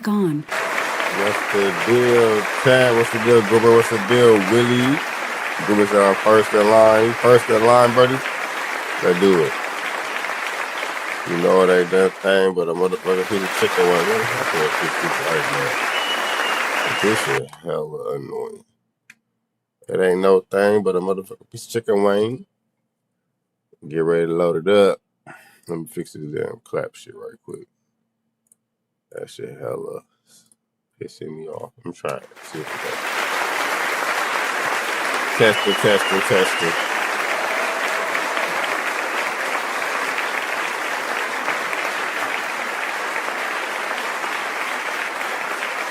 Mic on. What's the deal, Chad? What's the deal, Goober? What's the deal, Willie? Goober's on first in line. First in line, buddy. Let's do it. You know it ain't that thing, but a motherfucker piece of chicken wing. What the fuck is this right now? This shit hella annoying. It ain't no thing but a motherfucking piece of chicken wing. Get ready to load it up. Let me fix this damn clap shit right quick. That shit hella pissing me off. I'm trying to see if it goes. Testing.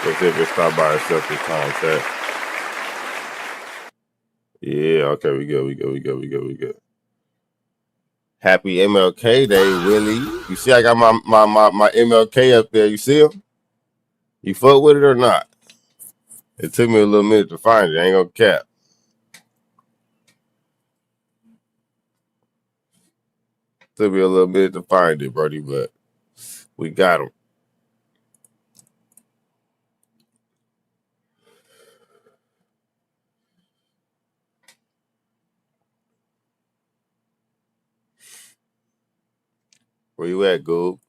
Let's see if it stop by itself this time, chat. Yeah, okay, we good. Happy MLK Day, Willie. You see I got my MLK up there. You see him? You fuck with it or not? It took me a little minute to find it. I ain't gonna cap. Took me a little minute to find it, Brody, but we got him. Where you at, Goob?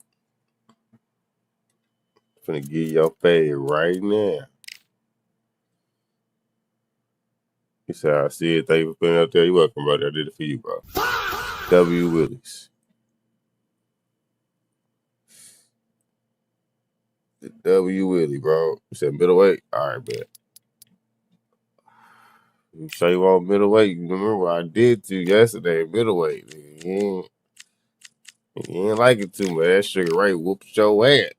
Finna get your fade right now. He said, I see it. Thank you for putting it up there. You're welcome, brother. I did it for you, bro. W. Willis. The W. Willie, bro. You said middleweight? All right, bet. You say you want middleweight. You remember what I did to you yesterday, middleweight. You ain't like it too much. That Sugar Ray whooped your ass.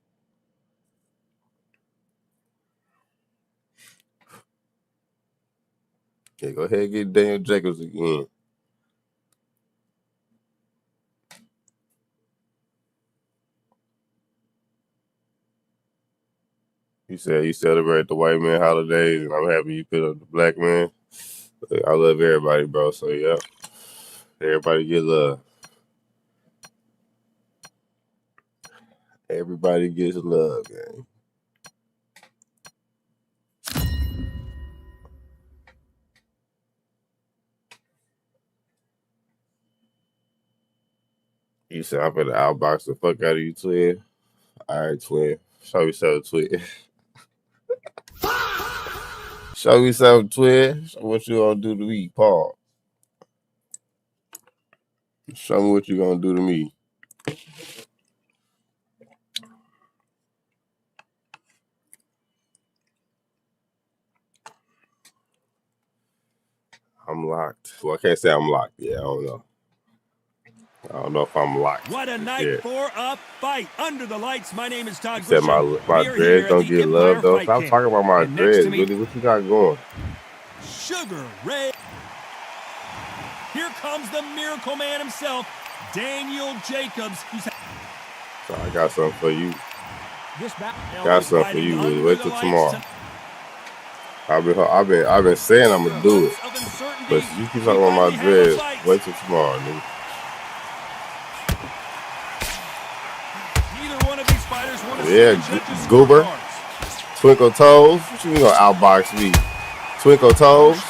Okay, go ahead and get Daniel Jacobs again. You said you celebrate the white man holidays, and I'm happy you put up the black man. I love everybody, bro. So, yeah. Everybody get love. Everybody gets love, gang. You said I'm gonna outbox the fuck out of you, twin. All right, twin. Show me something, twin. Show me something, twin. Show me what you gonna do to me, Paul. Show me what you gonna do to me. I'm locked. Well, I can't say I'm locked yet. I don't know. I don't know if I'm locked. What a night for a fight. Under the lights, my name is Todd. You said my dreads don't get love, though. Stop talking about my dreads, Willie. What you got going? Sugar Ray. Here comes the Miracle Man himself, Daniel Jacobs. So I got something for you. Got something for you, Willie. Wait till tomorrow. I've been saying I'm gonna do it, but you keep talking about my dreads. Wait till tomorrow, nigga. Yeah, Goober. Twinkle Toes. What you mean gonna outbox me? Twinkle Toes.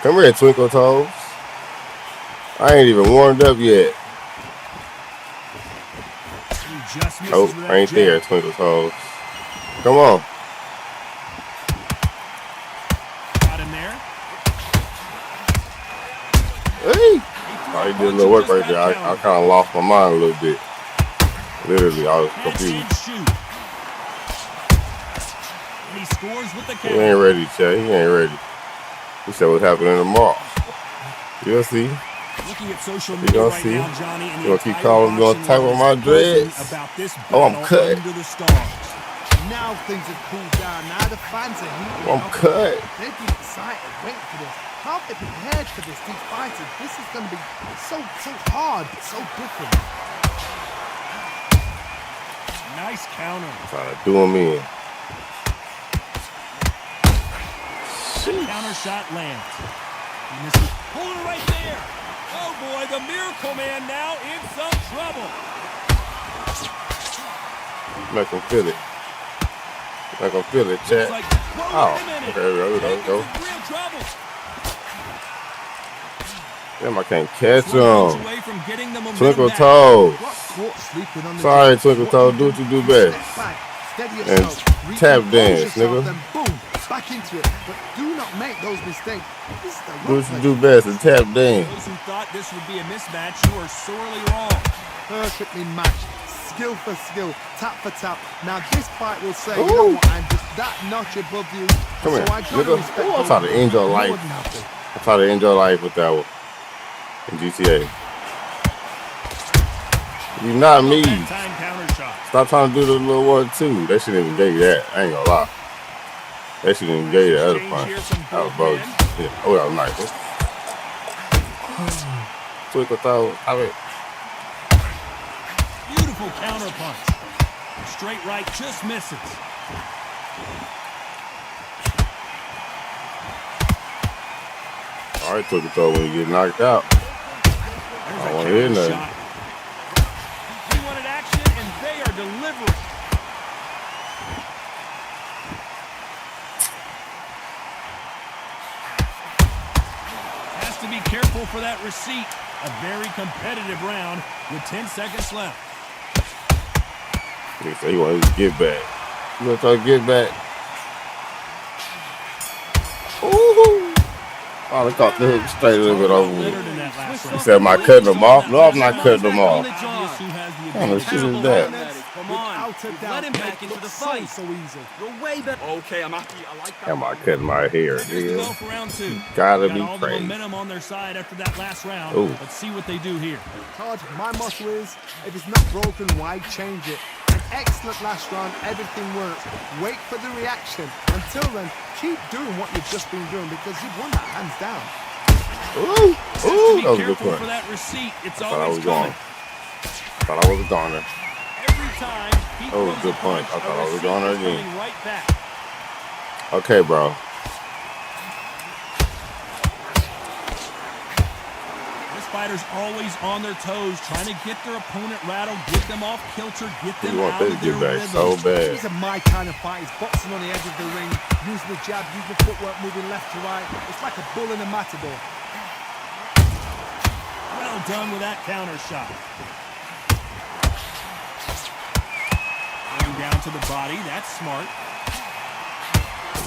Come here, Twinkle Toes. I ain't even warmed up yet. Nope, I ain't there, Twinkle Toes. Come on. Got him there. Hey. Oh, he did a little work right there. I kind of lost my mind a little bit. Literally, I was confused. He ain't ready, Chad. He ain't ready. He said what's happening tomorrow. You'll see. You gonna see. You gonna keep calling me, gonna type on my dreads. Oh, I'm cut. Now things have cooled down. Now the fans are heating up. I'm cut. They've been excited, waiting for this. How they prepared for this? These fighters. This is gonna be so hard, so different. Nice counter. Trying to do him in. Counter shot lands. He misses. Hold it right there. Oh boy, the Miracle Man now in some trouble. Make him feel it. Not gonna feel it, chat. Like, Oh, okay, there we go. Real trouble. Damn, I can't catch One punch him. away from getting the momentum Twinkle back. toes. Got caught sleeping on the Sorry, job. Twinkle What toes. you Do what you do best. Step back, steady And yourself, tap recompose dance, yourself, nigga. then boom, back into it. But do not make those mistakes. This is the Do rough what you place. do best and tap dance. Those who thought this would be a mismatch, you are sorely wrong. Perfectly matched, skill for skill, tap for tap. Now this fight will say, you know what, I'm just that notch above you. Come so here, I gotta nigga. respect Ooh, I'm both trying to of you. end your More life. than happy. I'm trying to end your life with that one in GTA. You not me. That time counter shot. Stop trying to do the little 1-2. They shouldn't even give you that. I ain't gonna lie. They shouldn't even give you that other Exchange punch. here from That was both both. men. Yeah. Oh, that was nice. Twinkle toe. I mean, Beautiful counter punch. Straight right just misses. all right, Twinkle toe when you get knocked out. There's I a don't want to hear counter nothing. shot. He wanted action, and they are delivering. Has to be careful for that receipt. A very competitive round with 10 seconds left. He said he wanted to get back. You want to try to get back? Ooh. Oh, they caught the hook straight a little bit over with. Littered in that last He round. said, am I cutting them off? No, I'm not cutting them off. Obvious who has the What kind of advantage. shit is that? Come on. Without a doubt, Let him back into the fight. So easy. You're way better. Okay, I'm happy. I like that. Am I cutting my hair, Here's the nigga? bell for round two. Gotta Got be all the crazy. momentum on their side after that last round. Ooh. Let's see what they do here. Todd, my motto is, if it's not broken, why change it? An excellent last round, everything works. Wait for the reaction. Until then, keep doing what you've just been doing because you've won that hands down. Ooh, ooh, Be that was a good careful punch. for that receipt. It's I thought I always was gone. coming. I thought I was a goner. Every time he Oh, throws good a punch. I a thought I was receipt going there is again. coming right back. Okay, bro. This fighter's always on their toes, trying to get their opponent rattled, get them off kilter, get them You want out this of to their get back rhythm. so bad. These are my kind of fights, boxing on the edge of the ring, using the jab, using the footwork, moving left to right. It's like a bull in a matador. Well done with that counter shot. Going down to the body, that's smart.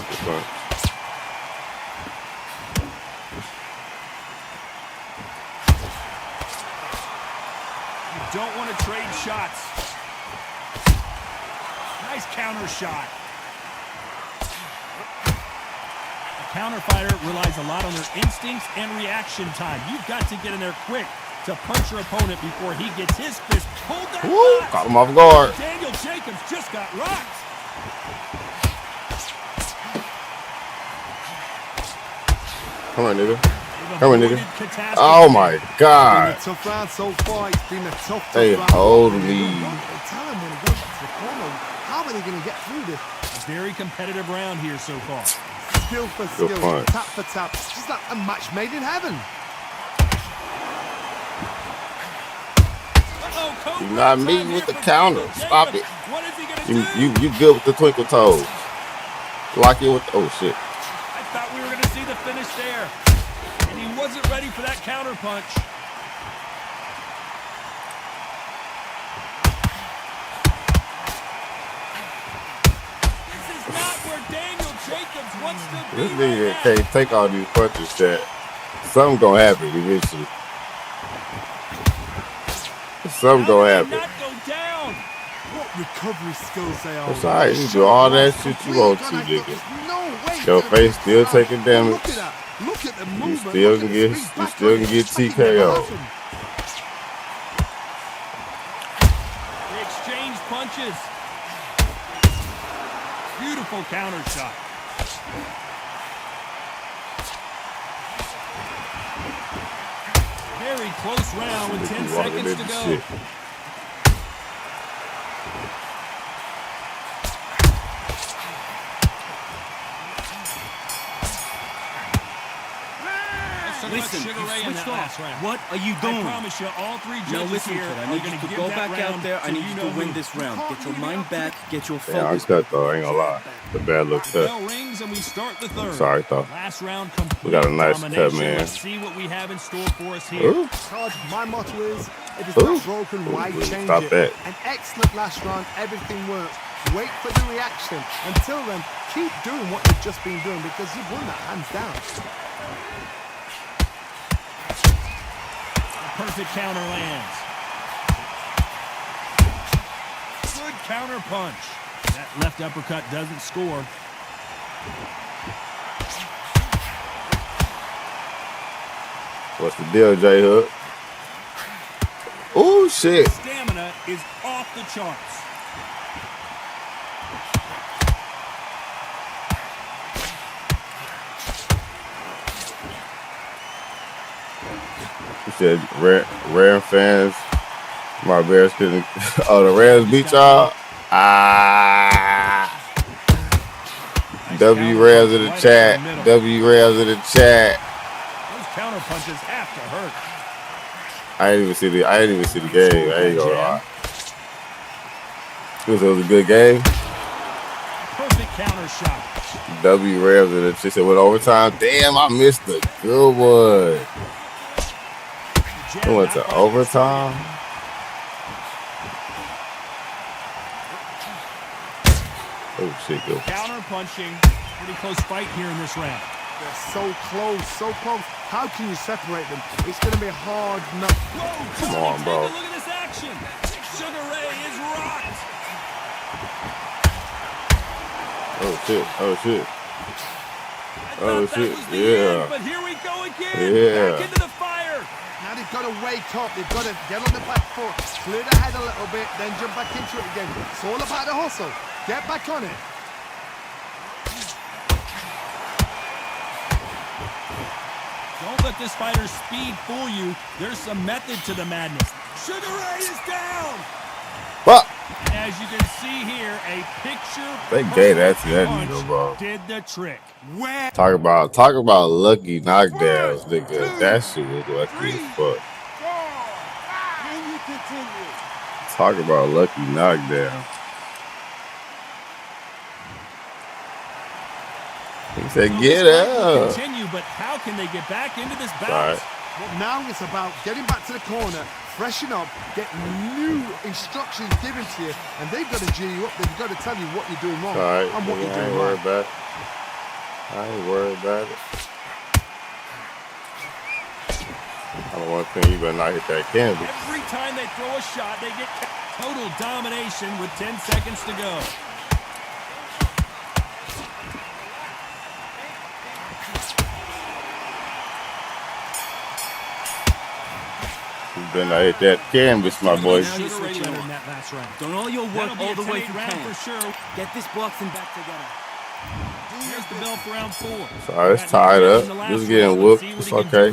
Good punch. You don't want to trade shots. Nice counter shot. A counter fighter relies a lot on their instincts and reaction time. You've got to get in there quick to punch your opponent before he gets his fist pulled that Woo, box. caught him off guard. Daniel Jacobs just got rocked. Come on, nigga. They've Come on, nigga. avoided catastrophe. Oh, my Been God. a tough round so far. It's been a tough They round. hold They me. don't want to tell him when he goes back to the corner. How are they going to get through this? A very competitive round here so far. Skill for Good skill, punch. tap for tap. It's just like a match made in heaven. You not me with the counter. Stop it. What is he gonna do? You good with the twinkle toes. Lock in with the, oh shit. I thought we were gonna see the finish there. And he wasn't ready for that counter punch. This is not where Daniel Jacobs wants to be. This right nigga now. can't take all these punches, chat. Something gonna happen eventually. Something How gonna did happen. they not go down? What recovery skills they are. It's alright, you do all that shit you want to, nigga. Your face still taking damage. Look at that. Look at the You movement. still Look can at get the speed you back still on can it. get It's like it never TKO. happened. They exchange punches. Beautiful counter shot. Very close round with 10 You walking seconds into to go. shit. talk Listen, about Sugar you Ray in switched that off. last round. What are you I doing? promise you, all three Now judges listen, here kid, I are need going you to to give go that back out round there. I to need you to win who. this round. Get your mind back. Get your Yeah, I focus. cut though. I ain't gonna lie. The bad look cut. Bell rings and we start the third. Sorry, though. Last round complete We got a nice cut, domination. man. Let's see what we have in store for us here. Ooh. Todd, my motto is, if it's Ooh. not broken, why Ooh, change stop it? that. An excellent last round, everything works. Wait for the reaction. Until then, keep doing what you've just been doing because you've won that hands down. Perfect counter lands. Good counter punch. That left uppercut doesn't score. What's the deal, J-Hook? Oh, shit. Stamina is off the charts. You said Rams fans, my Bears couldn't. Oh, the Rams beat y'all? Ah. W Rams in the chat. W Rams in the chat. Those counter punches have to hurt. I didn't even see the game. I ain't gonna lie. It was a good game. Perfect counter shot. W Rams in the chat. Said, went overtime. Damn, I missed the good one. It went to overtime. Oh shit, go. Counter punching. Pretty close fight here in this round. They're so close, so close. How can you separate them? It's going to be hard enough. Come on, bro. Look at this action. Sugar Ray is rocked. Oh shit. Oh shit. Oh shit. End, Yeah. but here we go again. Yeah. Back into the fire. Now they've got to wake up. They've got to get on the back foot, clear the head a little bit, then jump back into it again. It's all about the hustle. Get back on it. Don't let this fighter's speed fool you. There's some method to the madness. Sugar Ray is down. Fuck. As you can see here, a picture. They gave that to that punch nigga, bro. Did the trick. Where? Talk about lucky knockdowns, nigga. That shit was lucky as fuck. Can you continue? Talk about lucky knockdown. He said, get up. Continue, but how can they get back into this All bout? right. Well, now it's about getting back to the corner, freshen up, get new instructions given to you, and they've got to G you up. They've got to tell you what you're doing wrong All right. and what Yeah, you're I ain't doing worried right. about it. I ain't worried about it. I don't want to think you better not hit that canvas. Every time they throw a shot, they get total domination with 10 seconds to go. You better not hit that canvas, my boy. Now you Sugar Ray switch it led on. in that last round. Done all your work That'll be all a the way 10-8 you round can. for sure. Get this boxing back together. Here's the bell for round 4. Sorry, it's tied up. Just getting whooped. It's okay.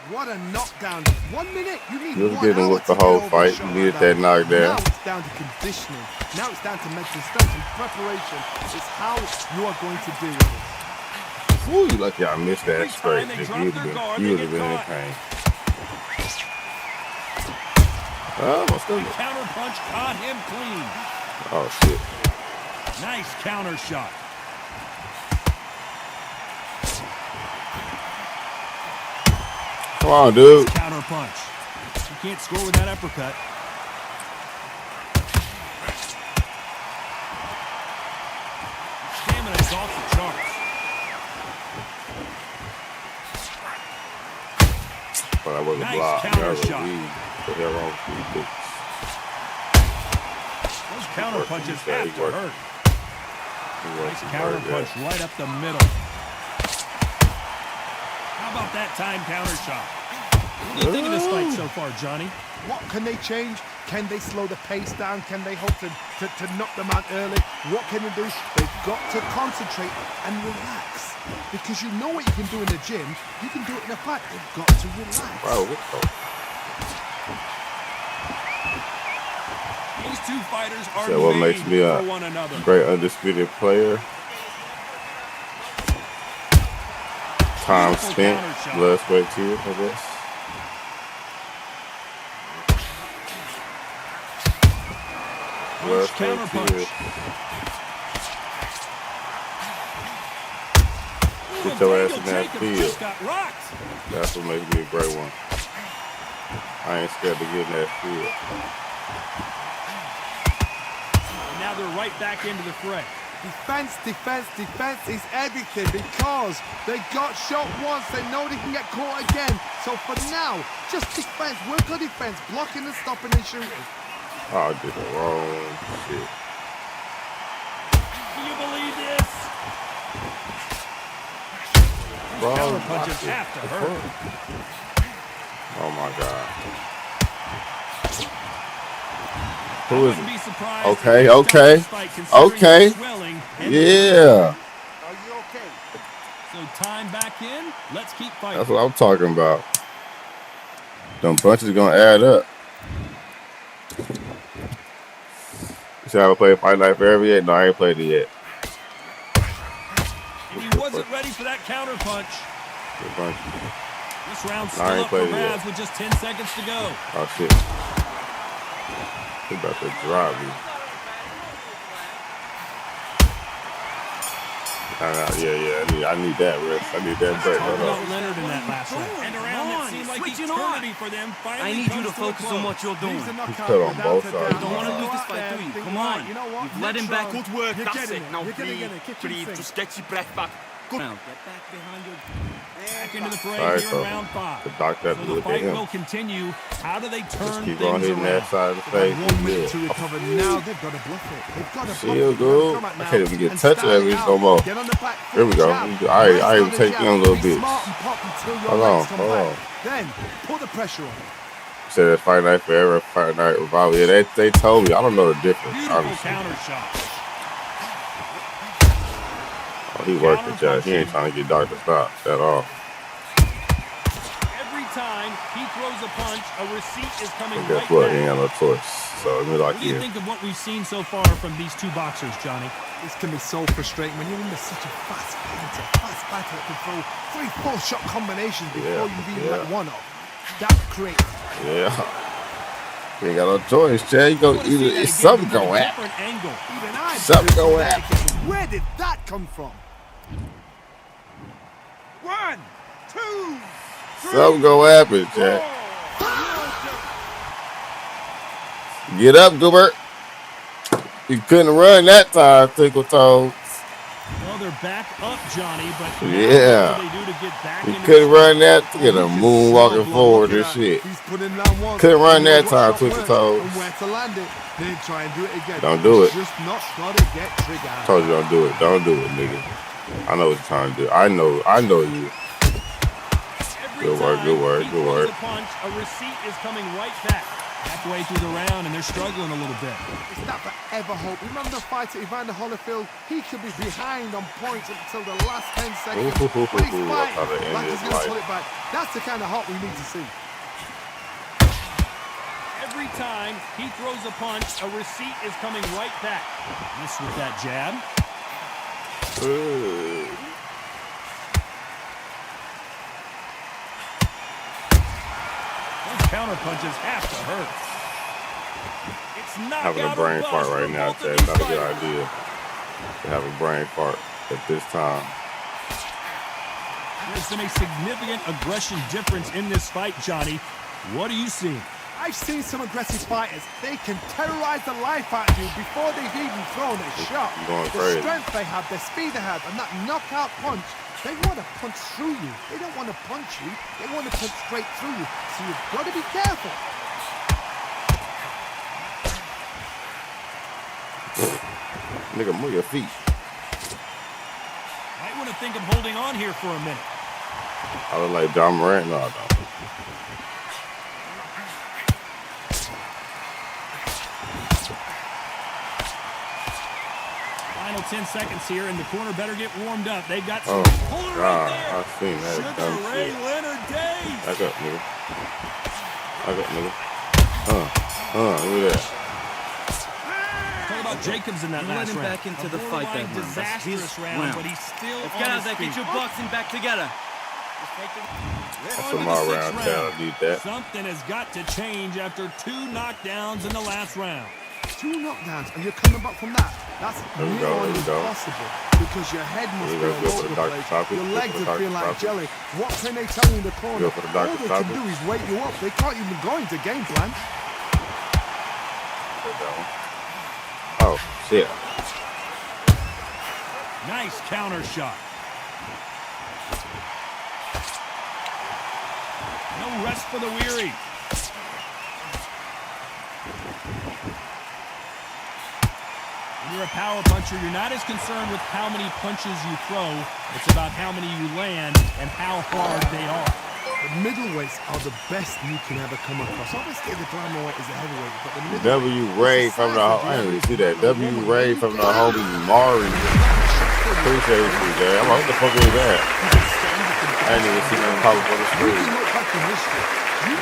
What a knockdown. 1 minute, you need Just 1 getting hour whooped the to get whole over a fight. shot You needed like that knockdown. Now it's down to conditioning. Now it's down to mental strength and preparation. It's how you are going to do it. Ooh, you lucky I missed that Every straight. time they Nigga. drop You'd their have guard, been, they you would have get been in caught. pain. Oh, my stomach. Counter punch caught him clean. Oh, shit. Nice counter shot. Come on, dude. Counter punch. You can't score with that uppercut. Stamina is off the charts. But I wasn't Nice blocked. counter That was shot. easy. What the hell wrong with you, bitch? Those counter working, punches he have to working. hurt. He Nice working counter hard, punch yeah. right up the middle. How about that time counter shot? What do you think of this fight so far, Johnny? What can they change? Can they slow the pace down? Can they hope to knock them out early? What can they do? They've got to concentrate and relax. Because you know what you can do in the gym, you can do it in a fight. They've got to relax. Bro, what the? These two fighters are So what made makes me for a one another. great undisputed player? Time Beautiful spent, counter shot. blood, sweat, tears, I guess. Blood, Punch, sweat, counter tears. punch. Get your ass in that Jacobs field. just got rocked. That's what makes me a great one. I ain't scared to get in that field. And now they're right back into the fray. Defense is everything because they got shot once. They know they can get caught again. So for now, just defense, work on defense, blocking and stopping and shooting. Oh, I did the wrong shit. Do you believe this? Bro, Counter punches shit. have to hurt. Oh my God. I Who is wouldn't it? be surprised Okay, if they stop okay, this fight considering okay. the swelling and Yeah. Are you okay? So time back in. Let's keep fighting. That's what I'm talking about. Them punches gonna add up. You see how I play Fight Night Forever yet? No, I ain't played it yet. And he wasn't ready for that counter punch. Good punch. This round's No, I still ain't up for played it yet. grabs with just 10 seconds to go. Oh shit. He about to drop me. Yeah. I need that rest. I need that break. Talk Hold about on. Leonard in that last round. And a round that on, seemed like switching eternity for them finally I need you comes to a focus close. on what you're doing. He's a knockout put on without both a sides. doubt. You don't wanna Go lose this out fight, there do you? and think, Come right, on. you know what? You've let Next him back. round, Good work, you're that's getting it. it. Now You're gonna breathe, get it. Keep breathe, things. just get your breath back. Good. Now, get back behind your... Back into the fray Sorry, here so in round 5. the doctor So has to the look at fight him. will continue. How do they turn Just keep things on hitting that around? side of the They've face. had 1 minute Yeah. to recover. Now they've got to bluff it. They've got to bluff Shield, it. They've got to dude. come out I now can't even get and touch style of it it out. no more. Get on the back foot, Here we go. jab. I Rest even on the take jab. him a little Be bit. smart and pop until your Hold legs on, come hold back. on. Then put the pressure on. Said that Fight Night Forever, Fight Night Revival. Yeah, they told me. I don't know the difference, Beautiful honestly. counter shot. Oh, he worked the judge. He ain't trying to get Dr. Stop at all. Every time he throws a punch, a receipt is coming But right guess what? He ain't back. got no choice. So let me lock What do you in. think of what we've seen so far from these two boxers, Johnny? This can be so frustrating when you're under such a fast fighter that can throw 3-4 shot combinations before Yeah, you've even yeah. let one off. That's great. Yeah. He ain't got no choice, Chad. You go I wanna see that either again something from a go at. different angle. Even I Something go at. Where did that come from? 1, 2, Something go happen, Chad. Get up, Gilbert. He couldn't run that time, Tickle Toes. Well, they're back up, Johnny, but now Yeah. what do they do to get back He into couldn't the run that. Look at He him can moonwalking smart blow. forward Look and at shit. that. He's put him down once. Couldn't run He knows that what time, shot Twister works Toes. and where to land it. Then try and do it again. Don't do He's it. just not got to get triggered. Told you don't do it. Don't do it, nigga. I know what you're trying to do. I know you. Every Good work, time good work, he good throws work. a punch, a receipt is coming right back. Halfway through the round, and they're struggling a little bit. It's not forever hope. Remember the fight at Evander Holyfield? He could be behind on points until the last 10 seconds. Ooh, But he's I thought fighting it like ended he's his going to life. pull it back. That's the kind of hope we need to see. Every time he throws a punch, a receipt is coming right back. Miss with that jab. Those counter punches have to hurt. It's not Having a brain fart right now, Chad. Not a good idea to have a brain fart at this time. There's been a significant aggression difference in this fight, Johnny. What are you seeing? I've seen some aggressive fighters. They can terrorize the life out of you before they've even thrown a shot. You're going The crazy. strength they have, the speed they have, and that knockout punch, they want to punch through you. They don't want to punch you. They want to punch straight through you. So you've got to be careful. Nigga, move your feet. Might want to think of holding on here for a minute. I look like John Morant. No, I don't. Final 10 seconds here, and the corner better get warmed up. They've got Oh, Hold it God. right there. I've seen that Sugar dumb Ray shit. Leonard days. Back up, nigga. Back up, nigga. Look at that. Talk about Jacobs in that You let last him round. back into A the fight borderline that round. That's his disastrous round, round. but he's still Let's on get out his there. feet. Get your boxing back together. That's some all around town. Need that. Something has got to change after 2 knockdowns in the last round. 2 knockdowns, and you're coming back from that. That's There we go, nearly there we go. impossible because your head must There be we all go, go for over the the Dr. place. Topic, Your go legs for the are feeling Dr. like Topic. jelly. What can they tell you in the corner? Go for the Dr. All they Topic. can do is wake you up. They can't even go into game plan. Oh, shit. Nice counter shot. No rest for the weary. When you're a power puncher, you're not as concerned with how many punches you throw. It's about how many you land and how hard they are. The middleweights are the best you can ever come across. Obviously, the glamour weight is a heavyweight, but the middleweight... W. Ray from the... I didn't even see that. W. Ray from the homie Mari. Appreciate you, man. I'm like, what the fuck was that? I didn't even see them pop up on the screen.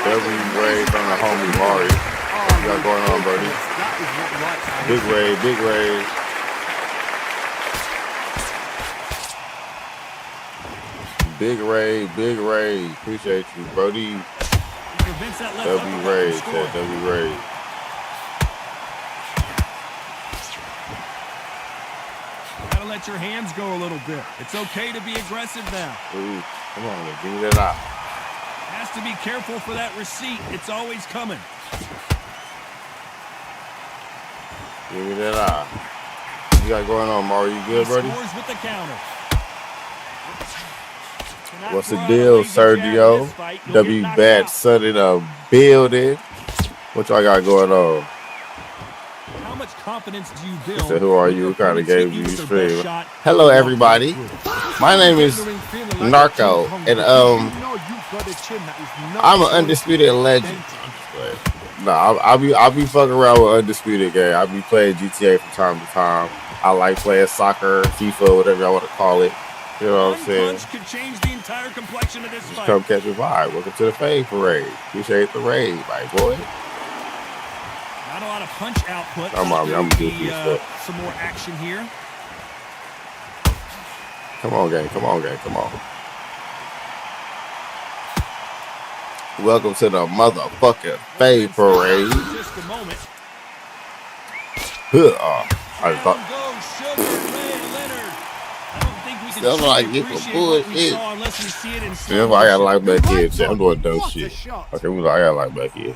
W. Ray from the homie Mari. What you got going on, buddy? Big Ray, Big Ray. Big Ray, Big Ray. Appreciate you, Brody. W. Ray, said W. Ray. Gotta let your hands go a little bit. It's okay to be aggressive now. Ooh, come on, man. Give me that out. Has to be careful for that receipt. It's always coming. Give me that eye. What you got going on, Mario? You good, buddy? Scores with the counter. What's the deal, Sergio? W. Bat Son in a building. What y'all got going on? How much confidence do you build? So who are you? What kind of game do you stream? Hello, everybody. My name is Narco, and I'm an undisputed legend. No, I'll be fucking around with Undisputed Game. I'll be playing GTA from time to time. I like playing soccer, FIFA, whatever y'all want to call it. You know what I'm saying? Punch could change the entire complexion of this Just fight. come catch a vibe. Welcome to the Fade Parade. Appreciate the raid, my boy. Not a lot of punch output. I'm goofy as fuck. Some more action here. Come on, gang. Come on, gang. Come on. Welcome to the motherfucking Fade Parade. Just a moment. I thought. Still like get the bullshit. Yeah, I got like back here. I'm doing dope shit. Okay, I got like back here.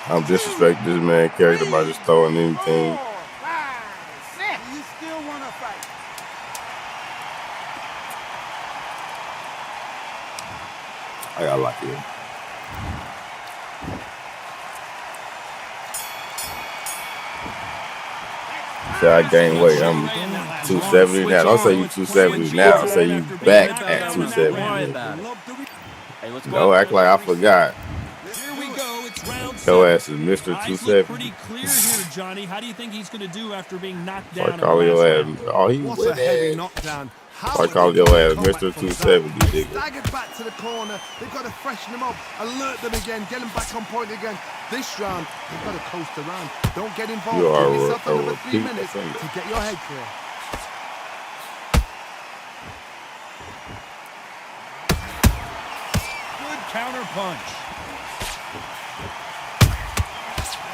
I'm disrespecting this man character by just throwing anything. You still want to fight? I got lucky. So I gained weight. I'm 270 now. Don't say you 270 now. Say you back at 270. Don't act like I forgot. Your ass is Mr. 270. Pretty clear here, Johnny. How do you think he's going to do after being knocked down? I call your ass. Oh, he What's with a heavy it. knockdown? I call your ass Mr. 270, nigga. Staggered back to the corner. They've got to freshen them up, alert them again, get them back on point again. This round, they've got to coast around. Don't get involved. You are Give yourself a another 3 repeat minutes offender. to get your head clear. Good counter punch.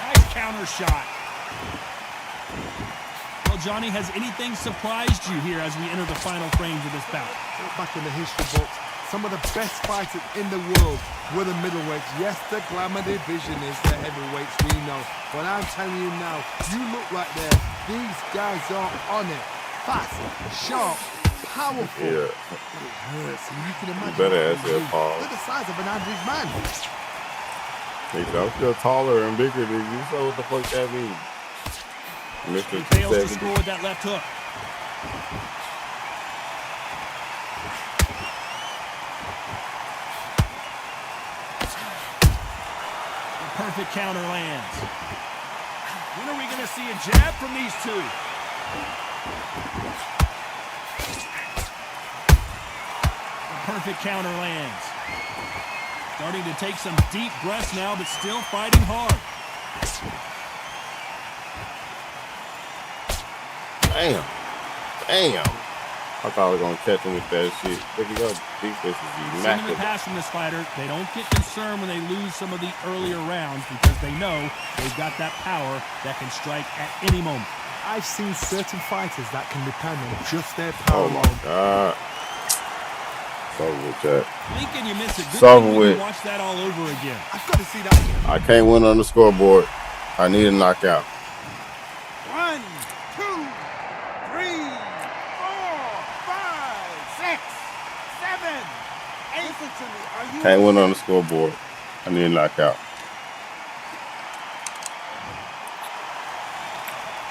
Nice counter shot. Well, Johnny, has anything surprised you here as we enter the final frames of this bout? Look back in the history books. Some of the best fighters in the world were the middleweights. Yes, the glamour division is the heavyweights, we know. But I'm telling you now, you look right there. These guys are on it. Fast, sharp, powerful. Yeah. It hurts. And you can imagine. You better ask that, Paul. Look at the size of an average man. Nigga, I'm still taller and bigger than you. So what the fuck that mean? Mr. He fails to 270. score with that left hook. The perfect counter lands. When are we going to see a jab from these two? The perfect counter lands. Starting to take some deep breaths now, but still fighting hard. Damn. Damn. I thought I was gonna catch him with that shit. Look at your defense is Seen in the immaculate. past from this fighter, they don't get concerned when they lose some of the earlier rounds because they know they've got that power that can strike at any moment. I've seen certain fighters that can depend on just their Oh power my alone. god. It's over with that. Lincoln, you miss it. Good It's over thing we with. can watch that all over again. I've got to see that. I can't win on the scoreboard. I need a knockout. 1, 2, 3, 4, 5, 6, 7, 8. Listen to me. Are you Can't win on the scoreboard. I need a knockout.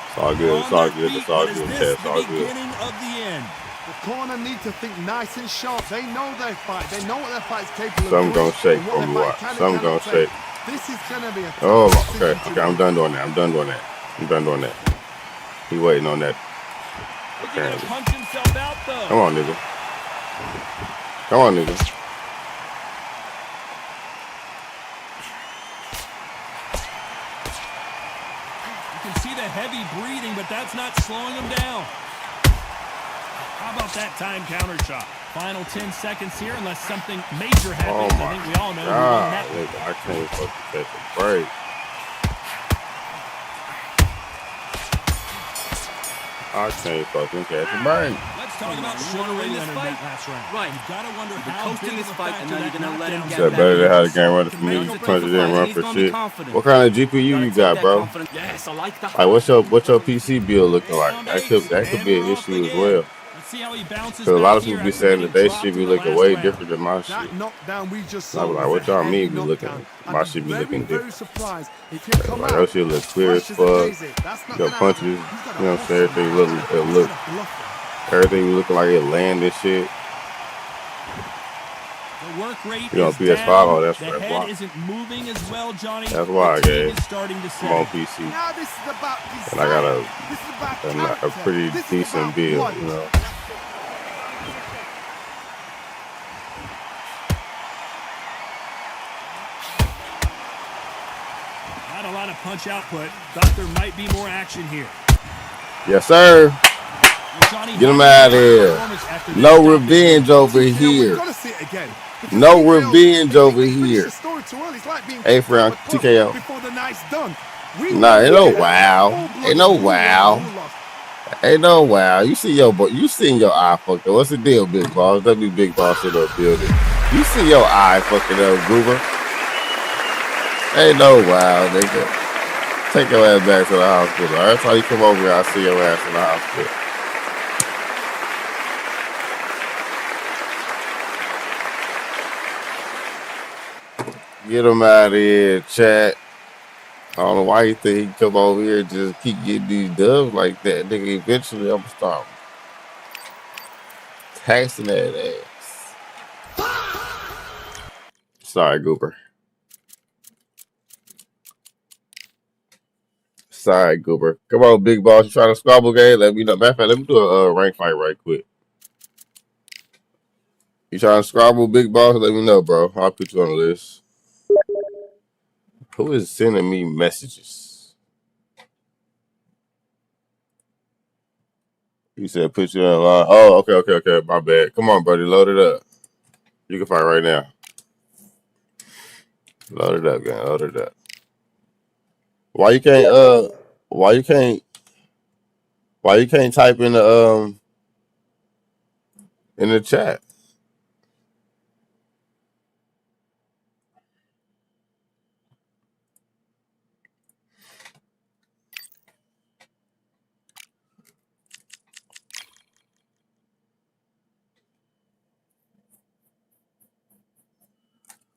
It's all good. It's all good. It's all But is good. this It's the all good. beginning of the end? The corner need to think nice and sharp. They know their fight. They know what their fight's capable Something of gonna doing. shake and for what me. their Watch. fight can and Something gonna cannot shake. take. This is gonna be a tough Oh, decision okay. to Okay, I'm make. done doing that. I'm done doing that. I'm done doing that. He waiting on that. Is he going to Apparently. punch himself out, though? Come on, nigga. Come on, nigga. You can see the heavy breathing, but that's not slowing him down. How about that time counter shot? Final 10 seconds here, unless something major Oh happens. I my think we all know who won god. that one. Nigga, I can't fucking catch a break. I can't fucking catch a break. Let's talk about You Sugar wanna win Ray this Leonard fight? that last round. Right. You've got to wonder You've been how coasting big this of a fight, factor and now that you're gonna let him knockdown get Is that back better in than how the this. game running for He me? knows the Punches type of didn't fighter. run He's for gonna be shit. confident. What kind of GPU Gotta you take got, that bro? confidence. Yes, I like that. Like, what's your PC bill looking like? That could be an issue as well. Let's see how he bounces Because a lot back of here people be after saying getting that they dropped should be in the looking last way round. different than my shit. That knockdown we just I saw was like, was what a y'all heavy mean be looking? knockdown. My I'd be shit be very, looking very different. surprised if you come Like, out that shit look clear as fresh as a fuck. daisy. That's not Your gonna punches, happen. you He's got know what I'm a saying? hustle. Everything everything looking like it land and shit. The work rate You know, is PS5, down. oh, that's The right. head Why? isn't moving as well, Johnny. That's why, the team guys. is starting to I'm on set. PC. Now this is about And I got desire. This is about a character. pretty This is decent about build, blood. you know. Not a lot of punch output. Thought there might be more action here. Yes, sir. Well, Johnny, Get him how out of do you here. performance after this No toughest revenge win? over Yeah, we've here. got to see it again. Because No he feels revenge if over he finished here. the story too early, it's like being Eighth kicked out round, of the club TKO. before the night's done. We Nah, want ain't to no get wow. full-blooded Ain't no who won and wow. who lost. Ain't no wow. You see your boy. You seen your eye fucked up. What's the deal, big boss? Let me big boss in the building. You see your eye fucking up, Goober. Ain't no wow, nigga. Take your ass back to the hospital. Every time you come over here, I see your ass in the hospital. Get him out of here, chat. I don't know why you think he can come over here and just keep getting these dubs like that. Nigga, eventually I'm gonna start taxing that ass. Sorry, Goober. Sorry, Goober. Come on, big boss. You trying to squabble game? Let me know. Matter of fact, let me do a rank fight right quick. You trying to squabble, big boss? Let me know, bro. I'll put you on the list. Who is sending me messages? You said put you on line. Oh, okay. My bad. Come on, buddy. Load it up. You can fight right now. Load it up, gang. Load it up. Why you can't type in the chat?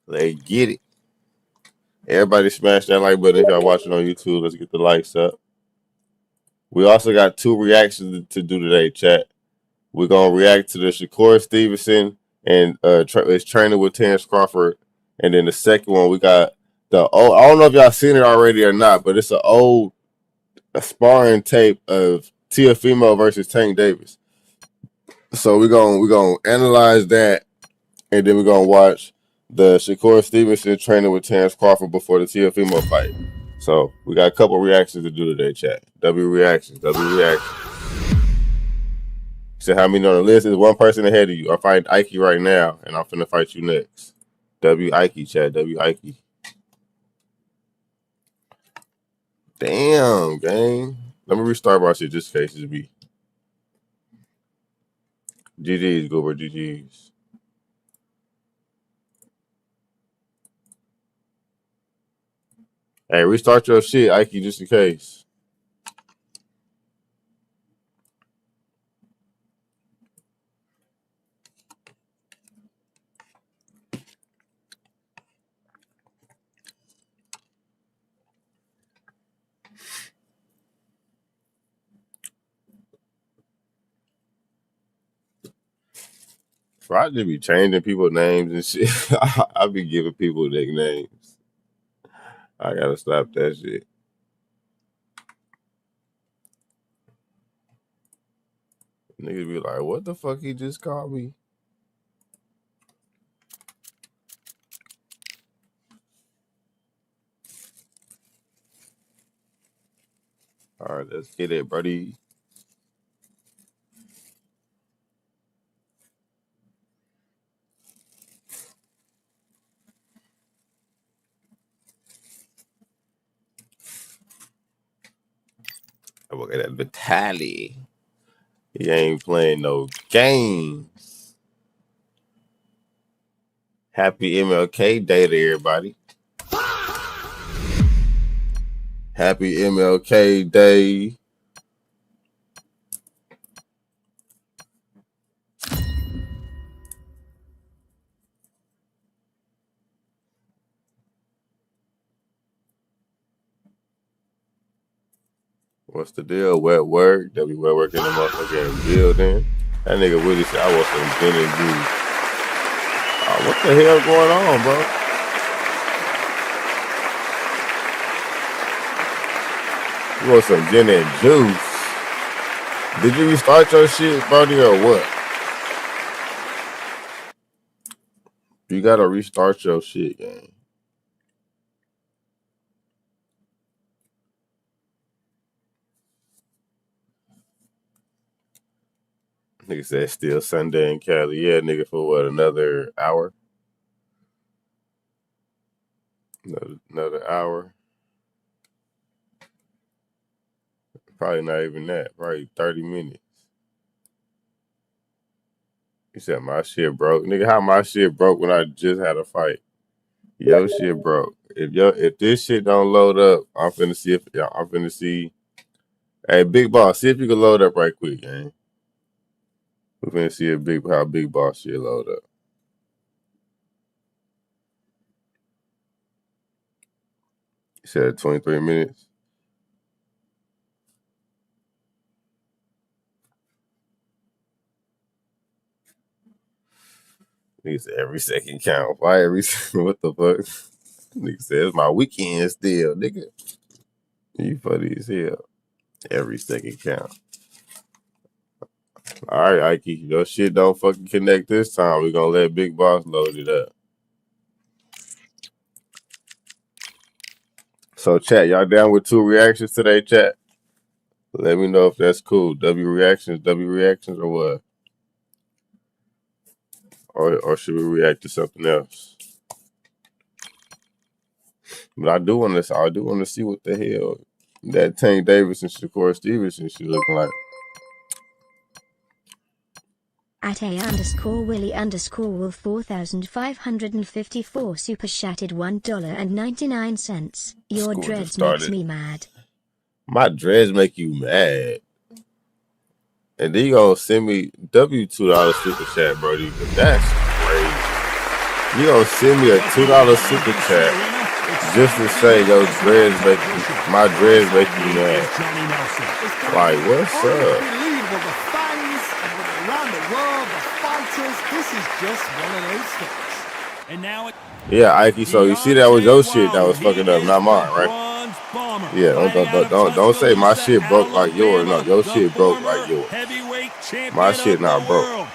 They get it. Everybody smash that like button if y'all watching on YouTube. Let's get the likes up. We also got 2 reactions to do today, chat. We're gonna react to the Shakur Stevenson and is training with Terrence Crawford, and then the second one we got I don't know if y'all seen it already or not, but it's an old sparring tape of Teofimo versus Tank Davis. So we're gonna analyze that, and then we're gonna watch the Shakur Stevenson training with Terrence Crawford before the Teofimo fight. So we got a couple reactions to do today, chat. W reactions. said, how many on the list? There's one person ahead of you. I fight Ike right now, and I'm finna fight you next. W Ike, chat. W Ike. Damn, gang. Let me restart my shit just in case it's me. GG's, Goober, GG's. Hey, restart your shit, Ike, just in case. Bro, I just be changing people's names and shit. I be giving people nicknames. I gotta stop that shit. Niggas be like, what the fuck he just called me? All right, let's get it, buddy. Look at that Vitaly. He ain't playing no games. Happy MLK Day to everybody. Happy MLK Day. What's the deal? Wet work. That be wet work in the motherfucking building. That nigga Willie said, I want some gin and juice. Oh, what the hell going on, bro? You want some gin and juice? Did you restart your shit, buddy, or what? You gotta restart your shit, gang. Nigga said still Sunday in Cali. Yeah, nigga, for what, another hour? Another hour? Probably not even that. Probably 30 minutes. He said my shit broke. Nigga, how my shit broke when I just had a fight? Yo shit broke. If this shit don't load up, I'm finna see. Hey, Big Boss, see if you can load up right quick, gang. We're finna see how Big Boss shit load up. He said 23 minutes. He said every second count. Why every second? What the fuck? Nigga said it's my weekend still, nigga. You funny as hell. Every second count. All right, Ike, your shit don't fucking connect this time. We're gonna let Big Boss load it up. So, chat, y'all down with 2 reactions today, chat? Let me know if that's cool. W reactions, or what? Or should we react to something else? But I do want to see what the hell that Tank Davis and Shakur Stevenson shit looking like. At A_Willie_Wolf 4554 super chatted $1.99. Your School dreads just started. makes me mad. My dreads make you mad. And then you gonna send me $2 super chat, Brody, but that's crazy. You gonna send me a $2 super chat just to say your dreads my dreads make you mad. Like, what's up? Unbelievable, the fans around the world, the fighters. This is just one of those things. And now yeah, Ike. So you see that was your shit that was fucking up, not mine, right? Yeah, don't say my shit broke like yours. No, your shit broke like yours. My shit not broke.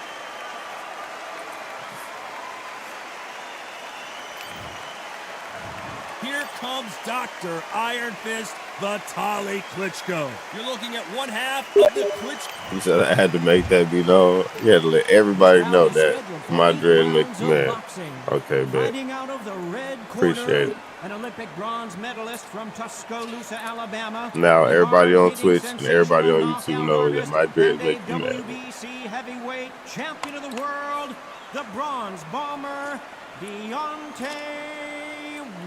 Here here comes Dr. Iron Fist Vitaly Klitschko. You're looking at one half of the Klitschko. He said I had to make that be known. He had to let everybody know that my dread makes you mad. Okay, bet. Fighting out of the red Appreciate it. An Olympic bronze medalist from Tuscaloosa, Alabama. Now everybody on Twitch and everybody on YouTube knows that my dread makes you mad. WBC heavyweight champion of the world, the bronze bomber, Deontay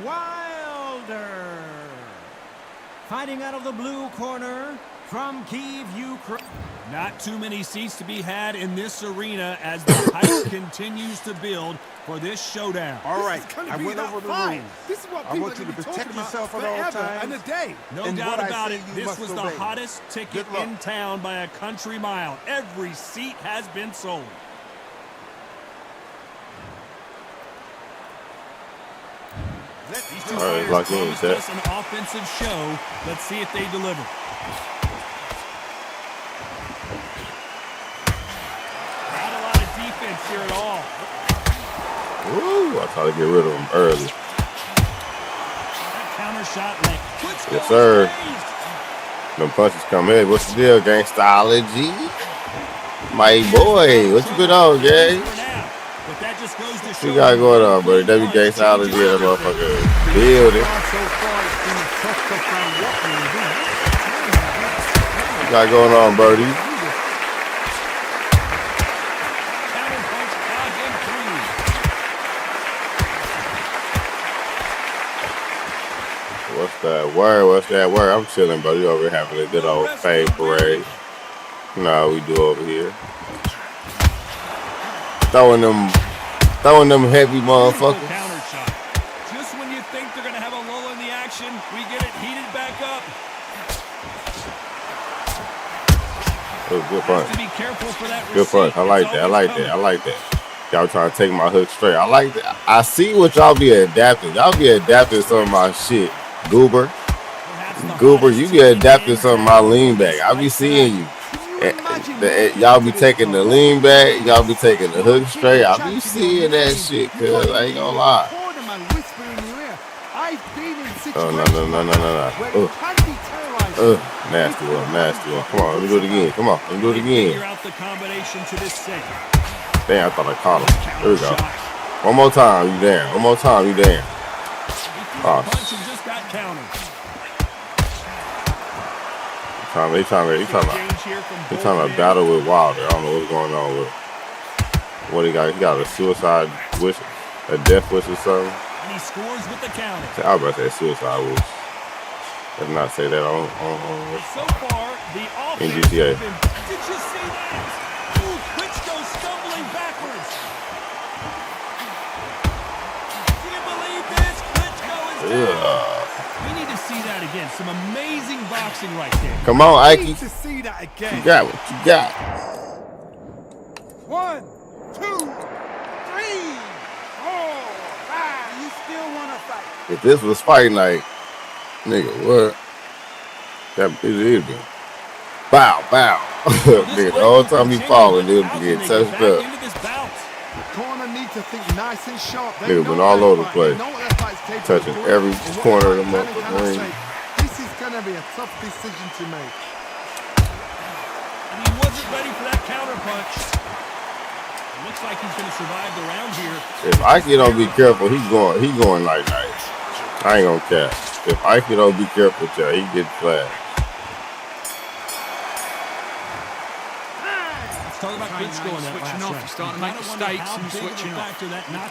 Wilder. Fighting out of the blue corner from Kyiv, Ukraine. Not too many seats to be had in this arena as the hype continues to build for this showdown. All right, Gonna I be went that over the fight. rules. This is what I people want are you gonna to be protect talking yourself about at all forever times. and a day. No And doubt what I about say, it, you this must was the obey. hottest ticket Good luck. in town by a country mile. Every seat has been sold. These two All right, players lock in, promised Ted. us an offensive show. Let's see if they deliver. Not a lot of defense here at all. Woo! I tried to get rid of him early. That counter shot left. Yes, sir. Them punches come in. What's the deal, Gangstology? My boy, what you been on, gang? What you got going on, buddy? That be Gangstology in the motherfucker building. So far, it's been a tough round. What can we do? What you got going on, Birdie? What's that word? What's that word? I'm chilling, bro. You over here having a good old fame parade. You know how we do over here. Throwing them heavy motherfuckers. Counter shot. Just when you think they're going to have a lull in the action, we get it heated back up. Oh, good punch. To be careful for that Good punch. I like that. I like that. I like that. Y'all trying to take my hook straight. I like that. I see what y'all be adapting. Y'all be adapting some of my shit. Goober, you be adapting some of my lean back. I be seeing you. Y'all be taking the lean back. Y'all be taking the hook straight. I be seeing that shit, cuz I ain't gonna lie. Oh, no. Nasty one. Come on, let me do it again. Come on, let me do it again. Damn, I thought I caught him. There we go. One more time, you damn. Oh, He trying to battle with Wilder. I don't know what's going on with him. What he got? He got a suicide wish, a death wish or something. And he scores with the counter. I was about to say suicide wish. Let's not say that on so far, the in GTA. Did you see that? Ooh, Klitschko stumbling backwards. Can you believe this? Klitschko is down. We need to see that again. Some amazing boxing right there. Come on, Ike. To see that again. You got what you got. 1, 2, 3, 4, 5. You still want to fight? If this was fight night, nigga, what? That it'd be bow. Nigga, the whole time he falling, it'll be getting touched up. The corner need to think nice and sharp. Nigga been all over the place, touching every corner of the motherfucking ring. This is gonna be a tough decision to make. And he wasn't ready for that counter punch. It looks like he's gonna survive the round here. If Ike don't be careful, he going like nice. I ain't gonna cap. If Ike don't be careful, y'all, he get flagged. Let's talk about Klitschko in that switching last off, round. you're starting to make mistakes and switching off. You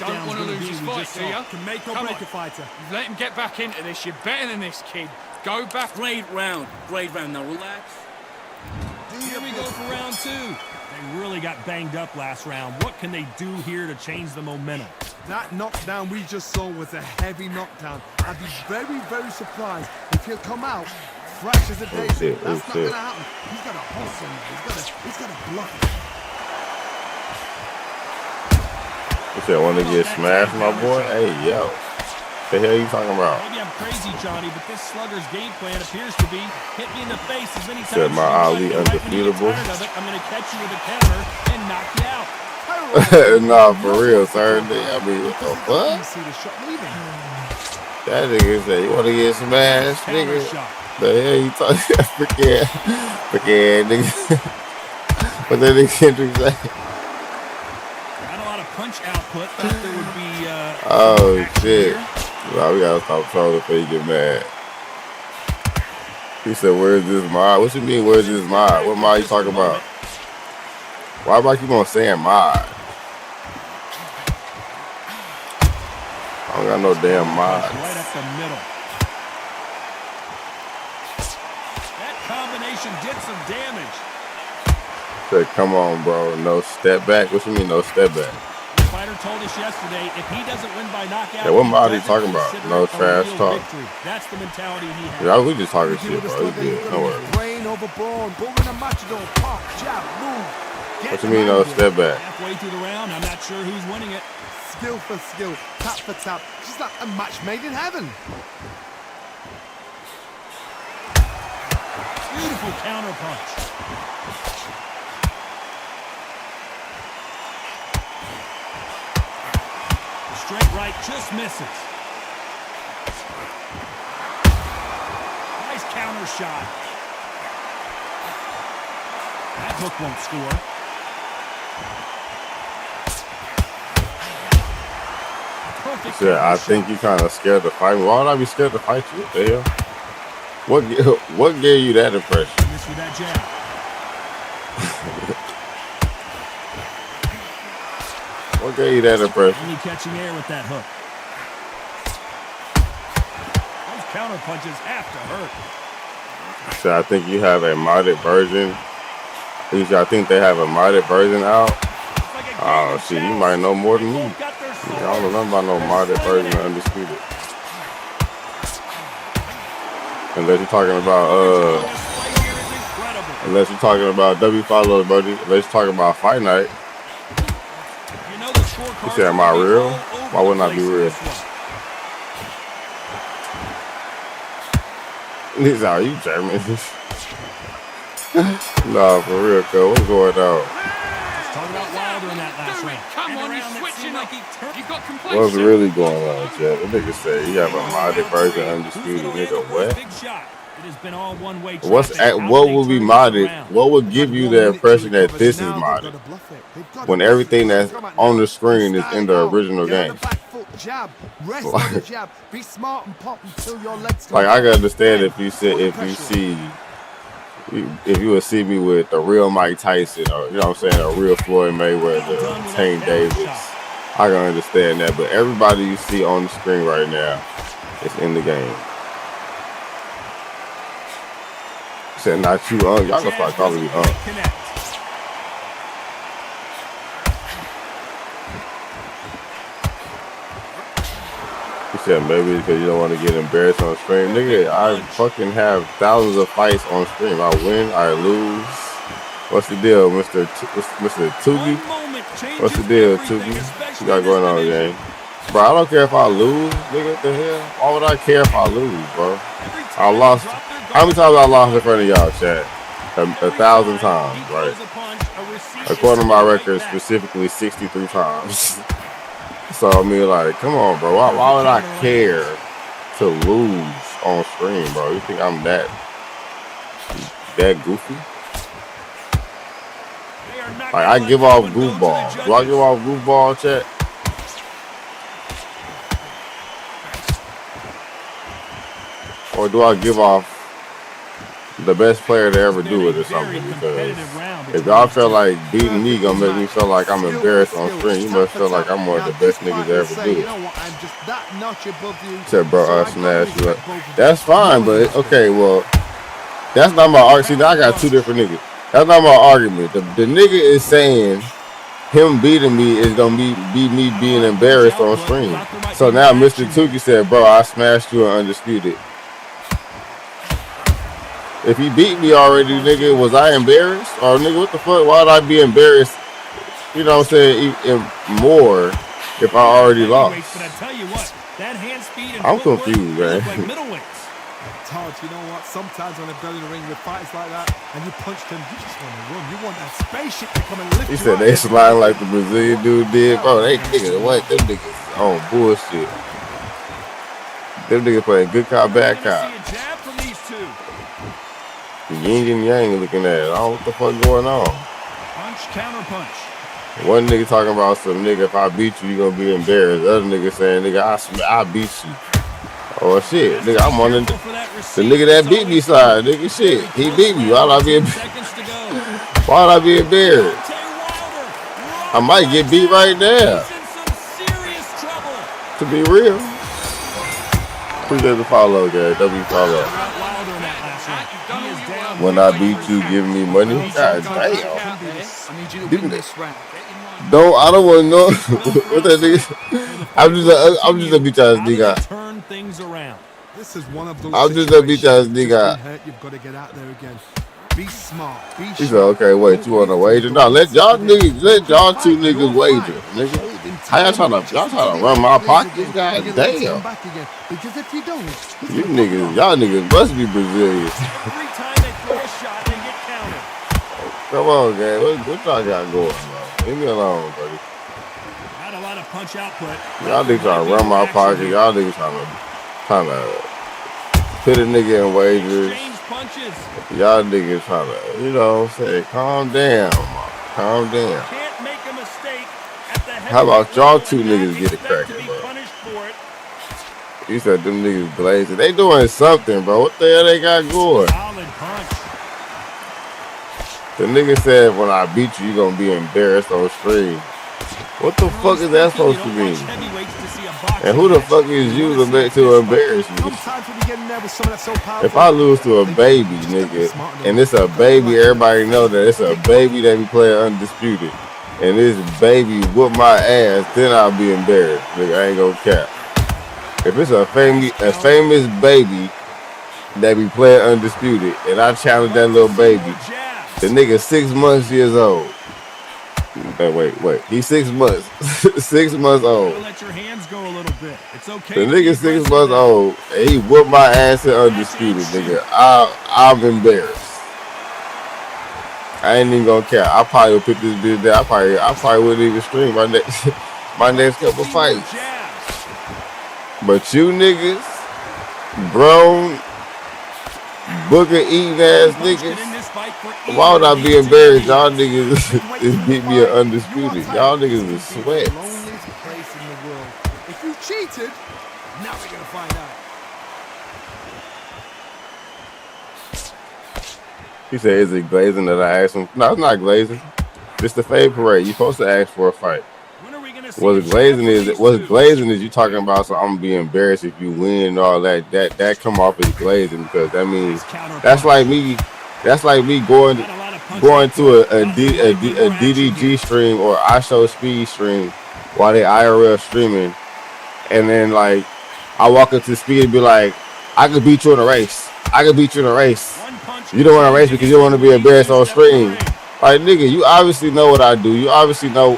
don't want to lose his fight, do you? Can make or Come break on. a fighter. You've let him get back into this. You're better than this, kid. Go back. Great round. Now relax. Here we go for round two. They really got banged up last round. What can they do here to change the momentum? That knockdown we just saw was a heavy knockdown. I'd be very, very surprised if he'll come out fresh as a daisy. That's not going to happen. He's got a hustle. He's got a bluff. You said want to get smashed, my boy? Hey, yo. The hell you talking about? Maybe I'm crazy, Johnny, but this slugger's game plan appears to be hit me in the face as many times Said my Ali undefeatable. I'm going to catch you with a counter and knock you out. Nah, for real, sir. I mean, what the fuck? You see the shot leaving. That nigga said, you want to get smashed, Counter nigga? shot. The hell you talking? Freaking nigga. What that nigga Kendrick say? Not a lot of punch output. Thought there would be Oh action shit! here. Nah, we gotta stop trolling before you get mad. He said, "Where's this mod?" What you mean? Where's this mod? What mod you talking about? Why do I keep on saying mod? I don't got no damn mods. Right up the middle. That combination did some damage. Said, come on, bro. No step back. What you mean, no step back? The fighter told us yesterday if he doesn't win by knockout, Yeah, what mod are you he talking about? doesn't No consider it a trash real talk. victory. That's the mentality he has. Yeah, we just talking He shit, would have bro. stood It's there, good. he's No got worries. his brain overblown, but with a matador, pop, jab, move. What you mean, no step back? Halfway through the round, I'm not sure who's winning it. Skill for skill, tap for tap, just like a match made in heaven. Beautiful counter punch. Straight right just misses. Nice counter shot. That hook won't score. Perfect. Yeah, I counter think shot. you kind of scared to fight me. Why would I be scared to fight you? What the hell? What gave you that impression? Miss with that jab. What gave you that impression? Only catching air with that hook. Those counter punches have to hurt. So I think you have a modded version. I think they have a modded version out. It's like a game Oh, of shit, you chess. might know more than They me. both got their I swords. don't know nothing about no They're modded swinging version of it. Undisputed. Unless you're talking about This fight here is incredible. unless you're talking about W Follow, buddy. Unless you're talking about Fight Night. You know the scorecards You said, am I are gonna be real? all over Why the wouldn't I be place in real? this one. These are you German? Nah, for real, cuz. What's going on? Let's talk about Wilder in that last Do it. round. Come And on, the you're round that switching seemed like up. he turned. You got What's complacent. really going on, Chet? The nigga say you have a modded version of Undisputed, Who's gonna land the nigga. first What? big shot? It has been all one-way What's traffic. at, How what they would be turn this modded? around. What would They've give had you 1 the minute to impression that recover, this so is now they've modded? got to bluff it. They've got to When bluff it. everything that's Come on now. the screen is Start in it the out. original Get on game. the back foot jab. Rest on the jab. Be smart and pop until your legs come Like I back. can understand Then if you said put the if you pressure on. see if you would see me with the real Mike Tyson or you know what I'm saying, a real Floyd Well Mayweather, done with that Tank counter Davis. shot. I can understand that, but everybody you see on the screen right now is in the game. Said not you, y'all gonna Jab start calling me doesn't quite connect. He said maybe because you don't want to get embarrassed on stream. Nigga, I fucking have thousands of fights on stream. I win, I lose. What's the deal, Mr. Tugi? One moment changes What's the deal, everything, Tugi? especially You got in this going on, division. gang? Bro, I don't care if I lose, nigga. What the hell? Why would I care if I lose, bro? Every I time they lost. drop their How many guard, times I lost in front of y'all, chat? A every thousand time times, he right? throws a punch, a receipt is According to my coming right record, back. specifically 63 times. So I mean, like, come on, bro. Why would I care to lose on stream, bro? You think I'm that goofy? They are not Like, gonna I let give that off one go to the goofball. Do I judges. give off goofball, chat? Or do I give off the best player to ever do it or something? Because if y'all feel like beating me gonna make me feel like I'm embarrassed on screen, you must feel like I'm one of the best niggas to ever do You it. know what? I'm just that notch above you. Said, bro, so I I gotta smashed you. respect both of you. That's fine, but okay, well, that's not my argument. See, now I got two different niggas. That's not my argument. The nigga is saying him beating me is gonna be me being embarrassed on screen. So now Mr. Tukey said, bro, I smashed you in Undisputed. If he beat me already, nigga, was I embarrassed? Or nigga, what the fuck? Why would I be embarrassed? You know what I'm saying? More if I already lost. But I tell you what, that hand speed and I'm footwork, confused, they man. look like middleweights. Todd, you know what? Sometimes when I've been in the ring with fights like that and you punched him, you just want to run. You want that spaceship to come and lift He you said out they of sliding like the Brazilian dude did. Bro, they niggas, what? Them niggas on bullshit. Them niggas playing good cop, We're bad gonna cop. see a jab from these two. The yin and yang looking at it. I don't know what the fuck going on. Punch, counter punch. One nigga talking about some nigga, if I beat you, you gonna be embarrassed. The other nigga saying, nigga, I beat you. Oh shit, nigga, I'm on the nigga that beat me side, nigga. Shit, he beat me. Why would I be embarrassed? I might get beat right now. To be real. Appreciate the follow, guys. W follow. When I beat you, giving me money. God damn. I need you to win this round. No, I don't want to know what that nigga. I'm just a bitch ass nigga. Turn things around. This is one of those I'm just a bitch ass nigga. You've got to get out there again. Be smart. Be He said, okay, wait, you want to wager? No, let y'all two niggas wager, nigga. How y'all trying to run my pockets? God damn. Because if you don't, Y'all niggas must be Brazilian. Every time they throw a shot, they get countered. Come on, gang. What y'all got going, bro? Leave me alone, buddy. Not a lot of punch output. Y'all niggas trying to run my pocket. Y'all niggas trying to put a nigga in wagers. Y'all niggas trying to, you know, say, calm down, calm down. Can't make a mistake at the How about y'all two niggas get it cracking, bro? You said them niggas blazing. They doing something, bro. What the hell they got going? Solid punch. The nigga said, when I beat you, you gonna be embarrassed on stream. What the fuck is that supposed to mean? And who the fuck is you to embarrass me? If I lose to a baby, nigga, and it's a baby, everybody know that it's a baby that be playing undisputed, and this baby whoop my ass, then I'll be embarrassed. Nigga, I ain't gonna cap. If it's a famous baby that be playing undisputed, and I challenge that little baby, the nigga 6 months years old. Wait. He's 6 months. 6 months old. Let your hands go a little bit. It's okay. The nigga 6 months old, and he whooped my ass in undisputed, nigga. I'm embarrassed. I ain't even gonna care. I probably would put this bitch down. I probably wouldn't even stream my next couple fights. But you niggas, grown, booger eating ass niggas, why would I be embarrassed? Y'all niggas is beat me at undisputed. Y'all niggas is sweat. If you cheated, now we're gonna find out. He said, is it glazing that I asked him? No, it's not glazing. It's the fade parade. You're supposed to ask for a fight. What's glazing is you talking about, so I'm gonna be embarrassed if you win and all that. That come off as glazing, because that means that's like me going to a DDG stream or I Show Speed stream while they IRL streaming, and then like I walk up to Speed and be like, I could beat you in a race. You don't want to race because you don't want to be embarrassed on stream. Like, nigga, you obviously know what I do. You obviously know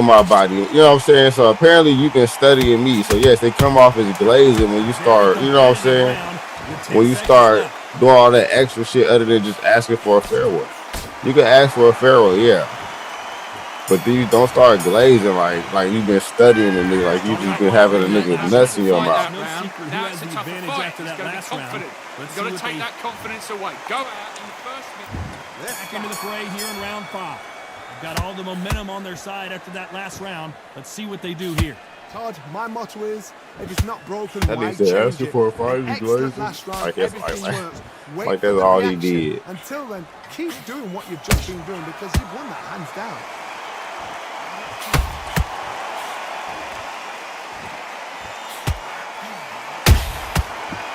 my body. You know what I'm saying? So apparently you've been studying me. So yes, they come off as glazing when you start, you know what I'm saying? When you start doing all that extra shit other than just asking for a fair one. You can ask for a fair one, yeah. But then you don't start glazing like you've been studying a nigga, like you just been having a nigga nuts in your mouth. Now it's a tougher fight. He's got to be confident. He's got to take that confidence away. Go out in the first minute. Back into the fray here in round 5. They've got all the momentum on their side after that last round. Let's see what they do here. Todd, my motto is, if it's not broken, why said, change it? For a fight, excellent last round, like everything works. Wait like for that's the all reaction. he did. Until then, keep doing what you've just been doing because you've won that hands down.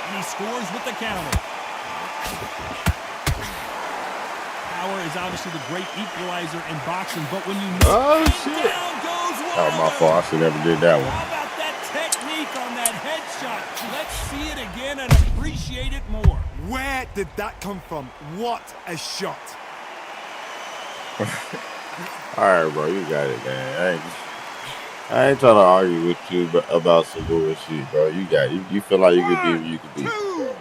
And he scores with the counter. Power is obviously the great equalizer in boxing, but when you down goes Wilder. My fault. I should never did that one. How about that technique on that headshot? Let's see it again and appreciate it more. Where did that come from? What a shot. All right, bro, you got it, man. I ain't trying to argue with you about some bullshit, bro. You got it. You feel like you could beat me, you could beat me, bro.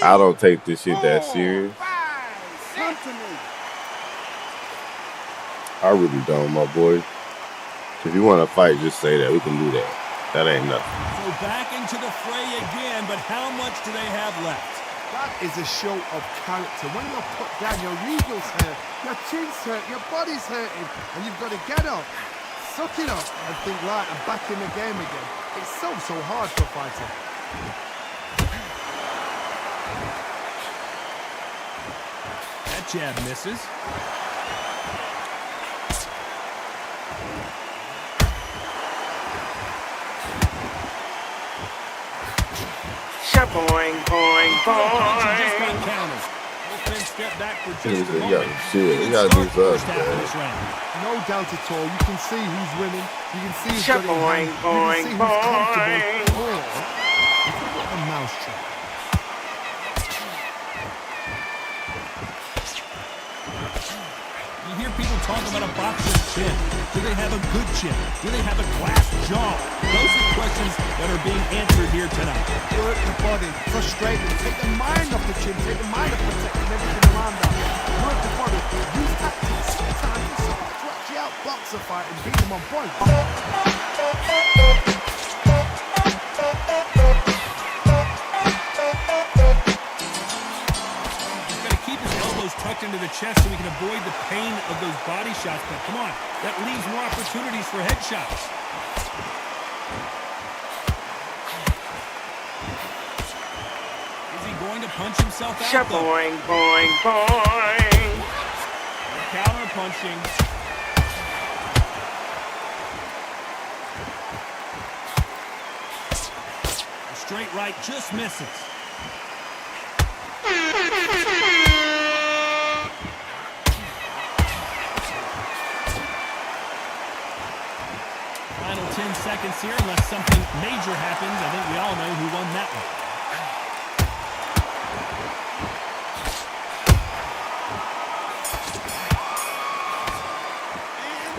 I don't take this shit that serious. I really don't, my boy. If you want to fight, just say that. We can do that. That ain't nothing. So So back into the fray again, but how much do they have left? That is a show of character. When you're put down, your eagle's hurt, your chin's hurt, your body's hurting, and you've got to get up, suck it up, and think, right, I'm back in the game again. It's so hard for a fighter. That jab misses. Boing, boing, Just got countered. Offense step back for just a moment. You gotta do something, man. No doubt at all. You can see who's winning. You can see who's got it in Boing, hand. boing, You can see who's comfortable. boing. Or it's a bit of a mousetrap. You hear people talk about a boxer's chin. Do they have a good chin? Do they have a glass jaw? Those are questions that are being answered here tonight. Work the body, frustrate them, take the mind off the chin, take the mind off protecting everything around that. Work the body, use tactics sometimes to actually outbox a fight and beat them on point. Tucked into the chest so we can avoid the pain of those body shots. But come on, that leaves more opportunities for headshots. Is he going to punch himself out, though? Boing, boing, boing. Counter punching. A straight right just misses. Final 10 seconds here, unless something major happens. I think we all know who won that one.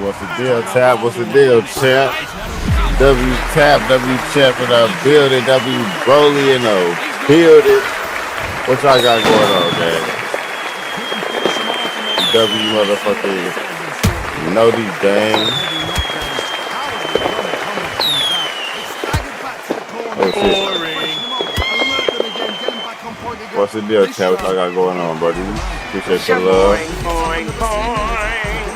What's the deal, Tap? What's the deal, Champ? W Tap, W Champ in the building, W Broly in the building. What y'all got going on, man? W motherfucking know these games. What's the deal, Chad? What I got going on, buddy? Appreciate your love. Boing, boing.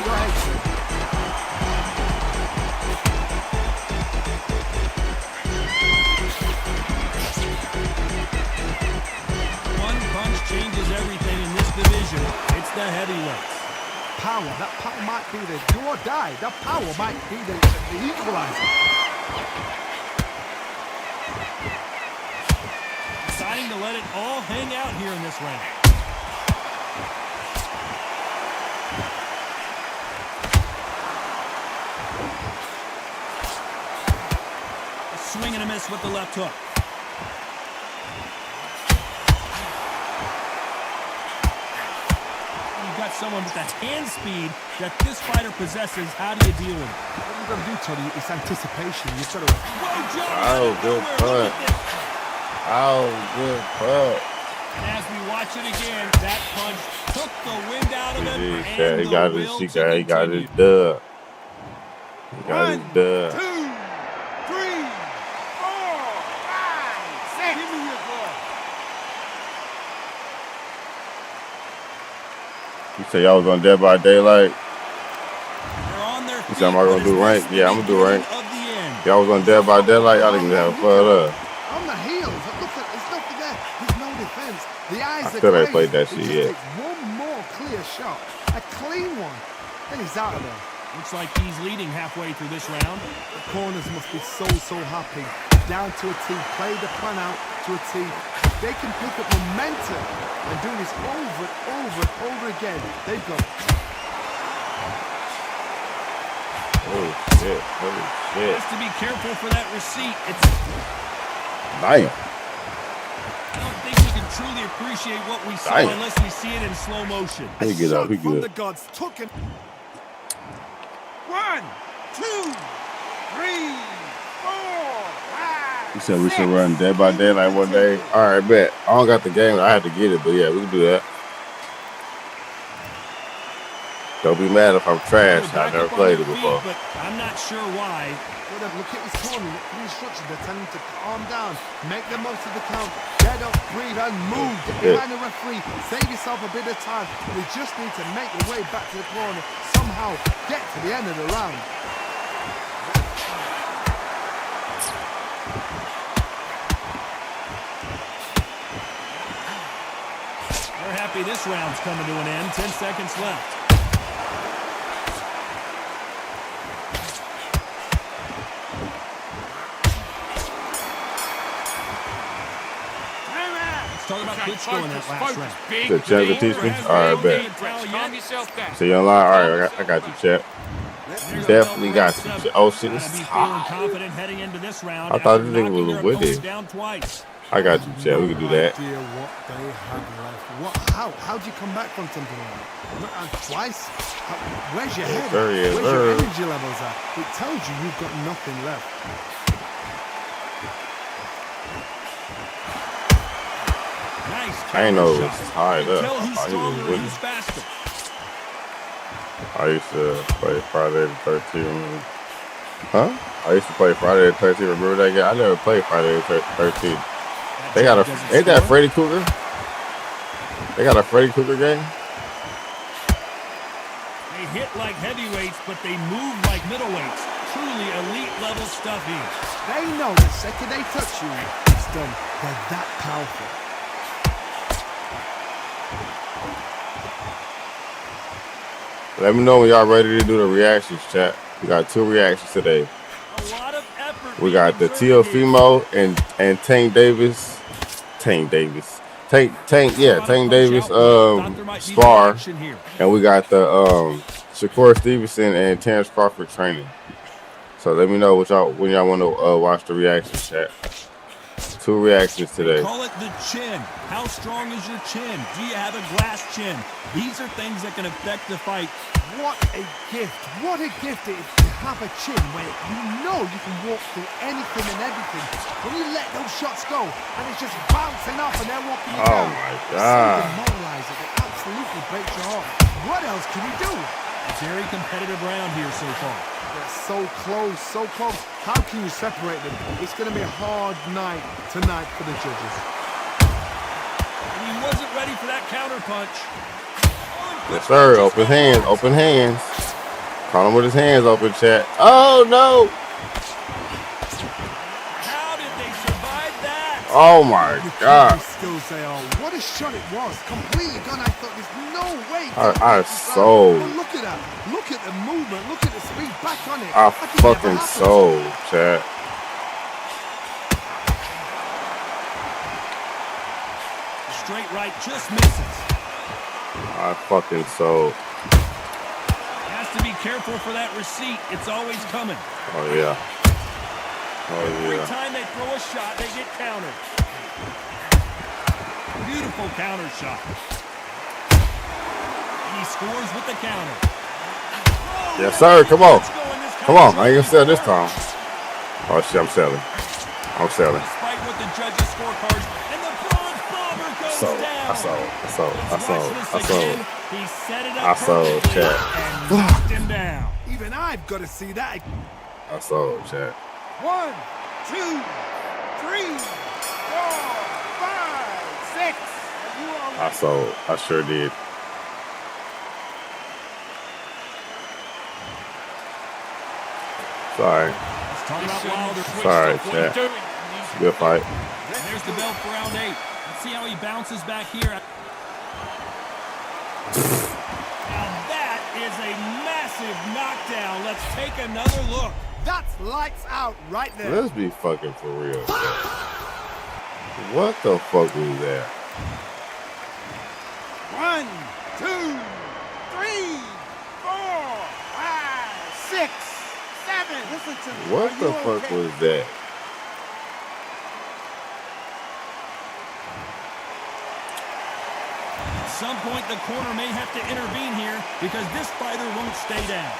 One punch changes everything in this division. It's the heavyweights. Power, that power might be the do or die. That power might be the equalizer. Deciding to let it all hang out here in this round. A swing and a miss with the left hook. You've got someone with the hand speed that this fighter possesses. How do you deal with it? What you've got to do, Tony, is anticipation. You've got to... Oh, good punch. Oh, good punch. And as we watch it again, that punch took the wind out of him. Yeah, he got his dub. He got his dub. 1, 2, 3, 4, 5, 6. Give me your ball. You say y'all was on Dead by Daylight? You said, am I going to do rank? Yeah, I'm going to do rank. Y'all was on Dead by Daylight? Y'all didn't have fun up. On the heels, look at there's nothing there. There's no defense. The eyes I are still ain't crazy. played that He shit just yet. takes one more clear shot, a clean one, then he's out of there. Looks like he's leading halfway through this round. The corners must be so happy. Down to a T, play the plan out to a T. If they can pick up momentum and do this over and over again, they've got it. Holy shit. Holy shit. Has to be careful for that receipt. It's Damn. I don't think we can truly appreciate what we saw unless we see it in slow motion. He get up. He Shot from good. the gods took him. 1, 2, 3, 4, 5. He said we should run Dead by Daylight one day. All right, bet. I don't got the game. I had to get it, but yeah, we can do that. Don't be mad if I'm trash. They're I back never up on played their it before. feet, but I'm not sure why. Well, then look at his corner. Look at the instructions. They're telling him to calm down, make the most of the count, get up, breathe, and move. Get behind the referee. Save yourself a bit of time. You just need to make your way back to the corner. Somehow get to the end of the round. They're happy this round's coming to an end. 10 seconds left. Talk about Klitschko in that last round. The chat can teach me? Alright, bet. Calm yourself down. See you online? Alright, I got you, chat. Definitely got you. Oh shit, this is Feeling hot. confident heading into this round. I thought this after nigga knocking was their with opponent it. down twice. I got you, chat. We can do that. No idea what they have left. What? How do you come back from something like that? And twice? Where's your head? Yes, Where's sir. your energy levels at? It tells you you've got nothing left. Nice I ain't know it counter was shot. tied up. Tell I who's thought he was stronger, with who's me. faster. I used to play Friday the 13th. Huh? I used to play Friday the 13th. Remember that game? I never played Friday the 13th. They got a. Ain't that Freddy Krueger? They got a Freddy Krueger game? They hit like heavyweights, but they move like middleweights. Truly elite level stuff here. They know the second they touch you, it's done. They're that powerful. Let me know when y'all ready to do the reactions, chat. We got 2 reactions today. A lot of effort. We got the Teofimo and Tank Davis. Tank Davis spar. And we got the Shakur Stevenson and Terrence Crawford training. So let me know what y'all when y'all want to watch the reaction, chat. 2 reactions today. Call it the chin. How strong is your chin? Do you have a glass chin? These are things that can affect the fight. What a gift. What a gift it is to have a chin where you know you can walk through anything and everything. When you let those shots go and it's just bouncing off and they're walking you down. Oh my God. So demoralizing. It absolutely breaks your heart. What else can you do? A very competitive round here so far. They're so close, so close. How can you separate them? It's going to be a hard night tonight for the judges. And he wasn't ready for that counter punch. Yes, sir. Open hands. Open hands. Caught him with his hands open, chat. Oh, no. How did they survive that? Oh, my God. Skills they are. What a shot it was. Completely gone. I thought there's no way. I sold. But look at that. Look at the movement. Look at the speed. Back on it. I Like it never fucking happened. sold, chat. Straight right just misses. I fucking sold. Has to be careful for that receipt. It's always coming. Oh, yeah. Oh, Every yeah. time they throw a shot, they get countered. Beautiful counter shot. And he scores with the counter. Oh, Yes, sir. Come on. let's go in this Come on. contest. I ain't gonna sell this time. Oh, shit. I'm selling. I'm selling. Despite what the judges' scorecards, and the bronze bomber goes Sold. down. I sold. I sold. I Let's sold. watch this I sold. again. He set it I up sold, perfectly chat. and knocked him down. Even I've got to see that. I sold, chat. 1, 2, 3, 4, 5, 6. You are I sold. I sure did. Sorry. Let's talk about Wilder. Sorry, What are you chat. doing? Good fight. And there's the bell for round 8. Let's see how he bounces back here. Now that is a massive knockdown. Let's take another look. That's lights out right there. Let's be fucking for real. What the fuck was that? 1, 2, 3, 4, 5, 6, 7. Listen to me. What Are the you fuck okay? was that? At some point, the corner may have to intervene here because this fighter won't stay down.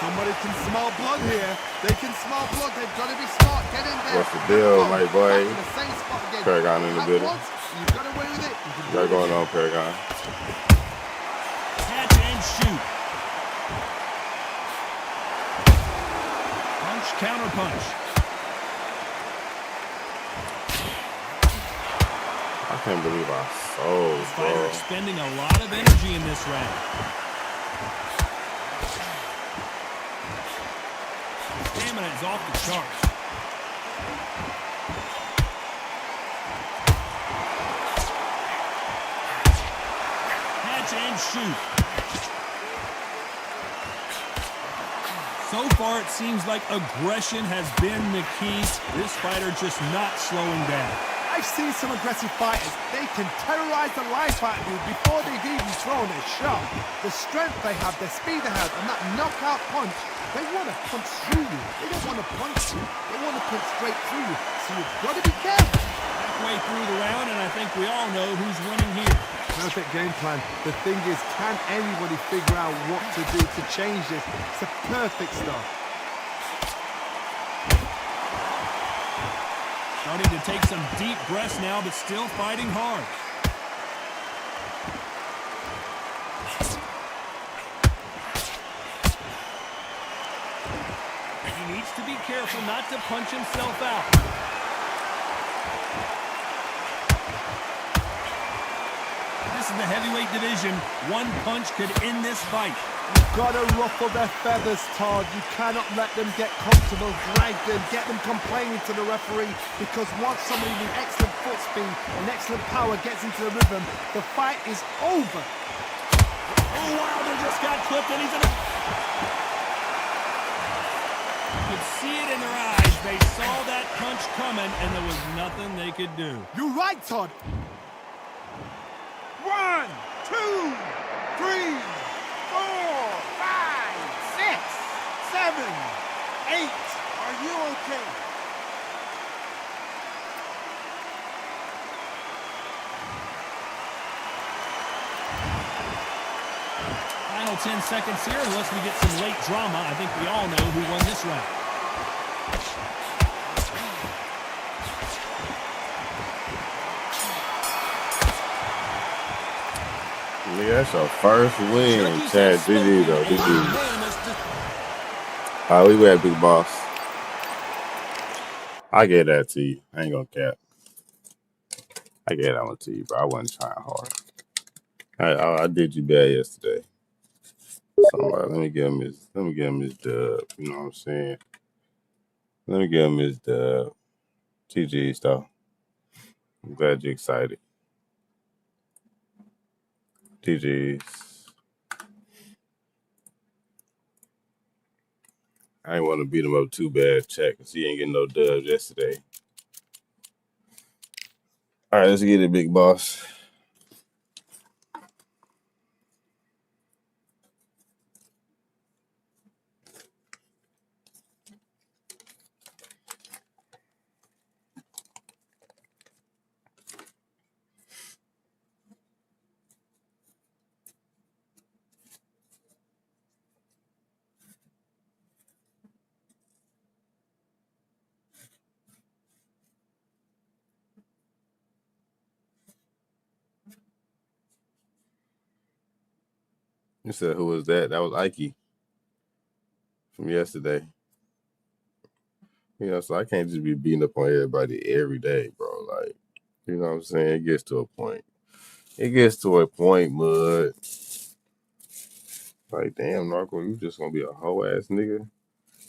Somebody can smell blood here. They can smell blood. They've got to be smart. Get in there. What's the deal, my boy? Back to the same spot again. Paragon in the That building. once, you got away with it. You can do Got it going again. on, Paragon? Catch and shoot. Punch, counter punch. I can't believe I sold, Fighter bro. expending a lot of energy in this round. Stamina is off the charts. Catch and shoot. So far, it seems like aggression has been the key. This fighter just not slowing down. I've seen some aggressive fighters. They can terrorize the life out of you before they've even thrown a shot. The strength they have, the speed they have, and that knockout punch, they want to punch through you. They don't want to punch you. They want to punch straight through you. So you've got to be careful. Halfway through the round, and I think we all know who's winning here. Perfect game plan. The thing is, can anybody figure out what to do to change this? It's a perfect start. Starting to take some deep breaths now, but still fighting hard. He needs to be careful not to punch himself out. This is the heavyweight division. One punch could end this fight. You've got to ruffle their feathers, Todd. You cannot let them get comfortable, drag them, get them complaining to the referee, because once somebody with excellent foot speed and excellent power gets into the rhythm, the fight is over. Oh, Wilder just got clipped, and he's in a... You could see it in their eyes. They saw that punch coming, and there was nothing they could do. You're right, Todd. 1, 2, 3, 4, 5, 6, 7, 8. Are you okay? Final 10 seconds here, unless we get some late drama. I think we all know who won this round. Nigga, that's your first win, Chad. GG though, GG. Alright, we at Big Boss. I gave that to you. I ain't gonna cap. I gave that one to you, bro. I wasn't trying hard. I did you bad yesterday. So let me give him his dub. You know what I'm saying? Let me give him his dub. TG's though. I'm glad you're excited. TG's. I ain't want to beat him up too bad, check, because he ain't getting no dubs yesterday. All right, let's get it, Big Boss. You said, who was that? That was Ike from yesterday. You know, so I can't just be beating up on everybody every day, bro. Like, you know what I'm saying? It gets to a point. Mud. Like, damn, Narco, you just gonna be a hoe ass nigga?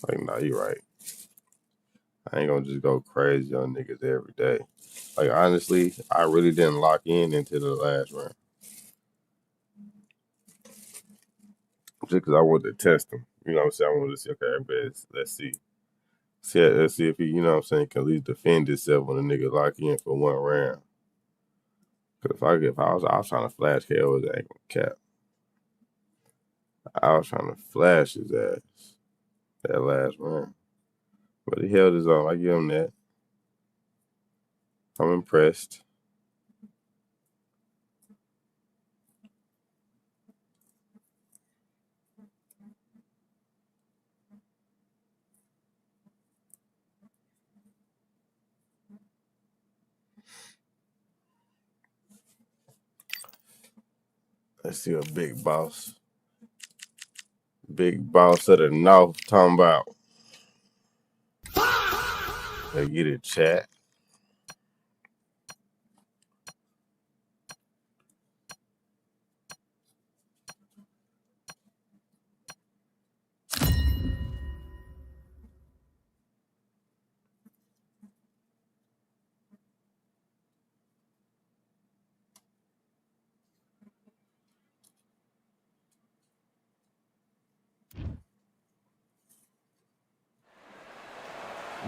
Like, nah, you right. I ain't gonna just go crazy on niggas every day. Like, honestly, I really didn't lock in into the last round. Just because I wanted to test him. You know what I'm saying? I wanted to see, okay, let's see. Let's see if he, you know what I'm saying, can at least defend himself when a nigga lock in for one round. Because if I was trying to flash KO's ain't gonna cap. I was trying to flash his ass that last round. But he held his own. I give him that. I'm impressed. Let's see a Big Boss Big boss of the North talking about. They get it, chat.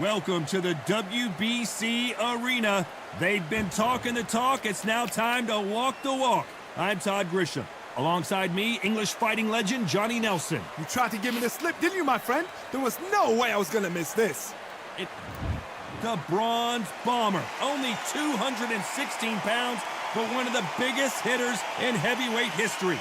Welcome to the WBC Arena. They've been talking the talk. It's now time to walk the walk. I'm Todd Grisham. Alongside me, English fighting legend Johnny Nelson. You tried to give me the slip, didn't you, my friend? There was no way I was going to miss this. The Bronze Bomber, only 216 pounds, but one of the biggest hitters in heavyweight history.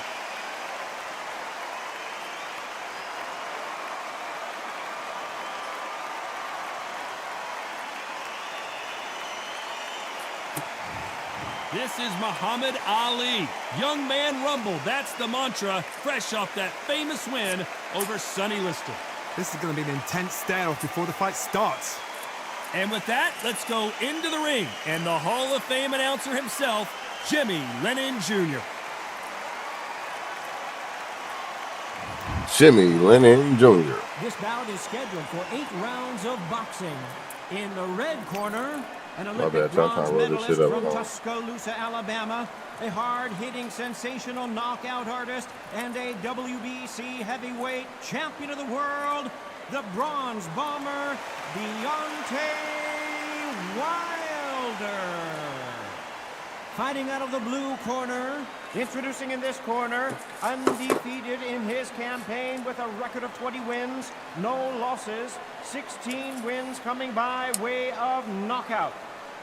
This is Muhammad Ali. Young man rumble, that's the mantra, fresh off that famous win over Sonny Liston. This is going to be an intense stare-off before the fight starts. And with that, let's go into the ring. And the Hall of Fame announcer himself, Jimmy Lennon Jr. Jimmy Lennon Jr. This bout is scheduled for 8 rounds of boxing. In the red corner, an Olympic bronze medalist from Tuscaloosa, Alabama, a hard-hitting, sensational knockout artist, and a WBC heavyweight champion of the world, the Bronze Bomber, Deontay Wilder. Fighting out of the blue corner, introducing in this corner, undefeated in his campaign with a record of 20 wins, no losses, 16 wins coming by way of knockout.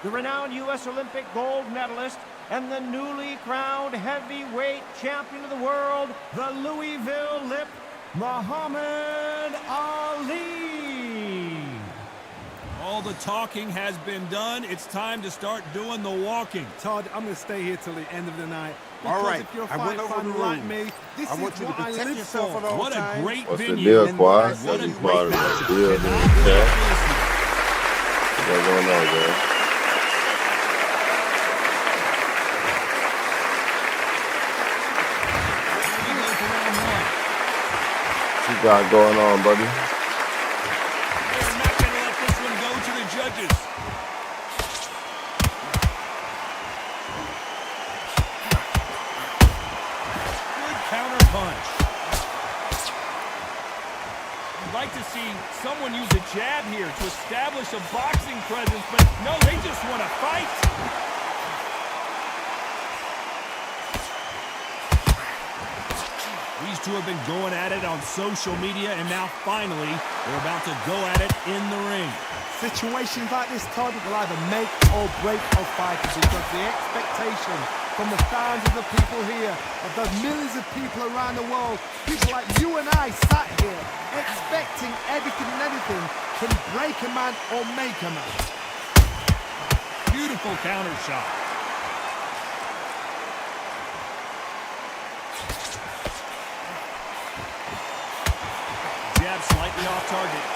The renowned U.S. Olympic gold medalist and the newly crowned heavyweight champion of the world, the Louisville Lip, Muhammad Ali. All the talking has been done. It's time to start doing the walking. Todd, I'm going to stay here till the end of the night. All right, if you're a I went fight over the fan like rules. me, this I is want you to what I protect live yourself for. at all What a times. great What's the venue. deal, Quad? What a That's great part of matchup. the deal, Cannot man. Chat. listen. What's going on, man? What you got going on, buddy? They're not going to let this one go to the judges. Good counter punch. I'd like to see someone use a jab here to establish a boxing presence, but no, they just want to fight. These two have been going at it on social media, and now finally, they're about to go at it in the ring. Situations like this, Todd, will either make or break a fighter because the expectation from the thousands of people here, of the millions of people around the world, people like you and I sat here expecting everything and anything can break a man or make a man. Beautiful counter shot. Jab slightly off target.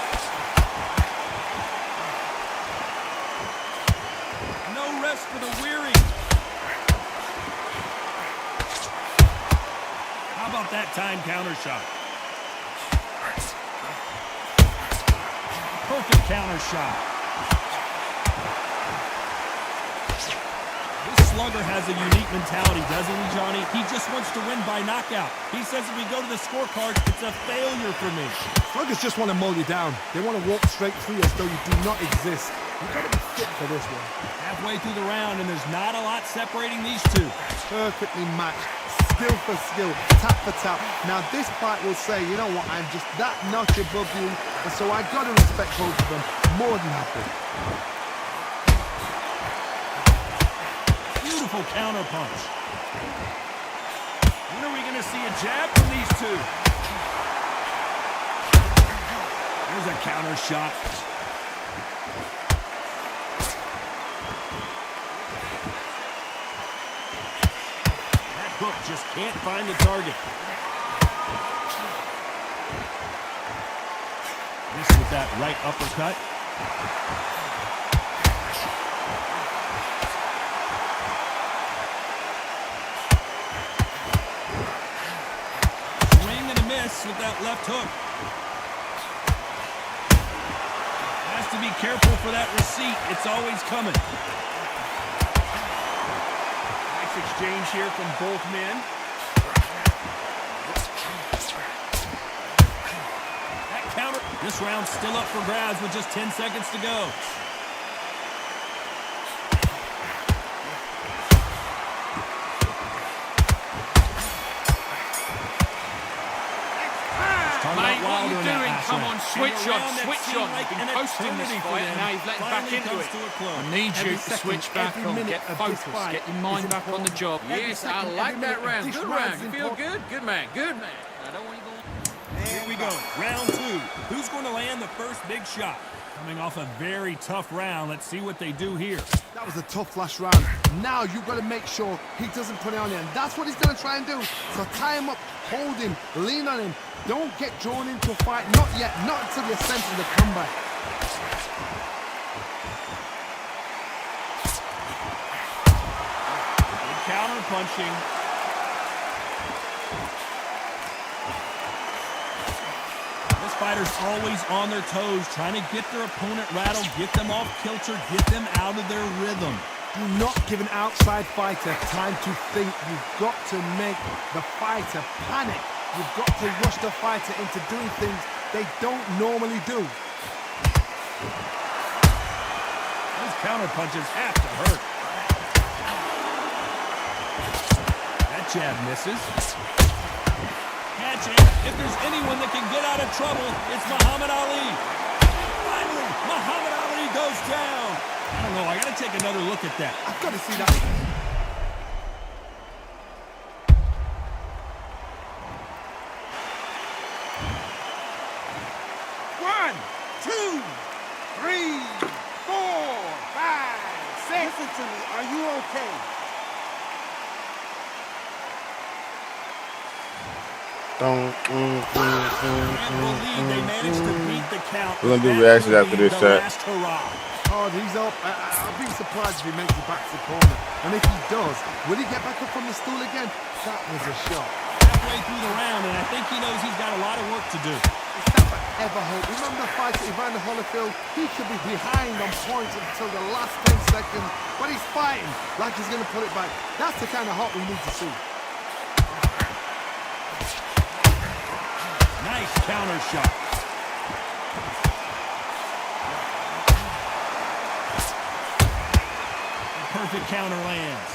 No rest for the weary. How about that time counter shot? Perfect counter shot. This slugger has a unique mentality, doesn't he, Johnny? He just wants to win by knockout. He says if we go to the scorecards, it's a failure for me. Sluggers just want to mow you down. They want to walk straight through as though you do not exist. You've got to be fit for this one. Halfway through the round, and there's not a lot separating these two. Perfectly matched. Skill for skill, tap for tap. Now this fight will say, you know what, I'm just that notch above you, and so I got to respect both of them more than happy. Beautiful counter punch. When are we going to see a jab from these two? There's a counter shot. That hook just can't find the target. Nice with that right uppercut. Swing and a miss with that left hook. Has to be careful for that receipt. It's always coming. Nice exchange here from both men. That counter. This round's still up for grabs with just 10 seconds to go. Mate, what are you doing? Come on, switch on, switch on. You've been posting this fight and now you've let him back into it. I need you to switch back on, get focused, get your mind back on the job. Yes, I like that round. Good round. You feel good? Good man, good man. I don't want you going. Here we go, round 2. Who's going to land the first big shot? Coming off a very tough round. Let's see what they do here. That was a tough last round. Now you've got to make sure he doesn't put it on you, and that's what he's going to try and do. So tie him up, hold him, lean on him. Don't get drawn into a fight. Not yet. Not until you're sent to the comeback. Good counter punching. This fighter's always on their toes, trying to get their opponent rattled, get them off kilter, get them out of their rhythm. Do not give an outside fighter time to think. You've got to make the fighter panic. You've got to rush the fighter into doing things they don't normally do. Those counter punches have to hurt. That jab misses. Catching. If there's anyone that can get out of trouble, it's Muhammad Ali. Finally, Muhammad Ali goes down. I don't know. I got to take another look at that. I've got to see that. One, two, three, four, five, six. Listen to me. Are you okay? Can't believe they managed to beat the count. We're gonna do reactions after this shot. Oh, he's up. I'll be surprised if he makes it back to the corner. And if he does, will he get back up from the stool again? That was a shot. Halfway through the round, and I think he knows he's got a lot of work to do. It's never ever hope. Remember the fight at Evander Holyfield? He could be behind on points until the last 10 seconds, but he's fighting like he's going to put it back. That's the kind of hope we need to see. Nice counter shot. Perfect counter lands.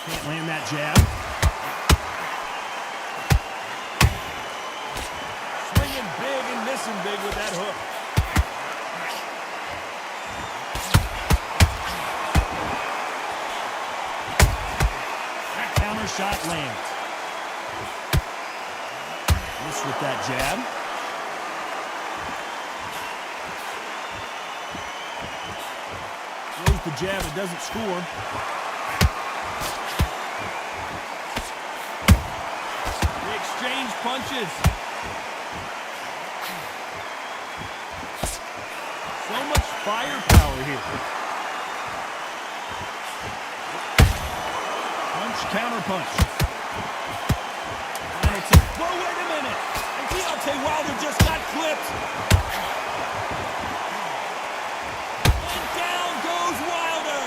Can't land that jab. Swinging big and missing big with that hook. That counter shot lands. Miss with that jab. Throws the jab, it doesn't score. They exchange punches. So much firepower here. Punch, counter punch. Whoa, wait a minute! And Deontay Wilder just got clipped! And down goes Wilder!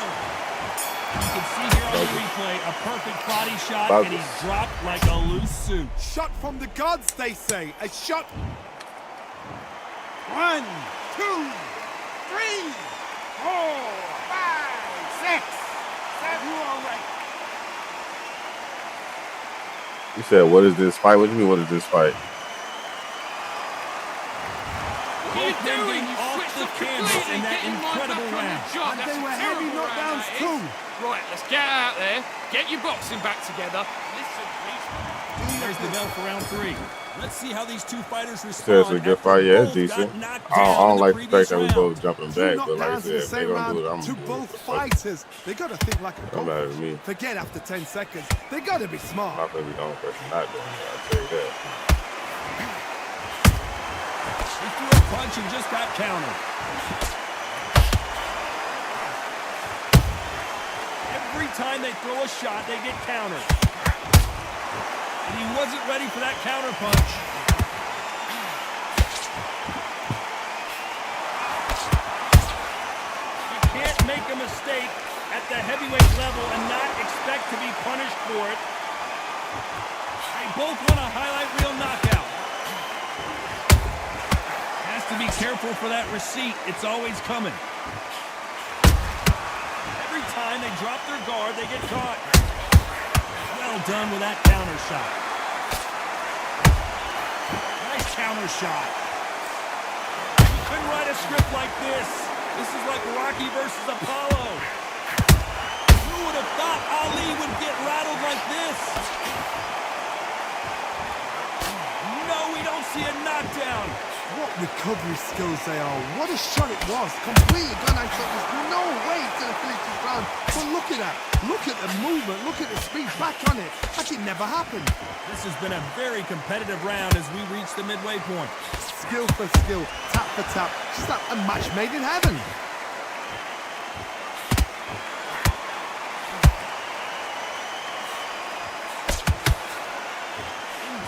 You can see here on the replay, a perfect body shot, and he's dropped like a loose suit. Shot from the gods, they say. A shot. 1, 2, 3, 4, 5, 6, 7. You all right? You said, what is this fight? What do you mean, what is this fight? What are you doing? You Off switched the up canvas completely. in that Get your mind incredible back on your round. job. And That's they a were heavy terrible round, knockdowns that too. is. Right, let's get out there. Get your boxing back together. Listen, please. There's the bell for round 3. Let's see how these two fighters respond. Says it's a good fight, yeah, it's after both decent. got knocked I down don't in the like the fact previous that we round. both jumping Two back, but like I knockdowns in the said, if they same gonna round do it, I'm to gonna do both it. fighters. They got to think like a Don't matter to me. Forget after 10 seconds. They got to be smart. I'm not gonna be the only person not doing it, I'll tell you that. He threw a punch and just got countered. Every time they throw a shot, they get countered. And he wasn't ready for that counter punch. You can't make a mistake at the heavyweight level and not expect to be punished for it. They both want a highlight reel knockout. Has to be careful for that receipt. It's always coming. Every time they drop their guard, they get caught. Well done with that counter shot. Nice counter shot. You couldn't write a script like this. This is like Rocky versus Apollo. Who would have thought Ali would get rattled like this? No, we don't see a knockdown. What recovery skills they are. What a shot it was. Completely gone and shot. There's no way it's going to finish this round. But look at that. Look at the movement. Look at the speed. Back on it. Like it never happened. This has been a very competitive round as we reach the midway point. Skill for skill. Tap for tap. Just like a match made in heaven.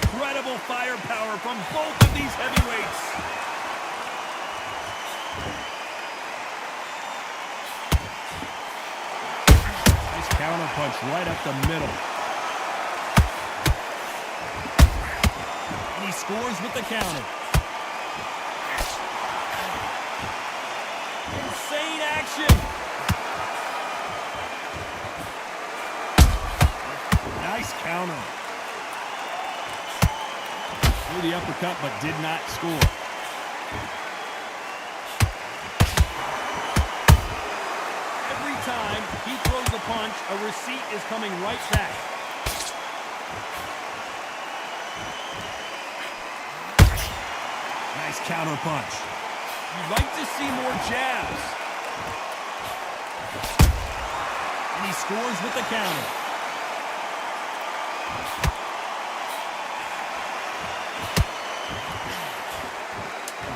Incredible firepower from both of these heavyweights. Nice counter punch right up the middle. And he scores with the counter. Insane action. Nice counter. Threw the uppercut, but did not score. Every time he throws a punch, a receipt is coming right back. Nice counter punch. You'd like to see more jabs. And he scores with the counter.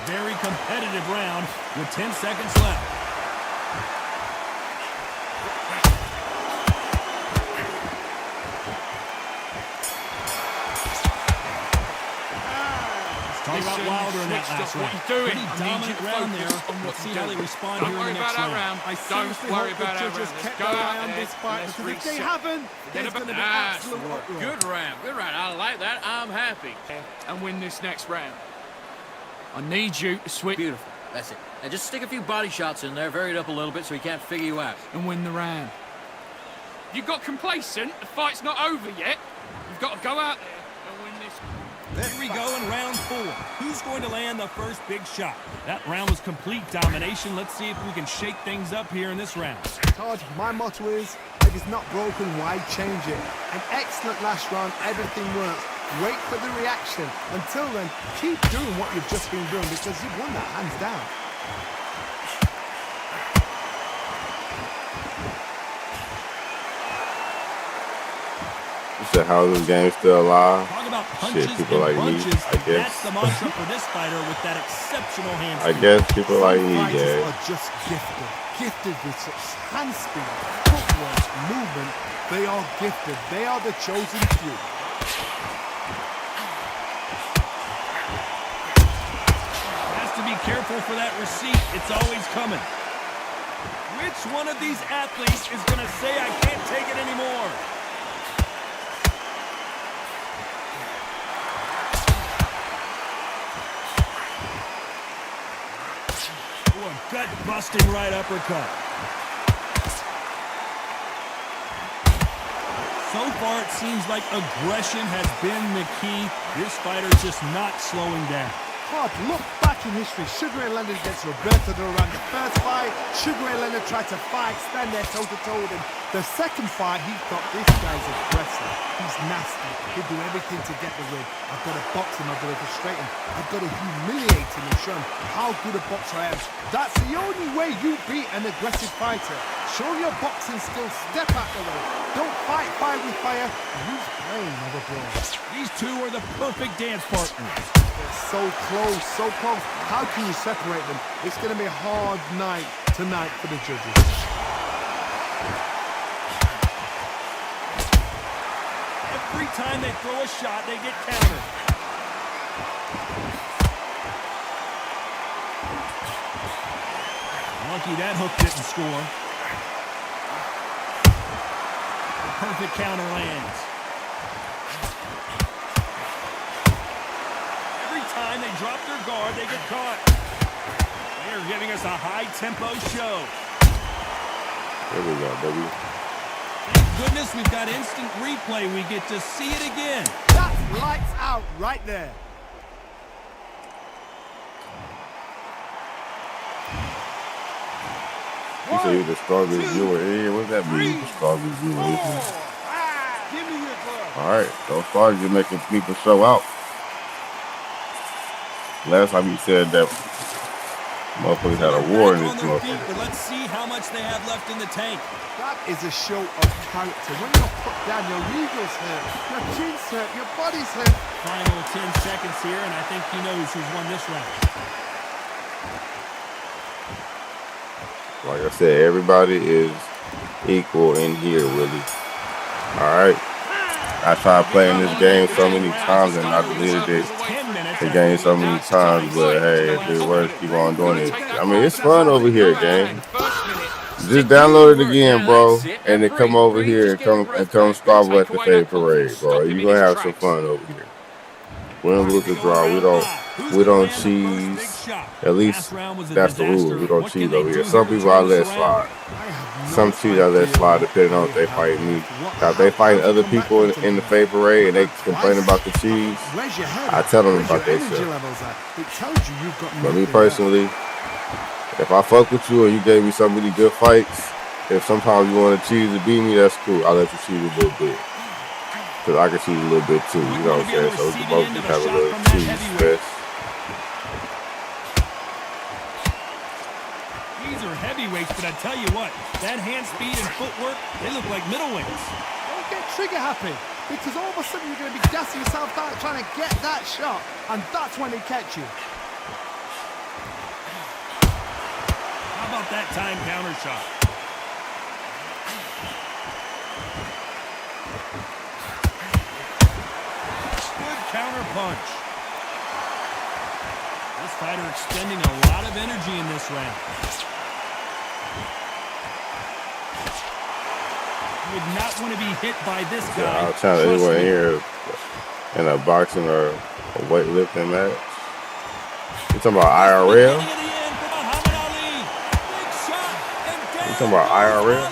Very competitive round with 10 seconds left. Let's talk about Wilder in that last round. What you doing? Pretty dominant round there. Let's see how they respond here in the next round. I Don't seriously worry hope the about our judges round. kept Let's go their out eye on there this fight, and because let's if they reset. haven't, there's going to be absolute uproar. Good round. Good round. I like that. I'm happy. And win this next round. I need you to switch Beautiful. That's it. And just stick a few body shots in there, vary it up a little bit so he can't figure you out. and win the round. You got complacent. The fight's not over yet. You've got to go out there and win this. There we go in round 4. Who's going to land the first big shot? That round was complete domination. Let's see if we can shake things up here in this round. Todd, my motto is, if it's not broken, why change it? An excellent last round, everything works. Wait for the reaction. Until then, keep doing what you've just been doing, because you've won that hands down. You said how this game's still alive? Talk about punches Shit, people and like me, bunches. I guess. That's the mantra for this fighter with that exceptional hand I speed. guess people like me, Fighters yeah. are just gifted. Gifted with such hand speed, footwork, movement. They are gifted. They are the chosen few. Has to be careful for that receipt. It's always coming. Which one of these athletes is going to say, I can't take it anymore? Ooh, a gut-busting right uppercut. So far, it seems like aggression has been the key. This fighter's just not slowing down. Todd, look back in history. Sugar Ray Leonard against Roberto Duran. The first fight, Sugar Ray Leonard tried to fight, stand there toe-to-toe with him. The second fight, he thought, this guy's aggressive. He's nasty. He'll do everything to get the win. I've got to box him. I've got to frustrate him. I've got to humiliate him and show him how good a boxer I am. That's the only way you beat an aggressive fighter. Show your boxing skills. Step out the way. Don't fight fire with fire. Use brain, never brain. These two are the perfect dance partners. so close, so close. How can you separate them? It's going to be a hard night tonight for the judges. Every time they throw a shot, they get countered. Lucky that hook didn't score. Perfect counter lands. Every time they drop their guard, they get caught. They're giving us a high-tempo show. There we go, baby. Thank goodness we've got instant replay. We get to see it again. That's lights out right there. You say you're the strongest viewer here. What's that mean? The strongest viewer here. Give me your glove. All right, those stars are making people show out. Last time you said that motherfuckers had a war in this motherfucker. But let's see how much they have left in the tank. That is a show of character. When you're put down, your eagles hurt, your chin's hurt, your body's hurt. Final 10 seconds here, and I think he knows who's won this round. Like I said, everybody is equal in here, really. All right. I tried playing this game so many times and I deleted the game so many times, but hey, if it works, keep on doing it. I mean, it's fun over here, gang. Just download it again, bro, and then come over here and come squabble at the Fade Parade, bro. You're gonna have some fun over here. Win, lose, or draw. We don't cheese. At least that's the rule. We don't cheese over here. Some people I let slide. Some cheese I let slide depending on if they fight me. Now, if they fight other people in the Fade Parade and they complain about the cheese, I tell them about that shit. But me personally, if I fuck with you and you gave me so many good fights, if sometimes you want to cheese to beat me, that's cool. I'll let you cheese a little bit. Because I can cheese a little bit too, you know what I'm saying? So we can both just have a little cheese fest. These are heavyweights, but I tell you what, that hand speed and footwork, they look like middleweights. Don't get trigger happy, because all of a sudden you're going to be gassing yourself out trying to get that shot, and that's when they catch you. How about that time counter shot? Good counter punch. This fighter expending a lot of energy in this round. You would not want to be hit by this guy. Yeah, I'll tell anyone here in a boxing or a weightlifting match. You talking about IRL? You talking about IRL?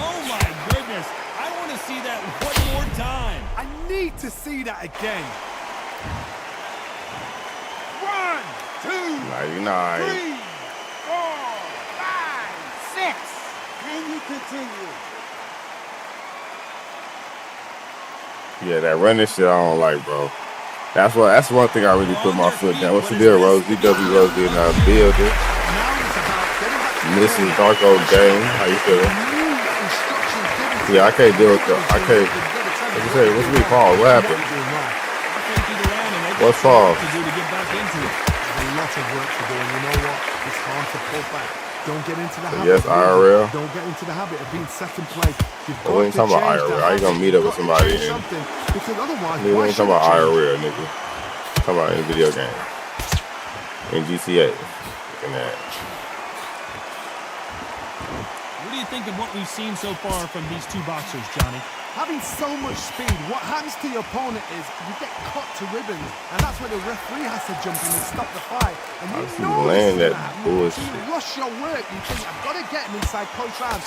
Oh my goodness. I want to see that one more time. I need to see that again. 1, 2, 99. 3, 4, 5, 6. Can you continue? Yeah, that running shit I don't like, bro. That's one thing I really put my foot down. What's the deal, Rose? DW Rose in the building. Mrs. Darko Dane, how you feeling? Yeah, I can't deal with I can't. Like you say, what's me, Paul? What happened? What's Paul? There's a lot of work to do, and you know what? It's hard to pull back. Don't get into the habit. Yes, IRL. Don't get into the habit of being second place. You've got We ain't talking about IRL. How you gonna meet up with somebody? Because otherwise, We ain't talking about IRL, nigga. Talking about in a video game. In GTA. Looking at. What do you think of what we've seen so far from these two boxers, Johnny? Having so much speed, what happens to your opponent is you get cut to ribbons, and that's where the referee has to jump in and stop the fight. And you know laying that you bullshit. rush your work. You think, I've got to get him inside close rounds.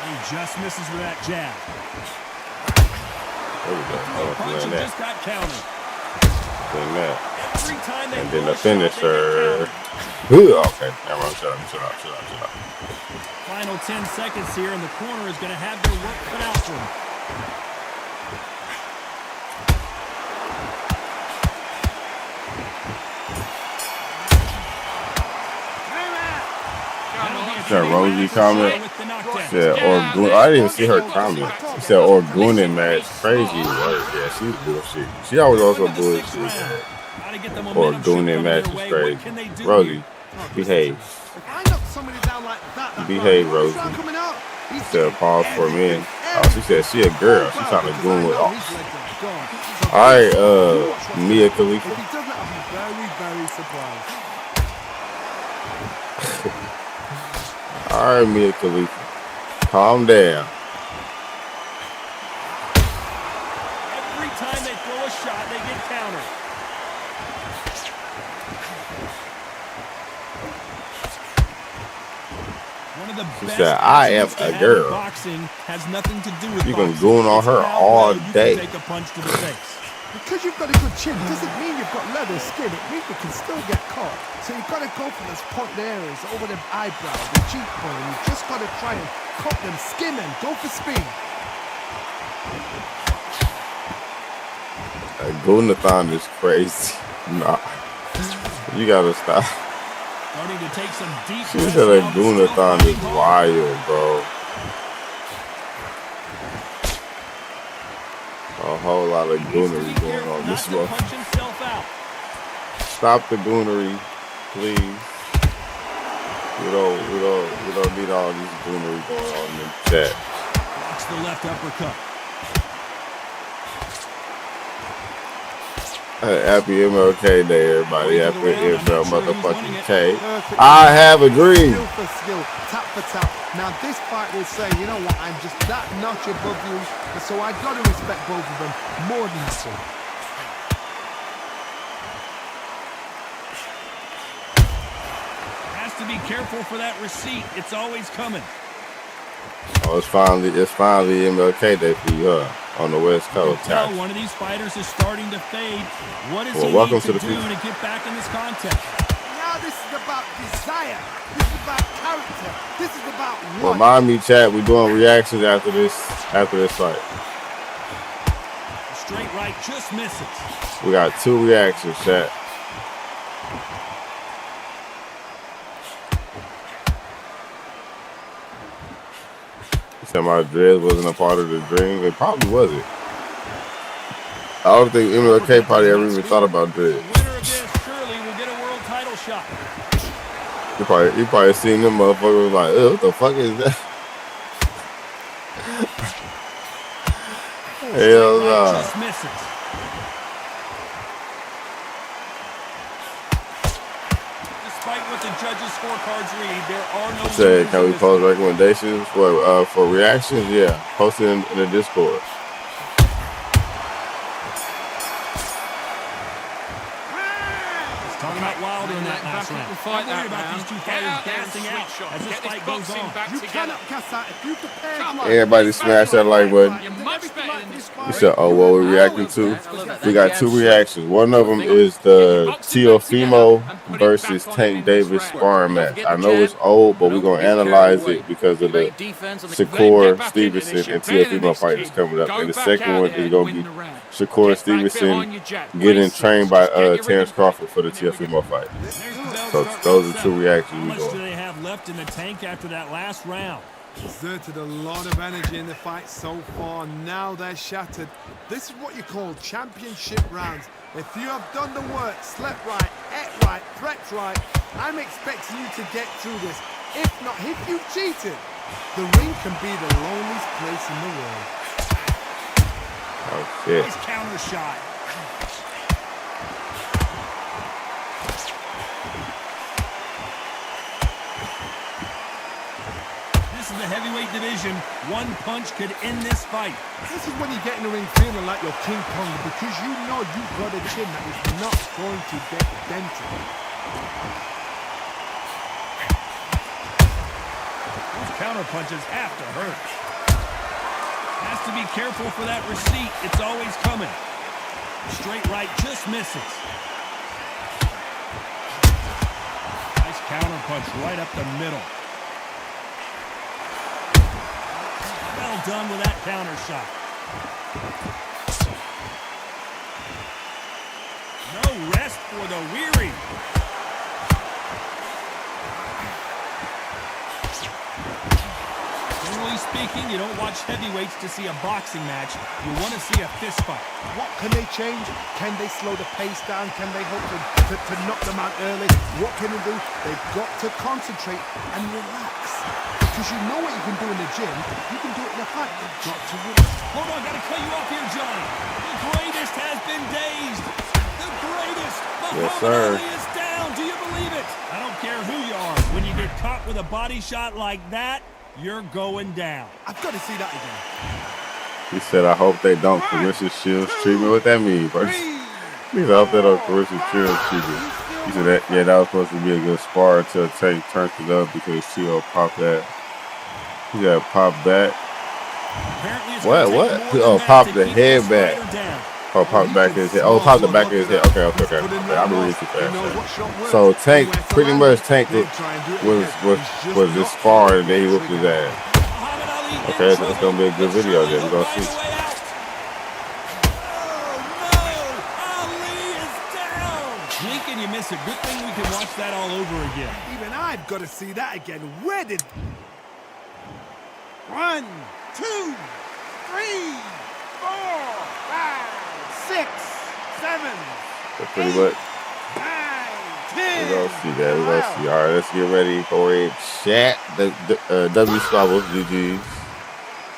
He just misses with that jab. There we go. Punch and just got countered. Every time they And then the throw a shot, finisher. they get countered. Okay, never mind. Shut up. Final 10 seconds here, and the corner is going to have their work cut out for them. Is that Rosie comment? With the knockout. said Orgun. I didn't even see her comment. She said Orgunin match. Crazy word. Yeah, she's bullshit. She always also bullshit. Orgunin match is crazy. Rosie, behave. Behave, Rosie. She said pause for men. Oh, she said she a girl. She trying to goon with all. Alright, Mia Khalifa. If he does that, I'll be very, very surprised. Alright, Mia Khalifa. Calm down. Every time they throw a shot, they get countered. One of the She best said, I am attributes to a have girl. in boxing has nothing to do with You can boxing. goon on It's her how all well you day. can take a punch to the face. Because you've got a good chin doesn't mean you've got leather skin. It means you can still get caught. So you've got to go for those point areas over the eyebrow, the cheekbone. You've just got to try and cut them, skin them, go for speed. Goonathon is crazy. Nah. You gotta stop. Starting to take some deep She breaths said that now, still Goonathon is fighting hard. wild, bro. A whole lot of goonery going on this Not to month. punch himself out. Stop the goonery, please. We don't need all this goonery going on in the chat. Blocks the left uppercut. Happy MLK Day, everybody. Happy ML motherfucking K. Perfect. I have a dream. Skill for skill, tap for tap. Now this fight will say, you know what, I'm just that notch above you, so I got to respect both of them more than you. Has to be careful for that receipt. It's always coming. Oh, it's finally MLK Day for you, huh? On the West Coast. Tell one of these fighters is starting to fade. What does he welcome need to to the do future. to get back in this contest? Now this is about desire. This is about character. This is about what? Remind me, chat. We doing reactions after this fight. Straight right just misses. We got 2 reactions, chat. You said my dreads wasn't a part of the dream. It probably wasn't. I don't think MLK probably ever even thought about dreads. The winner of this surely will get a world title shot. You probably seen them motherfuckers like, ugh, what the fuck is that? Hell nah. Just misses. Despite what the judges' scorecards read, there are no. Said, can we post recommendations for reactions? Yeah, post it in the Discord. Talking about Wilder in that last round. Fight that about round. these two Get fighters out there and gassing switch out shot. as this Get this fight goes boxing on. back You together. cannot cast that if you prepare. Come on. Everybody smash that like button. You're much better than this You said, oh, what we're reacting to? We got 2 reactions. One of them is the Teofimo versus Tank Davis sparring match. I know it's old, but we're going to analyze it because of the Shakur Stevenson and Teofimo fight that's coming up. And the second one is going to be Shakur Stevenson getting trained by Terrence Crawford for the Teofimo fight. So those are 2 reactions How we much do doing. they have left in the tank after that last round? Exerted a lot of energy in the fight so far. Now they're shattered. This is what you call championship rounds. If you have done the work, slept right, ate right, prepped right, I'm expecting you to get through this. If not, if you've cheated, the ring can be the loneliest place in the world. Oh, shit. Nice counter shot. This is the heavyweight division. One punch could end this fight. This is when you get in the ring feeling like you're King Kong because you know you've got a chin that is not going to get dented. Those counter punches have to hurt. Has to be careful for that receipt. It's always coming. Straight right just misses. Nice counter punch right up the middle. Well done with that counter shot. No rest for the weary. speaking, you don't watch heavyweights to see a boxing match. You want to see a fist fight. What can they change? Can they slow the pace down? Can they hope to knock them out early? What can they do? They've got to concentrate and relax. Because you know what you can do in the gym, you can do it in a fight. You've got to relax. Hold on, gotta cut you off here, John. The greatest has been dazed. The greatest. Yes, sir. Ali is down. Do you believe it? I don't care who you are. When you get caught with a body shot like that, you're going down. I've got to see that again. He said, I hope they don't Carissa Shields treatment. What that mean, bro? He said, I hope they don't Carissa Shields treatment. He said, that was supposed to be a good spar until Tank turned it up because Tio popped that. He got popped back. What? Oh, popped the head back. Oh, popped back his head. Oh, popped the back of his head. Okay. I'm reading too fast. So Tank, pretty much Tank was this spar and then he whooped his ass. Okay, so it's gonna be a good video then. We're gonna see. Blink and you miss it. Good thing we can watch that all over again. Even I've got to see that again. Where did... 1, 2, 3, 4, 5, 6, 7, That's pretty much. 9, 10. We're gonna see that. We're gonna see. All right, let's get ready for a chat. The W Squabbles, GG's.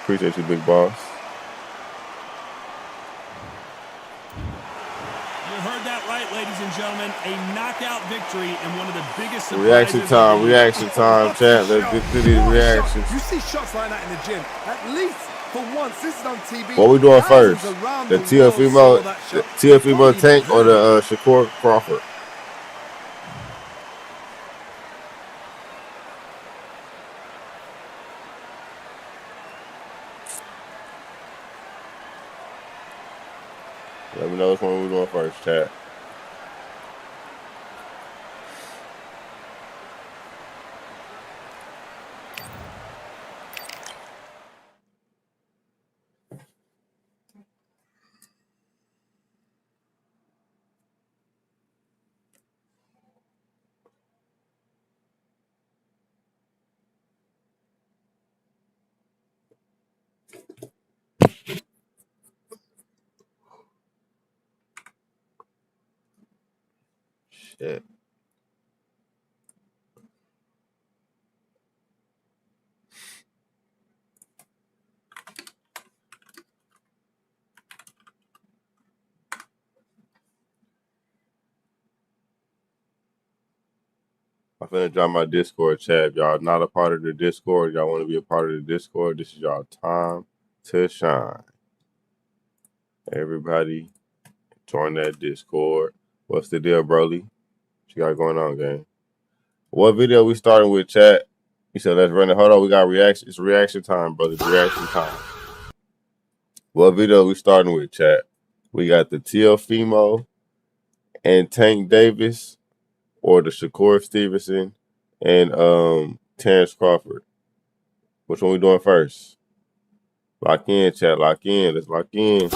Appreciate you, big boss. You heard that right, ladies and gentlemen. A knockout victory and one of the biggest surprises. Reaction time, chat. Let's get to these reactions. You see shots like that in the gym. At least for once, this is on TV. What we doing first? The TFemo Tank or the Shakur Crawford? Let me know which one we're doing first, chat. Shit. I'm finna drop my Discord chat. If y'all not a part of the Discord, y'all want to be a part of the Discord, this is y'all time to shine. Everybody, join that Discord. What's the deal, Broly? What you got going on, gang? What video we starting with, chat? He said, let's run it. Hold on, we got reaction. It's reaction time, brother. It's reaction time. What video we starting with, chat? We got the Teofimo and Tank Davis, or the Shakur Stevenson and Terrence Crawford. Which one we doing first? Lock in, chat. Lock in. Let's lock in.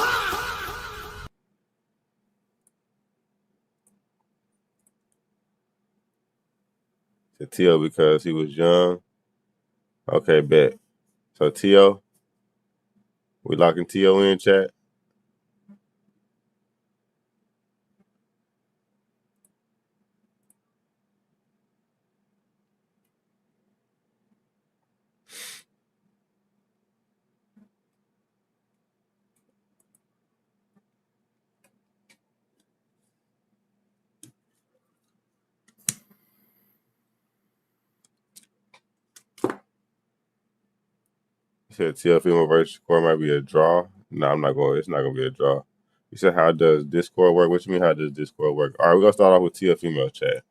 To Tio because he was young. Okay, bet. So Tio, we locking Tio in, chat. You said Teofimo versus Shakur might be a draw. No, I'm not going. It's not going to be a draw. You said, how does Discord work? What you mean, how does Discord work? All right, we're going to start off with Teofimo, chat.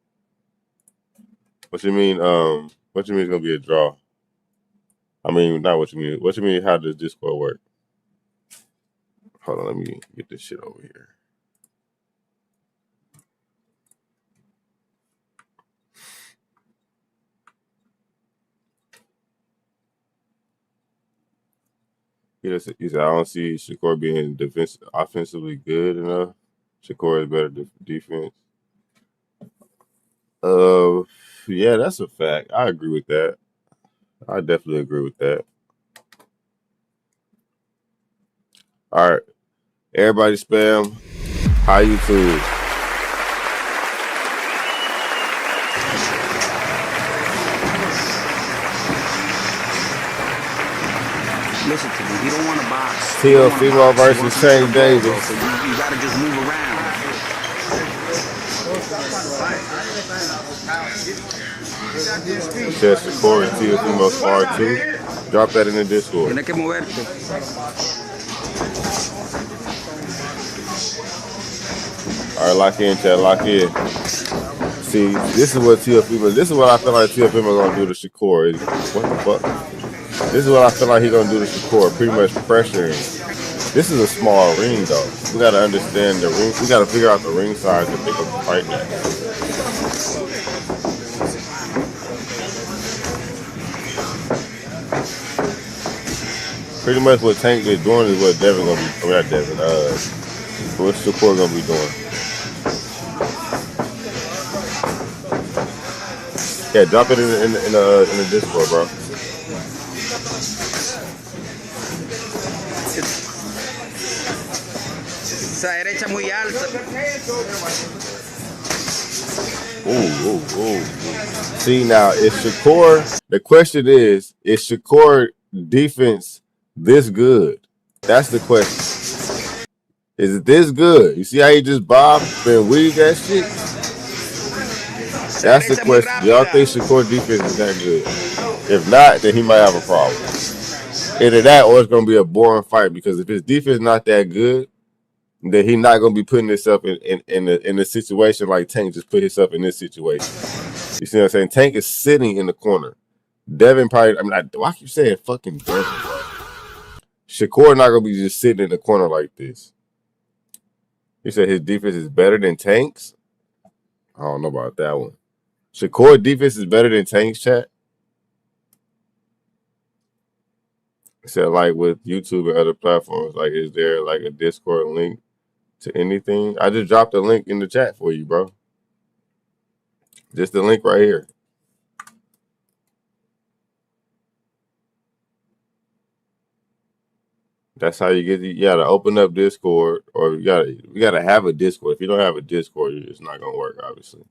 What you mean, it's going to be a draw? I mean, not what you mean. What you mean, how does Discord work? Hold on, let me get this shit over here. He said, I don't see Shakur being offensively good enough. Shakur is better defense. Yeah, that's a fact. I agree with that. I definitely agree with that. All right. Everybody spam. Hi, YouTube. Listen to me. He don't want to box. Teal Female versus Tank Davis. So you got to just move around. Chess Shakur and Teal Female R2. Drop that in the Discord. Tienes que moverte. All right, lock in, chat. Lock in. See, this is what TFM. This is what I feel like TFM are gonna do to Shakur. What the fuck? This is what I feel like he's gonna do to Shakur. Pretty much pressuring. This is a small ring, though. We gotta understand the ring. We gotta figure out the ring size to pick up the fight next. Pretty much what Tank is doing is what Devin gonna be. Not Devin. What Shakur gonna be doing? Yeah, drop it in the Discord, bro. Esa derecha muy alta. Ooh. See, now, is Shakur, the question is Shakur defense this good? That's the question. Is it this good? You see how he just bobbed and weaved that shit? That's the question. Y'all think Shakur defense is that good? If not, then he might have a problem. Either that or it's going to be a boring fight, because if his defense is not that good, then he's not going to be putting himself in a situation like Tank just put himself in this situation. You see what I'm saying? Tank is sitting in the corner. Devin probably, why I keep saying fucking Devin, bro? Shakur not going to be just sitting in the corner like this. You said his defense is better than Tank's? I don't know about that one. Shakur defense is better than Tank's, chat? Said like with YouTube and other platforms, like is there like a Discord link to anything? I just dropped a link in the chat for you, bro. Just the link right here. That's how you get. You gotta open up Discord, or you gotta have a Discord. If you don't have a Discord, it's not gonna work, obviously.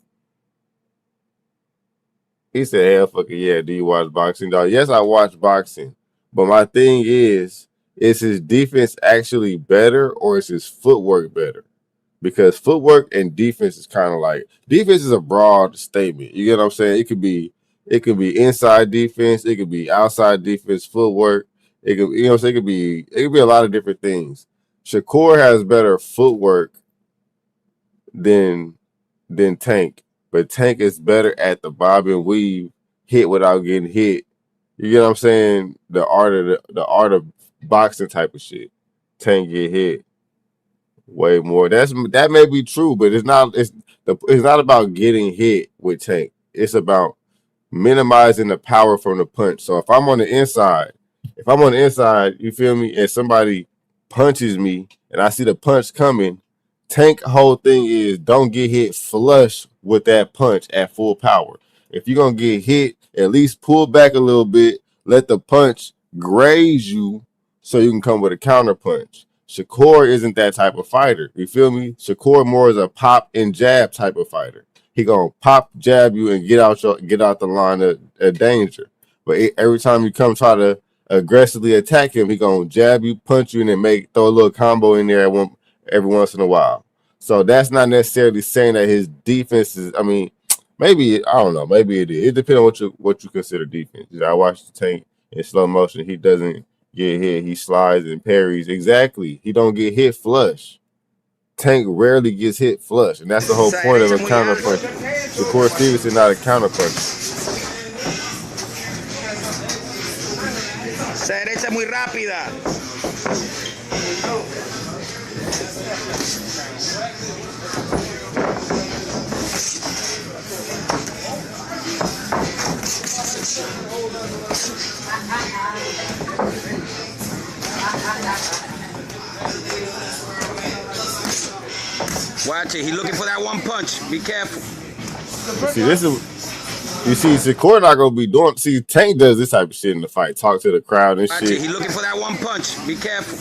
He said, "Hell, fucking yeah." Do you watch boxing, dog? Yes, I watch boxing, but my thing is his defense actually better, or is his footwork better? Because footwork and defense is kind of like, defense is a broad statement. You get what I'm saying? It could be inside defense, it could be outside defense, footwork. It could, you know what I'm saying? It could be a lot of different things. Shakur has better footwork than Tank, but Tank is better at the bob and weave, hit without getting hit. You get what I'm saying? The art of boxing type of shit. Tank get hit way more. That may be true, but it's not about getting hit with Tank. It's about minimizing the power from the punch. So if I'm on the inside, you feel me, and somebody punches me and I see the punch coming, Tank whole thing is don't get hit flush with that punch at full power. If you're going to get hit, at least pull back a little bit, let the punch graze you so you can come with a counter punch. Shakur isn't that type of fighter. You feel me? Shakur more is a pop and jab type of fighter. He going to pop, jab you, and get out the line of danger. But every time you come try to aggressively attack him, he gonna jab you, punch you, and then throw a little combo in there every once in a while. So that's not necessarily saying that his defense is. I mean, maybe I don't know. Maybe it is. It depends on what you consider defense. I watched the Tank in slow motion. He doesn't get hit. He slides and parries. Exactly. He don't get hit flush. Tank rarely gets hit flush, and that's the whole point of a counter punch. Shakur Stevenson not a counter punch. Esa derecha muy rápida. Watch it. He's looking for that one punch. Be careful. See, you see, Shakur not gonna be doing. See, Tank does this type of shit in the fight. Talk to the crowd and Watch shit. it. He's looking for that one punch. Be careful.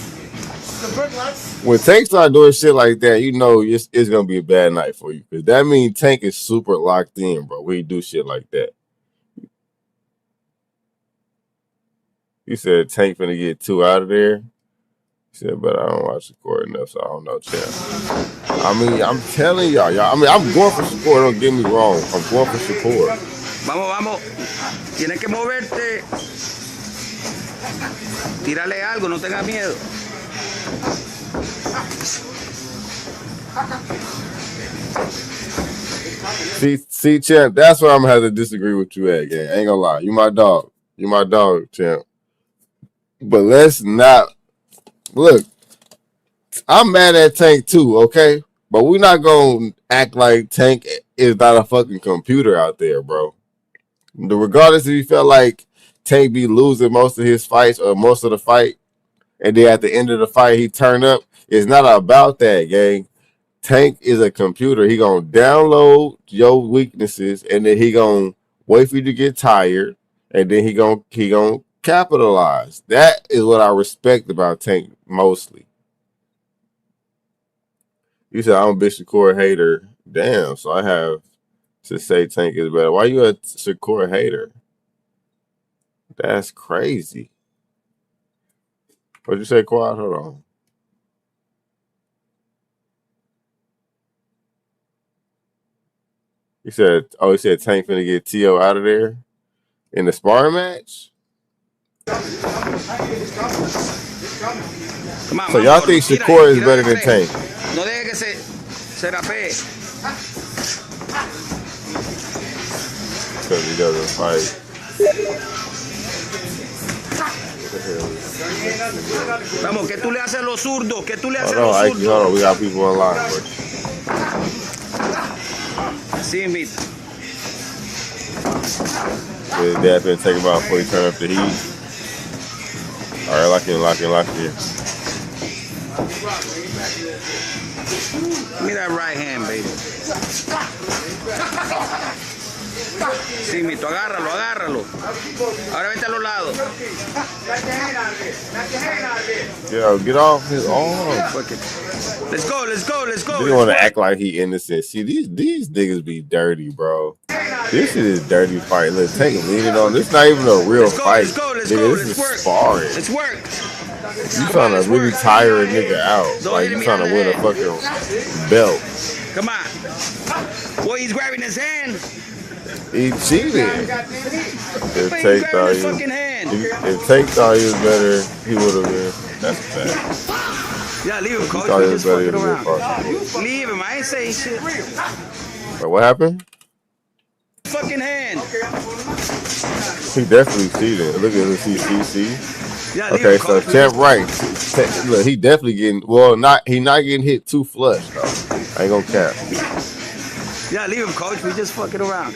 When Tank start doing shit like that, you know it's gonna be a bad night for you. Because that means Tank is super locked in, bro, when he do shit like that. He said Tank finna get 2 out of there. He said, but I don't watch the court enough, so I don't know, champ. I mean, I'm telling y'all. I mean, I'm going for Shakur, don't get me wrong. I'm going for Shakur. Vamos. Tienes que moverte. Tírale algo, no tengas miedo. See, champ, that's where I'm gonna have to disagree with you at, gang. I ain't gonna lie. You my dog. You my dog, champ. But let's not look. I'm mad at Tank too, okay? But we're not gonna act like Tank is not a fucking computer out there, bro. Regardless if you felt like Tank be losing most of his fights or most of the fight, and then at the end of the fight he turn up, it's not about that, gang. Tank is a computer. He gonna download your weaknesses, and then he gonna wait for you to get tired, and then he gonna capitalize. That is what I respect about Tank mostly. You said I'm a big Shakur hater. Damn, so I have to say Tank is better. Why you a Shakur hater? That's crazy. What'd you say, Quad? Hold on. He said Tank finna get T.O. out of there in the sparring match? So y'all think Shakur is better than Tank? No deje que se rapee. Because he doesn't fight. Vamos, ¿qué tú le haces a los zurdos? ¿Qué tú le haces a Hold los on, Ike, zurdos? hold on. We got people online. Sí, mi. His dad finna take him out before he turn up the heat. All right, lock in. Give me that right hand, baby. Sí, mito, agárralo. Ahora vete a los lados. Yo, get off his arm. Let's go. They want to act like he innocent. See, these niggas be dirty, bro. This is a dirty fight. Let's take him leaning on. This not even a real fight. Let's go. This is sparring. Let's work. You trying to really tire a nigga out. Like you trying to win a fucking belt. Come on. Boy, he's grabbing his hand. He cheated. If Tank thought he was better, he would have been. That's a fact. Yeah, leave him, coach. He thought he was Just better, fucking he around. was Leave him. I ain't saying shit. Wait, what happened? Fucking hand. He definitely cheated. Look at this. See. Yeah, Okay, so champ right. Look, he definitely getting. Well, he not getting hit too flush though. I ain't gonna cap. Yeah, leave him, coach. We just fucking around.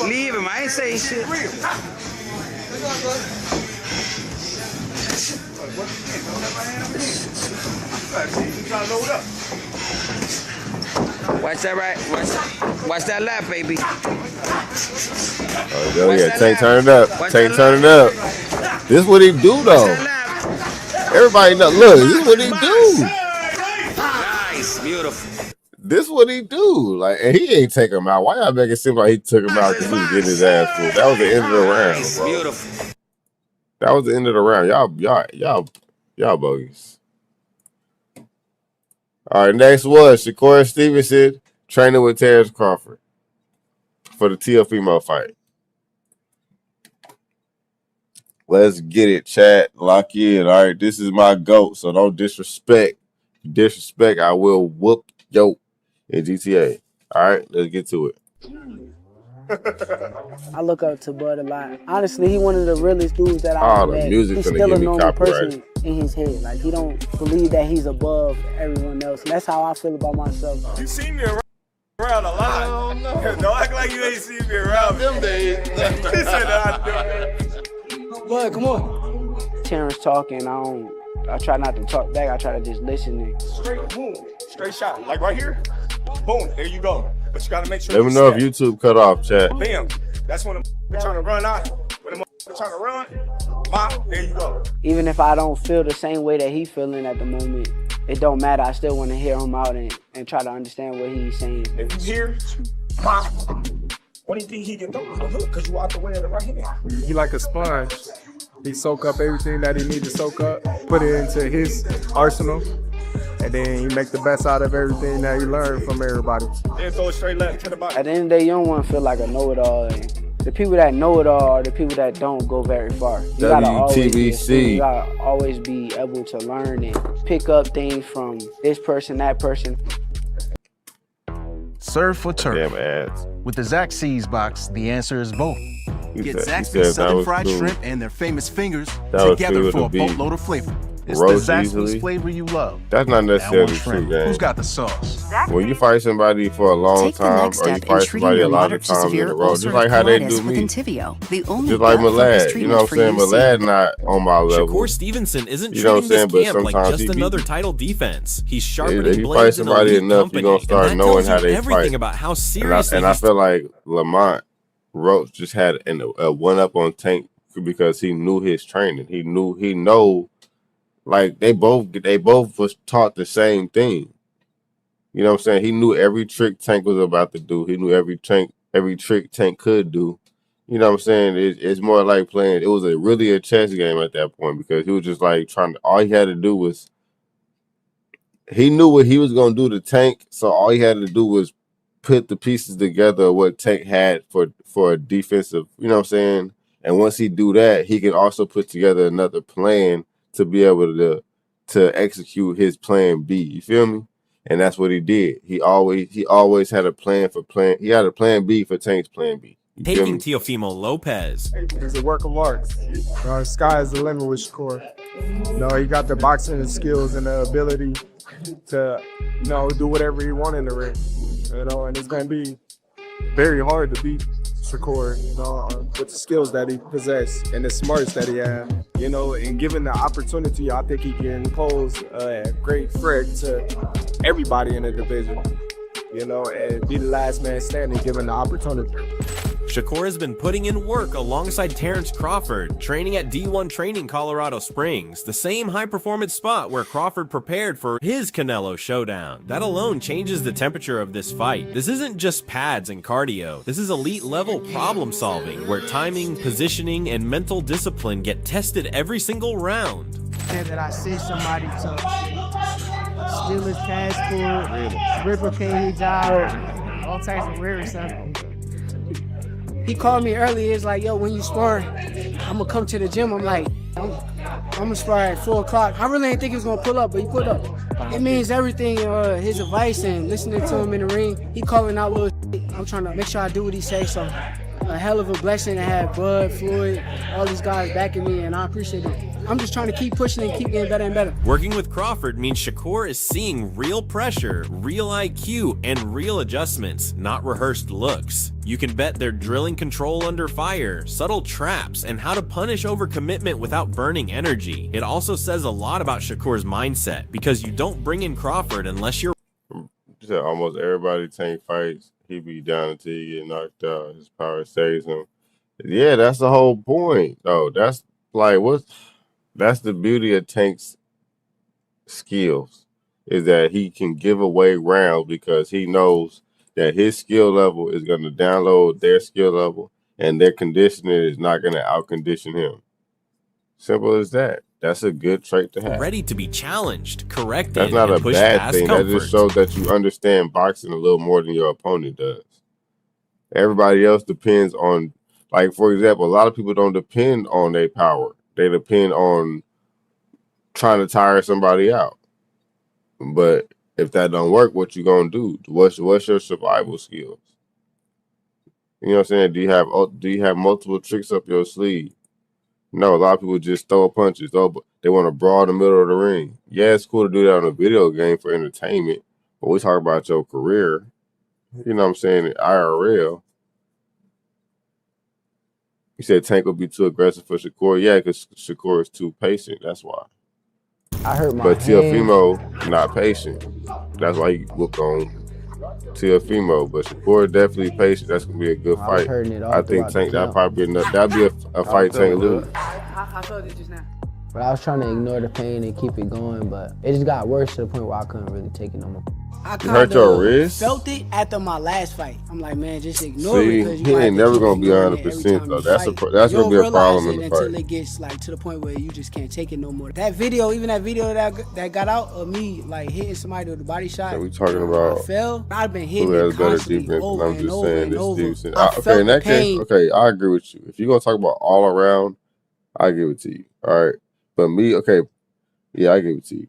Leave him. I ain't saying shit. Watch that right. Watch that lap, baby. Oh, yeah, Tank turn it up. Tank turn it up. This what he do though. Everybody know. Look, this what he do. Nice, beautiful. This what he do. Like, and he ain't take him out. Why y'all make it seem like he took him out because he was getting his ass pulled? That was the end of the round, bro. Beautiful. That was the end of the round. Y'all bogeys. All right, next was Shakur Stevenson training with Terrence Crawford for the T.O. female fight. Let's get it, chat. Lock in. All right, this is my GOAT, so don't disrespect. If you disrespect, I will whoop yo in GTA. All right, let's get to it. I look up to Bud a lot. Honestly, he one of the realest dudes that I've met. Music He's finna still get a me normal copyrighted. person in his head. Like, he don't believe that he's above everyone else. And that's how I feel about myself. You seen me around a lot. Don't act like you ain't seen me around them days. He said that Bud, come on. Terrence talking, I try not to talk back. I try to just listen. And straight boom, straight shot. Like right here. Boom, there you go. But you gotta make sure. Let me know if YouTube cut off, chat. Bam. That's when I'm trying to run out. When I'm trying to run, There you go. Even if I don't feel the same way that he's feeling at the moment, it don't matter. I still want to hear him out and try to understand what he's saying. If you hear, what do you think he can throw on the hook? Because you out the way of the right hand. He like a sponge. He soak up everything that he needs to soak up, put it into his arsenal, and then he make the best out of everything that he learned from everybody. Then throw it straight left to the body. At the end of the day, you don't want to feel like a know-it-all. And the people that know it all are the people that don't go very far. You gotta always be able to learn and pick up things from this person, that person. Serve for turf. Damn ads. With the Zach C's box, the answer is both. Get Zaxby's Southern Fried Shrimp and their famous fingers together for a boatload of flavor. It's the Zaxby's flavor you love. That's not necessarily true, gang. Who's got the sauce? When you fight somebody for a long time, or you fight somebody a lot of times in a row, just like how they do me. Just like Malad, you know what I'm saying? Malad not on my level. Shakur Stevenson isn't you know treating what I'm saying? this But camp like sometimes just another title defense. He's sharpening if you fight blades in somebody elite enough, company, you're gonna start and that knowing tells how you they everything fight. about how seriously. And I feel like Lamont Roach just had a one up on Tank because he knew his training. He know. Like they both was taught the same thing. You know what I'm saying? He knew every trick Tank was about to do. He knew every trick Tank could do. You know what I'm saying? It's more like playing. It was really a chess game at that point because he was just like all he had to do was he knew what he was gonna do to Tank, so all he had to do was put the pieces together of what Tank had for a defensive, you know what I'm saying? And once he do that, he can also put together another plan to be able to execute his plan B. You feel me? And that's what he did. He always had a plan for plan. He had a plan B for Tank's plan B. Taking Teofimo Lopez. He's a work of art. Sky is the limit with Shakur. He got the boxing skills and the ability to, do whatever he wants in the ring. And it's gonna be very hard to beat Shakur, with the skills that he possesses and the smarts that he has, and given the opportunity, I think he can pose a great threat to everybody in the division, and be the last man standing given the opportunity. Shakur has been putting in work alongside Terrence Crawford, training at D1 Training Colorado Springs, the same high-performance spot where Crawford prepared for his Canelo showdown. That alone changes the temperature of this fight. This isn't just pads and cardio. This is elite-level problem-solving, where timing, positioning, and mental discipline get tested every single round. That I sent somebody to steal his passport, replicate his job, all types of weird stuff. He called me earlier. It's like, yo, when you spar, I'm gonna come to the gym. I'm like, I'm gonna spar at 4 o'clock. I really didn't think he was gonna pull up, but he pulled up. It means everything. His advice and listening to him in the ring. He calling out little shit. I'm trying to make sure I do what he says. So, a hell of a blessing to have Bud, Floyd, all these guys backing me, and I appreciate it. I'm just trying to keep pushing and keep getting better and better. Working with Crawford means Shakur is seeing real pressure, real IQ, and real adjustments, not rehearsed looks. You can bet they're drilling control under fire, subtle traps, and how to punish overcommitment without burning energy. It also says a lot about Shakur's mindset, because you don't bring in Crawford unless you're... Almost everybody Tank fights, he be down until he get knocked out. His power saves him. Yeah, that's the whole point, though. That's like that's the beauty of Tank's skills, is that he can give away rounds because he knows that his skill level is going to download their skill level and their conditioning is not going to outcondition him. Simple as that. That's a good trait to have. Ready to be challenged, corrected, That's not and a pushed bad past thing. comfort. That just shows that you understand boxing a little more than your opponent does. Everybody else depends on, like, for example, a lot of people don't depend on their power. They depend on trying to tire somebody out. But if that don't work, what you gonna do? What's your survival skills? You know what I'm saying? Do you have multiple tricks up your sleeve? No, a lot of people just throw punches. They want to brawl in the middle of the ring. Yeah, it's cool to do that on a video game for entertainment, but we talk about your career. You know what I'm saying? IRL. You said Tank will be too aggressive for Shakur. Yeah, because Shakur is too patient. That's why. I hurt my But hand. Teofimo not patient. That's why he whooped on Teofimo. But Shakur definitely patient. That's gonna be a good I was fight. hurting it all I think throughout Tank the that'd probably be a fight Tank lose. I felt it just now. But I was trying to ignore the pain and keep it going, but it just got worse to the point where I couldn't really take it no more. I You hurt your wrist? felt it after my last fight. I'm like, man, just ignore it. See, Because he ain't never gonna be 100% though. That's gonna be a problem in the fight. Until it gets like to the point where you just can't take it no more. That video, even that video that got out of me like hitting somebody with a body shot. So we talking about I fell. I've been hitting who has it better constantly defense? over I'm and just over saying and this over. dude. I Okay, felt in that the pain. case, okay, I agree with you. If you're gonna talk about all around, I give it to you. All right, but me, okay, yeah, I give it to you.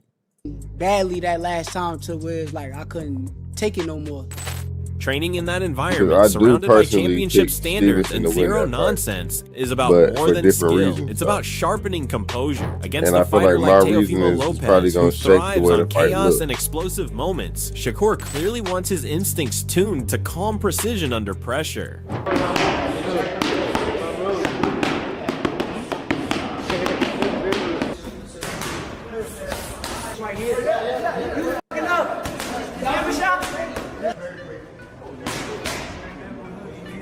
Badly that last time to where it's like I couldn't take it no more. Training in that Because environment, I do surrounded by personally championship pick standards Stevenson and to win zero that fight. nonsense, is about But more for than different skill. reasons, It's though. about sharpening composure against And a I feel fighter like my like reason Teofimo is Lopez, probably who gonna shake the thrives way on the fight chaos look. and explosive moments. Shakur clearly wants his instincts tuned to calm precision under pressure.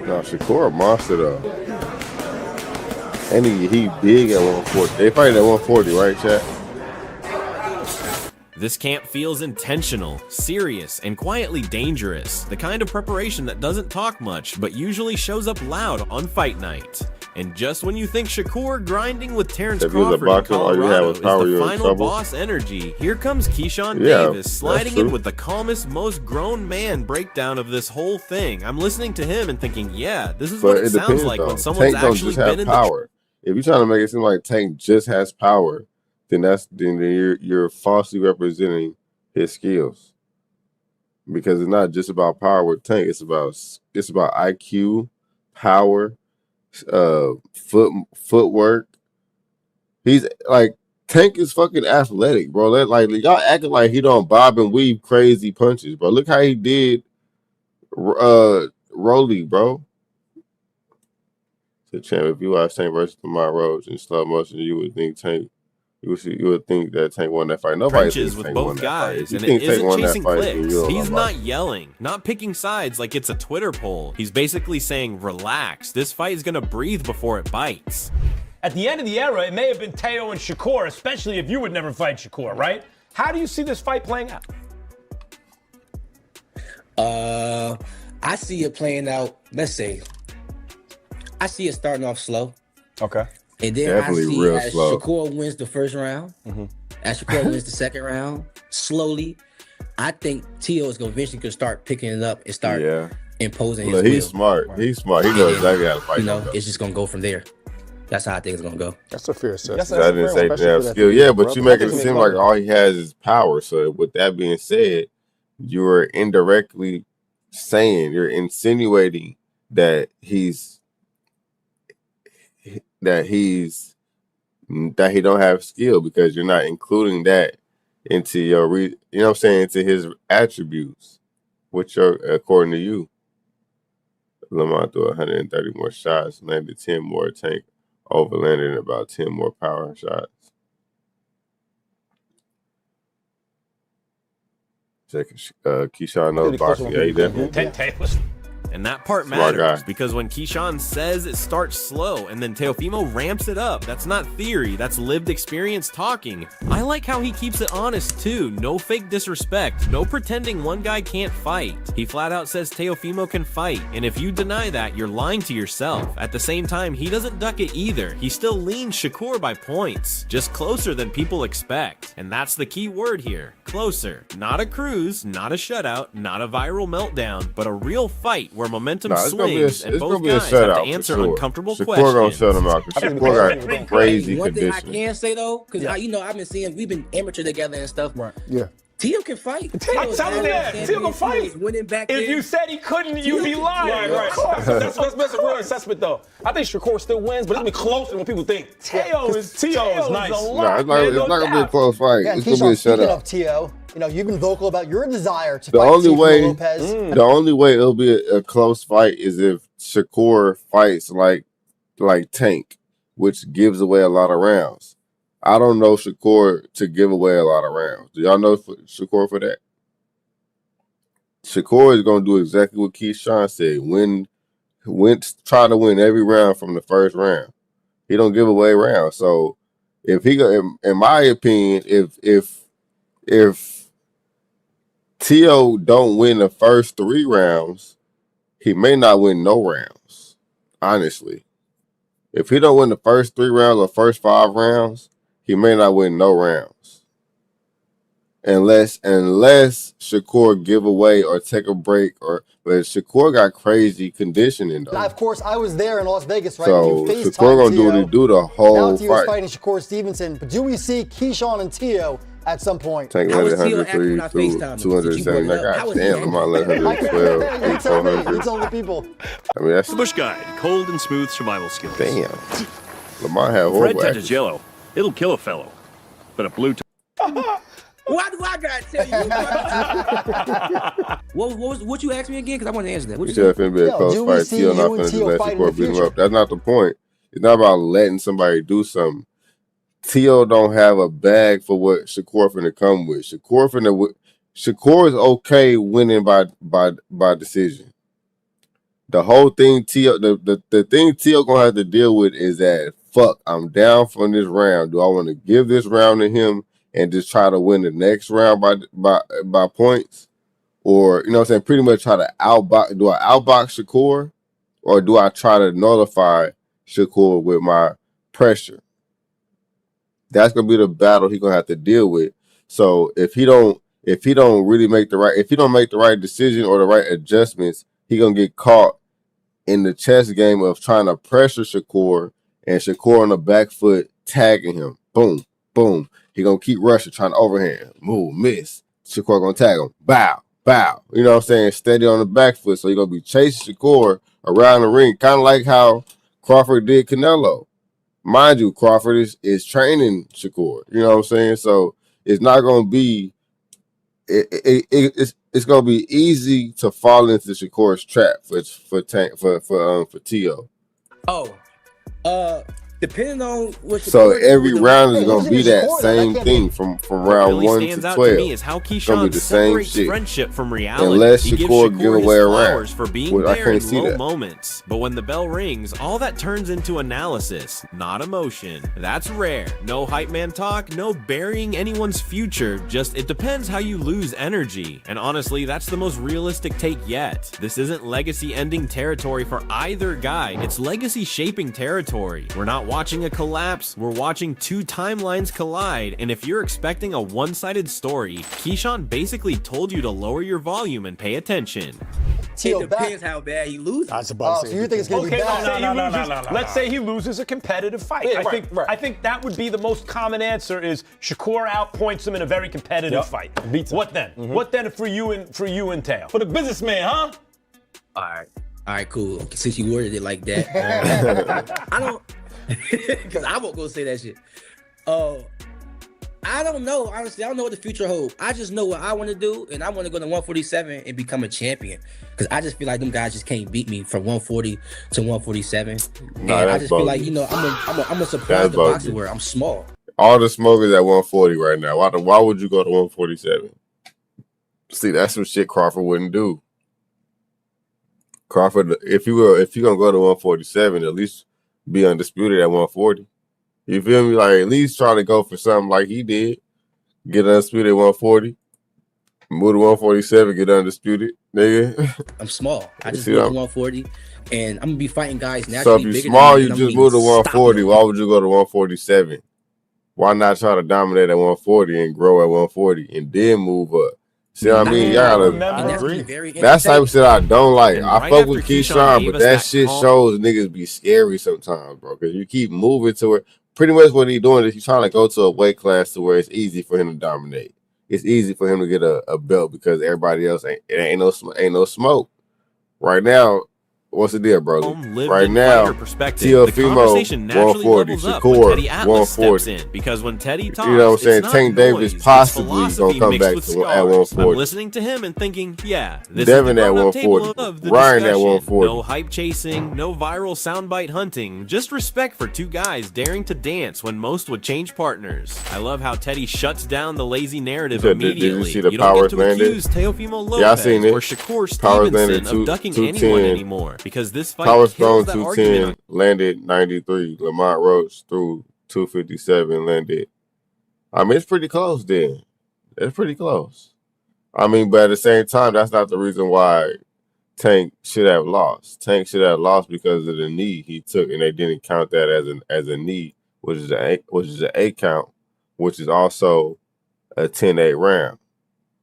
No, Shakur a monster though. And he big at 140. They fighting at 140, right, chat? This camp feels intentional, serious, and quietly dangerous. The kind of preparation that doesn't talk much, but usually shows up loud on fight night. And just when you think Shakur grinding with Terrence If you're the Crawford in boxer, all you have Colorado is is power, the you're in final trouble. boss energy, here comes Keyshawn Yeah, Davis that's sliding true. in with the calmest, most grown man breakdown of this whole thing. I'm listening to him and thinking, yeah, this is what But it it sounds depends like though. when someone's Tank don't actually just have been in the power. If you're trying to make it seem like Tank just has power, then you're falsely representing his skills. Because it's not just about power with Tank. It's about IQ, power, footwork. He's like Tank is fucking athletic, bro. Like y'all acting like he don't bob and weave crazy punches, bro. Look how he did Rolly, bro. So champ, if you watch Tank versus Lamar Rhodes in slow motion, you would think Tank. You would think that Tank won that fight. Nobody trenches thinks with Tank won both that fight. guys, If you and think it Tank isn't won that chasing fight, then clicks. you're He's a not liar. yelling, not picking sides like it's a Twitter poll. He's basically saying, relax, this fight is gonna breathe before it bites. At the end of the era, it may have been Teo and Shakur, especially if you would never fight Shakur, right? How do you see this fight playing out? I see it playing out, let's say, I see it starting off slow. Okay. And then Definitely I see real as slow. Shakur wins the first round, as Shakur wins the second round, slowly, I think Teo is going to eventually start picking it up and start imposing his Look, will. he's smart. He's smart. He knows exactly how to fight. You know, it's just going to go from there. That's how I think it's going to go. That's a fair assessment. I didn't say he have skill. Yeah, but you make it seem like all he has is power. So with that being said, you're indirectly saying, you're insinuating that he don't have skill because you're not including that into your into his attributes, which are according to you. Lamar threw 130 more shots, landed 10 more. Tank overlanded about 10 more power shots. Check Keyshawn knows boxing. Yeah, he definitely. And that part Smart matters guy. because when Keyshawn says it starts slow and then Teofimo ramps it up, that's not theory, that's lived experience talking. I like how he keeps it honest too. No fake disrespect, no pretending one guy can't fight. He flat out says Teofimo can fight, and if you deny that, you're lying to yourself. At the same time, he doesn't duck it either. He still leans Shakur by points, just closer than people expect. And that's the key word here, closer. Not a cruise, not a shutout, not a viral meltdown, but a real fight where momentum swings and both guys have to answer uncomfortable questions. Shakur gonna shut him out because Shakur got crazy One thing I conditioning. can say though, because I've been seeing, we've been amateur together and stuff. Right. Yeah. Teo can fight. I tell him that. Teo can fight. Winning back If you said he couldn't, you'd be lying. Right. That's a real assessment, though. I think Shakur still wins, but it's been closer than what people think. Teo is nice. No, it's not gonna be a close fight. Yeah, It's gonna be a speaking shutout. of Teo, you've been vocal about your desire to The fight only Teofimo way it'll be a close fight is if Shakur fights like Tank, which gives away a lot of rounds. I don't know Shakur to give away a lot of rounds. Do y'all know Shakur for that? Shakur is going to do exactly what Keyshawn said. Try to win every round from the first round. He don't give away rounds. So if he go, in my opinion, if T.O. don't win the first 3 rounds, he may not win no rounds. Honestly, if he don't win the first 3 rounds or first 5 rounds, he may not win no rounds. Unless Shakur give away or take a break, but Shakur got crazy conditioning though. Now, of course, I was there in Las Vegas, right? So When you Shakur gonna do what he do the whole now T.O.'s fight. fighting Shakur Stevenson, but do we see Keyshawn and T.O. at some point? Tank landed 103 to 270. Damn, I'm not letting 112. You tell me. You tell the people. I mean, that's The Bush Guide, cold and smooth survival skills. damn. Lamar had Red horrible touches accuracy. yellow. It'll kill a fellow. But a blue Why do I gotta tell you? What you asked me again? Because I want to answer that. What You you said said? finna be a close fight. T.O. not finna just let Shakur beat him up. That's not the point. It's not about letting somebody do something. T.O. don't have a bag for what Shakur finna come with. Shakur is okay winning by decision. The whole thing the thing T.O. gonna have to deal with is that fuck, I'm down from this round. Do I want to give this round to him and just try to win the next round by points? Or, you know what I'm saying, pretty much try to outbox. Do I outbox Shakur? Or do I try to nullify Shakur with my pressure? That's gonna be the battle he's gonna have to deal with. So if he don't make the right decision or the right adjustments, he gonna get caught in the chess game of trying to pressure Shakur and Shakur on the back foot tagging him. Boom, boom. He gonna keep rushing, trying to overhand, move, miss. Shakur gonna tag him. Bow, bow. You know what I'm saying? Steady on the back foot. So you're gonna be chasing Shakur around the ring, kind of like how Crawford did Canelo. Mind you, Crawford is training Shakur. You know what I'm saying? So it's not gonna be it's gonna be easy to fall into Shakur's trap for T.O. Depending on what. So every round is gonna be that same thing from round 1 to 12. To me is how It's gonna be Keyshawn the same separates shit. friendship from reality. Unless He gives Shakur give away his a round. flowers for being Well, I there can't in see low that. moments. But when the bell rings, all that turns into analysis, not emotion. That's rare. No hype man talk, no burying anyone's future. Just it depends how you lose energy. And honestly, that's the most realistic take yet. This isn't legacy ending territory for either guy. It's legacy shaping territory. We're not watching a collapse. We're watching 2 timelines collide, and if you're expecting a one-sided story, Keyshawn basically told you to lower your volume and pay attention. It depends how bad he loses. So you think it's going to be bad? Let's say he loses a competitive fight. Yeah, I think that would be the most common answer is Shakur outpoints him in a very competitive fight. What then? What then for you and Teo? For the businessman, huh? All right, cool. Since you worded it like that, I don't, because I won't go say that shit. I don't know. Honestly, I don't know what the future holds. I just know what I want to do, and I want to go to 147 and become a champion. Because I just feel like them guys just can't beat me from 140 to 147. And I just feel like, you know, I'm a surprise the boxing world. I'm small. All the smokers at 140 right now. Why would you go to 147? See, that's some shit Crawford wouldn't do. Crawford, if you're gonna go to 147, at least be undisputed at 140. You feel me? Like at least try to go for something like he did. Get undisputed at 140. Move to 147, get undisputed, nigga. I'm small. I just See, moved to 140, and I'm gonna be fighting guys So naturally if you're bigger small, than me, you and just I'm move to gonna stop 140. them. Why would you go to 147? Why not try to dominate at 140 and grow at 140 and then move up? See what I mean? Y'all gotta. That's the type of shit I don't like. I fuck with Keyshawn, but that shit shows niggas be scary sometimes, bro. Because you keep moving to it. Pretty much what he's doing is he's trying to go to a weight class to where it's easy for him to dominate. It's easy for him to get a belt because everybody else ain't no smoke. Right now, what's the deal, bro? Right now, Teofimo 140, Shakur 140. Because when Teddy talks, you know what I'm saying? it's Tank not Davis noise, possibly it's gonna come back mixed to with at scars. 140. I'm listening to him and thinking, yeah, this Devin is the at grown-up table 140. of the Ryan at discussion. 140. No hype chasing, no viral soundbite hunting, just respect for 2 guys daring to dance when most would change partners. I love how Teddy shuts down the lazy narrative Did you immediately. see the You don't Powers get to landed? accuse Teofimo Yeah, I Lopez seen it. or Shakur Powers Stevenson landed of ducking 210. anyone anymore. anymore because this fight Thomas kills Stone that argument 210, landed 93. Lamont Roach threw 257, landed. I mean, it's pretty close then. It's pretty close. I mean, but at the same time, that's not the reason why Tank should have lost. Tank should have lost because of the knee he took, and they didn't count that as a knee, which is an 8 count, which is also a 10-8 round.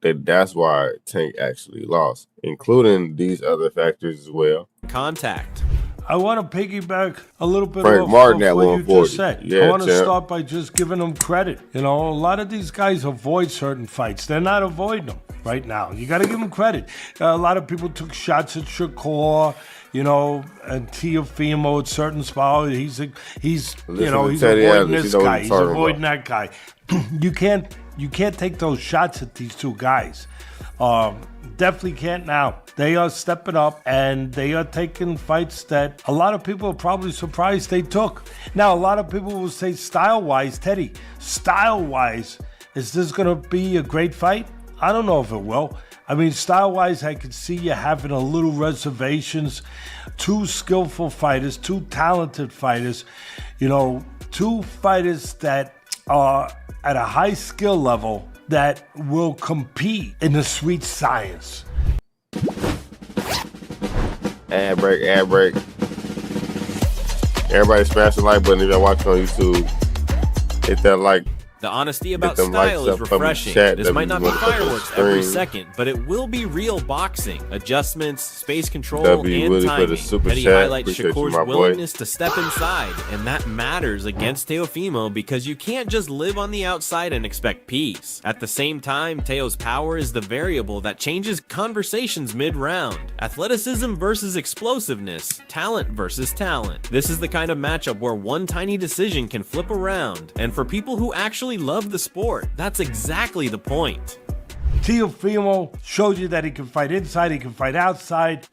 That's why Tank actually lost, including these other factors as well. Contact. I want to piggyback a little bit Frank off Martin of at what you 140. just said. Yeah, I want to champ. start by just giving them credit. You know, a lot of these guys avoid certain fights. They're not avoiding them right now. You got to give them credit. A lot of people took shots at Shakur, you know, and Teofimo at certain spots. He's avoiding this guy. He's avoiding that guy. You can't take those shots at these two guys. Definitely can't now. They are stepping up and they are taking fights that a lot of people are probably surprised they took. Now, a lot of people will say style-wise, Teddy, style-wise, is this going to be a great fight? I don't know if it will. I mean, style-wise, I could see you having a little reservations. Two skillful fighters, two talented fighters, you know, two fighters that are at a high skill level that will compete in the sweet science. Ad break. Everybody smash the like button if you're watching on YouTube. Hit that like. The honesty about style is refreshing. This might not be fireworks every second, but it will be real boxing. Adjustments, space control, and timing. Teddy highlights Shakur's willingness to step inside, and that matters against Teofimo because you can't just live on the outside and expect peace. At the same time, Teo's power is the variable that changes conversations mid-round. Athleticism versus explosiveness, talent versus talent. This is the kind of matchup where one tiny decision can flip around, and for people who actually love the sport, that's exactly the point. Teofimo showed you that he can fight inside, he can fight outside.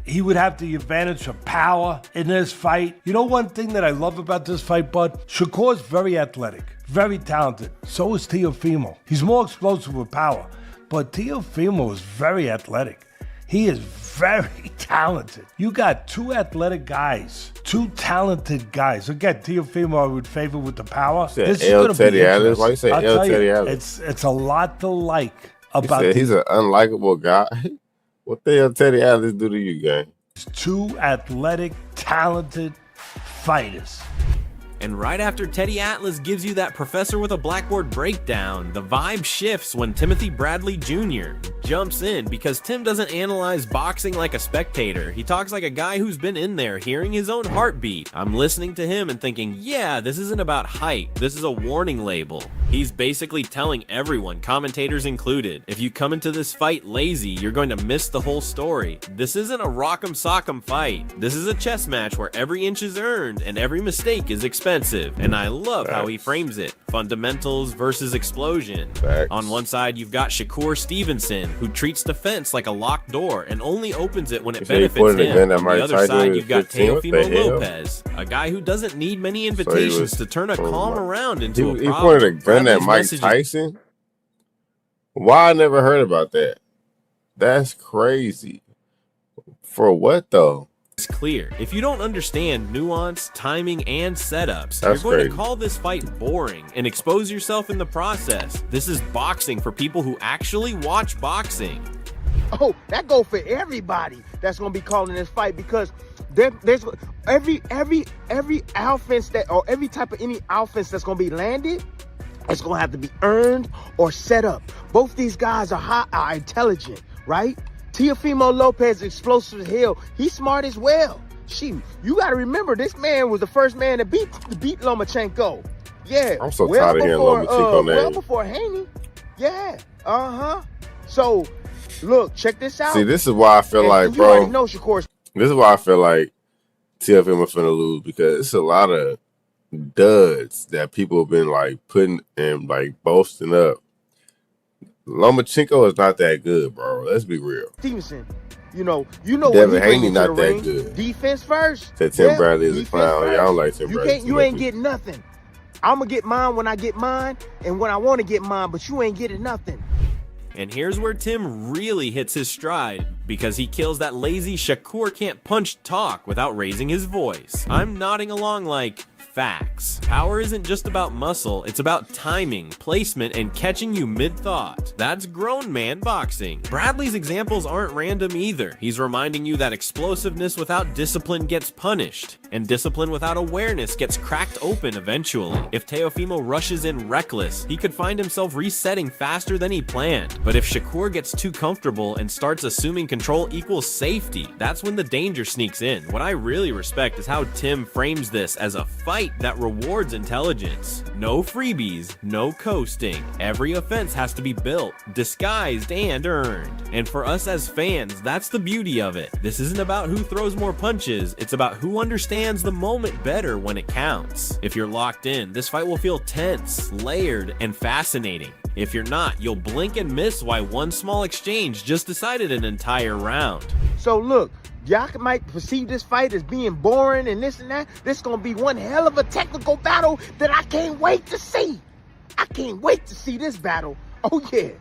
He would have the advantage of power in this fight. You know one thing that I love about this fight, Bud? Shakur's very athletic, very talented. So is Teofimo. He's more explosive with power, but Teofimo is very athletic. He is very talented. You got two athletic guys, two talented guys. Again, Teofimo I would favor with the power. This is going to be interesting. Why you say El Teddy Atlas? It's a lot to like about. He's an unlikable guy. What the hell Teddy Atlas do to you, gang? Two athletic, talented fighters. And right after Teddy Atlas gives you that professor with a blackboard breakdown, the vibe shifts when Timothy Bradley Jr. jumps in because Tim doesn't analyze boxing like a spectator. He talks like a guy who's been in there hearing his own heartbeat. I'm listening to him and thinking, yeah, this isn't about height. This is a warning label. He's basically telling everyone, commentators included, if you come into this fight lazy, you're going to miss the whole story. This isn't a rock'em sock'em fight. This is a chess match where every inch is earned and every mistake is expensive. And I love how he frames it. Fundamentals versus explosion. On one side, you've got Shakur Stevenson, who treats defense like a locked door and only opens it when it benefits him. On the other side, you've got Teofimo Lopez, a guy who doesn't need many invitations to turn a calm around into a problem. He pointed a gun at Mike Tyson? Why I never heard about that? That's crazy. For what, though? It's clear. If you don't understand nuance, timing, and setups, you're going to call this fight boring and expose yourself in the process. This is boxing for people who actually watch boxing. Oh, that go for everybody that's gonna be calling this fight because there's every offense that or every type of any offense that's gonna be landed, it's gonna have to be earned or set up. Both these guys are intelligent, right? Teofimo Lopez, explosive as hell. He's smart as well. Shoot, you got to remember, this man was the first man to beat Lomachenko. Yeah. I'm so tired of hearing Lomachenko name. Well before Haney. Yeah. So, look, check this out. See, this is why I feel like, bro. You already know, Shakur. This is why I feel like Teofimo finna lose because it's a lot of duds that people have been like putting and like boasting up. Lomachenko is not that good, bro. Let's be real. Stevenson, you know Devin Haney not that good. Defense first. Said Tim Bradley is a clown. I don't like Tim Bradley. You ain't getting nothing. I'm gonna get mine when I get mine and when I want to get mine, but you ain't getting nothing. And here's where Tim really hits his stride, because he kills that lazy Shakur can't punch talk without raising his voice. I'm nodding along like, facts. Power isn't just about muscle, it's about timing, placement, and catching you mid-thought. That's grown man boxing. Bradley's examples aren't random either. He's reminding you that explosiveness without discipline gets punished, and discipline without awareness gets cracked open eventually. If Teofimo rushes in reckless, he could find himself resetting faster than he planned. But if Shakur gets too comfortable and starts assuming control equals safety, that's when the danger sneaks in. What I really respect is how Tim frames this as a fight that rewards intelligence. No freebies, no coasting. Every offense has to be built, disguised, and earned. And for us as fans, that's the beauty of it. This isn't about who throws more punches, it's about who understands the moment better when it counts. If you're locked in, this fight will feel tense, layered, and fascinating. If you're not, you'll blink and miss why one small exchange just decided an entire round. So look, y'all might perceive this fight as being boring and this and that. This is going to be one hell of a technical battle that I can't wait to see. I can't wait to see this battle. Oh, yeah.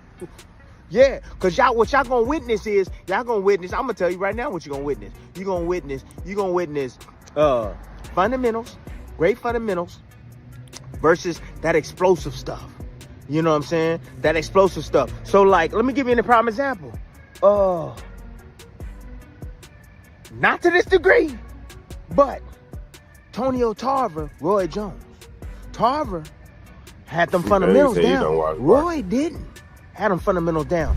Yeah, because what y'all going to witness is, I'm going to tell you right now what you're going to witness. You're going to witness fundamentals, great fundamentals versus that explosive stuff. You know what I'm saying? That explosive stuff. So, like, let me give you a prime example. Not to this degree, but Tonio Tarver, Roy Jones. Tarver had them fundamentals down. Roy didn't. Had them fundamentals down.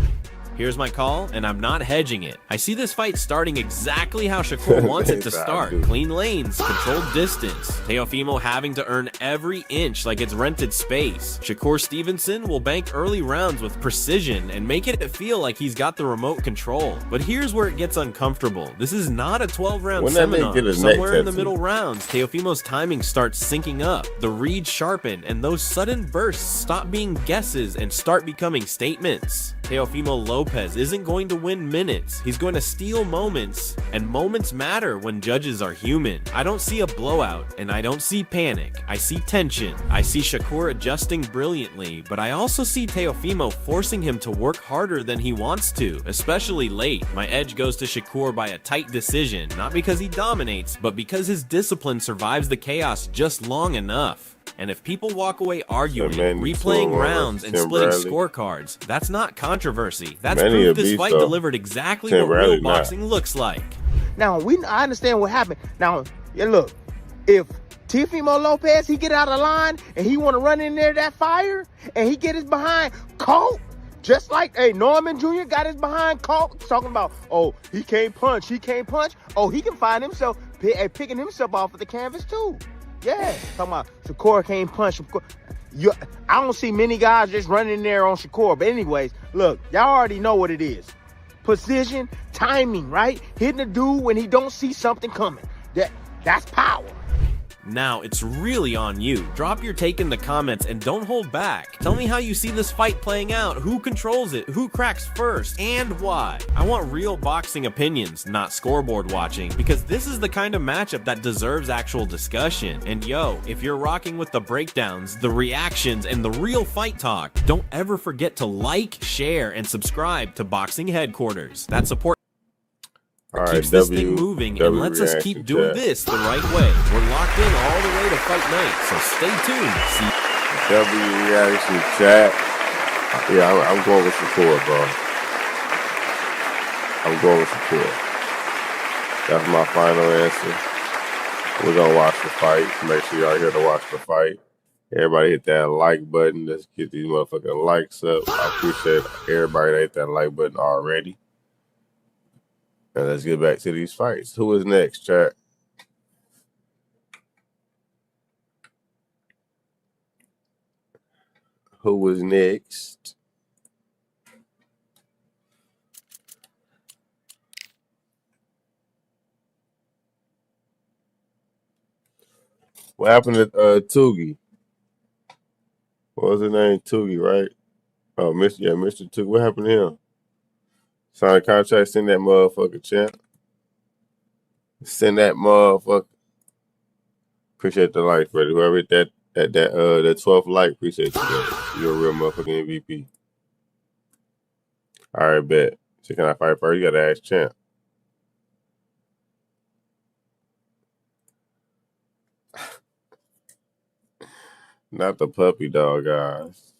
Here's my call, and I'm not hedging it. I see this fight starting exactly how Shakur wants it to start. Clean lanes, controlled distance. Teofimo having to earn every inch like it's rented space. Shakur Stevenson will bank early rounds with precision and make it feel like he's got the remote control. But here's where it gets uncomfortable. This is not a 12-round seminar. Somewhere in the middle rounds, Teofimo's timing starts syncing up. The reads sharpen, and those sudden bursts stop being guesses and start becoming statements. Teofimo Lopez isn't going to win minutes. He's going to steal moments, and moments matter when judges are human. I don't see a blowout, and I don't see panic. I see tension. I see Shakur adjusting brilliantly, but I also see Teofimo forcing him to work harder than he wants to, especially late. My edge goes to Shakur by a tight decision, not because he dominates, but because his discipline survives the chaos just long enough. And if people walk away arguing, replaying rounds, and splitting scorecards, that's not controversy. That's proof this fight delivered exactly what real boxing looks like. Now, I understand what happened. Now, yeah, look, if Teofimo Lopez, he get out of line and he want to run in there that fire and he get his behind caught, just like Norman Jr. got his behind caught, talking about, oh, he can't punch. Oh, he can find himself picking himself off of the canvas too. Yeah, talking about Shakur can't punch. I don't see many guys just running in there on Shakur. But anyways, look, y'all already know what it is. Precision, timing, right? Hitting a dude when he don't see something coming. That's power. Now, it's really on you. Drop your take in the comments and don't hold back. Tell me how you see this fight playing out, who controls it, who cracks first, and why. I want real boxing opinions, not scoreboard watching, because this is the kind of matchup that deserves actual discussion. And yo, if you're rocking with the breakdowns, the reactions, and the real fight talk, don't ever forget to like, share, and subscribe to Boxing Headquarters. That support keeps this thing moving and lets us keep doing this the right way. We're locked in all the way to fight night, so stay tuned. W reaction chat. Yeah, I'm going with Shakur, bro. I'm going with Shakur. That's my final answer. We're gonna watch the fight. Make sure y'all here to watch the fight. Everybody hit that like button. Let's get these motherfucking likes up. I appreciate everybody that hit that like button already. And let's get back to these fights. Who is next, chat? Who was next? What happened to Toogie? What was his name? Toogie, right? Oh, Mr. Toogie. What happened to him? Sign a contract, send that motherfucker, champ. Send that motherfucker. Appreciate the like, Freddie. Whoever hit that 12th like, appreciate you, bro. You're a real motherfucking MVP. All right, bet. So can I fight first? You gotta ask champ. Not the puppy dog, guys.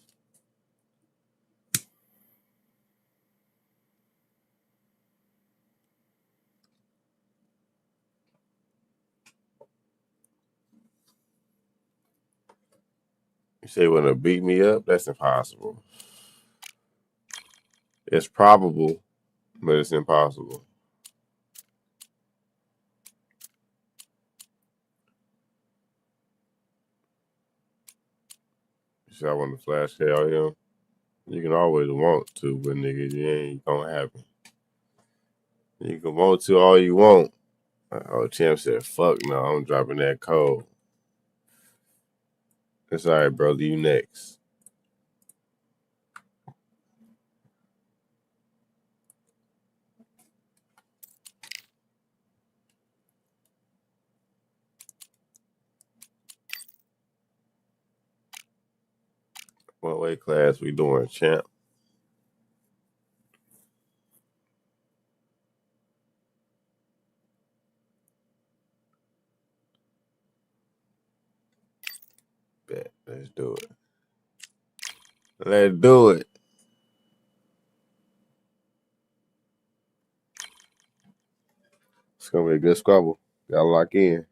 You say you want to beat me up? That's impossible. It's probable, but it's impossible. You say I want to flash KO him? You can always want to, but nigga, it ain't gonna happen. You can want to all you want. Oh, champ said, fuck no, I'm dropping that code. It's all right, brother. You next. What weight class we doing, champ? Bet. Let's do it. Let's do it. It's gonna be a good squabble. Gotta lock in.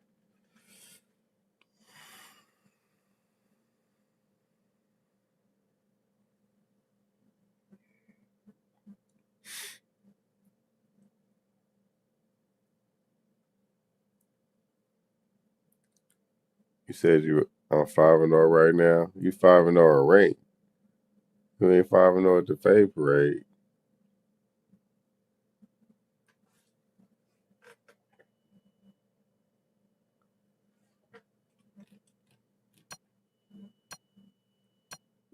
You said you on 5-0 right now. You 5-0 rank. You ain't 5-0 at the Fade Parade.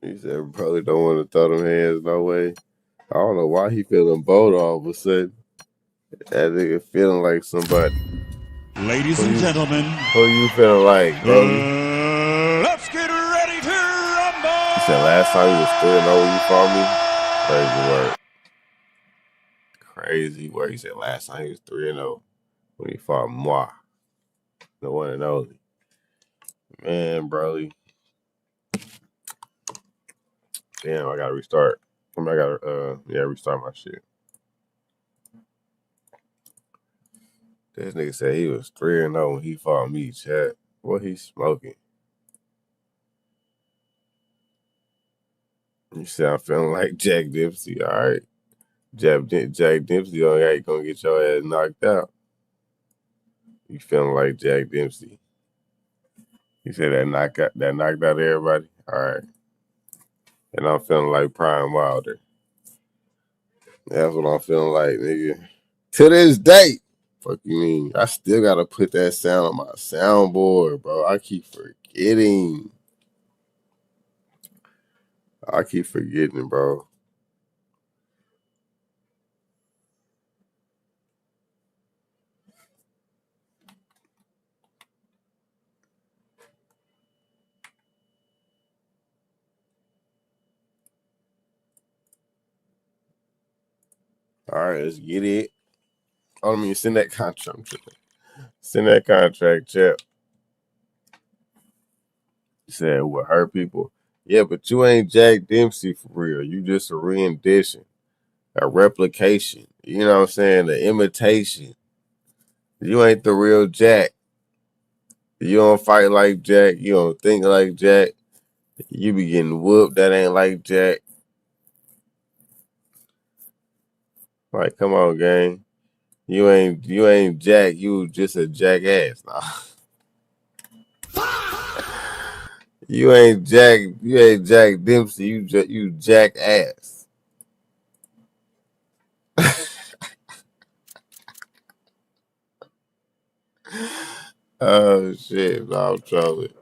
He said probably don't want to throw them hands no way. I don't know why he feeling bold all of a sudden. That nigga feeling like somebody. Ladies and gentlemen, who you feeling like, baby? let's get ready to rumble. He said last time he was 3-0 when you fought me. Crazy word. Crazy word. He said last time he was 3-0 when he fought moi. The one and only. Man, Broly. Damn, I gotta restart. I gotta restart my shit. This nigga said he was 3-0 when he fought me, chat. What he smoking? You said I'm feeling like Jack Dempsey, alright. Jack Dempsey ain't gonna get your ass knocked out. You feeling like Jack Dempsey. You said that knocked out everybody? Alright. And I'm feeling like Prime Wilder. That's what I'm feeling like, nigga. To this day. Fuck you mean? I still gotta put that sound on my soundboard, bro. I keep forgetting, bro. All right, let's get it. Oh, I mean, send that contract. Send that contract, chap. You said what hurt people? Yeah, but you ain't Jack Dempsey for real. You just a rendition, a replication. You know what I'm saying? The imitation. You ain't the real Jack. You don't fight like Jack. You don't think like Jack. You be getting whooped. That ain't like Jack. Like, come on, gang. You ain't Jack. You just a jackass. Nah. You ain't Jack Dempsey. You jackass. Oh shit, no, I'm trolling.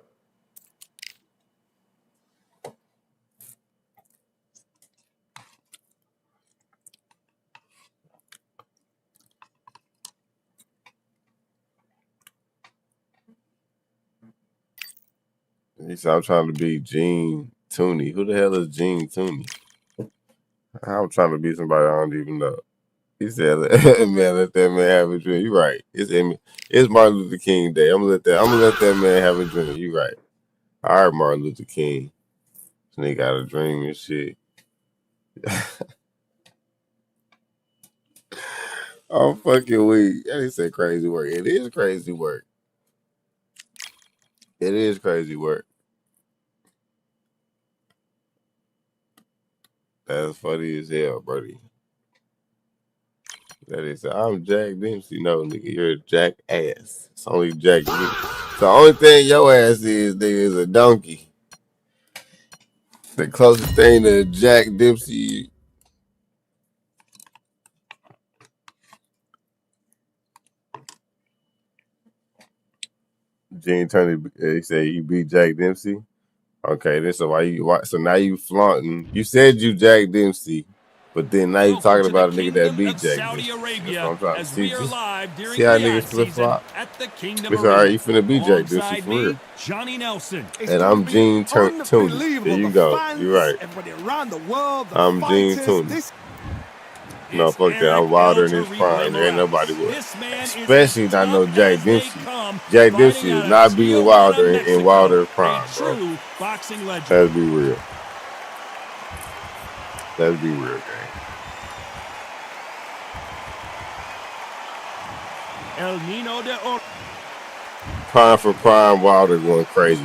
He said I'm trying to be Gene Tooney. Who the hell is Gene Tooney? I'm trying to be somebody I don't even know. He said, "Man, let that man have a dream." You right. It's Martin Luther King Day. I'm gonna let that man have a dream. You right. All right, Martin Luther King. This nigga got a dream and shit. I'm fucking weak. That ain't say crazy work. It is crazy work. It is crazy work. That's funny as hell, buddy. That is, I'm Jack Dempsey. No, nigga, you're a jackass. It's only Jack Dempsey. The only thing your ass is, nigga, is a donkey. The closest thing to Jack Dempsey. Gene Turner, he said you beat Jack Dempsey. Okay, then so now you flaunting. You said you Jack Dempsey, but then now you talking about a nigga that beat Jack Dempsey. That's what I'm trying to teach you. See how niggas flip flop? It's alright, you finna beat Jack Dempsey for real. Johnny Nelson. And I'm Gene Tooney. There you go. You're right. I'm Gene Tooney. No, fuck that. I'm Wilder in his prime. There ain't nobody would. Especially not no Jack Dempsey. Jack Dempsey is not beating Wilder in Wilder's prime, bro. Let's be real. Let's be real, gang. Prime for prime, Wilder going crazy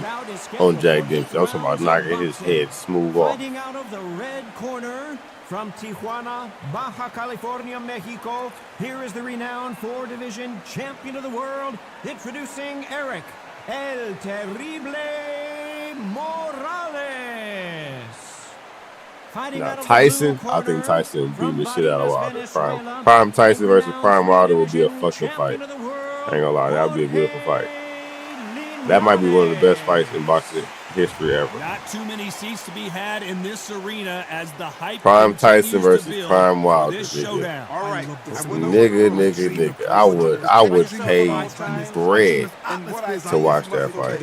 on Jack Dempsey. I'm talking about knocking his head smooth off. Fighting out of the red corner from Tijuana, Baja California, Mexico, here is the renowned 4-division champion of the world, introducing Eric El Terrible Morales. Now Tyson, I think Tyson beating the shit out of Wilder. Prime Tyson versus Prime Wilder would be a fucking fight. I ain't gonna lie, that would be a beautiful fight. That might be one of the best fights in boxing history ever. Not too many seats to be had in this arena as the hype. Prime Tyson versus Prime Wilder. Nigga. All right. Nigga. I would pay bread to watch that fight.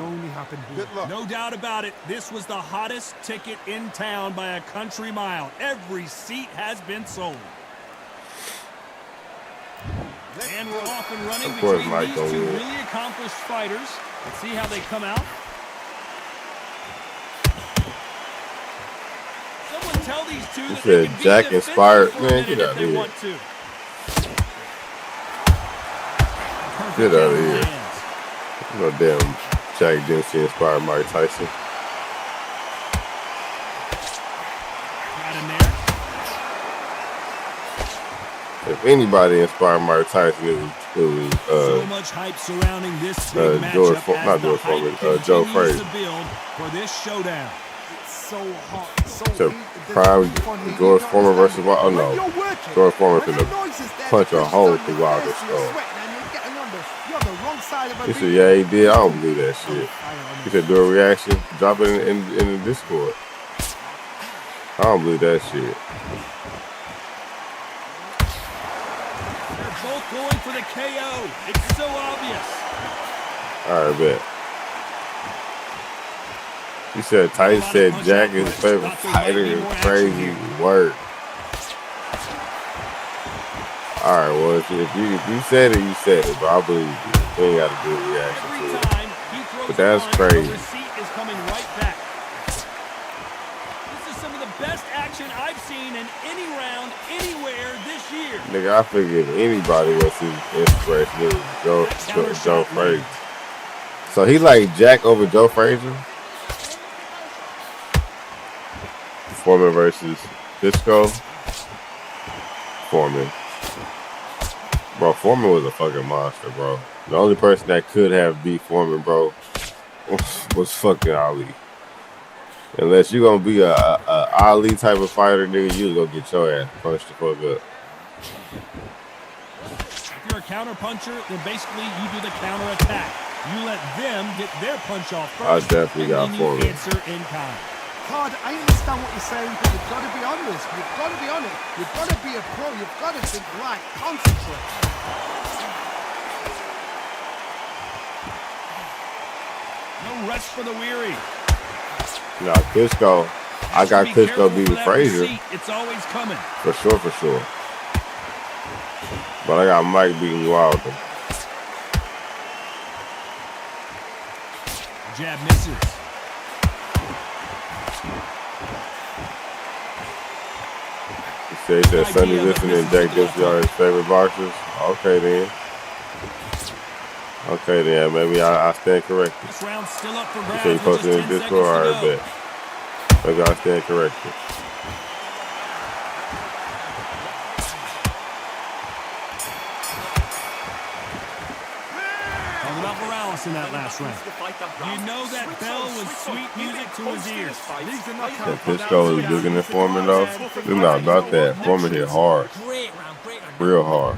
No doubt about it. This was the hottest ticket in town by a country mile. Every seat has been sold. And we're off and running between these two really accomplished fighters. Let's see how they come out. Someone tell these two that they can Jack be inspired. Man, get out of here. Get out of here. No damn Jack Dempsey inspired Mike Tyson. If anybody inspired Mike Tyson, it was so much hype surrounding this big matchup Joe Frazier. For this showdown. It's so hot, so Prime George Foreman versus Wilder. Oh no, George Foreman finna punch a hole through Wilder's skull. He said, "Yeah, he did." I don't believe that shit. He said, "Do a reaction, drop it in the Discord." I don't believe that shit. Both going for the KO. It's so obvious. All right, bet. You said Tyson said Jack is his favorite fighter. Is crazy word. All right, well, if you said it, you said it, but I believe you. You ain't got to do a reaction to it. But that's crazy. The receipt is coming right back. This is some of the best action I've seen in any round anywhere this year. Nigga, I figured anybody was his inspiration, it was Joe Frazier. So he like Jack over Joe Frazier? Foreman versus Disco? Foreman. Bro, Foreman was a fucking monster, bro. The only person that could have beat Foreman, bro, was fucking Ali. Unless you gonna be a Ali type of fighter, nigga, you gonna get your ass punched the fuck up. If you're a counter puncher, then basically you do the counter attack. You let them get their punch off first. I definitely got Foreman. Answer in kind. Todd, I understand what you're saying, but you've got to be honest. You've got to be honest. You've got to be a pro. You've got to think right. Concentrate. No rest for the weary. Nah, Klitschko I got Klitschko beating Frazier. It's always coming. For sure. But I got Mike beating Wilder. Jab misses. He said Sonny Liston and Jack Dempsey are his favorite boxers. Okay then, maybe I stand corrected. This round's still up for grabs. You posted in Discord, all right, bet. Maybe I stand corrected. In that last round. You know that bell was sweet music to his ears. That Klitschko is bigger than Foreman, though. It's not about that. Foreman hit hard. Real hard.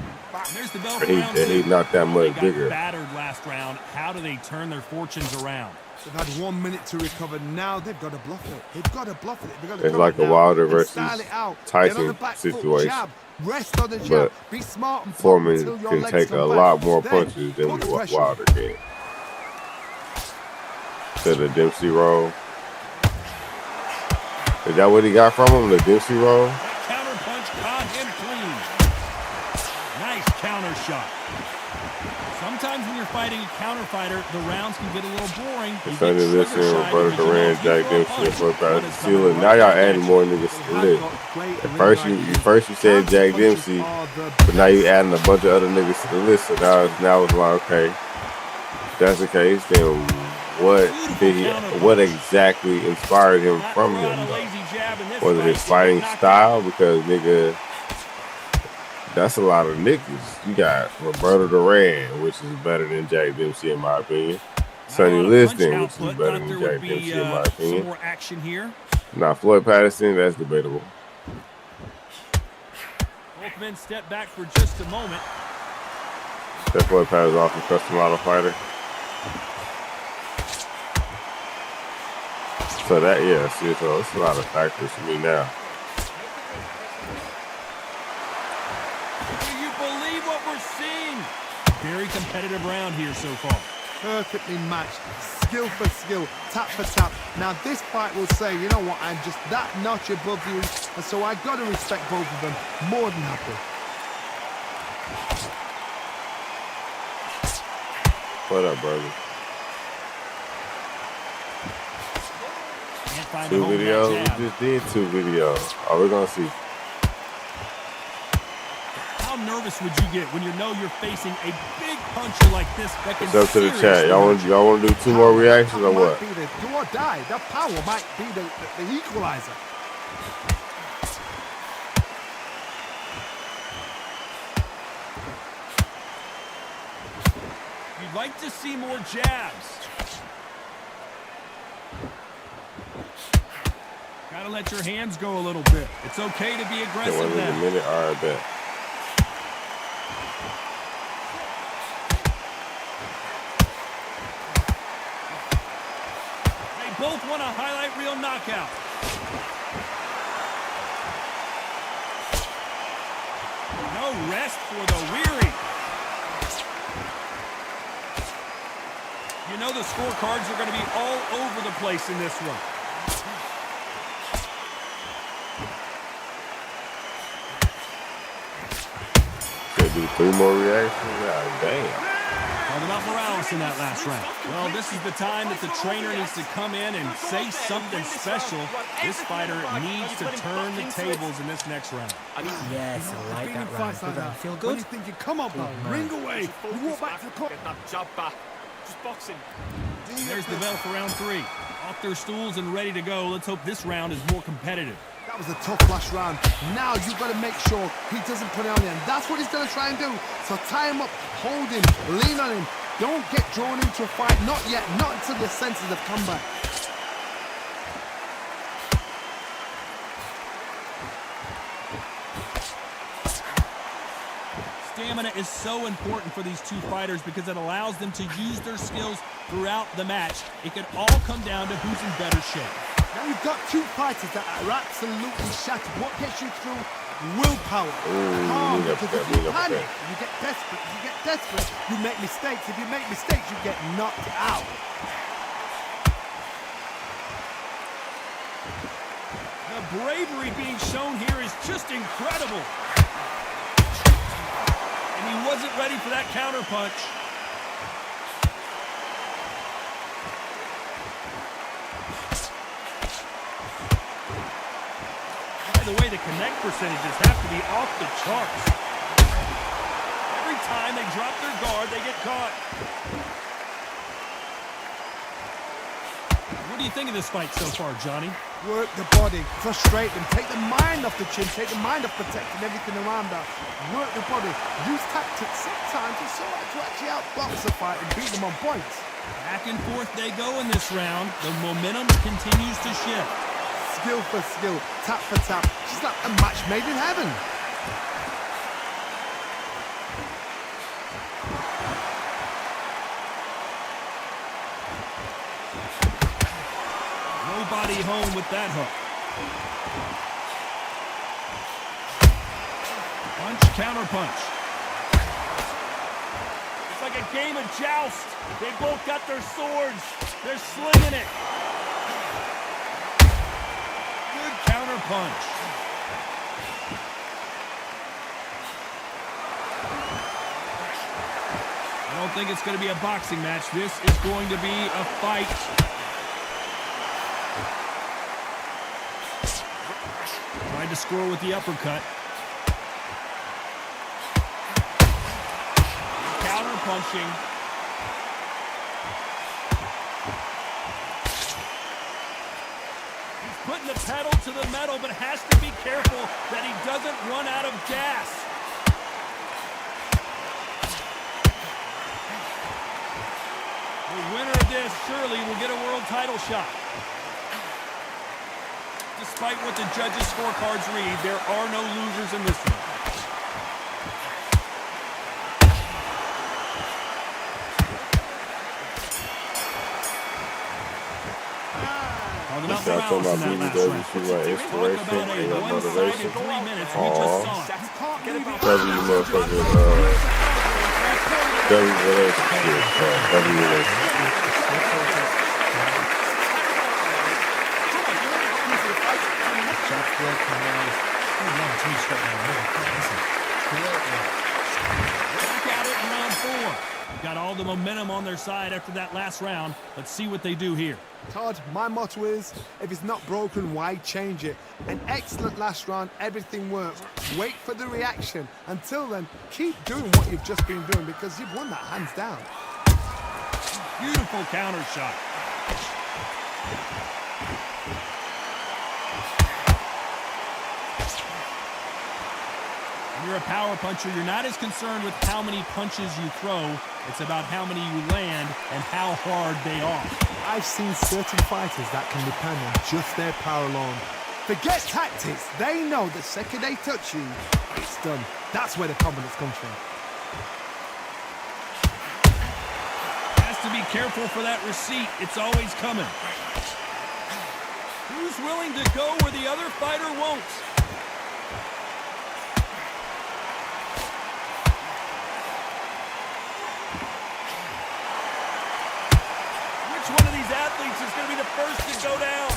He not that much bigger. Battered last round. How do they turn their fortunes around? They've had 1 minute to recover. Now they've got to bluff it. They've got to bluff it. It's like a Wilder versus Tyson situation. Rest on the jab. Be smart and Foreman can take a lot more punches than Wilder can. To the Dempsey roll. Is that what he got from him? The Dempsey roll? Counter punch caught him clean. Nice counter shot. Sometimes when you're fighting a counter fighter, the rounds can get a little boring. Sonny Liston, Roberto Duran, Jack Dempsey, and Floyd Patterson. Now y'all adding more niggas to the list. At first you said Jack Dempsey, but now you adding a bunch of other niggas to the list. So now it's like, okay, if that's the case, then what exactly inspired him from him, though? Was it his fighting style? Because, nigga, that's a lot of niggas. You got Roberto Duran, which is better than Jack Dempsey, in my opinion. Sonny Liston, which is better than Jack Dempsey, in my opinion. More action here. Now, Floyd Patterson, that's debatable. Both men step back for just a moment. That Floyd Patterson off a custom auto fighter. So that, yeah, see, so it's a lot of factors for me now. Do you believe what we're seeing? Very competitive round here so far. Perfectly matched, skill for skill, tap for tap. Now this fight will say, you know what, I'm just that notch above you, and so I got to respect both of them more than happy. What up, brother? 2 videos? We just did 2 videos. Oh, we're gonna see. How nervous would you get when you know you're facing a big puncher like this that can It's up to the chat. Y'all want to do 2 more reactions or what? Do or die. That power might be the equalizer. You'd like to see more jabs. Gotta let your hands go a little bit. It's okay to be aggressive now. A minute, all right, bet. They both want a highlight reel knockout. No rest for the weary. You know the scorecards are going to be all over the place in this one. Do 3 more reactions? God damn. Talking about Morales in that last round. Well, this is the time that the trainer needs to come in and say something special. This fighter needs to turn the tables in this next round. Yes, I like that round. Did that feel good? When you think you come up, ring away. You walk back to the court. Jab back. Just boxing. There's the bell for round 3. Off their stools and ready to go. Let's hope this round is more competitive. That was a tough last round. Now you've got to make sure he doesn't put it on him. That's what he's going to try and do. So tie him up, hold him, lean on him. Don't get drawn into a fight. Not yet. Not until your senses have come back. Stamina is so important for these 2 fighters because it allows them to use their skills throughout the match. It could all come down to who's in better shape. Now you've got 2 fighters that are absolutely shattered. What gets you through? Willpower. Calm, because if you panic, you get desperate. If you get desperate, you make mistakes. If you make mistakes, you get knocked out. The bravery being shown here is just incredible. And he wasn't ready for that counter punch. By the way, the connect percentages have to be off the charts. Every time they drop their guard, they get caught. What do you think of this fight so far, Johnny? Work the body, frustrate them, take the mind off the chin, take the mind off protecting everything around her. Work the body, use tactics sometimes to sort of to actually outbox the fight and beat them on points. Back and forth they go in this round. The momentum continues to shift. Skill for skill, tap for tap. She's like a match made in heaven. Body home with that hook. Punch, counter punch. It's like a game of joust. They both got their swords. They're slinging it. Good counter punch. I don't think it's going to be a boxing match. This is going to be a fight. Trying to score with the uppercut. Counter punching. He's putting the pedal to the metal, but has to be careful that he doesn't run out of gas. The winner of this surely will get a world title shot. Despite what the judges' scorecards read, there are no losers in this one. Talking about morals in that last round. Talk about a one-sided 3 minutes. We just saw it. W motherfucking W relationship. W relationship. Back at it in round 4. Got all the momentum on their side after that last round. Let's see what they do here. Todd, my motto is, if it's not broken, why change it? An excellent last round, everything works. Wait for the reaction. Until then, keep doing what you've just been doing because you've won that hands down. Beautiful counter shot. When you're a power puncher, you're not as concerned with how many punches you throw. It's about how many you land and how hard they are. I've seen certain fighters that can depend on just their power alone. Forget tactics. They know the second they touch you, it's done. That's where the confidence comes from. Has to be careful for that receipt. It's always coming. Who's willing to go where the other fighter won't? Which one of these athletes is going to be the first to go down?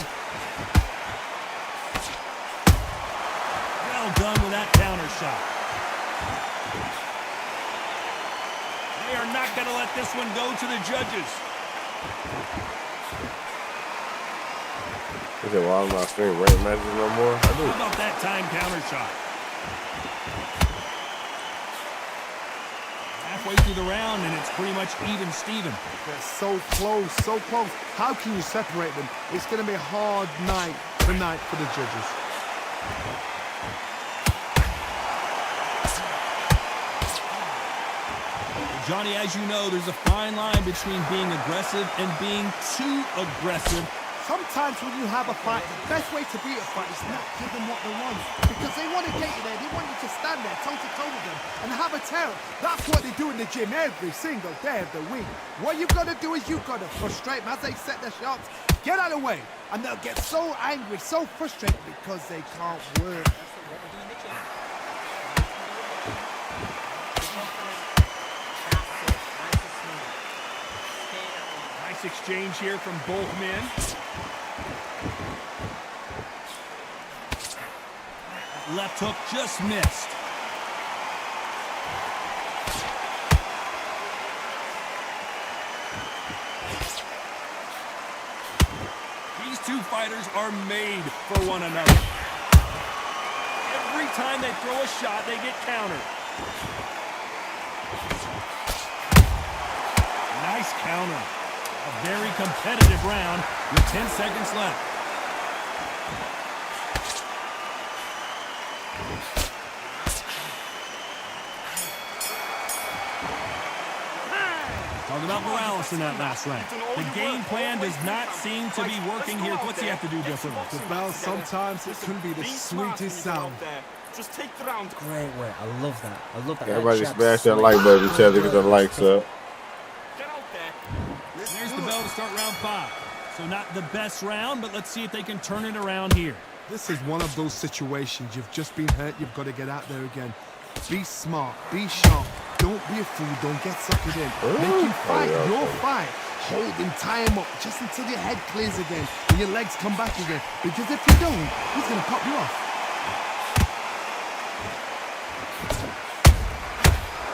Well done with that counter shot. They are not going to let this one go to the judges. Is it while I'm not streaming rank matches no more? I do. How about that time counter shot? Halfway through the round, and it's pretty much even Steven. They're so close, so close. How can you separate them? It's going to be a hard night tonight for the judges. Johnny, as you know, there's a fine line between being aggressive and being too aggressive. Sometimes when you have a fight, the best way to beat a fight is not give them what they want. Because they want to get you there. They want you to stand there toe-to-toe with them and have a terror. That's what they do in the gym every single day of the week. What you've got to do is you've got to frustrate them as they set their shots. Get out of the way. And they'll get so angry, so frustrated because they can't work. Exchange here from both men. left hook just missed. These two fighters are made for one another. Every time they throw a shot, they get countered. Nice counter. A very competitive round with 10 seconds left. Talk about Morales in that last round. The game plan does not seem to be working here. What's he have to do differently? The bell, sometimes it can be the sweetest sound. Just take the round. Great work. I love that. I love that. Everybody smash that like button. Each other get the likes up. There's the bell to start round 5. So not the best round, but let's see if they can turn it around here. This is one of those situations. You've just been hurt. You've got to get out there again. Be smart. Be sharp. Don't be a fool. Don't get suckered in. Make him fight your fight. Hold him, tie him up, just until your head clears again and your legs come back again. Because if you don't, he's going to pop you off.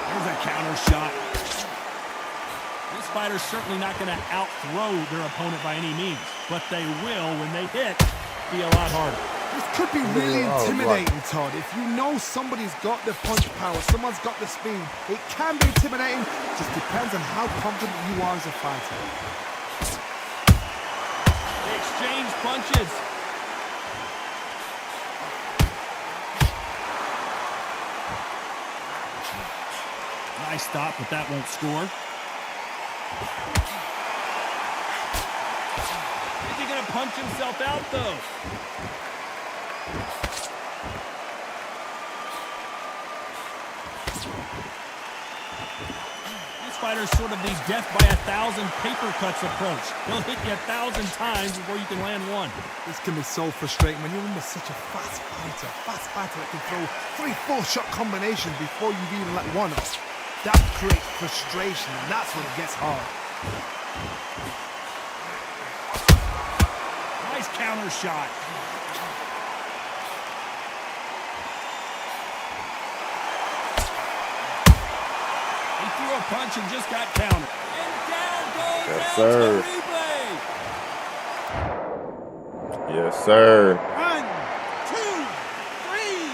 There's a counter shot. This fighter's certainly not going to out-throw their opponent by any means, but they will, when they hit, be a lot harder. This could be really intimidating, Todd. If you know somebody's got the punch power, someone's got the speed, it can be intimidating. It just depends on how confident you are as a fighter. They exchange punches. Nice stop, but that won't score. Is he going to punch himself out, though? This fighter's sort of the death by 1,000 paper cuts approach. He'll hit you 1,000 times before you can land one. This can be so frustrating when you're under such a fast fighter that can throw 3-4 shot combinations before you've even let one off. That creates frustration, and that's when it gets hard. Nice counter shot. He threw a punch and just got countered. And down goes yes, sir. Yes, sir. 1, 2, 3,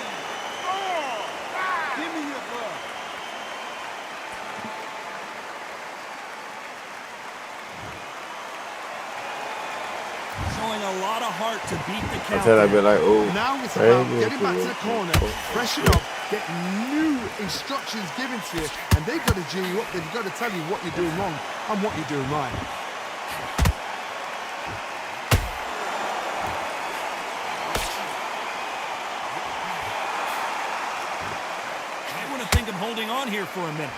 4, 5. Give me your glove. Showing a lot of heart to beat the counter. I tell that bit like, oh. Now it's about getting back to the corner, freshen up, get new instructions given to you, and they've got to G you up. They've got to tell you what you're doing wrong and what you're doing right. I want to think of holding on here for a minute.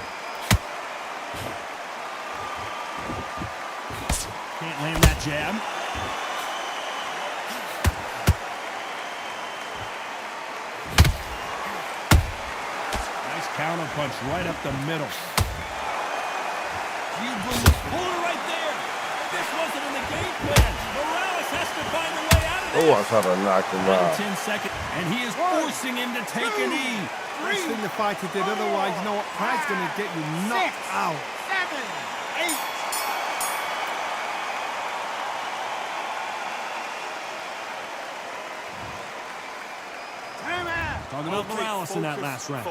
Can't land that jab. Counter punch right up the middle. Pull her right there. This wasn't in the game plan. Morales has to find a way out of this. Oh, I tried to knock him out. 10 seconds, and he is forcing him to take a knee. Best thing the fighter did, otherwise, you know what? Pride's going to get you knocked out. 7, 8. Talking about Morales in that last round.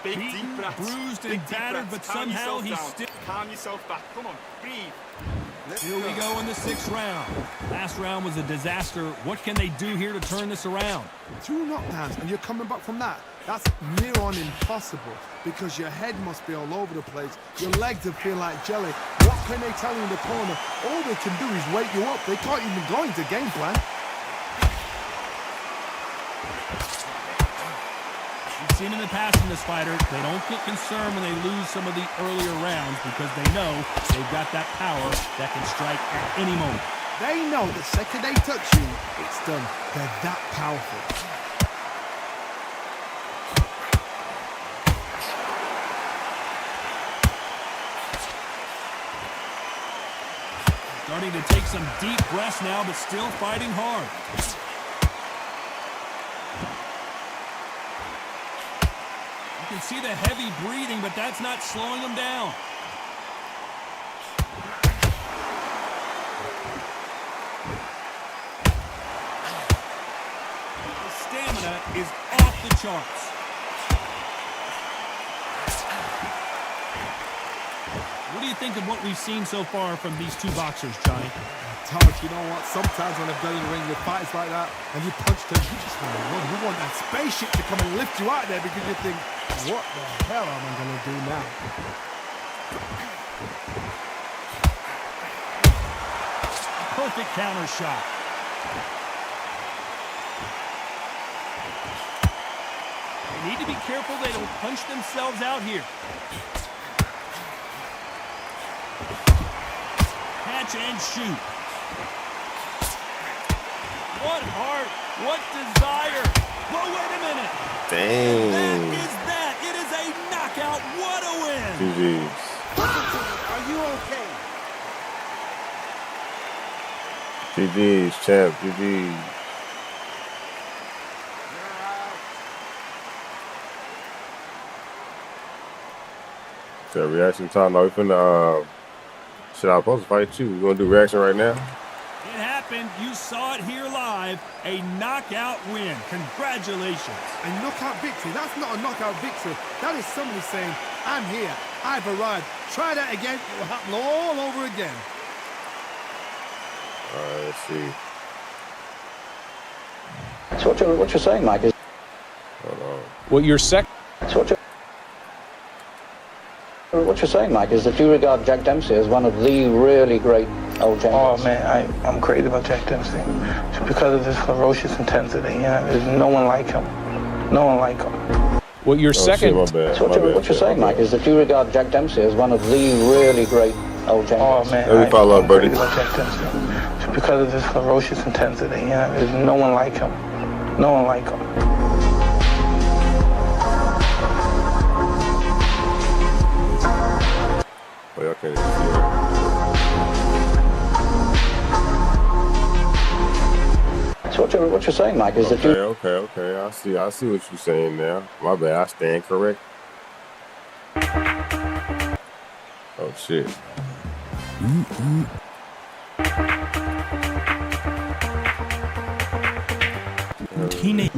Beaten, bruised, and battered, but somehow he's still... Calm yourself back. Come on, breathe. Here we go in the 6th round. Last round was a disaster. What can they do here to turn this around? 2 knockdowns, and you're coming back from that. That's near on impossible, because your head must be all over the place. Your legs will feel like jelly. What can they tell you in the corner? All they can do is wake you up. They can't even go into game plan. We've seen in the past from this fighter, they don't get concerned when they lose some of the earlier rounds because they know they've got that power that can strike at any moment. They know the second they touch you, it's done. They're that powerful. Starting to take some deep breaths now, but still fighting hard. can see the heavy breathing, but that's not slowing him down. His stamina is off the charts. What do you think of what we've seen so far from these two boxers, Johnny? Thomas, you know what? Sometimes when I've done in the ring with fights like that, and you punch them, you just want to run. You want that spaceship to come and lift you out there because you think, what the hell am I going to do now? Perfect counter shot. They need to be careful they don't punch themselves out here. Catch and shoot. What heart, what desire. Whoa, wait a minute. Dang. That is that. It is a knockout. What a win. GG's. Are you okay? GG's, champ. GG's. So reaction time. No, we finna, shit, I was supposed to fight you. We gonna do reaction right now? It happened. You saw it here live. A knockout win. Congratulations. A knockout victory. That's not a knockout victory. That is somebody saying, I'm here. I've arrived. Try that again. It will happen all over again. All right, let's see. So what you're saying, Mike, is... Hold on. Well, your second... So what you're saying, Mike, is that you regard Jack Dempsey as one of the really great old champions. Oh, man, I'm crazy about Jack Dempsey. Just because of his ferocious intensity. You know, there's no one like him. No one like him. Well, your second... So what you're saying, Mike, is that you regard Jack Dempsey as one of the really great old champions. Oh, man, Let me follow up, buddy. crazy about Jack Dempsey. Just because of his ferocious intensity. You know, there's no one like him. No one like him. Oh, y'all can't even see So what you're saying, Mike, is that you... Okay. I see what you're saying now. My bad, I stand correct. Oh, shit. Teenage...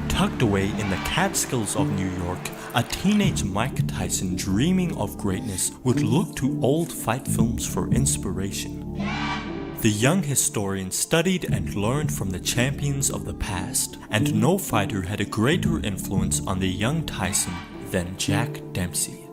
Tucked away in the Catskills of New York, a teenage Mike Tyson dreaming of greatness would look to old fight films for inspiration. The young historian studied and learned from the champions of the past, and no fighter had a greater influence on the young Tyson than Jack Dempsey.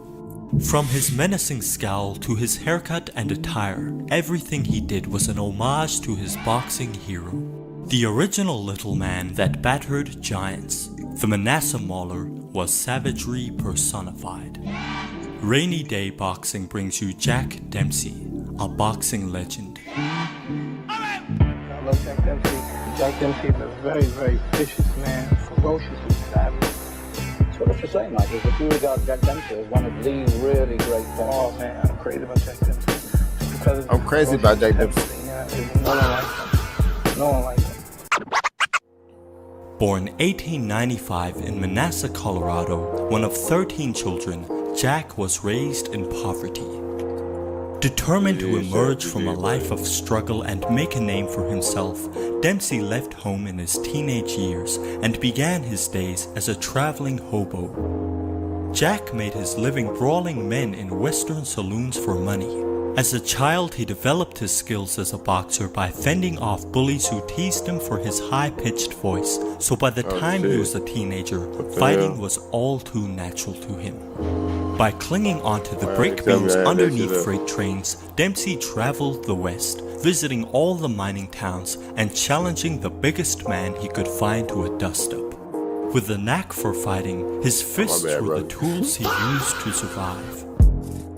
From his menacing scowl to his haircut and attire, everything he did was an homage to his boxing hero. The original little man that battered giants, the Manasseh Mauler, was savagery personified. Rainy Day Boxing brings you Jack Dempsey, a boxing legend. I love Jack Dempsey. Jack Dempsey is a very, very vicious man, ferociously savage. So what you're saying, Mike, is that you regard Jack Dempsey as one of the really great champions. Oh, man, I'm crazy about Jack Dempsey. I'm crazy about Jack Dempsey. Yeah, there's no one like him. No one like him. Born 1895 in Manassas, Colorado, one of 13 children, Jack was raised in poverty. Determined to emerge from a life of struggle and make a name for himself, Dempsey left home in his teenage years and began his days as a traveling hobo. Jack made his living brawling men in Western saloons for money. As a child, he developed his skills as a boxer by fending off bullies who teased him for his high-pitched voice, so by the time he was a teenager, fighting was all too natural to him. By clinging onto the brake beams underneath freight trains, Dempsey traveled the West, visiting all the mining towns and challenging the biggest man he could find to a dust-up. With a knack for fighting, his fists were the tools he used to survive.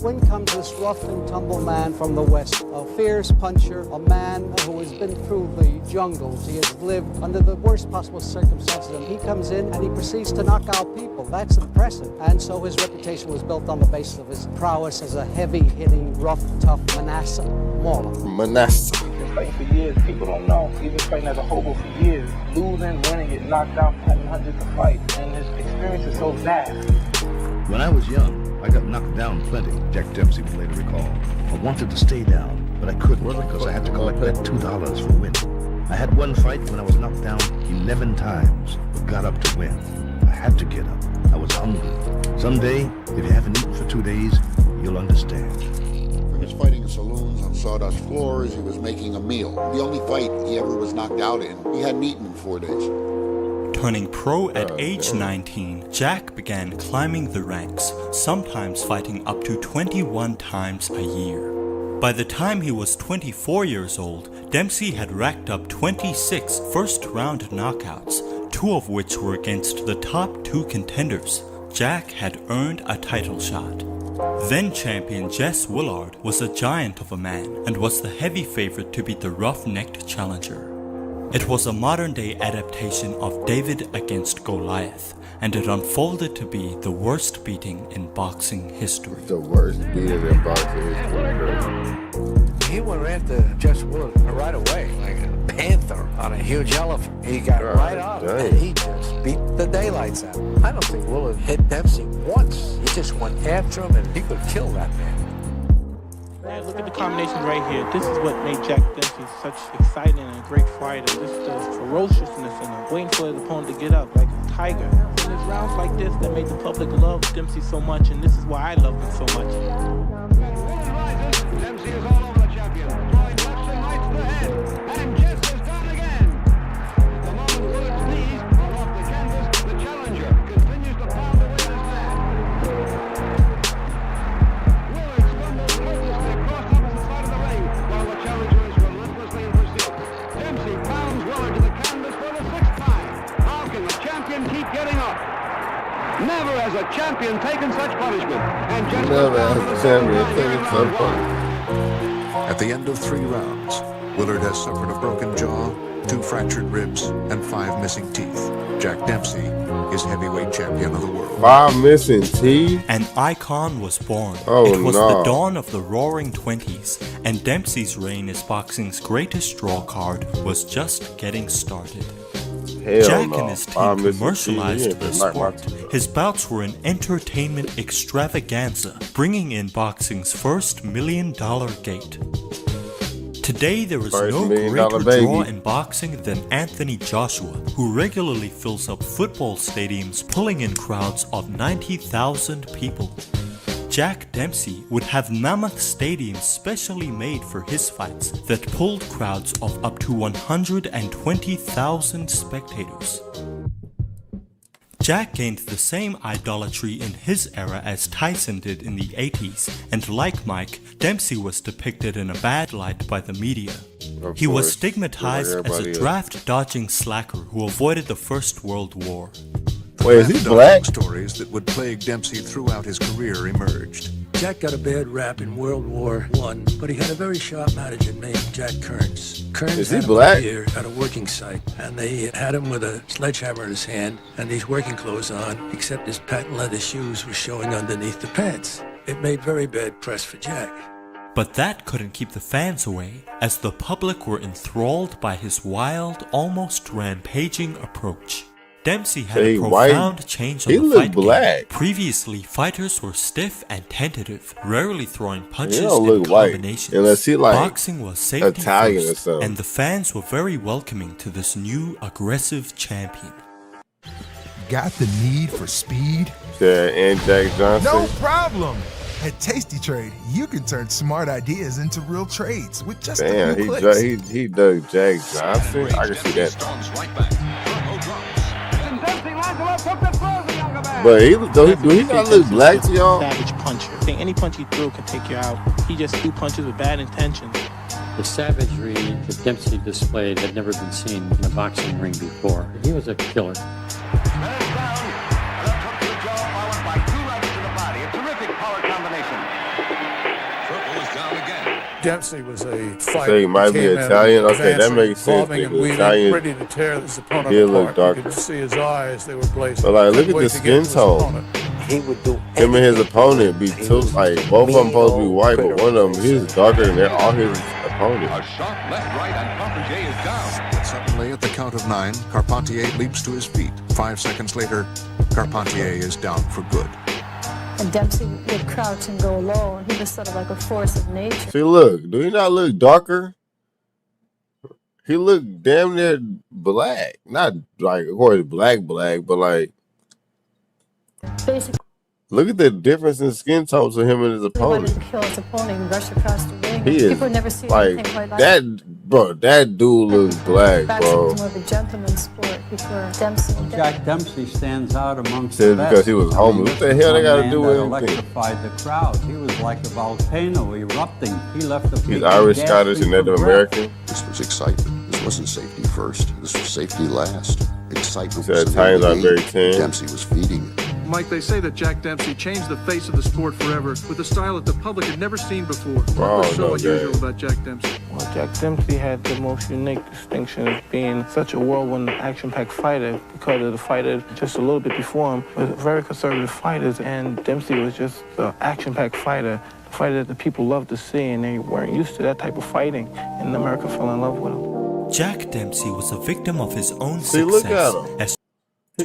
In comes this rough and tumble man from the West, a fierce puncher, a man who has been through the jungles. He has lived under the worst possible circumstances, and he comes in and he proceeds to knock out people. That's impressive. And so his reputation was built on the basis of his prowess as a heavy-hitting, rough, tough Manasseh Mauler. Manasseh. fighting for years. People don't know. He's been fighting as a hobo for years. Losing, winning, getting knocked out, having hundreds of fights. And his experience is so vast. When I was young, I got knocked down plenty, Jack Dempsey would later recall. I wanted to stay down, but I couldn't because I had to collect that $2 for winning. I had one fight when I was knocked down 11 times, but got up to win. I had to get up. I was hungry. Someday, if you haven't eaten for 2 days, you'll understand. From his fighting in saloons on sawdust floors, he was making a meal. The only fight he ever was knocked out in, he hadn't eaten in 4 days. Turning pro at age 19, Jack began climbing the ranks, sometimes fighting up to 21 times a year. By the time he was 24 years old, Dempsey had racked up 26 first-round knockouts, 2 of which were against the top 2 contenders. Jack had earned a title shot. Then champion Jess Willard was a giant of a man and was the heavy favorite to beat the rough-necked challenger. It was a modern-day adaptation of David against Goliath, and it unfolded to be the worst beating in boxing history. The worst beating in boxing history. He went after Jess Willard right away, like a panther on a huge elephant. He got right on him, and he just beat the daylights out of him. I don't think Willard hit Dempsey once. He just went after him, and he could kill that man. Man, look at the combination right here. This is what made Jack Dempsey such exciting and a great fighter. This is the ferociousness in him, waiting for his opponent to get up like a tiger. And it's rounds like this that made the public love Dempsey so much, and this is why I love him so much. Dempsey is all over the champion, throwing lefts and rights to the head, and Jess is down again. The moment Willard's knees are off the canvas, the challenger continues to pound away at his man. Willard stumbles hopelessly across opposite side of the ring, while the challenger is relentlessly in pursuit. Dempsey pounds Willard to the canvas for the 6th time. How can the champion keep getting up? Never has a champion taken such punishment, and Jess Never has a champion taken such punishment. At the end of 3 rounds, Willard has suffered a broken jaw, 2 fractured ribs, and 5 missing teeth. Jack Dempsey is heavyweight champion of the world. 5 missing teeth? An icon was born. Oh, it was no. the dawn of the roaring 20s, and Dempsey's reign as boxing's greatest draw card was just getting started. Hell Jack no. and his team commercialized the sport. His bouts were an entertainment extravaganza, bringing in boxing's first $1 million gate. Today there is First no $1 million greater baby. draw in boxing than Anthony Joshua, who regularly fills up football stadiums, pulling in crowds of 90,000 people. Jack Dempsey would have mammoth stadiums specially made for his fights that pulled crowds of up to 120,000 spectators. Jack gained the same idolatry in his era as Tyson did in the 80s, and like Mike, Dempsey was depicted in a bad light by the media. He was stigmatized as a draft-dodging slacker who avoided the First World War. Wait, is he black? Stories that would plague Dempsey throughout his career emerged. Jack got a bad rap in World War I, but he had a very sharp manager named Jack Kearns. Kearns Is he had him black? here at a working site, and they had him with a sledgehammer in his hand and these working clothes on, except his patent leather shoes were showing underneath the pants. It made very bad press for Jack. But that couldn't keep the fans away, as the public were enthralled by his wild, almost rampaging approach. Dempsey had a profound change on the fight game. Previously, fighters were stiff and tentative, rarely throwing punches and combinations. Unless he like boxing was safety Italian first, or something. and the fans were very welcoming to this new aggressive champion. Got the need for speed? Yeah, and Jack Johnson. No problem. At Tasty Trade, you can turn smart ideas into real trades with just a few clicks. he dug Jack Johnson. I can see that. But he not look black to y'all? Savage puncher. I think any punch he threw could take you out. He just threw punches with bad intentions. The savagery that Dempsey displayed had never been seen in a boxing ring before. He was a killer. Dempsey was a fighter. So he might be Italian. Okay, that makes sense. Italian, ready to tear his opponent apart. Darker. You could see his eyes; they were blazing. But like, look at the skin tone. He would do him and his opponent be two, like both of them supposed to be white, but one of them he's darker than all his opponents. opponent. A sharp left, right, and Carpentier is down. But suddenly, at the count of 9, Carpentier leaps to his feet. 5 seconds later, Carpentier is down for good. And Dempsey would crouch and go low, and he was sort of like a force of nature. See, look, do he not look darker? He looked damn near black. Not like, of course, black, but like, Basically, look at the difference in skin tones of him and his he wanted opponent. to kill his opponent and rush across the ring. He is People never see like anything quite like that, bro. That dude looks black, Boxing bro. was more of a gentleman's sport before Dempsey. Jack Dempsey stands out amongst Said the best. because he was homeless. What the hell they got to do with anything? Electrified the crowd. He was like a volcano erupting. He left the He's Irish, Scottish, and Native American. This was excitement. This wasn't safety first. This was safety last. Excitement. He said times are very tense. Dempsey was feeding it. Mike, they say that Jack Dempsey changed the face of the sport forever with a style that the public had never seen before. What was so unusual about Jack Dempsey? Well, Jack Dempsey had the most unique distinction of being such a whirlwind, action-packed fighter because of the fighter just a little bit before him was very conservative fighters, and Dempsey was just an action-packed fighter, the fighter that the people loved to see, and they weren't used to that type of fighting, and America fell in love with him. Jack Dempsey was a victim of his own See, look success at him. as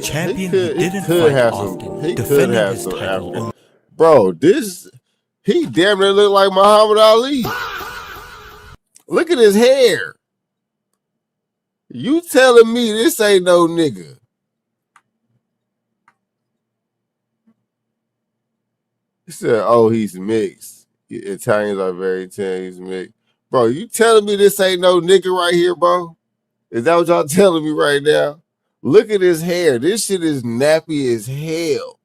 champion. He Didn't could fight have often, some. He could defending have his some title African. Bro, he damn near look like Muhammad Ali. Look at his hair. You telling me this ain't no nigga? He said, "Oh, he's mixed. Italians are very tense. He's mixed." Bro, you telling me this ain't no nigga right here, bro? Is that what y'all telling me right now? Look at his hair. This shit is nappy as hell.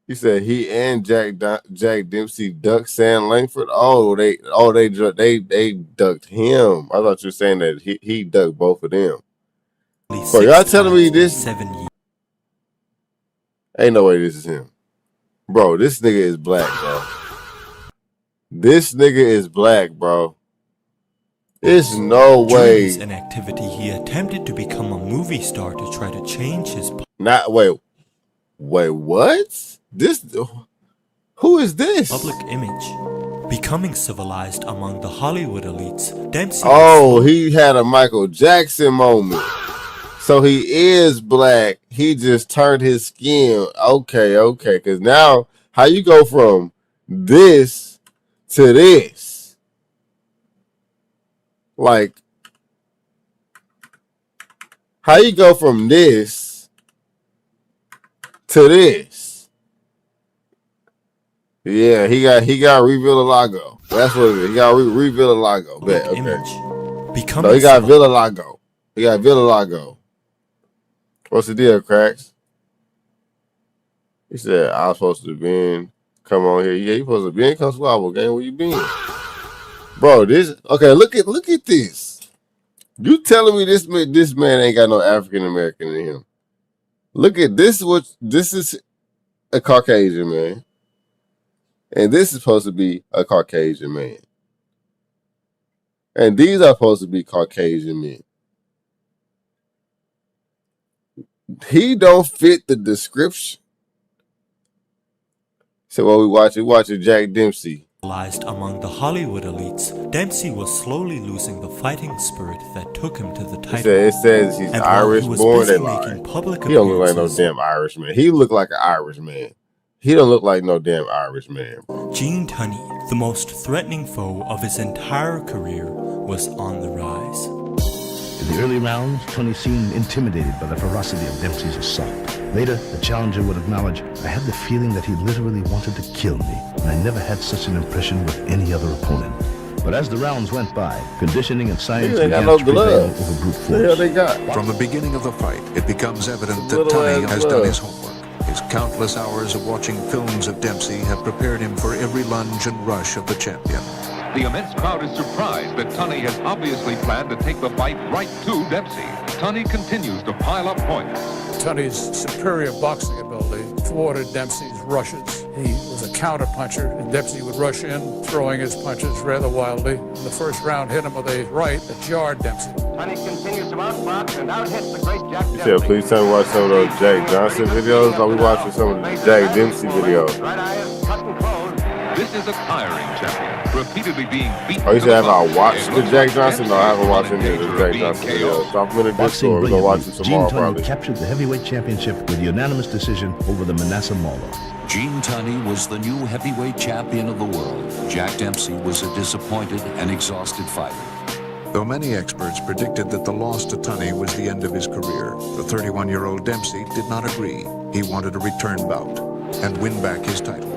He said he and Jack Dempsey ducked Sam Langford. They ducked him. I thought you were saying that he ducked both of them. Bro, y'all telling me this? 7 years. Ain't no way this is him. Bro, this nigga is black, bro. This nigga is black, bro. There's no way. During his inactivity, he attempted to become a movie star to try to change his. Wait, what? Who is this? Public image. Becoming civilized among the Hollywood elites, Dempsey. Oh, he had a Michael Jackson moment. So he is black. He just turned his skin. Okay. Because now, how you go from this to this? Like, how you go from this to this? Yeah, he got reveal-a-lago. That's what it is. He got reveal-a-lago. Bet. Okay. No, he got Villa-Lago. He got Villa-Lago. What's the deal, Cracks? He said, I was supposed to be come on here. Yeah, you supposed to be in Consuelo game. Where you been? Bro, look at this. You telling me this man ain't got no African American in him. Look at this. This is a Caucasian man. And this is supposed to be a Caucasian man. And these are supposed to be Caucasian men. He don't fit the description. So what we watching Jack Dempsey. Among the Hollywood elites, Dempsey was slowly losing the fighting spirit that took him to the title. It says he's Irish born. They lie. He don't look like no damn Irish man. He look like an Irish man. He don't look like no damn Irish man. Gene Tunney, the most threatening foe of his entire career, was on the rise. In the early rounds, Tunney seemed intimidated by the ferocity of Dempsey's assault. Later, the challenger would acknowledge, I had the feeling that he literally wanted to kill me, and I never had such an impression with any other opponent. But as the rounds went by, conditioning and science began to prevail over brute force. The hell they got? From the beginning of the fight, it becomes evident that Tunney has done his homework. His countless hours of watching films of Dempsey have prepared him for every lunge and rush of the champion. The immense crowd is surprised that Tunney has obviously planned to take the fight right to Dempsey. Tunney continues to pile up points. Tunney's superior boxing ability thwarted Dempsey's rushes. He was a counterpuncher, and Dempsey would rush in, throwing his punches rather wildly. In the first round, hit him with a right that jarred Dempsey. Tunney continues to outbox and out-hits the great Jack Dempsey. Yeah, please tell me watch some of those Jack Johnson videos. Or we watching some of the Jack Dempsey videos. Right eye is cut and closed. This is a tiring champion, repeatedly being beaten. Oh, you said have I watched the Jack Johnson? No, I haven't watched any of the Jack Johnson videos. Drop them in the Discord. We're going to watch them tomorrow, Gene probably. Tunney captured the heavyweight championship with unanimous decision over the Manasseh Mauler. Gene Tunney was the new heavyweight champion of the world. Jack Dempsey was a disappointed and exhausted fighter. Though many experts predicted that the loss to Tunney was the end of his career, the 31-year-old Dempsey did not agree. He wanted a return bout and win back his title.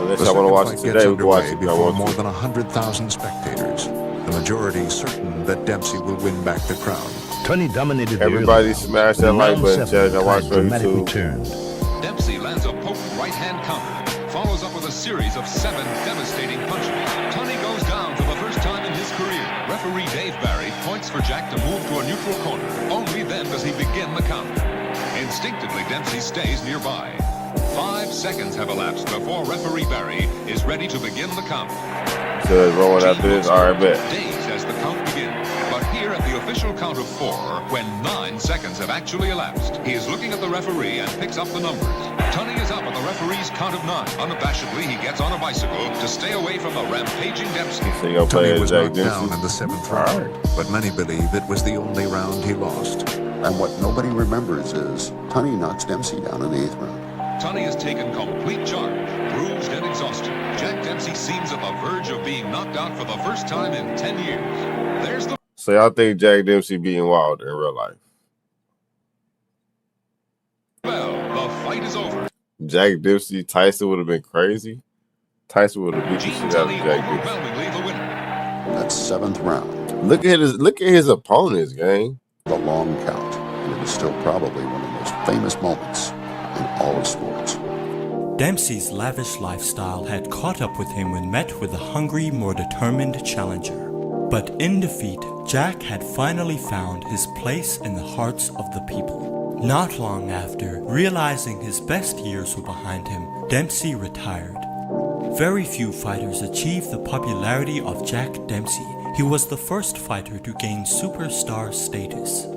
Unless I want to watch it today, we can watch it before more than 100,000 spectators. The majority certain that Dempsey will win back the crown. Tunney dominated. Everybody smash that like button, Chad. I watch on YouTube. Dempsey lands a potent right-hand counter, follows up with a series of 7 devastating punches. Tunney goes down for the first time in his career. Referee Dave Barry points for Jack to move to a neutral corner. Only then does he begin the count. Instinctively, Dempsey stays nearby. 5 seconds have elapsed before referee Barry is ready to begin the count. So it's rolling after this. All right, bet. Dazed as the count begins. But here at the official count of 4, when 9 seconds have actually elapsed, he is looking at the referee and picks up the numbers. Tunney is up at the referee's count of 9. Unabashedly, he gets on a bicycle to stay away from the rampaging Dempsey. So you're Tunney was Jack knocked down in the 7th round, but many believe it was the only round he lost. And what nobody remembers is Tunney knocks Dempsey down in the 8th round. Tunney has taken complete charge, bruised and exhausted. Jack Dempsey seems at the verge of being knocked out for the first time in 10 years. There's the... So y'all think Jack Dempsey being wild in real life? Well, the fight is over. Jack Dempsey, Tyson would have been crazy. Tyson would have beat the shit out of Jack Dempsey. Overwhelmingly the winner. That's 7th round. Look at his opponents, gang. The long count. And it is still probably one of the most famous moments in all of sports. Dempsey's lavish lifestyle had caught up with him when met with a hungry, more determined challenger. But in defeat, Jack had finally found his place in the hearts of the people. Not long after, realizing his best years were behind him, Dempsey retired. Very few fighters achieved the popularity of Jack Dempsey. He was the first fighter to gain superstar status.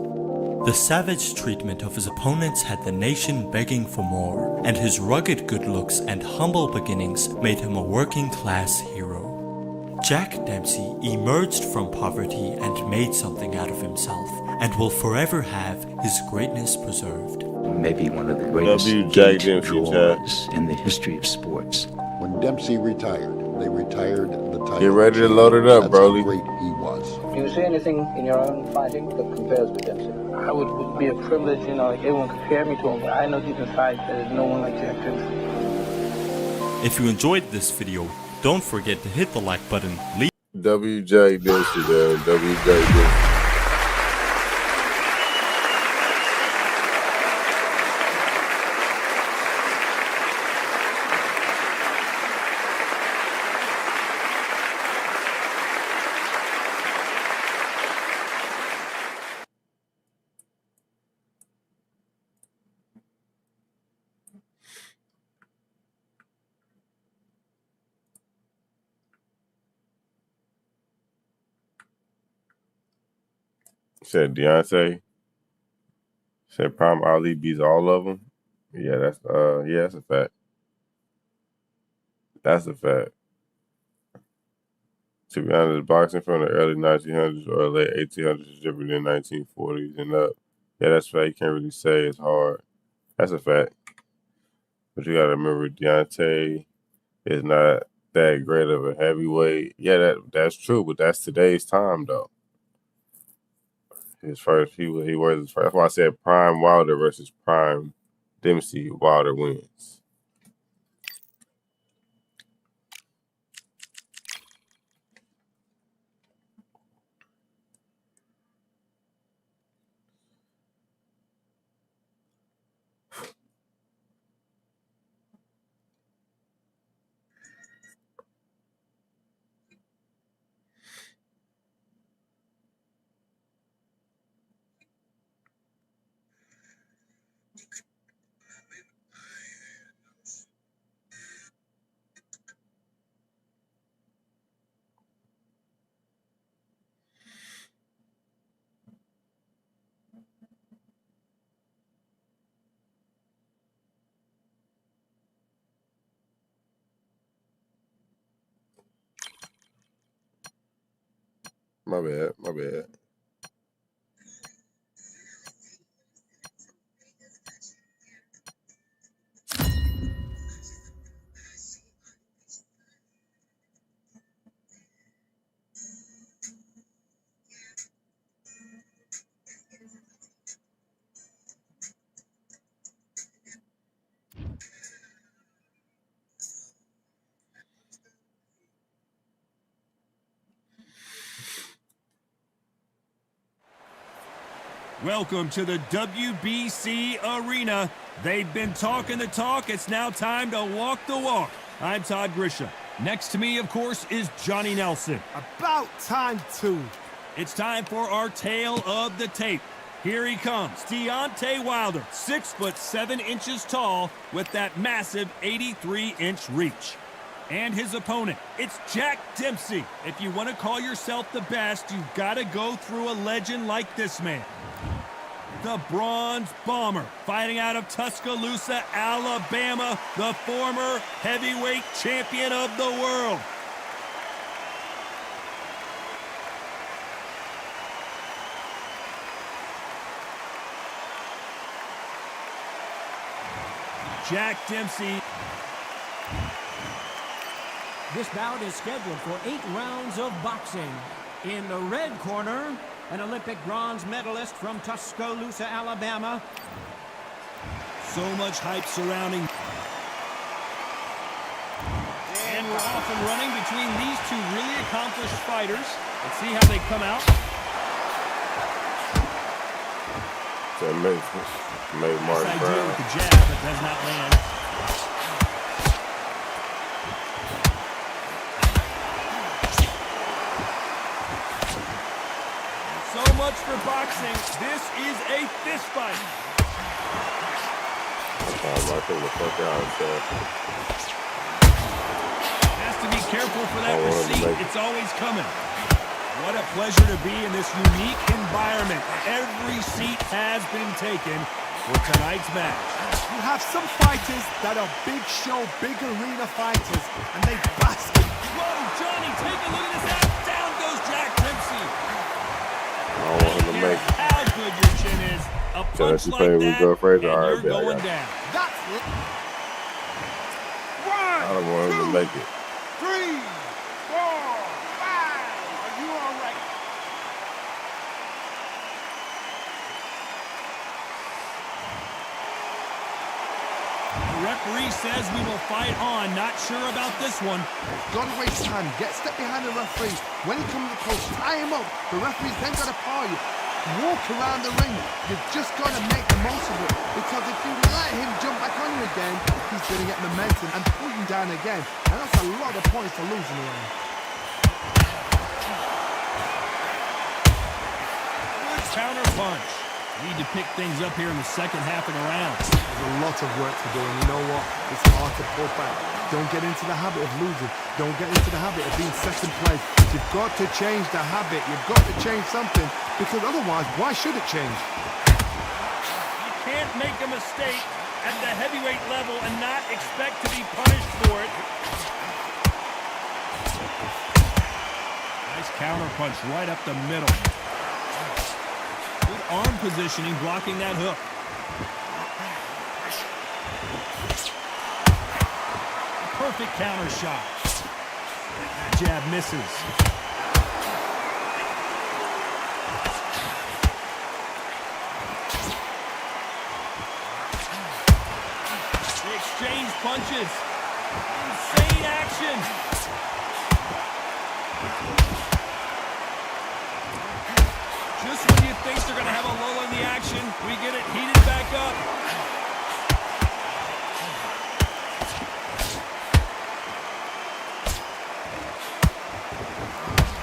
The savage treatment of his opponents had the nation begging for more, and his rugged good looks and humble beginnings made him a working-class hero. Jack Dempsey emerged from poverty and made something out of himself, and will forever have his greatness preserved. Maybe one of the greatest draws in the history of sports. When Dempsey retired, they retired the title. Get ready to load it up, That's Broly. how great he was. Do you see anything in your own fighting that compares with Dempsey? I would be a privilege, you know, like everyone compare me to him, but I know deep inside there's no one like Jack Dempsey. If you enjoyed this video, don't forget to hit the like button. WJ Dempsey, man. WJ Dempsey. Said Deontay. Said Prime Ali beats all of them. Yeah, that's a fact. That's a fact. To be honest, boxing from the early 1900s or late 1800s is different than 1940s and up. Yeah, that's fact. You can't really say it's hard. That's a fact. But you gotta remember, Deontay is not that great of a heavyweight. Yeah, that's true, but that's today's time though. His first, he was his first. That's why I said Prime Wilder versus Prime Dempsey. Wilder wins. My bad. Welcome to the WBC Arena. They've been talking the talk. It's now time to walk the walk. I'm Todd Grisham. Next to me, of course, is Johnny Nelson. About time, too. It's time for our tale of the tape. Here he comes, Deontay Wilder, 6'7" tall with that massive 83-inch reach. And his opponent, it's Jack Dempsey. If you want to call yourself the best, you've got to go through a legend like this man. The Bronze Bomber, fighting out of Tuscaloosa, Alabama, the former heavyweight champion of the world. Jack Dempsey. This bout is scheduled for 8 rounds of boxing. In the red corner, an Olympic bronze medalist from Tuscaloosa, Alabama. So much hype surrounding. And we're off and running between these two really accomplished fighters. Let's see how they come out. Made Mark Nice idea Brown. with the jab, but does not land. So much for boxing. This is a fist fight. I think the fuck out there. Has to be careful for that receipt. It's always coming. What a pleasure to be in this unique environment. Every seat has been taken for tonight's match. You have some fighters that are big show, big arena fighters, and they bastard. Whoa, Johnny, take a look at this out. Down goes Jack Dempsey. I don't want him to make it. How good your chin is. A punch like that, and you're going down. That's it. I don't want him to make it. 3, 4, 5. Are you all right? The referee says we will fight on. Not sure about this one. Don't waste time. Get step behind the referee. When he comes to the post, tie him up. The referee's then got to paw you. Walk around the ring. You've just got to make the most of it. Because if you let him jump back on you again, he's going to get momentum and pull you down again. And that's a lot of points to lose in the end. Good counter punch. Need to pick things up here in the second half of the round. There's a lot of work to do, and you know what? It's hard to pull back. Don't get into the habit of losing. Don't get into the habit of being second place. You've got to change the habit. You've got to change something, because otherwise, why should it change? You can't make a mistake at the heavyweight level and not expect to be punished for it. Nice counter punch right up the middle. Good arm positioning, blocking that hook. Perfect counter shot. Jab misses. They exchange punches. Insane action. Just when you think they're going to have a lull in the action, we get it heated back up.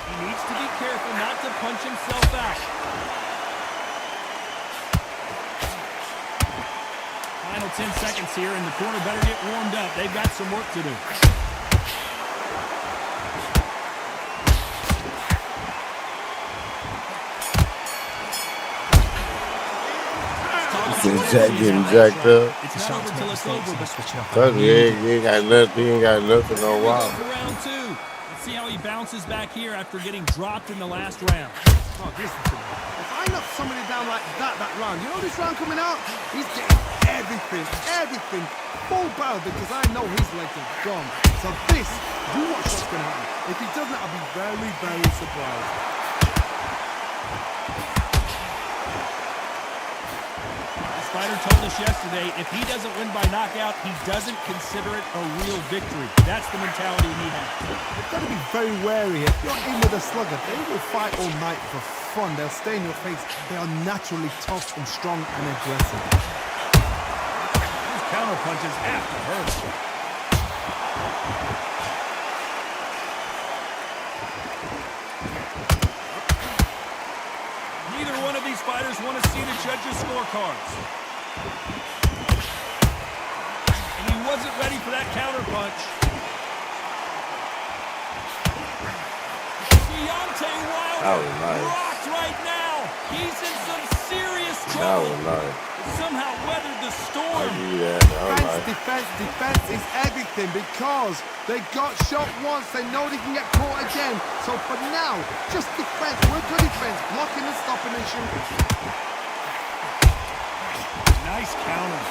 He needs to be careful not to punch himself out. Final 10 seconds here, and the corner better get warmed up. They've got some work to do. Jack getting jacked up. It's not over till it's over, but Cause he ain't got nothing. He ain't got nothing on wild. round 2. Let's see how he bounces back here after getting dropped in the last round. Oh, listen to me. If I knock somebody down like that round, you know this round coming out? He's getting everything full barrel because I know his legs are gone. So this, do watch what's going to happen. If he doesn't, I'll be very, very surprised. The fighter told us yesterday, if he doesn't win by knockout, he doesn't consider it a real victory. That's the mentality he has. You've got to be very wary here. If you're in with a slugger, they will fight all night for fun. They'll stay in your face. They are naturally tough and strong and aggressive. These counter punches have to hurt. Neither one of these fighters want to see the judges' scorecards. And he wasn't ready for that counter punch. Deontay Wilder rocked right now. He's in some serious trouble. Somehow weathered the storm. Defense is everything because they got shot once. They know they can get caught again. So for now, just defense. Work on defense. Blocking and stopping and shooting. Nice counter.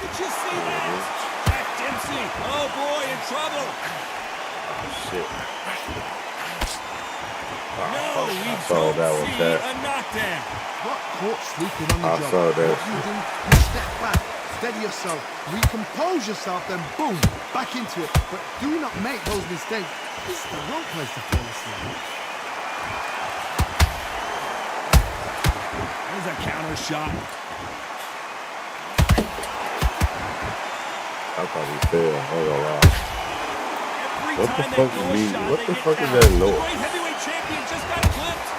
Did you see that? Jack Dempsey. Oh boy, in trouble. Shit. No, we saw that don't one, see Jack. a knockdown. Got caught sleeping on the I job. saw that. What you do, you step back, steady yourself, recompose yourself, then boom, back into it. But do not make those mistakes. This is the wrong place to fall asleep. There's a counter shot. I thought he fell. I ain't gonna lie. What the fuck is he? What the fuck is that noise? The great heavyweight champion just got clipped.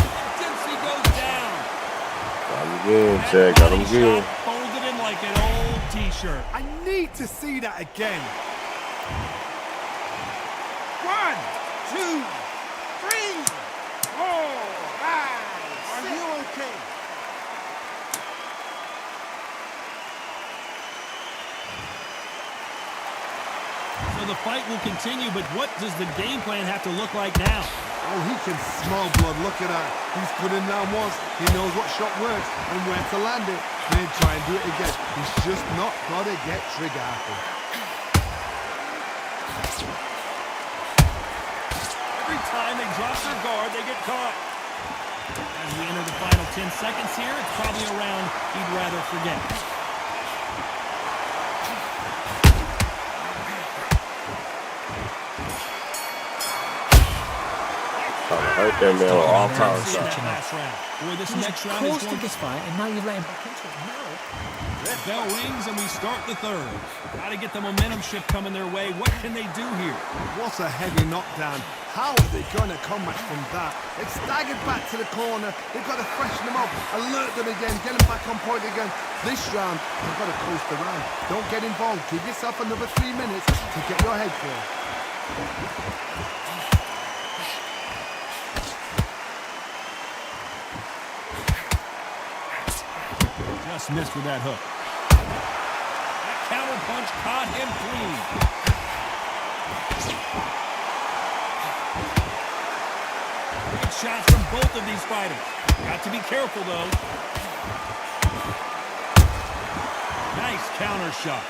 And Dempsey goes down. Got him again, Chad. Got him again. Folded in like an old t-shirt. I need to see that again. 1, 2, 3, 4, 5. Are you okay? So the fight will continue, but what does the game plan have to look like now? Oh, he can smell blood. Look at that. He's put him down once. He knows what shot works and where to land it. Then try and do it again. He's just not got to get trigger happy. Every time they drop their guard, they get caught. As we enter the final 10 seconds here, it's probably a round he'd rather forget. Hurt that man with all power shots. Boy, this next round is going to this fight, and now you're laying back into it. Now, red bell rings and we start the third. Got to get the momentum shift coming their way. What can they do here? What a heavy knockdown. How are they going to come back from that? They've staggered back to the corner. They've got to freshen them up, alert them again, get them back on point again. This round, they've got to coast the round. Don't get involved. Give yourself another 3 minutes to get your head clear. Just missed with that hook. That counter punch caught him clean. Big shots from both of these fighters. Got to be careful, though. Nice counter shot.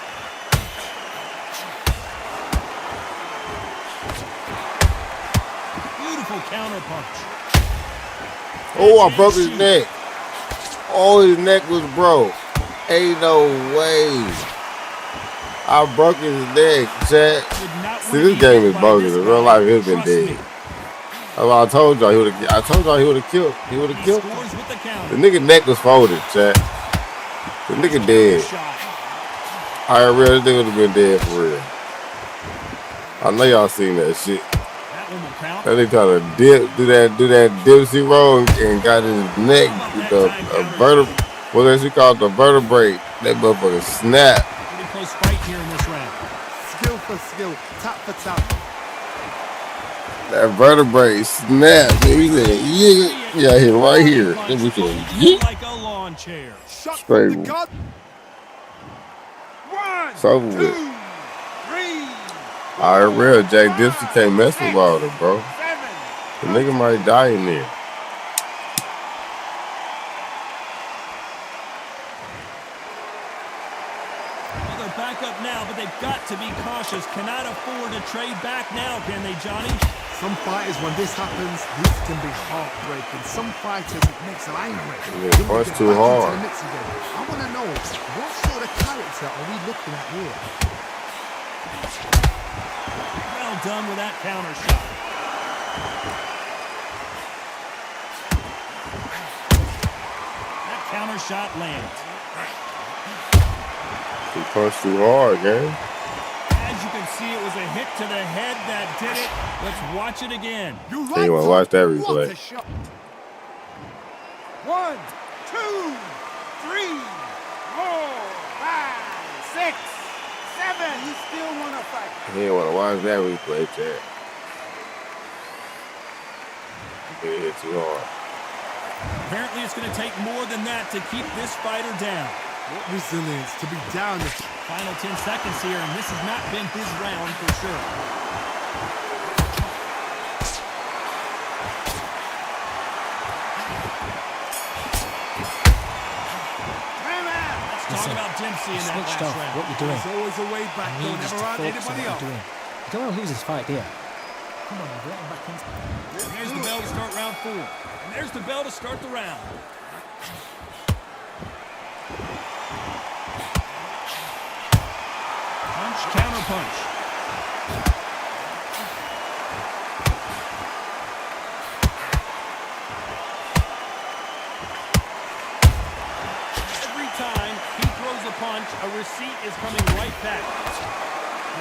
Beautiful counter punch. Oh, I broke his neck. Oh, his neck was broke. Ain't no way. I broke his neck, Chad. See, this game is bogus. In real life, he's been dead. That's why I told y'all he would have. I told y'all he would have killed. He would have killed him. The nigga neck was folded, Chad. The nigga dead. I real, this nigga would have been dead for real. I know y'all seen that shit. That nigga trying to dip, do that Dempsey roll and got his neck with a vertebrae. What that shit called the vertebrae? That motherfucker snap. Pretty close fight here in this round. Skill for skill, tap for tap. That vertebrae snap. He said, yeah, here, right here. Then we said, Like a lawn chair. straight. It's over with. Alright, real Jack Dempsey can't mess with Wilder, bro. The nigga might die in there. Well, they're back up now, but they've got to be cautious. Cannot afford to trade back now, can they, Johnny? Some fighters, when this happens, this can be heartbreaking. Some fighters, it makes them angry. Yeah, punch too hard. I want to know, what sort of character are we looking at here? Well done with that counter shot. That counter shot lands. He punched too hard, man. As you can see, it was a hit to the head that did it. Let's watch it again. You want to watch that replay. 1, 2, 3, 4, 5, 6, 7. You still want to fight? He didn't want to watch that replay, Chad. He hit too hard. Apparently, it's going to take more than that to keep this fighter down. What resilience to be down. Final 10 seconds here, and this has not been his round for sure. Let's talk about Dempsey in that last round. What you doing? There's always a way back. Don't ever run anybody up. You don't want to lose this fight, here. Come on, let him back in. There's the bell to start round 4. And there's the bell to start the round. Punch, counter punch. Every time he throws a punch, a receipt is coming right back.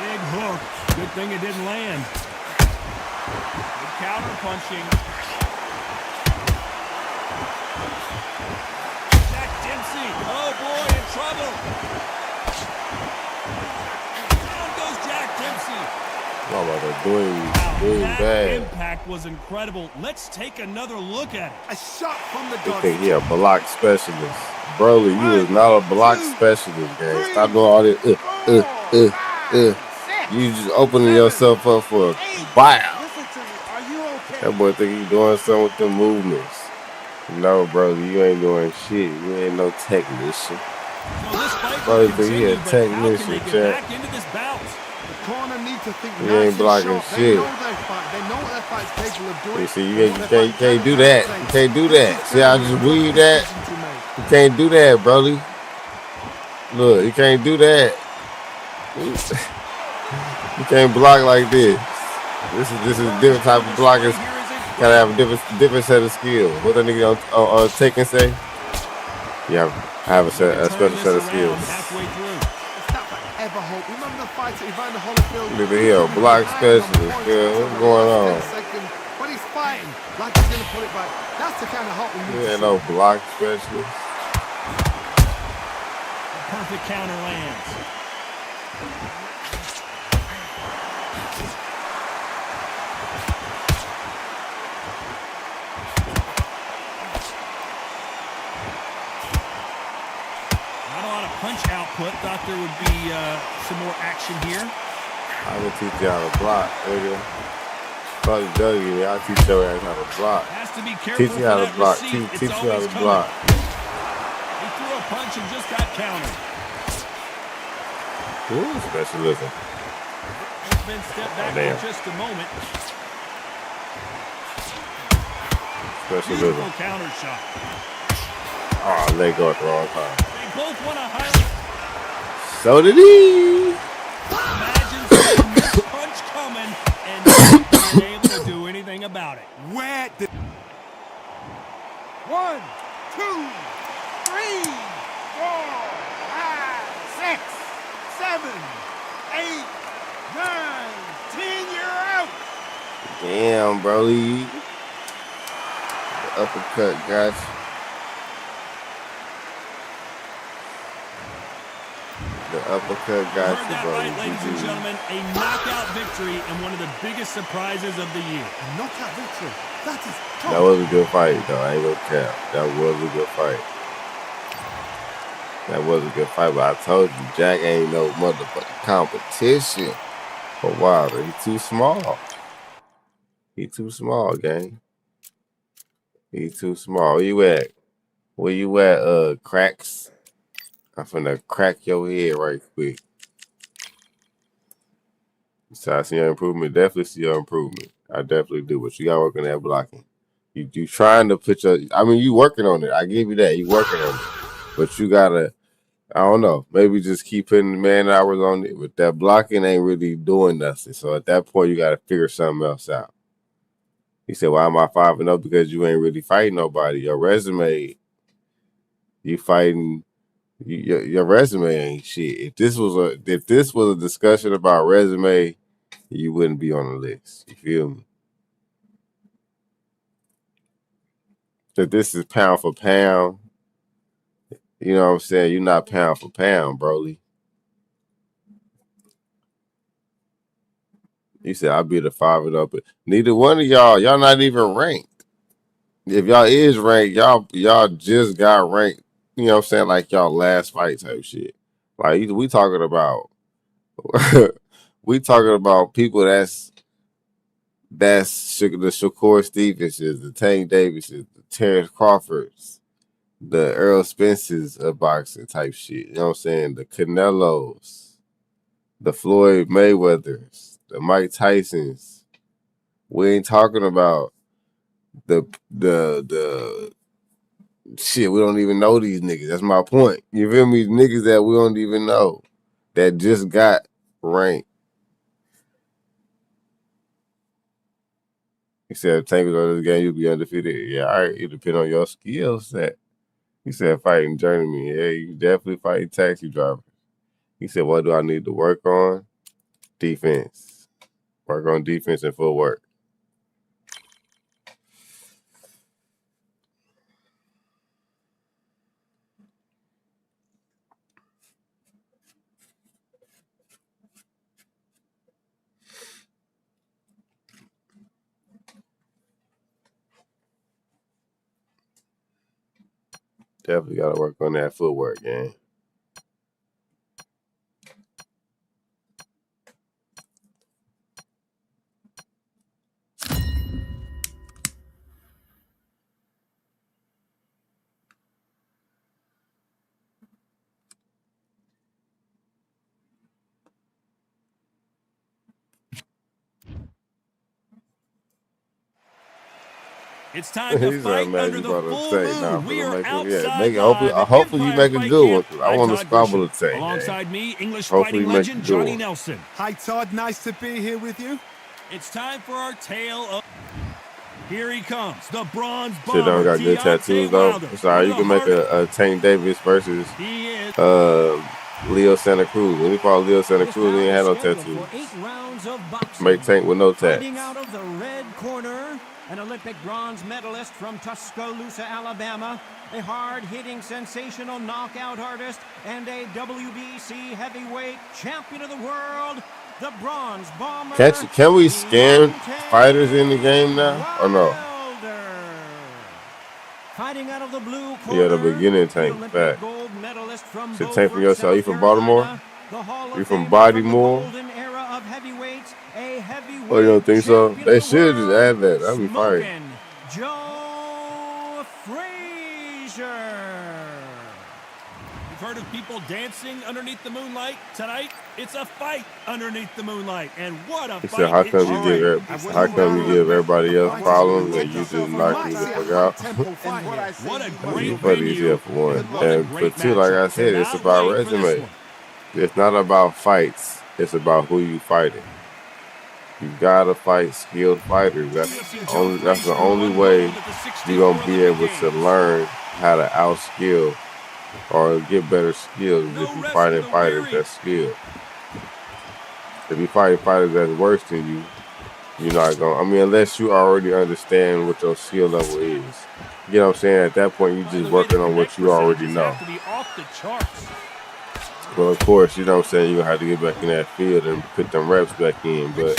Big hook. Good thing it didn't land. Good counter punching. Jack Dempsey. Oh boy, in trouble. Oh, they're doing that bad. Impact was incredible. Let's take another look at it. A shot from the They think he a block specialist. Broly, you is not a block specialist, gang. Stop doing all this. You just opening yourself up for a buyout. That boy think he doing something with the movements. No, Broly, you ain't doing shit. You ain't no technician. Broly think he a technician, Jack. Corner need to think you ain't blocking shit. They know their fight. They know what their fight's capable of doing. You see, you can't do that. You can't do that. See how I just weave that? You can't do that, Broly. Look, you can't do that. You can't block like this. This is different type of blockers. Gotta have a different set of skills. What that nigga on Taken say? Yeah, have a special set of skills. Ever hope. Remember the fight at Evander Holyfield? Look at here, block specialist, girl. What's going on? But he's fighting like he's gonna put it back. That's the kind of hope we need. You ain't no block specialist. Perfect counter lands. Punch output. Thought there would be some more action here. I will teach you how to block, nigga. Fuck Dougie, I'll teach your ass how to block. Has to be careful. Teach you how to block. Teach you how to block. He threw a punch and just got countered. Ooh, specialism. He's been stepped back for just a moment. Specialism. Beautiful counter shot. Oh, leg go at the wrong time. Both want to highlight. So did he. Imagine seeing this punch coming and not being able to do anything about it. Where did 1, 2, 3, 4, 5, 6, 7, 8, 9, 10. You're out. Damn, Broly. The uppercut got you. The uppercut got you, bro. Right, ladies and gentlemen, a knockout victory and one of the biggest surprises of the year. A knockout victory. That was a good fight, though. I ain't gonna cap. That was a good fight. That was a good fight, but I told you, Jack ain't no motherfucking competition for Wilder. He too small. He too small, gang. He too small. Where you at? Where you at, cracks? I'm finna crack your head right quick. So I see your improvement. Definitely see your improvement. I definitely do. But you got to work on that blocking. You trying to put your... I mean, you working on it. I give you that. You working on it. But you got to... I don't know. Maybe just keep putting the man hours on it. But that blocking ain't really doing nothing. So at that point, you got to figure something else out. He said, why am I 5-0? Because you ain't really fighting nobody. Your resume, you fighting... Your resume ain't shit. If this was a discussion about resume, you wouldn't be on the list. You feel me? So this is pound for pound. You know what I'm saying? You're not pound for pound, Broly. He said, I'll be the 5-0, but neither one of y'all not even ranked. If y'all is ranked, y'all just got ranked, you know what I'm saying, like y'all last fight type shit. Like we talking about we talking about people that's the Shakur Stevenses, the Tank Davises, the Terrence Crawfords, the Earl Spences of boxing type shit. You know what I'm saying? The Canelos, the Floyd Mayweathers, the Mike Tysons. We ain't talking about the shit. We don't even know these niggas. That's my point. You feel me? Niggas that we don't even know that just got ranked. He said, "Tank was on this game, you'll be undefeated." Yeah, all right. It depends on your skill set. He said, "Fighting journeyman." Yeah, you definitely fighting taxi driver. He said, "What do I need to work on?" Defense. Work on defense and footwork. Definitely got to work on that footwork, gang. It's time to fight under the full moon. We are outside Hopefully you make a good one, because I want to squabble the tank. Alongside me, English fighting legend Johnny Nelson. Hi, Todd. Nice to be here with you. It's time for our tale of... Here he comes, the bronze bomber. Shit don't got good tattoos, though. Sorry, you can make a Tank Davis versus Leo Santa Cruz. When we fought Leo Santa Cruz, he ain't had no tattoos. Make Tank with no tats. Fighting out of the red corner, an Olympic bronze medalist from Tuscaloosa, Alabama, a hard-hitting, sensational knockout artist, and a WBC heavyweight champion of the world, the bronze bomber. Can we scan fighters in the game now, or no? Fighting out of the blue corner, yeah, the beginning Tank. Fact. Should Tank from yourself. You from Baltimore? You from Baltimore? Oh, you don't think so? They should just add that. That'd be fine. Joe Frazier. You've heard of people dancing underneath the moonlight? Tonight, it's a fight underneath the moonlight. And what a fight. He said, how come you give everybody else problems and you just knock me the fuck out? What a great venue. For one. And for two, like I said, it's about resume. It's not about fights. It's about who you fighting. You gotta fight skilled fighters. That's the only way you're gonna be able to learn how to outskill or get better skills if you fighting fighters that's skilled. If you fighting fighters that's worse than you, you're not gonna. I mean, unless you already understand what your skill level is. You know what I'm saying? At that point, you just working on what you already know. Well, of course, you know what I'm saying, you're going to have to get back in that field and put them reps back in. But,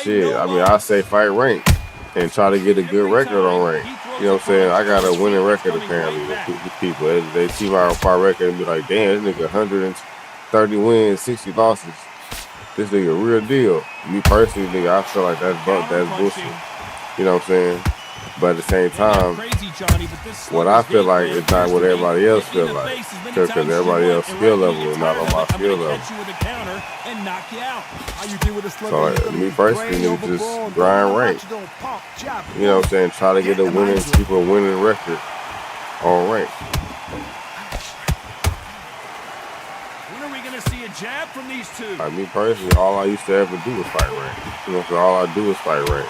shit, I mean, I say fight rank and try to get a good record on rank. You know You know what I'm saying? I got a winning record apparently. The people, they see my record and be like, damn, this nigga 130 wins, 60 losses. This nigga real deal. Me personally, nigga, I feel like that's bullshit. You know what I'm saying? But at the same time, what I feel like is not what everybody else feel like. Because everybody else's skill level is not on my skill level. So me personally, nigga, just grind rank. You know what I'm saying? Try to get a winning, keep a winning record on rank. When are we going to see a jab from these two? Like me personally, all I used to ever do was fight rank. You know, so all I do is fight rank.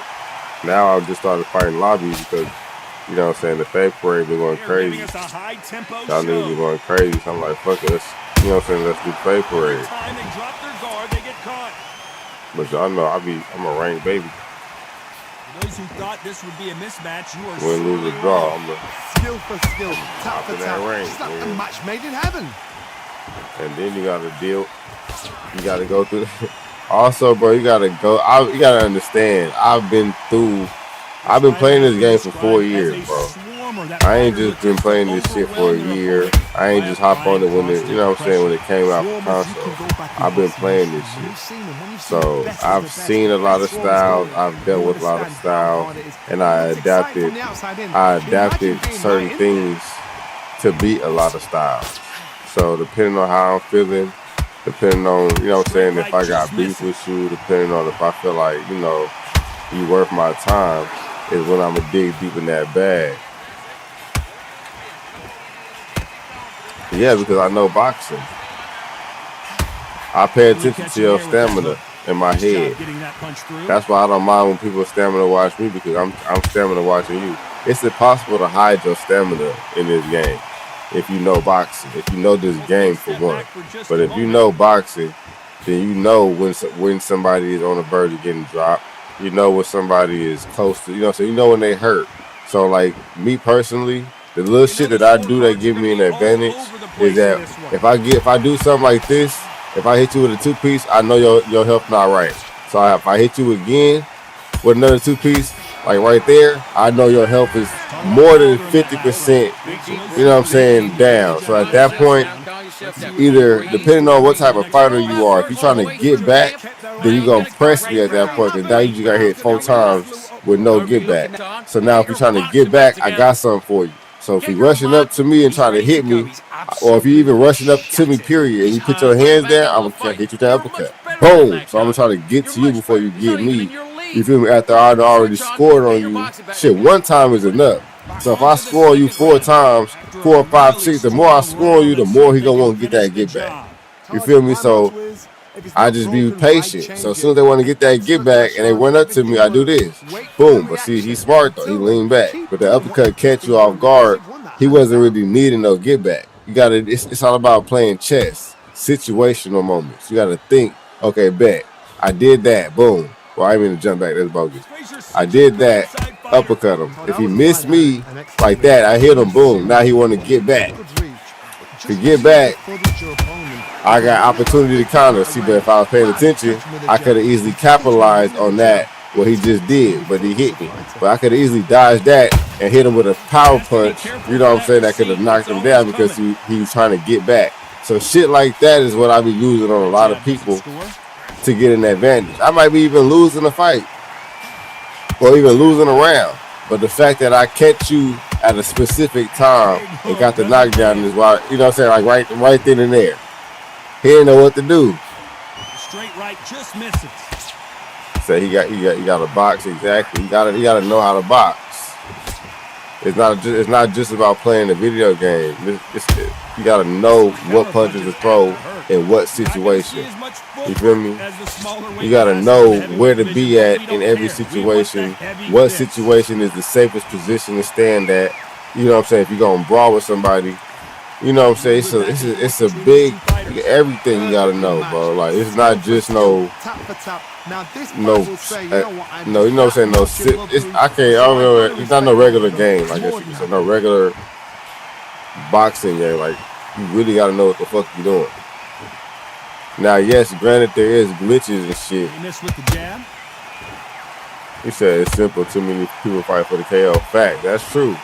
Now I've just started fighting lobbies because, you know what I'm saying, the fake parade been going crazy. Y'all niggas be going crazy, so I'm like, fuck it, let's, you know what I'm saying, let's do fake parade. But y'all know I'm a ranked baby. Those who thought this would be a mismatch, you are win, lose, or draw. I'm skill for skill, tap for tap. It's like a match made in heaven. And then you gotta deal. You gotta go through. Also, bro, you gotta understand. I've been playing this game for 4 years, bro. I ain't just been playing this shit for a year. I ain't just hop on it when it, you know what I'm saying, when it came out for console. I've been playing this shit. So I've seen a lot of styles. I've dealt with a lot of styles, and I adapted certain things to beat a lot of styles. So depending on how I'm feeling, depending on, you know what I'm saying, if I got beef with you, depending on if I feel like, you know, you worth my time, is when I'm gonna dig deep in that bag. Yeah, because I know boxing. I pay attention to your stamina in my head. That's why I don't mind when people stamina watch me, because I'm stamina watching you. It's impossible to hide your stamina in this game if you know boxing, if you know this game for one. But if you know boxing, then you know when somebody is on the verge of getting dropped. You know when somebody is close to, you know, so you know when they hurt. So like me personally, the little shit that I do that give me an advantage is that if I do something like this, if I hit you with a 2-piece, I know your health not right. So if I hit you again with another 2-piece, like right there, I know your health is more than 50%, you know what I'm saying, down. So at that point, either depending on what type of fighter you are, if you're trying to get back, then you're going to press me at that point, because now you just got hit 4 times with no get back. So now if you're trying to get back, I got something for you. So if you're rushing up to me and trying to hit me, or if you're even rushing up to me, period, and you put your hands down, I'm going to hit you with that uppercut. Boom. So I'm going to try to get to you before you get me. You feel me? After I already scored on you, shit, 1 time is enough. So if I score you 4 times, 4, 5, 6, the more I score on you, the more he going to want to get that get back. You feel me? So I just be patient. So as soon as they want to get that get back and they run up to me, I do this. Boom. But see, he's smart though. He leaned back. But the uppercut catch you off guard, he wasn't really needing no get back. You gotta, it's all about playing chess. Situational moments. You gotta think, okay, bet. I did that. Boom. Well, I didn't mean to jump back. That's bogus. I did that. Uppercut him. If he missed me like that, I hit him. Boom. Now he want to get back. To get back, I got opportunity to counter. See, but if I was paying attention, I could have easily capitalized on that, what he just did, but he hit me. But I could have easily dodged that and hit him with a power punch, you know what I'm saying, that could have knocked him down because he was trying to get back. So shit like that is what I be using on a lot of people to get an advantage. I might be even losing a fight or even losing a round. But the fact that I catch you at a specific time and got the knockdown is why, you know what I'm saying, like right then and there. He didn't know what to do. Straight right just misses. So he got to box, exactly. He got to know how to box. It's not just about playing a video game. You got to know what punches to throw in what situation. You feel me? You got to know where to be at in every situation. What situation is the safest position to stand at? You know what I'm saying? If you're gonna brawl with somebody, you know what I'm saying? It's a big everything you gotta know, bro. Like it's not just you know what I'm saying? It's not no regular game. Like it's no regular boxing game. Like you really gotta know what the fuck you're doing. Now, yes, granted there is glitches and shit. He said it's simple. Too many people fight for the KO. Fact. That's true.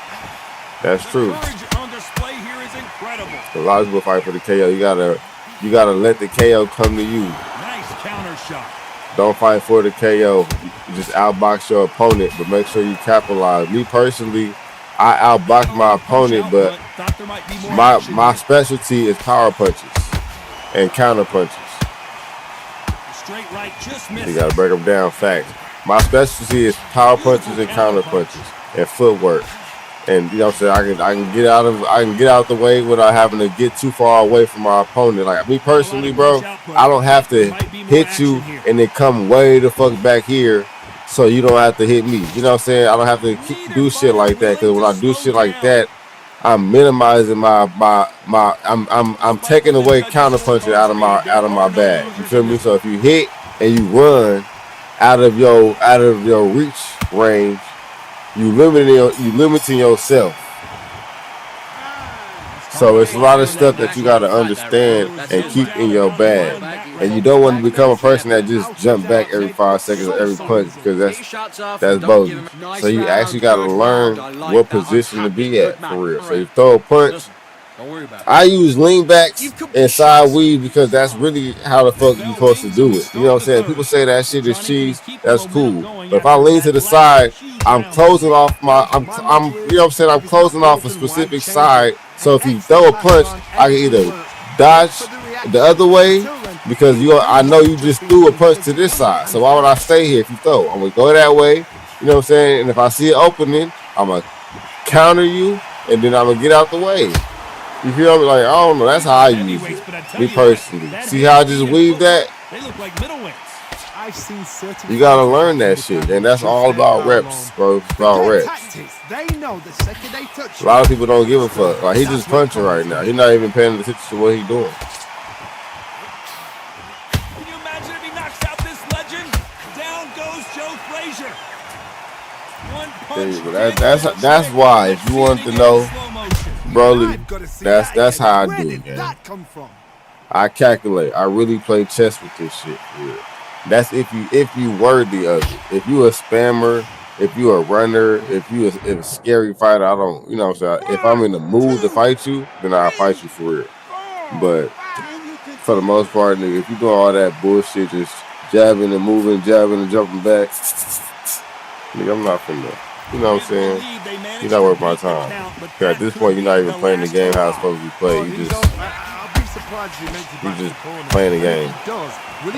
That's true. Courage on display here is incredible. A lot of people fight for the KO. You gotta let the KO come to you. Nice counter shot. Don't fight for the KO. You just outbox your opponent, but make sure you capitalize. Me personally, I outbox my opponent, but my specialty is power punches and counter punches. Straight right, just missed. You gotta break them down. Facts. My specialty is power punches and counter punches and footwork. And you know what I'm saying, I can get out the way without having to get too far away from my opponent. Like me personally, bro, I don't have to hit you and then come way the fuck back here so you don't have to hit me. You know what I'm saying? I don't have to do shit like that, because when I do shit like that, I'm minimizing I'm taking away counter punching out of my bag. You feel me? So if you hit and you run out of your reach range, you limiting yourself. So it's a lot of stuff that you gotta understand and keep in your bag. And you don't want to become a person that just jump back every 5 seconds of every punch, because that's bogus. So you actually gotta learn what position to be at for real. So you throw a punch. I use lean backs and side weave because that's really how the fuck you supposed to do it. You know what I'm saying? People say that shit is cheese. That's cool. But if I lean to the side, I'm closing off I'm you know what I'm saying? I'm closing off a specific side. So if you throw a punch, I can either dodge the other way, because I know you just threw a punch to this side. So why would I stay here if you throw? I'm gonna go that way. You know what I'm saying? And if I see an opening, I'm gonna counter you, and then I'm gonna get out the way. You feel me? Like, I don't know. That's how I use it. Me personally. See how I just weave that? They look like middleweights. I've seen certain. You gotta learn that shit, and that's all about reps, bro. It's about reps. They know the second they touch. A lot of people don't give a fuck. Like, he's just punching right now. He's not even paying attention to what he's doing. Can you imagine if he knocks out this legend? Down goes Joe Frazier. One punch. That's why, if you want to know, Broly, that's how I do it, man. I calculate. I really play chess with this shit. Yeah. That's if you worthy of it. If you a spammer, if you a runner, if a scary fighter, I don't, you know what I'm saying? If I'm in the mood to fight you, then I'll fight you for real. But for the most part, nigga, if you do all that bullshit, just jabbing and moving, jabbing and jumping back, nigga, I'm not finna. You know what I'm saying? You're not worth my time. At this point, you're not even playing the game how it's supposed to be played. You just playing the game.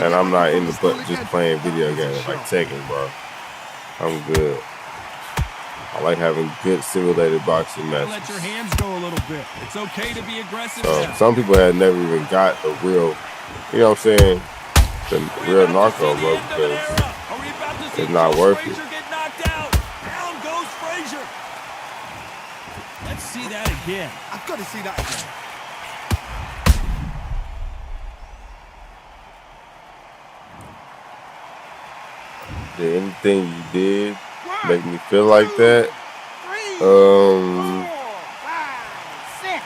And I'm not into just playing video games like Tekken, bro. I'm good. I like having good simulated boxing matches. Let your hands go a little bit. It's okay to be aggressive. So some people have never even got the real, you know what I'm saying, the real narco, bro, because it's not worth it. Let's see that again. I've got to see that again. Did anything you did make me feel like that? 3, 4, 5, 6.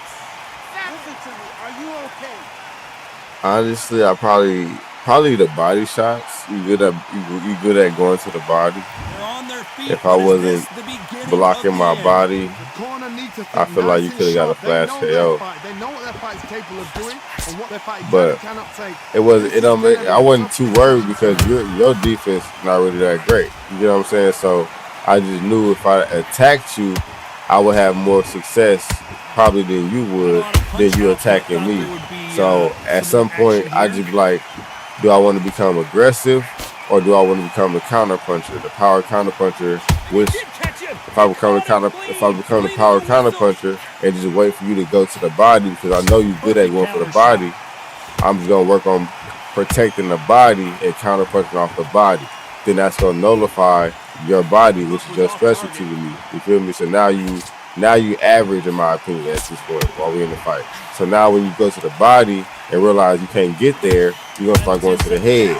Listen to me. Are you okay? Honestly, I probably the body shots. You good at going to the body. If I wasn't blocking my body, I feel like you could have got a flash KO. But I wasn't too worried because your defense not really that great. You know what I'm saying? So I just knew if I attacked you, I would have more success probably than you would than you attacking me. So at some point, I just be like, do I want to become aggressive or do I want to become the counter puncher, the power counter puncher? Which if I become the power counter puncher and just wait for you to go to the body, because I know you're good at going for the body, I'm just gonna work on protecting the body and counter punching off the body. Then that's gonna nullify your body, which is your specialty to me. You feel me? So now you average, in my opinion, at this point while we're in the fight. So now when you go to the body and realize you can't get there, you're gonna start going to the head.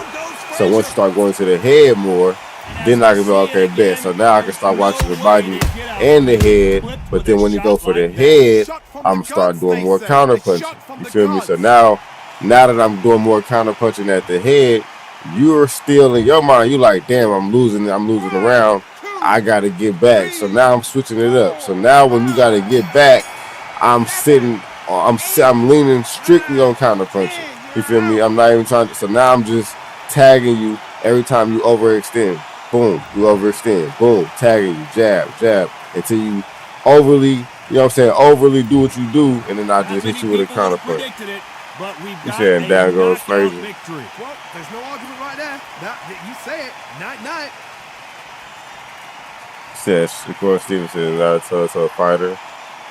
So once you start going to the head more, then I can be okay, bet. So now I can start watching the body and the head. But then when you go for the head, I'm gonna start doing more counter punching. You feel me? So now that I'm doing more counter punching at the head, you're still in your mind. You like, damn, I'm losing the round. I got to get back. So now I'm switching it up. So now when you got to get back, I'm leaning strictly on counter punching. You feel me? I'm not even trying to. So now I'm just tagging you every time you overextend. Boom, you overextend. Boom, tagging you, jab, jab, until you overly, overly do what you do, and then I just hit you with a counter punch. But we've You got said down goes Frazier. Victory. Well, there's no argument right there. You say it. Night. Says Shakur Stevenson is not a fighter.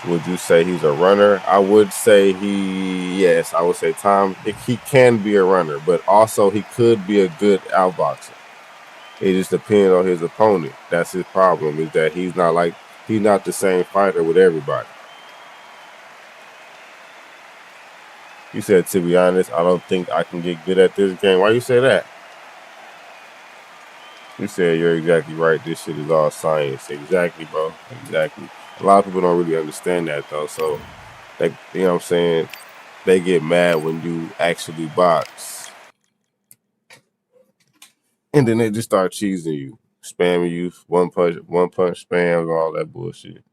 Would you say he's a runner? I would say yes. I would say Tom. He can be a runner, but also he could be a good outboxer. It just depends on his opponent. That's his problem. Is that he's not the same fighter with everybody. You said, to be honest, I don't think I can get good at this game. Why you say that? You said you're exactly right. This shit is all science. Exactly, bro. Exactly. A lot of people don't really understand that, though. So, you know what I'm saying? They get mad when you actually box. And then they just start cheesing you, spamming you, one punch spams, all that bullshit.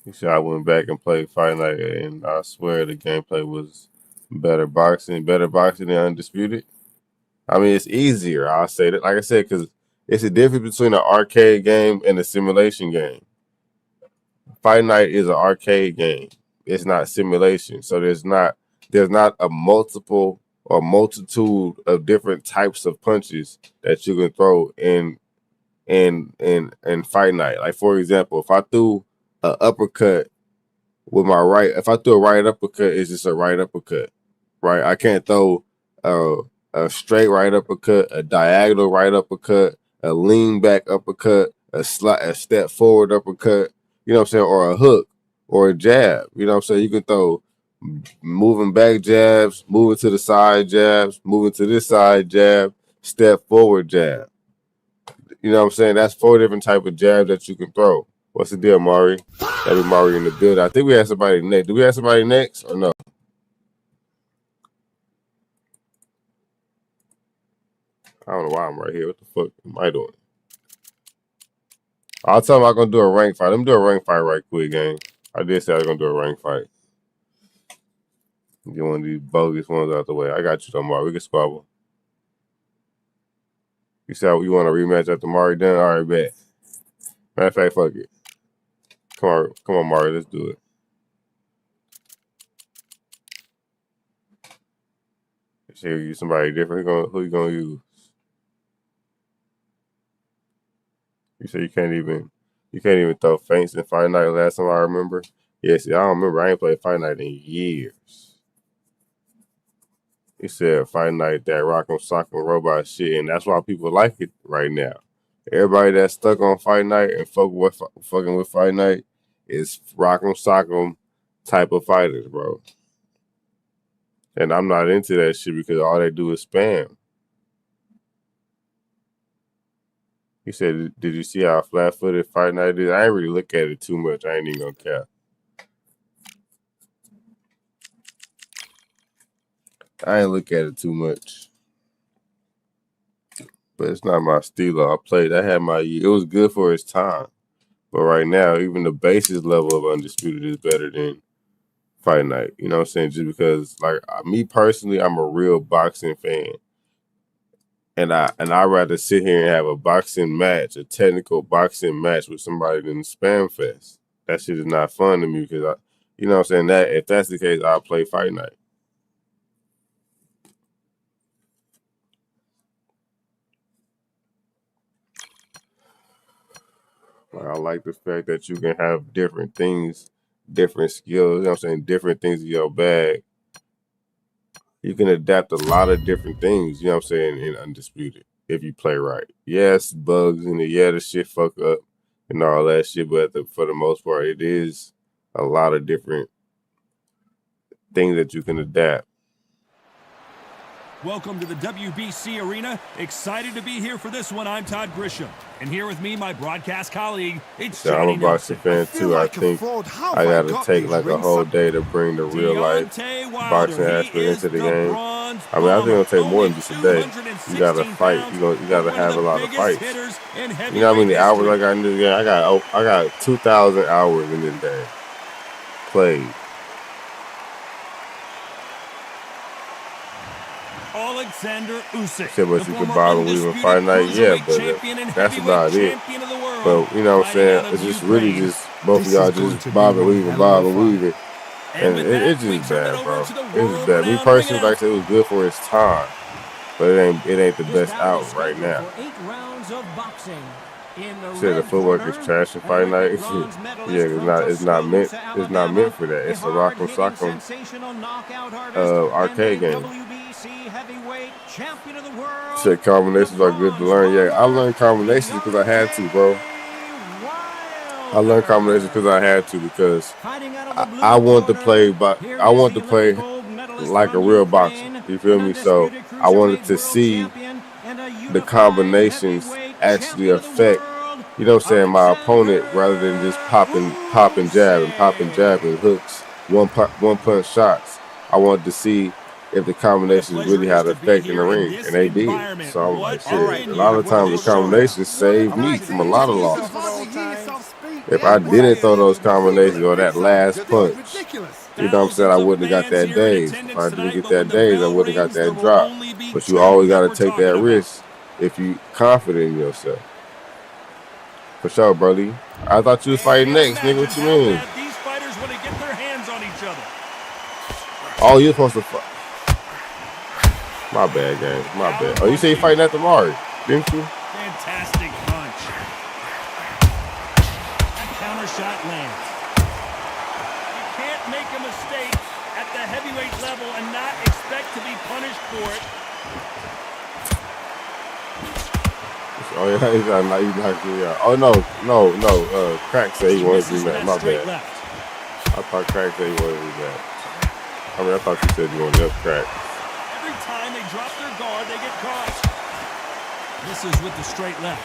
You see, I went back and played Fight Night, and I swear the gameplay was better boxing than Undisputed. I mean, it's easier. I'll say that, like I said, because it's a difference between an arcade game and a simulation game. Fight Night is an arcade game. It's not simulation, so there's not a multitude of different types of punches that you can throw in Fight Night. Like, for example, if I threw an uppercut with my right, if I threw a right uppercut, it's just a right uppercut, right? I can't throw a straight right uppercut, a diagonal right uppercut, a lean back uppercut, a step forward uppercut, you know what I'm saying, or a hook or a jab. You know what I'm saying? You can throw moving back jabs, moving to the side jabs, moving to this side jab, step forward jab. You know what I'm saying? That's 4 different type of jabs that you can throw. What's the deal, Mari? That be Mari in the building. I think we had somebody next. Do we have somebody next or no? I don't know why I'm right here. What the fuck am I doing? I'll tell them I'm going to do a rank fight. Let me do a rank fight right quick, gang. I did say I was going to do a rank fight. Get one of these bogus ones out the way. I got you, though, Mari. We can squabble. You said you want a rematch after Mari done? All right, bet. Matter of fact, fuck it. Come on, Mari. Let's do it. Should you use somebody different? Who you gonna use? You say you can't even throw feints in Fight Night last time I remember. Yeah, see, I don't remember. I ain't played Fight Night in years. You said Fight Night, that rock'em sock'em robot shit, and that's why people like it right now. Everybody that's stuck on Fight Night and fucking with Fight Night is rock'em sock'em type of fighters, bro. And I'm not into that shit because all they do is spam. He said, did you see how flat-footed Fight Night is? I ain't really look at it too much. I ain't even gonna cap. I ain't look at it too much. But it's not my stilo. I had my year. It was good for its time. But right now, even the basis level of Undisputed is better than Fight Night. You know what I'm saying? Just because, like, me personally, I'm a real boxing fan. And I'd rather sit here and have a boxing match, a technical boxing match with somebody than Spam Fest. That shit is not fun to me because you know what I'm saying? That if that's the case, I'll play Fight Night. Like, I like the fact that you can have different things, different skills, you know what I'm saying, different things in your bag. You can adapt a lot of different things, you know what I'm saying, in Undisputed if you play right. Yes, bugs in it. Yeah, the shit fuck up and all that shit, but for the most part, it is a lot of different things that you can adapt. Welcome to the WBC Arena. Excited to be here for this one. I'm Todd Grisham. And here with me, my broadcast colleague, it's Yeah, I'm Johnny a boxing fan too. I think I got to take like a whole day to bring the real life boxing aspect into the game. I mean, I think it'll take more than just a day. You got to fight. You got to have a lot of fights. You know how many hours I got in this game? I got 2,000 hours in this game played. Alexander Usyk. Said, but you could bob and weave and fight night, yeah, but that's about it. But you know what I'm saying? It's just really just both of y'all just bob and weave it. And it's just bad, bro. It's just bad. Me personally, like I said, it was good for its time, but it ain't the best out right now. Said the footwork is trash in fight night. Yeah, it's not meant for that. It's a rock'em sock'em arcade game. Said combinations are good to learn. Yeah, I learned combinations because I had to, bro. I learned combinations because I had to, because I want to play, but I want to play like a real boxer. You feel me? So I wanted to see the combinations actually affect, you know what I'm saying, my opponent, rather than just pop and jab and hooks, one punch shots. I wanted to see if the combinations really had effect in the ring, and they did. So I'm like, shit, a lot of times the combinations saved me from a lot of losses. If I didn't throw those combinations or that last punch, you know what I'm saying, I wouldn't have got that daze. If I didn't get that daze, I wouldn't have got that drop. But you always got to take that risk if you confident in yourself. For sure, Brody. I thought you was fighting next, nigga. What you mean? These fighters want to get their hands on each other. Oh, you're supposed to fight. My bad, gang. My bad. Oh, you say you fighting at the Mari, didn't you? Fantastic punch. That counter shot lands. You can't make a mistake at the heavyweight level and not expect to be punished for it. Oh yeah, he's not me out. Oh no. Crack said he wanted to be mad. My bad. I thought Crack said he wanted to be mad. I mean, I thought you said you wanted to Crack. Every time they drop their guard, they get caught. Misses with the straight left.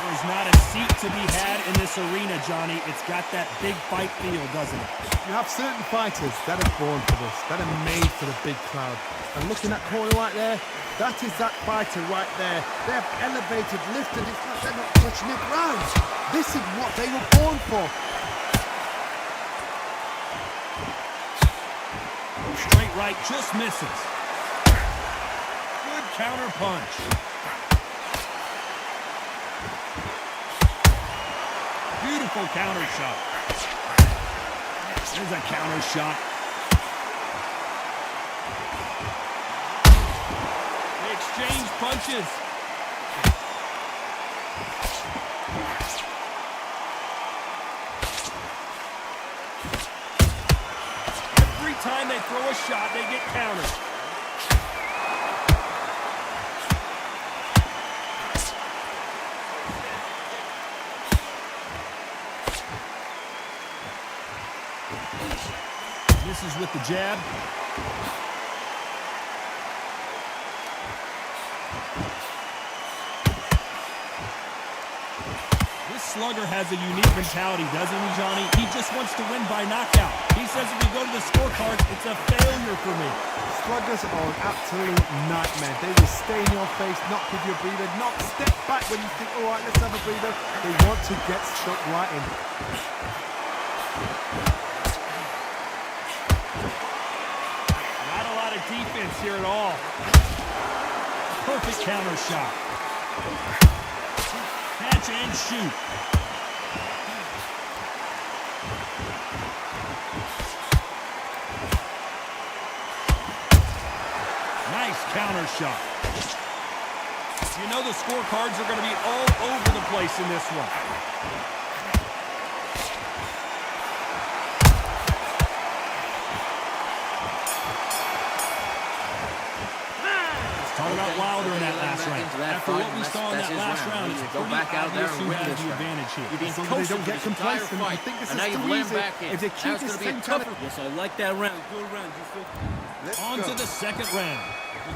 There's not a seat to be had in this arena, Johnny. It's got that big fight feel, doesn't it? You have certain fighters that are born for this, that are made for the big crowd. And looking at that corner right there, that is that fighter right there. They have elevated, lifted, it's like they're not touching the ground. This is what they were born for. Straight right just misses. Good counter punch. Beautiful counter shot. There's a counter shot. They exchange punches. Every time they throw a shot, they get countered. Misses with the jab. This slugger has a unique mentality, doesn't he, Johnny? He just wants to win by knockout. He says if you go to the scorecards, it's a failure for me. Sluggers are an absolute nightmare. They will stay in your face, not give you a breather, not step back when you think, all right, let's have a breather. They want to get stuck right in. Defense here at all. Perfect counter shot. Catch and shoot. Nice counter shot. You know the scorecards are going to be all over the place in this one. Talking about Wilder in that last round. after what we saw in that last round, it's pretty obvious who has the advantage here. They don't get complacent. I think this is too easy. If they keep this same kind of... Yes, I like that round. Good round. On to the second round.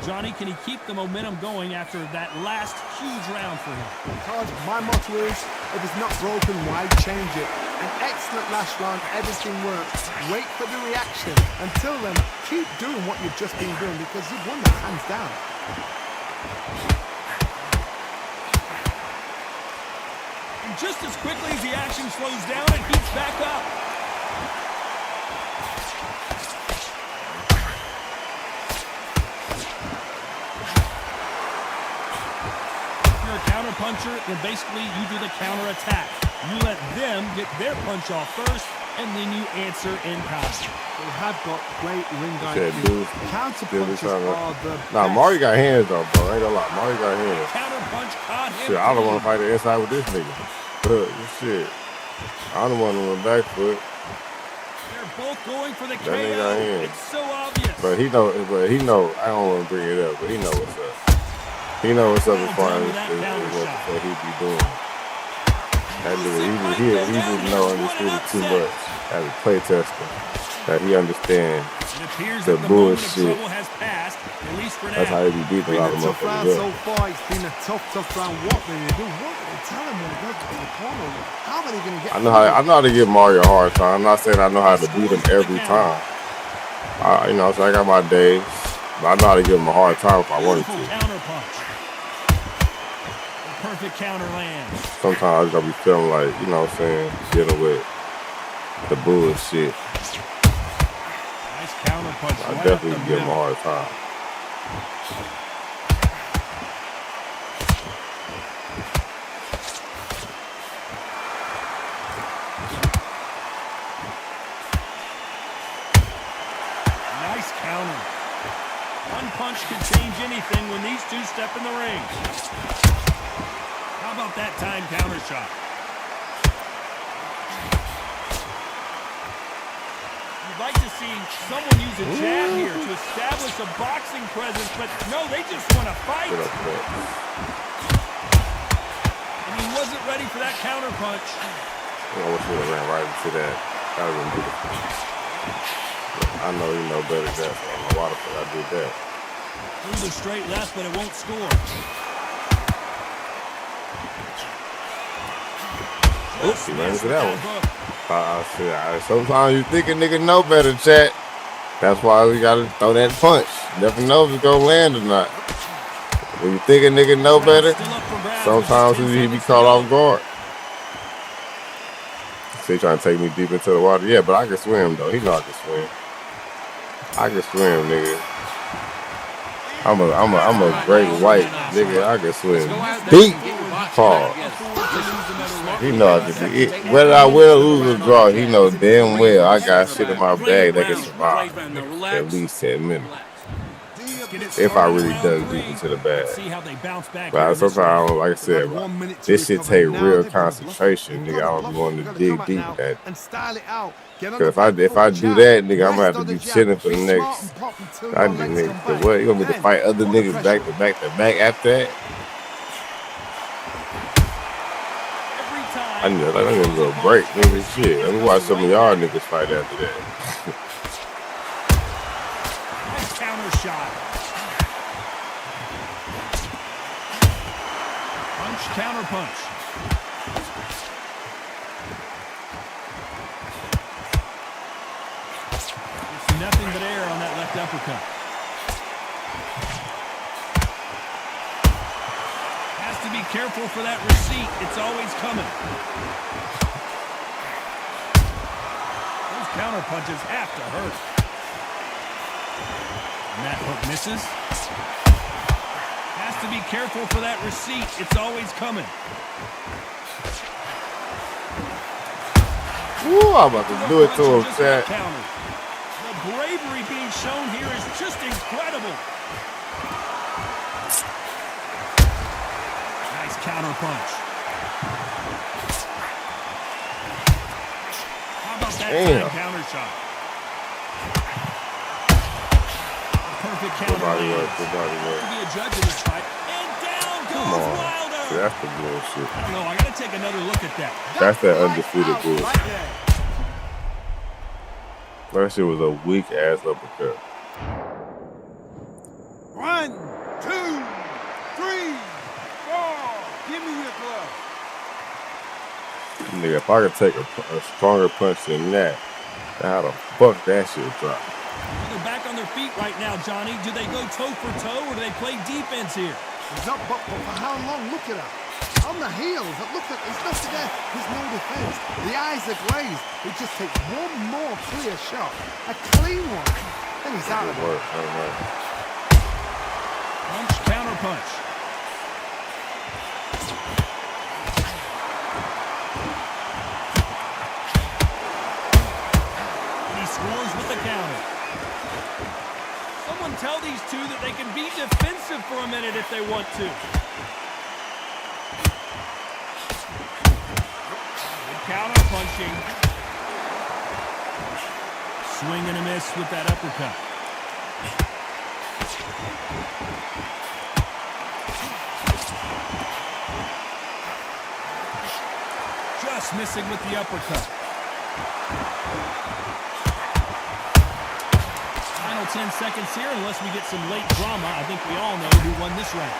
Johnny, can he keep the momentum going after that last huge round for him? Because my motto is, if it's not broken, why change it? An excellent last round, everything works. Wait for the reaction. Until then, keep doing what you've just been doing because you've won that hands down. And just as quickly as the action slows down, it heats back up. Puncher, then basically you do the counter attack. You let them get their punch off first, and then you answer in kind. They have got great ring IQ. Counter punches are the Nah, Mario got hands though, bro. I ain't gonna lie, Mario got hands. Counter punch caught him. Shit, I don't want to fight the inside with this nigga. Shit, I don't want to run back foot. They're both going for the KO. That nigga got hands. It's so obvious. But he know. I don't want to bring it up, but he know what's up. He know what's up as far as what he be doing. That dude, he just know understood it too much as a play tester. That he understands the bullshit. That's how he be beating a lot of motherfuckers so far, it's been a tough round. What they do? What do they tell him when he goes to the corner? How are they going to get? I know how to give Mario a hard time. I'm not saying I know how to beat him every time. So I got my days, but I know how to give him a hard time if I wanted to. Perfect counter lands. Sometimes I gotta be feeling like, you know what I'm saying, dealing with the bullshit. Nice counter punch. I definitely give him a hard time. Nice counter. One punch could change anything when these two step in the ring. How about that time counter shot? You'd like to see someone use a jab here to establish a boxing presence, but no, they just want to fight. And he wasn't ready for that counter punch. I wish we ran right into that. That would be I know you know better than that, so I don't know why the fuck I did that. Through the straight left, but it won't score. Oops, he ran into that one. Sometimes you think a nigga know better, chat. That's why we gotta throw that punch. Never know if it's gonna land or not. When you think a nigga know better, sometimes he be caught off guard. See, trying to take me deep into the water. Yeah, but I can swim though. He know I can swim. I can swim, nigga. I'm a great white nigga. I can swim deep. Pause. He know I can be. Whether I win or lose or draw, he know damn well I got shit in my bag that can survive at least 10 minutes. If I really dug deep into the bag. But sometimes, like I said, this shit take real concentration, nigga. I don't want to dig deep at. Cause if I do that, nigga, I'm gonna have to be chilling for the next. I do, nigga. What you want me to fight other niggas back to back to back after that? I need a little break, nigga. Shit, let me watch some of y'all niggas fight after that. Nice counter shot. Punch, counter punch. It's nothing but air on that left uppercut. Has to be careful for that receipt. It's always coming. Those counter punches have to hurt. And that hook misses. Has to be careful for that receipt. It's always coming. Ooh, I'm about to do it to him, chat. The bravery being shown here is just incredible. Nice counter punch. How about that time counter shot? Perfect counter. Good body work. To be a judge in this fight. And down Come on. See, that's the bullshit. I don't know. I got to take another look at that. That's that undefeated bullshit. Right there. That shit was a weak ass uppercut. 1, 2, 3, 4. Give me your glove. Nigga, if I could take a stronger punch than that, how the fuck that shit drop? They're back on their feet right now, Johnny. Do they go toe for toe or do they play defense here? He's up, but for how long? Look at him. On the heels. Look at, he's not there. There's no defense. The eyes are glazed. He just takes one more clear shot. A clean one. Then he's out of it. Punch, counter punch. And he scores with the counter. Someone tell these two that they can be defensive for a minute if they want to. Counter punching. Swing and a miss with that uppercut. Just missing with the uppercut. Final 10 seconds here, unless we get some late drama. I think we all know who won this round.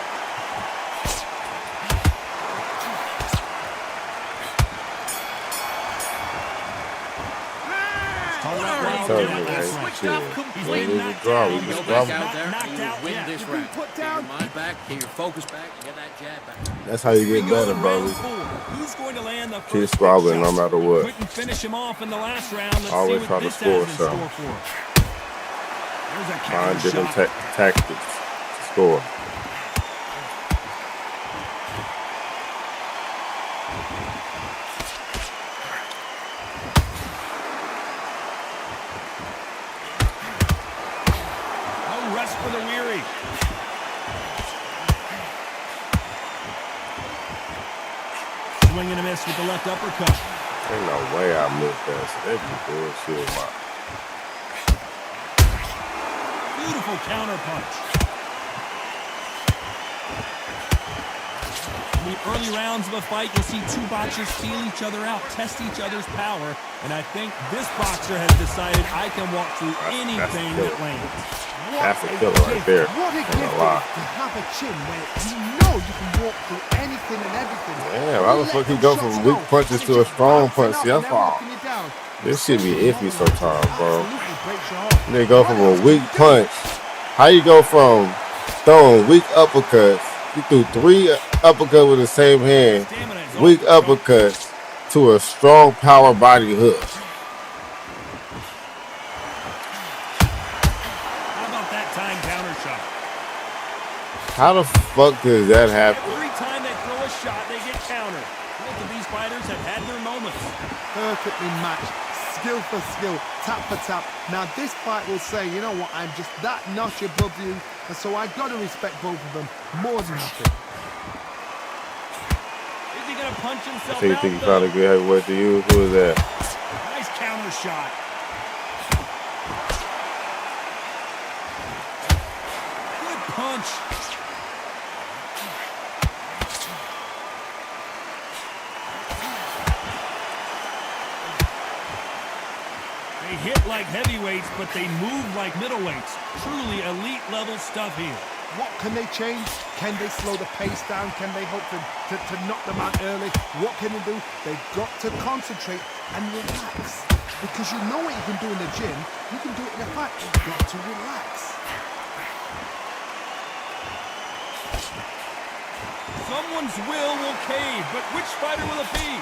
Switched up completely. Knocked out. You go back out there and you win this round. Get your mind back, get your focus back, and get that jab back. That's how you get better, brother. Who's going to land the Keep squabbling no matter what. Couldn't finish him off in the last round. Let's always see try what to this score has in something. store for us. There's a Find counter different shot. tactics to score. Rest for the weary. Swing and a miss with the left uppercut. Ain't no way I missed that. So that'd be bullshit. Beautiful counter punch. In the early rounds of a fight, you'll see two boxers feel each other out, test each other's power, and I think this boxer has decided I can walk through anything that lands. That's a killer right there. What a gift to have a chin where you know you can walk through anything and everything. Damn, how the fuck he go from weak punches to a strong punch? See, that's all. This shit be iffy sometimes, bro. They go from a weak punch. How you go from throwing weak uppercuts? You threw 3 uppercuts with the same hand, weak uppercuts, to a strong power body hook. How the fuck does that happen? Every time they throw a shot, they get countered. Both of these fighters have had their moments. Perfectly matched, skill for skill, tap for tap. Now this fight will say, you know what, I'm just that notch above you, and so I got to respect both of them more than nothing. Is he gonna punch himself So you think he found a good heavyweight to use? Who is that? Nice counter shot. Good punch. They hit like heavyweights, but they move like middleweights. Truly elite level stuff here. What can they change? Can they slow the pace down? Can they hope to knock them out early? What can they do? They've got to concentrate and relax. Because you know what you can do in the gym, you can do it in a fight. You've got to relax. Someone's will cave, but which fighter will it be?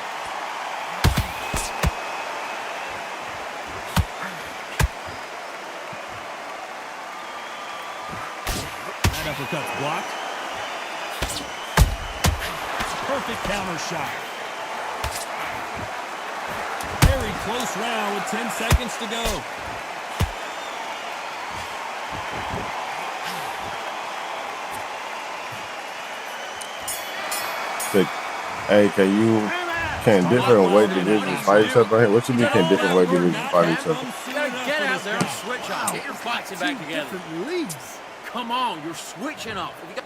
Uppercut's blocked. Perfect counter shot. Very close round with 10 seconds to go. Hey, can different weight divisions fight each other? What you mean can different weight divisions fight each other? You gotta get out there and switch up. Get your boxing back together. Different leagues. Come on, you're switching up. Great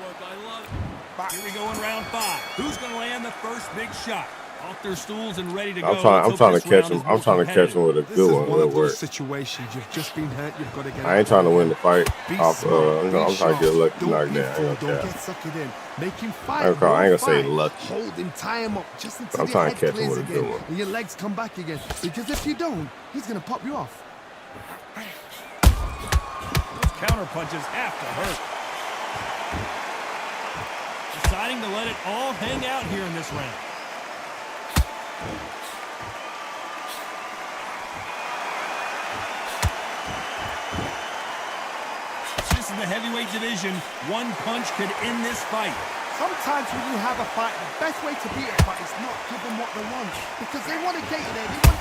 work, I love it. Here we go in round 5. Who's going to land the first big shot? Off their stools and ready to go. I'm trying to catch him. I'm trying to catch him with a good one. One of those situations. You've just been hurt. You've got to get. I ain't trying to win the fight. Be I'm smart, trying to get a lucky don't knockdown. Don't get suckered in. Make him fight. I ain't gonna say lucky. Hold him, tie him up, just until I'm your trying head to catch him clears with a again, good one. and your legs come back again. Because if you don't, he's gonna pop you off. Those counter punches have to hurt. Deciding to let it all hang out here in this round. This is the heavyweight division. One punch could end this fight. Sometimes when you have a fight, the best way to beat a fight is not give them what they want. Because they want to get you there. They want...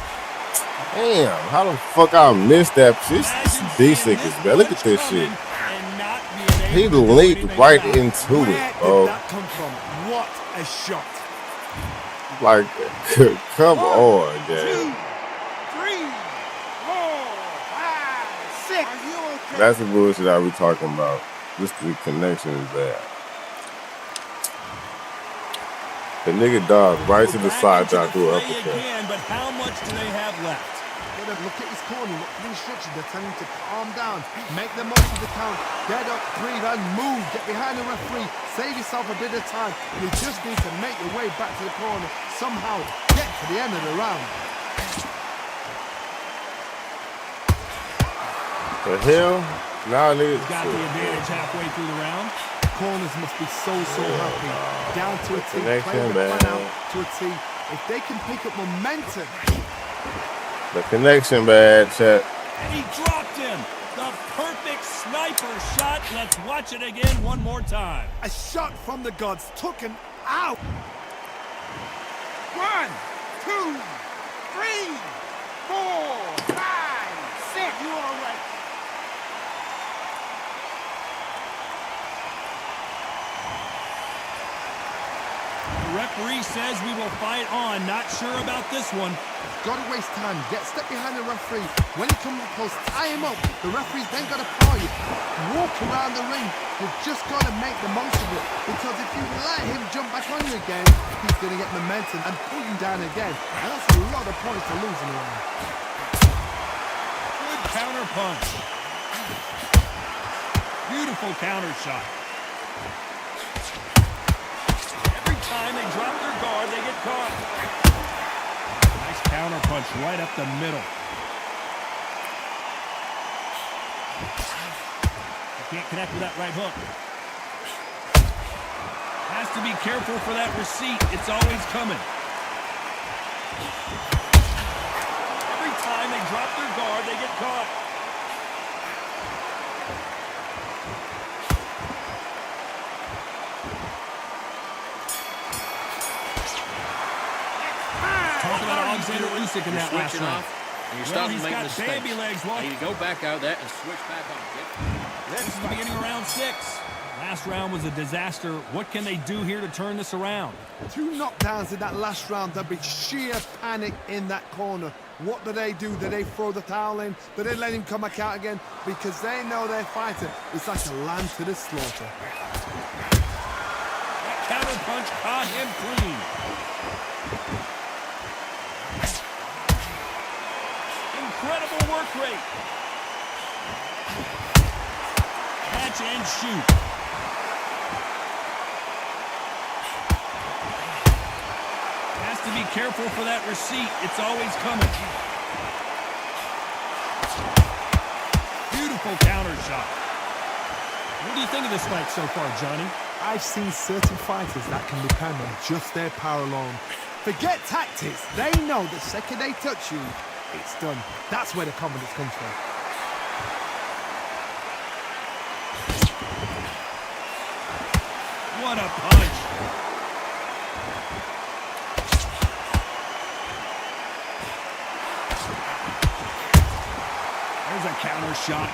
Damn, how the fuck I missed that? This D-Sick is bad. Look at this shit. He leaped right into it, bro. Where did that come from? What a shot. Like, come on, Dad. 2, 3, 4, 5, 6. Are you okay? That's the bullshit I be talking about. Just the connection is bad. The nigga dodged right to the side, drop through an uppercut. Again, but how much do they have left? Look at his corner, look at the instructions. They're telling him to calm down, make the most of the count, get up, breathe, and move. Get behind the referee, save yourself a bit of time. You just need to make your way back to the corner. Somehow get to the end of the round. The hell? Now niggas got the advantage halfway through the round. Corners must be so happy. Down to a T, playing the plan out to a T. If they can pick up momentum. The connection bad, chat. And he dropped him. The perfect sniper shot. Let's watch it again one more time. A shot from the gods took him out. 1, 2, 3, 4, 5, 6. You all right? The referee says we will fight on. Not sure about this one. Got to waste time. Get step behind the referee. When he comes close, tie him up. The referee's then got to power you. Walk around the ring. You've just got to make the most of it. Because if you let him jump back on you again, he's going to get momentum and pull you down again. And that's a lot of points to lose in the round. Good counter punch. Beautiful counter shot. Every time they drop their guard, they get caught. Counter punch right up the middle. Can't connect with that right hook. Has to be careful for that receipt. It's always coming. Every time they drop their guard, they get caught. Issa in that last round. And you're starting to make mistakes. Baby legs. You need to go back out there and switch back on. This is the beginning of round 6. Last round was a disaster. What can they do here to turn this around? 2 knockdowns in that last round. There'll be sheer panic in that corner. What do? Do they throw the towel in? Do they let him come back out again? Because they know they're fighting. It's like a lamb to the slaughter. That counter punch caught him clean. Incredible work rate. Catch and shoot. Has to be careful for that receipt. It's always coming. Beautiful counter shot. What do you think of this fight so far, Johnny? I've seen certain fighters that can depend on just their power alone. Forget tactics. They know the second they touch you, it's done. That's where the confidence comes from. What a punch. There's a counter shot.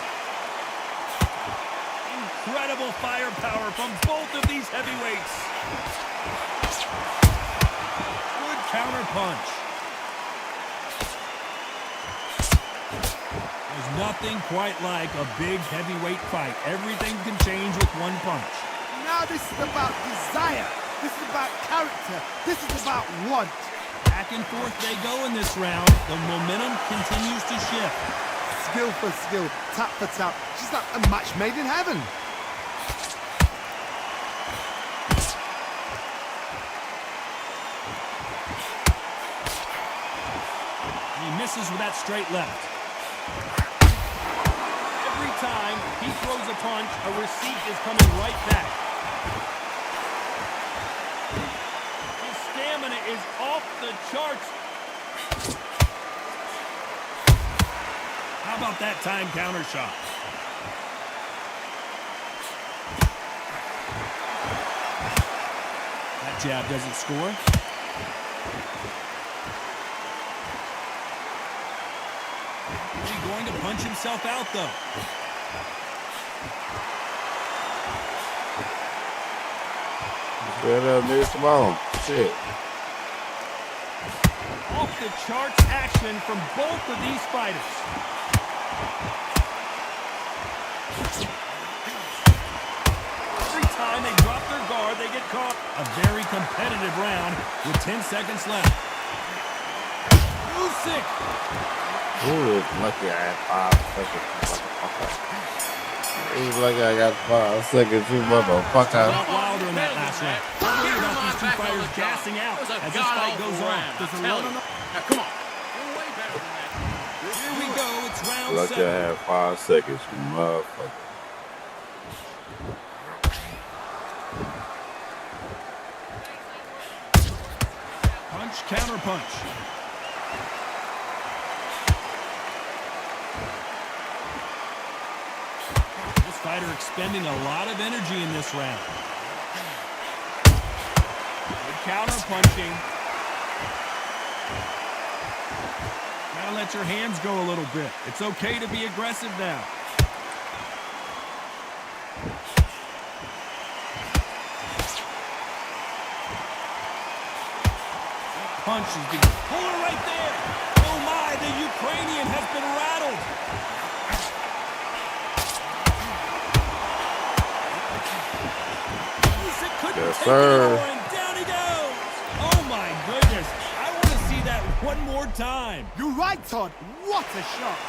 Incredible firepower from both of these heavyweights. Good counter punch. There's nothing quite like a big heavyweight fight. Everything can change with one punch. Now Now this is about desire. This is about character. This is about want. Back and forth they go in this round. The momentum continues to shift. Skill for skill, tap for tap. She's like a match made in heaven. He misses with that straight left. Every time he throws a punch, a receipt is coming right back. His stamina is off the charts. How about that time counter shot? That jab doesn't score. Is he going to punch himself out, though? Get up, nigga. Come on. Shit. Off the charts action from both of these fighters. Every time they drop their guard, they get caught. A very competitive round with 10 seconds left. Usyk. Ooh, lucky I had 5 seconds. He's lucky I got 5 seconds. You motherfucker. Wilder in that last round. I'm worried about these two fighters gassing out as this fight goes on. There's a lot on the... Now, come on. You're way better than that. Here we go. It's round Lucky 7. I had 5 seconds. You motherfucker. Punch, counter punch. This fighter expending a lot of energy in this round. Good counter punching. Gotta let your hands go a little bit. It's okay to be aggressive now. Punch is being pulled right there. Oh my, the Ukrainian has been rattled. Yes, sir. And down he goes. Oh my goodness. I want to see that one more time. You're right, Todd. What a shot.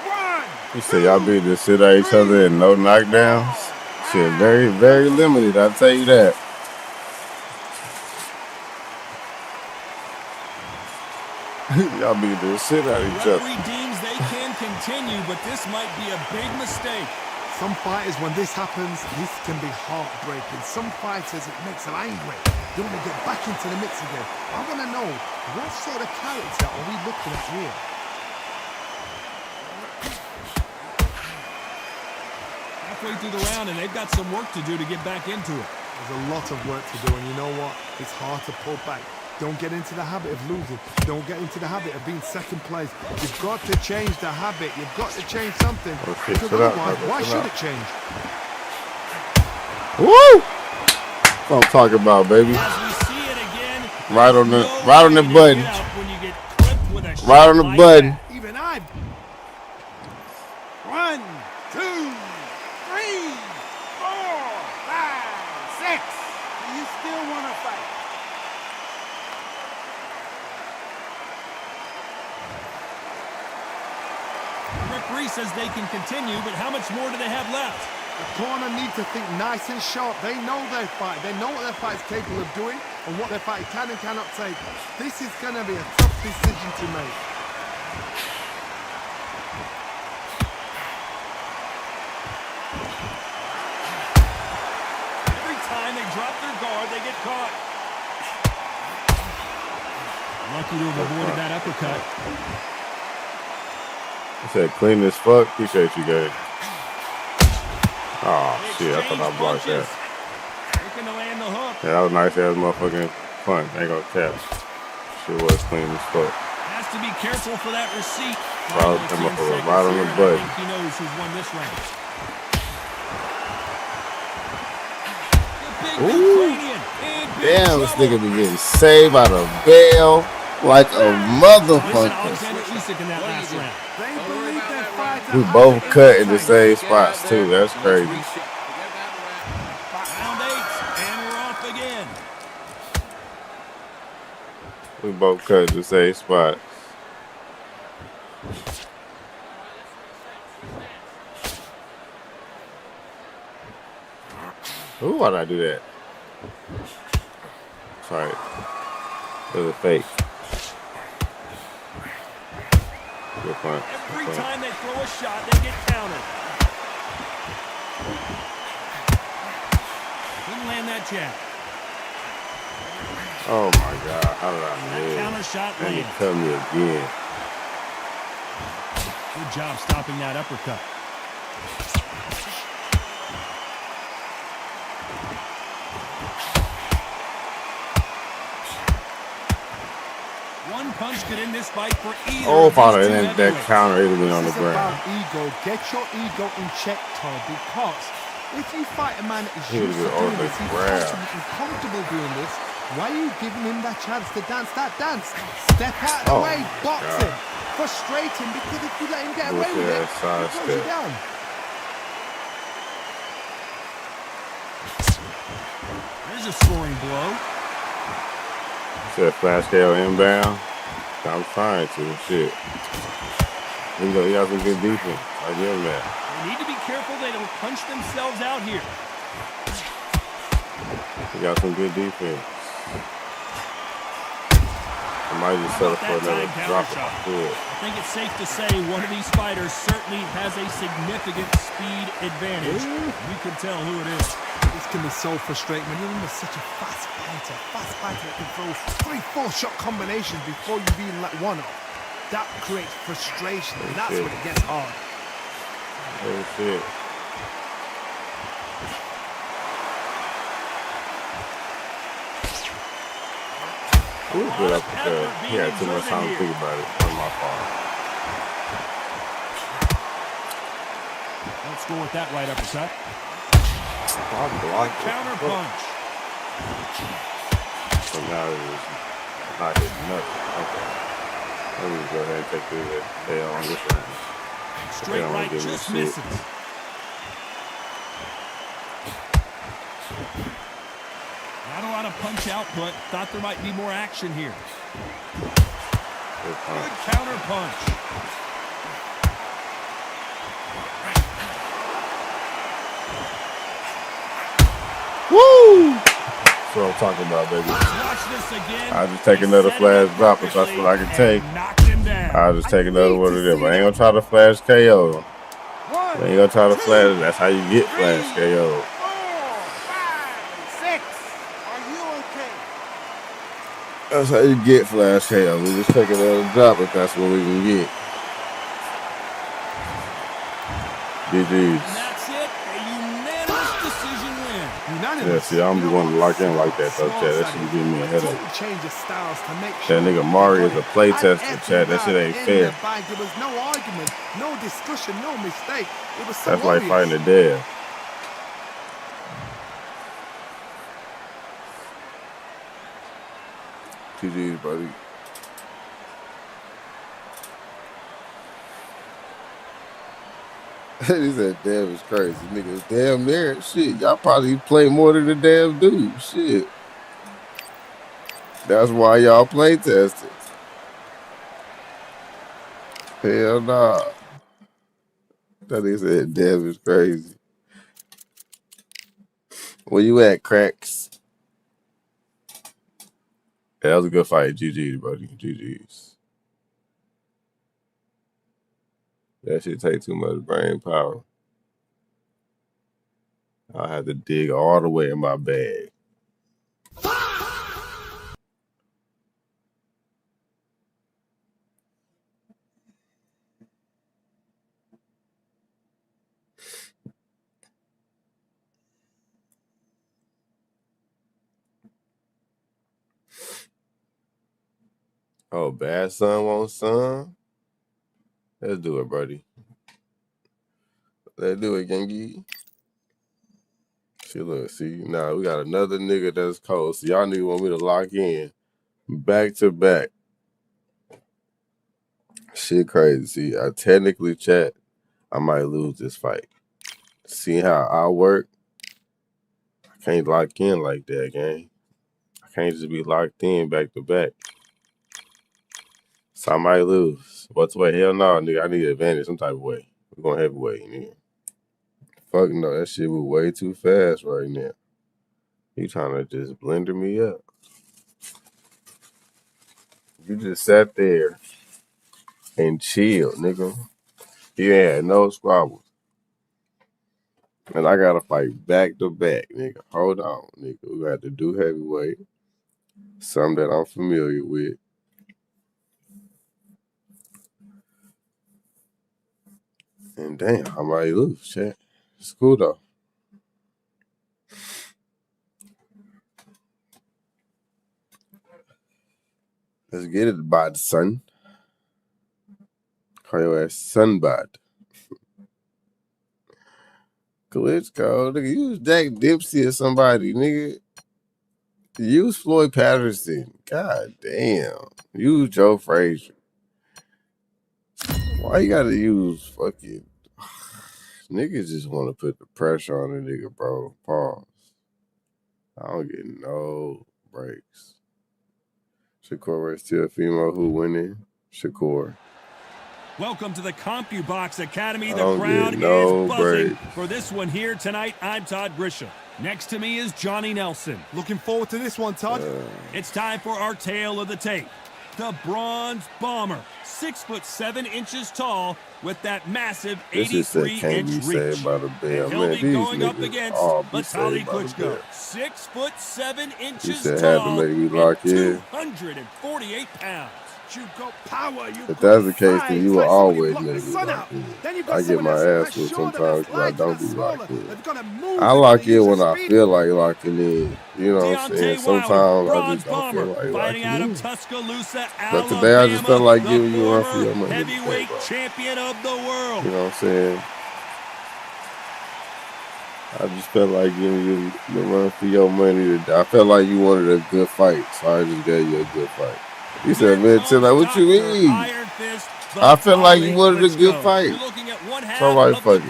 1, You say y'all be to sit at each other and no knockdowns? Shit, very, very limited, I'll tell you that. Y'all be to sit at each other. Referee deems they can continue, but this might be a big mistake. Some fighters, when this happens, this can be heartbreaking. Some fighters, it makes them angry. They want to get back into the mix again. I want to know, what sort of character are we looking at here? Halfway through the round, and they've got some work to do to get back into it. There's a lot of work to do, and you know what? It's hard to pull back. Don't get into the habit of losing. Don't get into the habit of being second place. You've got to change the habit. You've got to change something. Okay, because otherwise, why should it change? Woo! That's what I'm talking about, baby. As we see it again, Right on the button. when you get clipped with a Right on the like button. that. Even I. 1, 2, 3, 4, 5, 6. Do you still want to fight? The referee says they can continue, but how much more do they have left? The corner need to think nice and sharp. They know their fight. They know what their fight is capable of doing and what their fight can and cannot take. This is going to be a tough decision to make. Every time they drop their guard, they get caught. Lucky to have avoided that uppercut. I said clean as fuck. Appreciate you guys. Oh shit, I thought I blocked that. Looking to land the hook. Yeah, that was nice ass motherfucking punch. Ain't gonna cap. Shit was clean as fuck. Has to be careful for that receipt. Right on the butt. I think he knows who's won this round. Ooh. Damn, this nigga be getting saved out of bail like a motherfucker. We both cut in the same spots too. That's crazy. We both cut the same spot. Ooh, why'd I do that? Sorry. It was a fake. Good punch. Every time they throw a shot, they get countered. Didn't land that jab. Oh my God! How did I miss? Counter shot And he lands. cut me again. Good job stopping that uppercut. One punch could end this fight for either. Oh, father, and that counter would have been on the ground. Ego. Get your ego in check, Todd, because if you fight a man that is used to doing this, he's absolutely comfortable doing this. Why are you giving him that chance to dance that dance? Step out of the way, box him, frustrate him, because if you let him get away with it, he throws you down. There's a scoring blow. Said flash KO inbound. I'm trying to. Shit. He got some good defense. I give him that. They need to be careful they don't punch themselves out here. He got some good defense. I might just settle for another drop if I could. I think it's safe to say one of these fighters certainly has a significant speed advantage. You can tell who it is. This can be so frustrating when you're under such a fast fighter that can throw 3-4 shot combinations before you've even let one off. That creates frustration, and that's when it gets hard. Oh shit. Ooh, good uppercut. He had too much time to think about it. That's my fault. Let's go with that right uppercut. Counter punch. So now it is not hitting nothing. Okay. Let me go ahead and take the tail on this round. Straight right just misses. Not a lot of punch output. Thought there might be more action here. Good counter punch. Woo! That's what I'm talking about, baby. I'll just take another flash drop if that's what I can take. I'll just take another one of them. I ain't gonna try to flash KO. I ain't gonna try to flash. That's how you get flash KO. 4, 5, 6. Are you okay? That's how you get flash KO. We just take another drop if that's what we can get. GG's. Yeah, see, I don't be wanting to lock in like that, though, Chad. That shit give me a headache. That nigga Mario is a playtester, Chad. That shit ain't fair. There was no argument, no discussion, no mistake. It was so That's like fighting the dead. GG's, buddy. He said, damn, it's crazy. Niggas damn near. Shit, y'all probably play more than the damn dude. Shit. That's why y'all play tested. Hell nah. That nigga said, damn, it's crazy. Where you at, Cracks? Yeah, that was a good fight. GG's, buddy. GG's. That shit take too much brain power. I had to dig all the way in my bag. Oh, bad son wants son? Let's do it, buddy. Let's do it, Gengi. See, look, see, now we got another nigga that's cold. So y'all niggas want me to lock in back to back. Shit crazy. See, I technically, chat, I might lose this fight. See how I work? I can't lock in like that, gang. I can't just be locked in back to back. So I might lose. What's the way? Hell no, nigga. I need an advantage some type of way. We're going heavyweight, nigga. Fuck no, that shit was way too fast right now. You trying to just blender me up. You just sat there and chilled, nigga. You ain't had no squabbles. And I gotta fight back to back, nigga. Hold on, nigga. We got to do heavyweight. Something that I'm familiar with. And damn, I might lose, chat. It's cool though. Let's get it, bod, son. Call your ass Sunbod. Klitschko, nigga, use Jack Dempsey or somebody, nigga. Use Floyd Patterson. God damn. Use Joe Frazier. Why you gotta use fucking... Niggas just want to put the pressure on a nigga, bro. Pause. I don't get no breaks. Shakur is still female who winning. Shakur. Welcome to the CompuBox Academy. The crowd is buzzing for this one here tonight. I'm Todd Grisham. Next to me is Johnny Nelson. Looking forward to this one, Todd. It's time for our tale of the tape. The Bronze Bomber, 6'7" tall, with that massive 83-inch reach. And he'll be going up against Vitaly Klitschko, 6'7" tall, and 248 pounds. You got power. If that's the case, then you will always make me lock in. I get my ass whooped sometimes because I don't be locked in. I lock in when I feel like locking in. You know what I'm saying? Sometimes I just don't feel like locking in. But today I just felt like giving you a run for your money. Heavyweight champion of the world. You know what I'm saying? I just felt like giving you the run for your money today. I felt like you wanted a good fight, so I just gave you a good fight. You said, man, chill out. What you mean? I felt like you wanted a good fight. Somebody fuck it.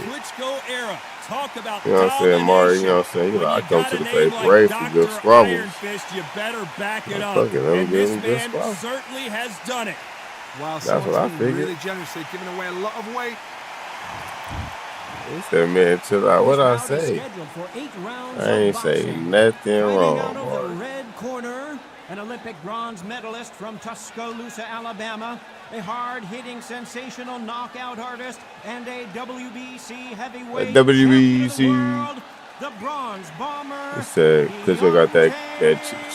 You know what I'm saying, Mari? You know what I'm saying? I come to the pay parade for good squabbles. You better back it up. Fuck it, let me give him And good this man squabbles. certainly has done it. Wow, That's what I figured. really generously giving away a lot of weight. He said, man, chill out. What I say? I ain't say nothing wrong, Mari. Red corner, an Olympic bronze medalist from Tuscaloosa, Alabama, a hard-hitting, sensational knockout artist, and a WBC heavyweight champion of the world, the Bronze Bomber. He said, Klitschko got that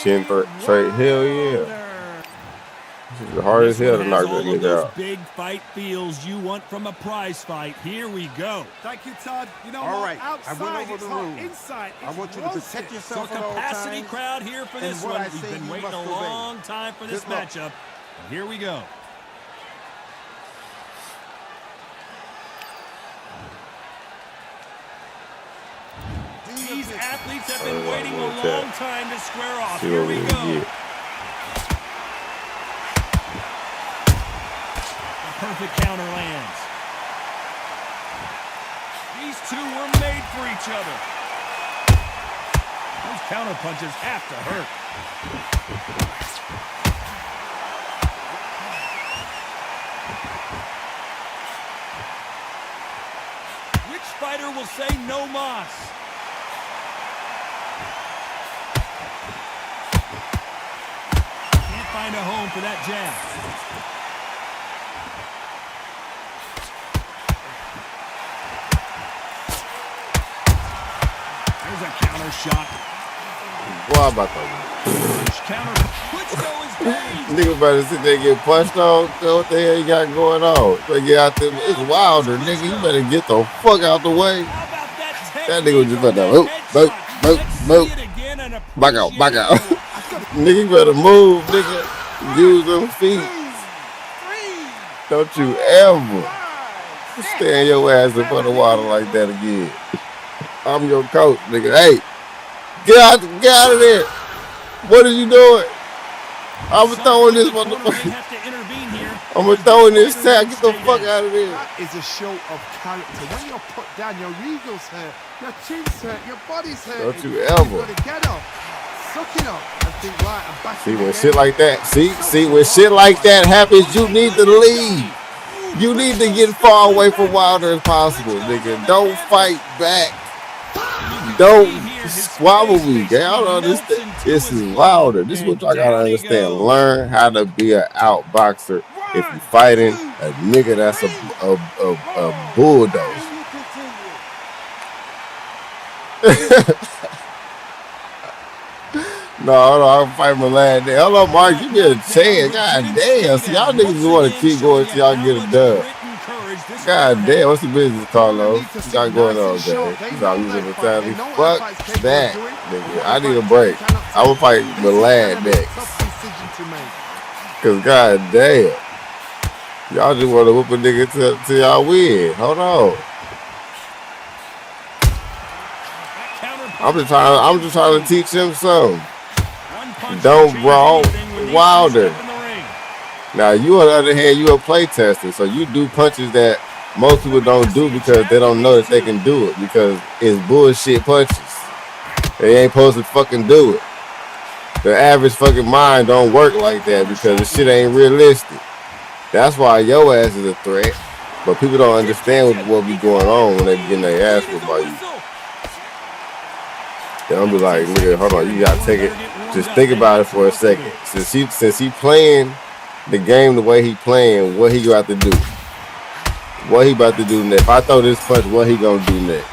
chin trait. Hell yeah. This is hard as hell to knock that nigga out. Big fight feels you want from a prize fight. Here we go. Thank you, Todd. You know All what? right, Outside, I went over it's the hot. rules. Inside, I want you to protect yourself So at all capacity times. crowd here for this And what one. I We've say, been you waiting must a obey. long time for this Good luck. matchup. Here we go. These athletes have been waiting a long time to square off. Here we go. The perfect counter lands. These two were made for each other. Those counter punches have to hurt. Which fighter will say no mas? Can't find a home for that jab. There's a counter shot. Boy, I'm about to... Counter. Klitschko is dazed. Nigga better sit there and get punched on. What the hell you got going on? Better get out there. It's Wilder, nigga. You better get the fuck out the way. That nigga was just about to boop. Back out. Nigga, you better move, nigga. Use them feet. Don't you ever stand your ass in front of water like that again. I'm your coach, nigga. Hey, get out of there. What are you doing? I'm throwing this motherfucker. I'm throwing this sack. Get the fuck out of there. That is a show of character. When you're put down, your ego's hurt, your chin's hurt, your body's hurt. Don't you ever. You've got to get up, sucking up and think, right, I'm back. See, when shit like that, see, when shit like that happens, you need to leave. You need to get far away from Wilder as possible, nigga. Don't fight back. Don't squabble me, gang. I don't understand. This is Wilder. This is what y'all gotta understand. Learn how to be an outboxer. If you're fighting a nigga that's a bulldozer. No, I'm fighting my lad there. Hold on, Mark. Give me a chance. God damn. See, y'all niggas want to keep going till y'all get a dub. God damn. What's the business, Carlos? What y'all going on, gang? I'm using mentality. Fuck that, nigga. I need a break. I will fight my lad next. Because, god damn. Y'all just want to whoop a nigga till y'all win. Hold on. I'm just trying to teach him something. Don't brawl Wilder. Now you on the other hand, you a play tester, so you do punches that most people don't do because they don't know that they can do it because it's bullshit punches. They ain't supposed to fucking do it. The average fucking mind don't work like that because the shit ain't realistic. That's why your ass is a threat, but people don't understand what be going on when they be getting their ass whipped by you. They'll be like, nigga, hold on, you gotta take it. Just think about it for a second. Since he playing the game the way he playing, what he got to do? What he about to do next? If I throw this punch, what he gonna do next?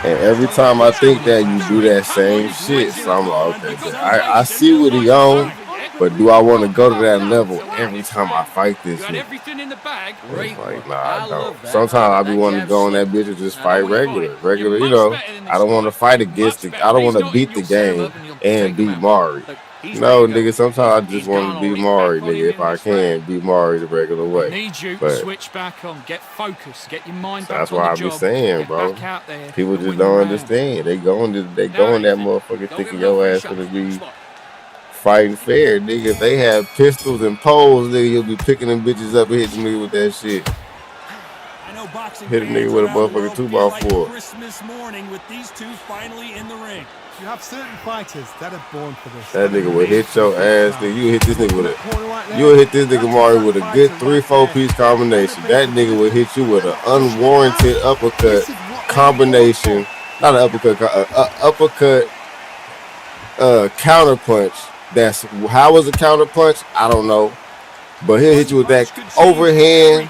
And every time I think that, you do that same shit. So I'm like, okay, I see what he on, but do I want to go to that level every time I fight this nigga? Like, nah, I don't. Sometimes I be wanting to go on that bitch and just fight regular, you know. I don't want to fight against it. I don't want to beat the game and beat Mari. No, nigga, sometimes I just want to beat Mari, nigga, if I can beat Mari the regular way. Need you to switch back on, get focused, get your mind back that's on the why I job. be saying, bro. People just don't understand. They go in that motherfucker thinking your ass gonna be fighting fair, nigga. If they have pistols and poles, nigga, you'll be picking them bitches up and hitting me with that shit. Hit a nigga with a motherfucking 2x4. Christmas morning with these two finally in the ring. You have certain fighters that are born for this. That nigga will hit your ass, nigga. You hit this nigga with a, you will hit this nigga Mari with a good 3-4 piece combination. That nigga will hit you with an unwarranted uppercut combination, not an uppercut, counter punch. That's how was a counter punch? I don't know, but he'll hit you with that overhand.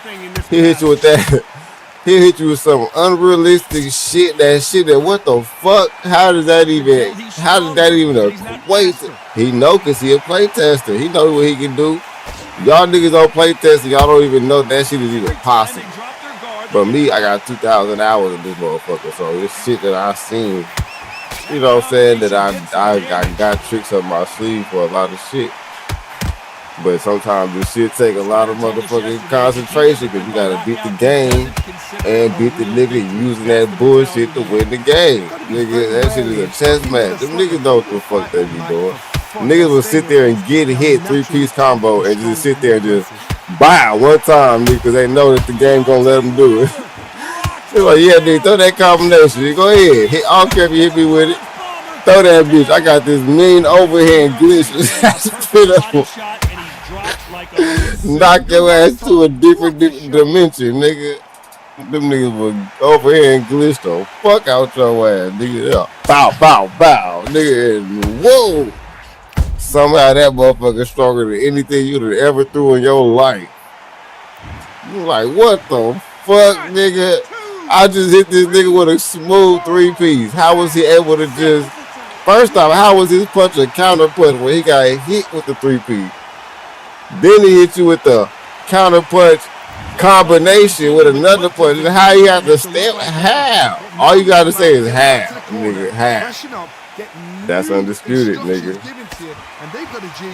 He'll hit you with that. He'll hit you with some unrealistic shit. That what the fuck? How did that even equate? He know because he a play tester. He know what he can do. Y'all niggas don't play test. Y'all don't even know that shit is even possible. But me, I got 2,000 hours of this motherfucker. So this shit that I seen, you know what I'm saying, that I got tricks up my sleeve for a lot of shit. But sometimes this shit take a lot of motherfucking concentration because you gotta beat the game and beat the nigga using that bullshit to win the game. Nigga, that shit is a chess match. Them niggas know what the fuck they be doing. Niggas will sit there and get hit 3-piece combo and just sit there and just buy one time, nigga, because they know that the game gonna let them do it. They're like, yeah, nigga, throw that combination. Go ahead. I don't care if you hit me with it. Throw that bitch. I got this mean overhand glitch. Knock your ass to a different dimension, nigga. Them niggas will overhand glitch the fuck out your ass, nigga. Bow, bow, bow, nigga. And whoa. Somehow that motherfucker stronger than anything you'd have ever threw in your life. You like, what the fuck, nigga? I just hit this nigga with a smooth 3-piece. How was he able to just... First off, how was his punch a counter punch when he got hit with the 3-piece? Then he hit you with the counter punch combination with another punch. And how he had to step? How? All you gotta say is how, nigga. How? That's undisputed, nigga.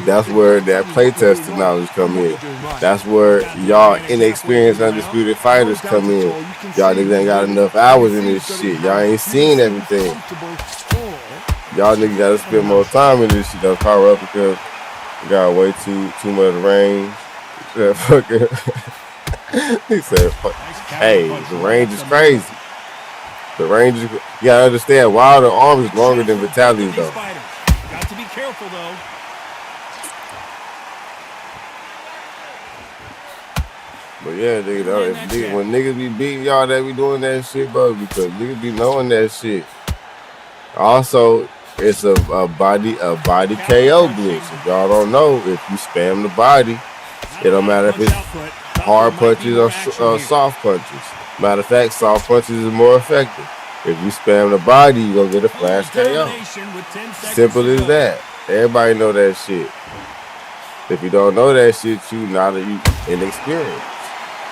That's where that playtesting knowledge come in. That's where y'all inexperienced, undisputed fighters come in. Y'all niggas ain't got enough hours in this shit. Y'all ain't seen everything. Y'all niggas gotta spend more time in this shit. That's power up because you got way too much range. He said, hey, the range is crazy. The range is, you gotta understand, Wilder's arm is longer than Vitali's though. careful, though. But yeah, nigga, when niggas be beating y'all, they be doing that shit, bro, because niggas be knowing that shit. Also, it's a body KO glitch. If y'all don't know, if you spam the body, it don't matter if it's hard punches or soft punches. Matter of fact, soft punches is more effective. If you spam the body, you gonna get a flash KO. Simple as that. Everybody know that shit. If you don't know that shit, you inexperienced.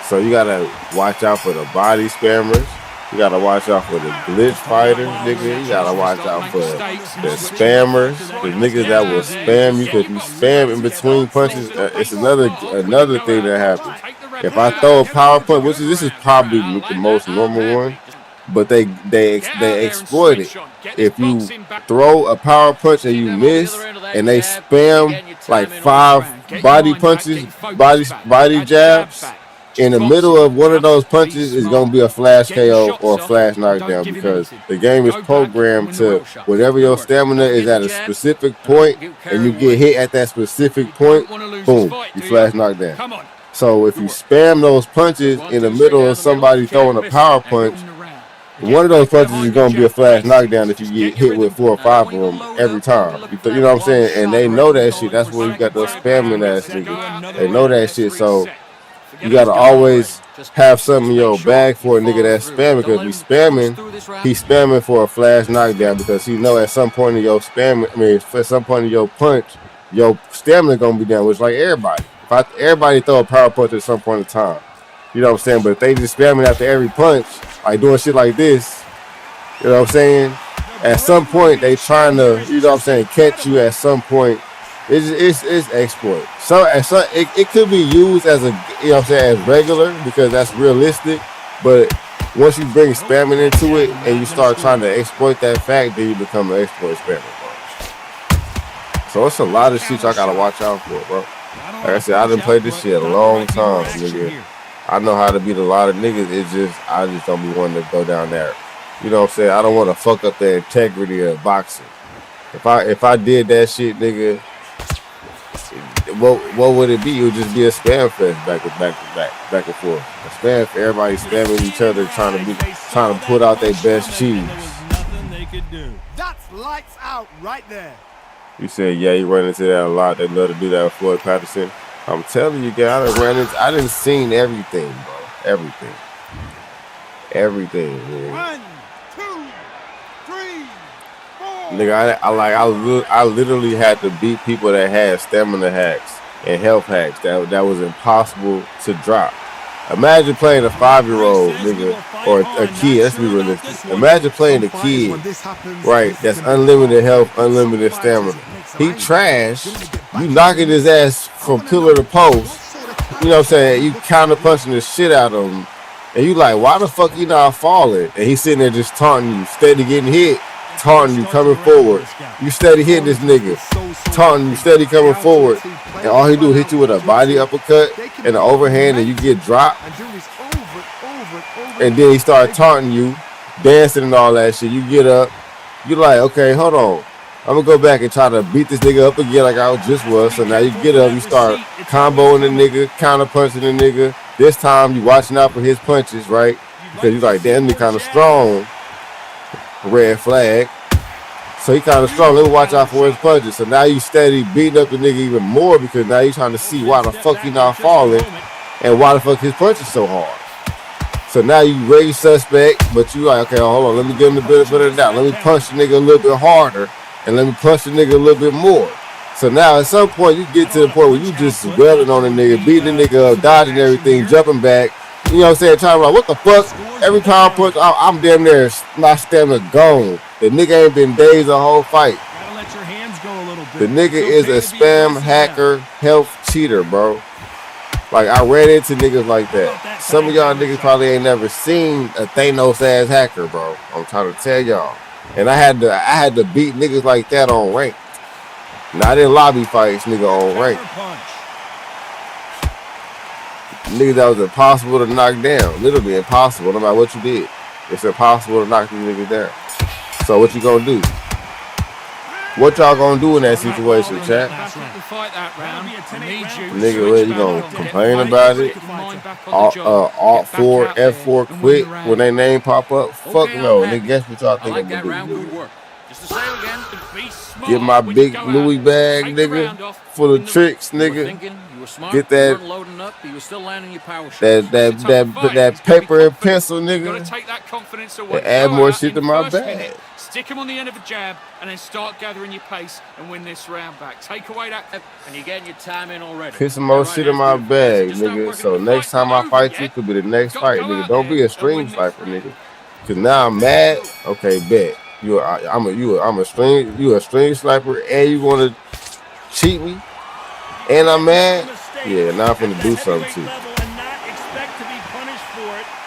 So you gotta watch out for the body spammers. You gotta watch out for the glitch fighters, nigga. You gotta watch out for the spammers, the niggas that will spam you. Cause you spam in between punches, it's another thing that happens. If I throw a power punch, this is probably the most normal one, but they exploit it. If you throw a power punch and you miss, and they spam like 5 body punches, body jabs. In the middle of one of those punches is going to be a flash KO or a flash knockdown because the game is programmed to whenever your stamina is at a specific point and you get hit at that specific point, boom, you flash knockdown. So if you spam those punches in the middle of somebody throwing a power punch, one of those punches is going to be a flash knockdown if you get hit with 4 or 5 of them every time. You know what I'm saying? And they know that shit. That's where you got those spamming ass niggas. They know that shit. So you gotta always have something in your bag for a nigga that's spamming, because he's spamming for a flash knockdown because he know at some point in your at some point in your punch, your stamina gonna be down, which like everybody. Everybody throw a power punch at some point in time. You know what I'm saying? But if they just spamming after every punch, like doing shit like this, you know what I'm saying? At some point they trying to, you know what I'm saying, catch you at some point. It's exploit. So it could be used as a, you know what I'm saying, as regular because that's realistic. But once you bring spamming into it and you start trying to exploit that fact, then you become an exploit spammer, bro. So it's a lot of shit y'all gotta watch out for, bro. Like I said, I done played this shit a long time, nigga. I know how to beat a lot of niggas. I just don't be wanting to go down there. You know what I'm saying? I don't want to fuck up the integrity of boxing. If I did that shit, nigga, what would it be? It would just be a spam fest back and forth. A spam for everybody spamming each other, trying to put out their best cheese. That's lights out right there. You said, yeah, you run into that a lot. They love to do that with Floyd Patterson. I'm telling you, guys, I done seen everything, bro. Everything, man. 1, 2, 3, 4. Nigga, I literally had to beat people that had stamina hacks and health hacks that was impossible to drop. Imagine playing a 5-year-old nigga or a kid. Let's be realistic. Imagine playing a kid, right? That's unlimited health, unlimited stamina. He trash. You knocking his ass from pillar to post. You know what I'm saying? You counter punching the shit out of him, and you like, why the fuck you not falling? And he's sitting there just taunting you, steady getting hit, taunting you, coming forward. You steady hitting this nigga, taunting you, steady coming forward. And all he do is hit you with a body uppercut and an overhand, and you get dropped. And then he start taunting you, dancing and all that shit. You get up, you like, okay, hold on. I'm gonna go back and try to beat this nigga up again like I just was. So now you get up, you start comboing the nigga, counter punching the nigga. This time you watching out for his punches, right? Because you like, damn, he kind of strong. Red flag. So he kind of strong. Let me watch out for his punches. So now you steady beating up the nigga even more because now you trying to see why the fuck he not falling and why the fuck his punch is so hard. So now you raise suspect, but you like, okay, hold on, let me give him the benefit of the doubt. Let me punch the nigga a little bit harder and let me punch the nigga a little bit more. So now at some point you get to the point where you just wailing on the nigga, beating the nigga up, dodging everything, jumping back. You know what I'm saying? Trying to like, what the fuck? Every time I punch, I'm damn near my stamina gone. The nigga ain't been dazed the whole fight. The nigga is a spam hacker, health cheater, bro. Like, I ran into niggas like that. Some of y'all niggas probably ain't never seen a Thanos ass hacker, bro. I'm trying to tell y'all. And I had to beat niggas like that on rank. Not in lobby fights, nigga, on rank. Niggas that was impossible to knock down. Literally impossible, no matter what you did. It's impossible to knock these niggas down. So what you gonna do? What y'all gonna do in that situation, chat? Nigga, what, you gonna complain about it? Alt 4, F4 quit when they name pop up? Fuck no, nigga. Guess what y'all think I'm gonna do? Get my big Louis bag, nigga, full of tricks, nigga. Get that paper and pencil, nigga. And add more shit to my bag. Stick him on the end of a jab and then start gathering your pace and win this round back. Take away that and you're getting your time in already. Put some more shit in my bag, nigga. So next time I fight you could be the next fight, nigga. Don't be a string sniper, nigga. Cause now I'm mad. Okay, bet. I'm a string sniper and you wanna cheat me? And I'm mad? Yeah, now I'm finna do something to you.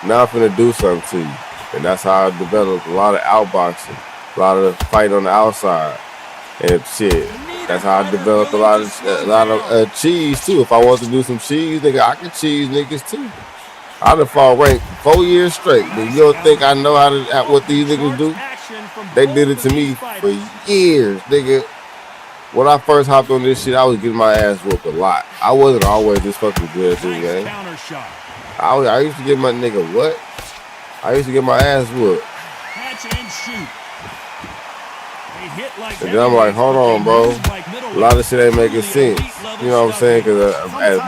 Now I'm finna do something to you. And that's how I developed a lot of outboxing, a lot of fighting on the outside, and shit. That's how I developed a lot of cheese too. If I want to do some cheese, nigga, I can cheese niggas too. I done fought ranked 4 years straight. Nigga, you don't think I know what these niggas do? They did it to me for years, nigga. When I first hopped on this shit, I was getting my ass whooped a lot. I wasn't always this fucking good at this game. I used to get my nigga what? I used to get my ass whooped. And then I'm like, hold on, bro. A lot of shit ain't making sense. You know what I'm saying? Because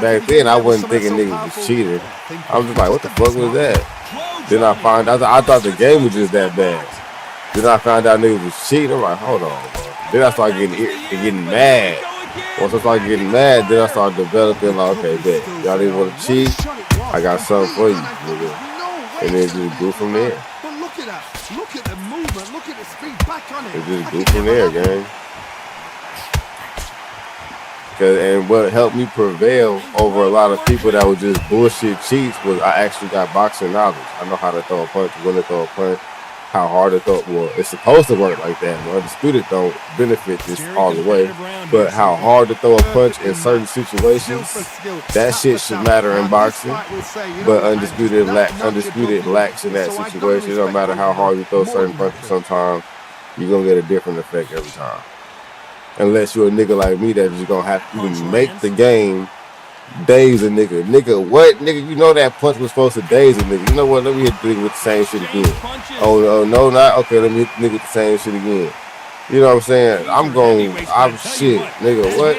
back then, I wasn't thinking niggas was cheating. I was just like, what the fuck was that? Then I thought the game was just that bad. Then I found out niggas was cheating. I'm like, hold on, bro. Then I started getting mad. Once I started getting mad, then I started developing like, okay, bet. Y'all didn't want to cheat? I got something for you, nigga. And then just go from there. But look at that. Look at the movement. Look at the speed back on it. And just go from there, gang. And what helped me prevail over a lot of people that were just bullshit cheats was I actually got boxing knowledge. I know how to throw a punch, when to throw a punch, how hard to throw. Well, it's supposed to work like that. But Undisputed don't benefit this all the way. But how hard to throw a punch in certain situations, that shit should matter in boxing. But Undisputed lacks in that situation. It don't matter how hard you throw certain punches sometimes, you're going to get a different effect every time. Unless you're a nigga like me that's just gonna have to make the game daze a nigga. Nigga, what? Nigga, you know that punch was supposed to daze a nigga. You know what? Let me hit the nigga with the same shit again. Oh, no, not? Okay, let me hit the nigga with the same shit again. You know what I'm saying? I'm shit. Nigga, what?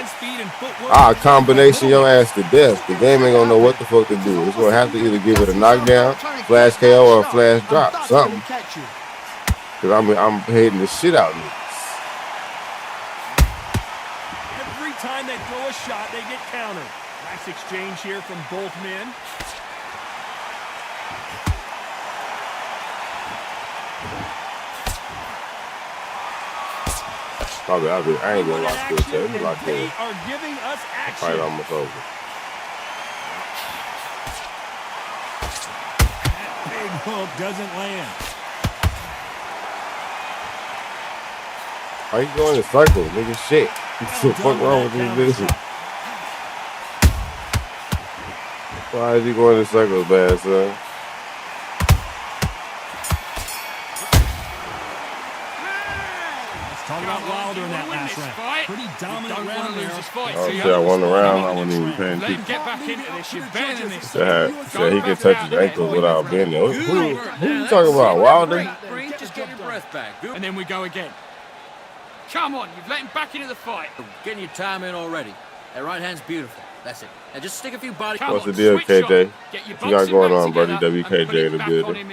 I'll combination your ass to death. The game ain't gonna know what the fuck to do. It's gonna have to either give it a knockdown, flash KO, or a flash drop. Something. Cause I'm hitting the shit out of me. Time they throw a shot, they get countered. Nice exchange here from both men. I ain't gonna lock this. They are giving us action. Fight almost over. That big hook doesn't land. Why you going in circles, nigga? Shit. What the fuck wrong with this bitch? Why is he going in circles, bad son? Let's talk about Wilder in that last round. Pretty dominant round there. Oh shit, I won the round. I wasn't even paying attention. Get back into this. You're better than this. Said he can touch his ankles without bending. Who you talking about, Wilder? Just get your breath back. And then we go again. Come on, you've let him back into the fight. Getting your time in already. That right hand's beautiful. That's it. Now just stick a few body. What's the deal, KJ? What you got going on, buddy? WKJ in the building.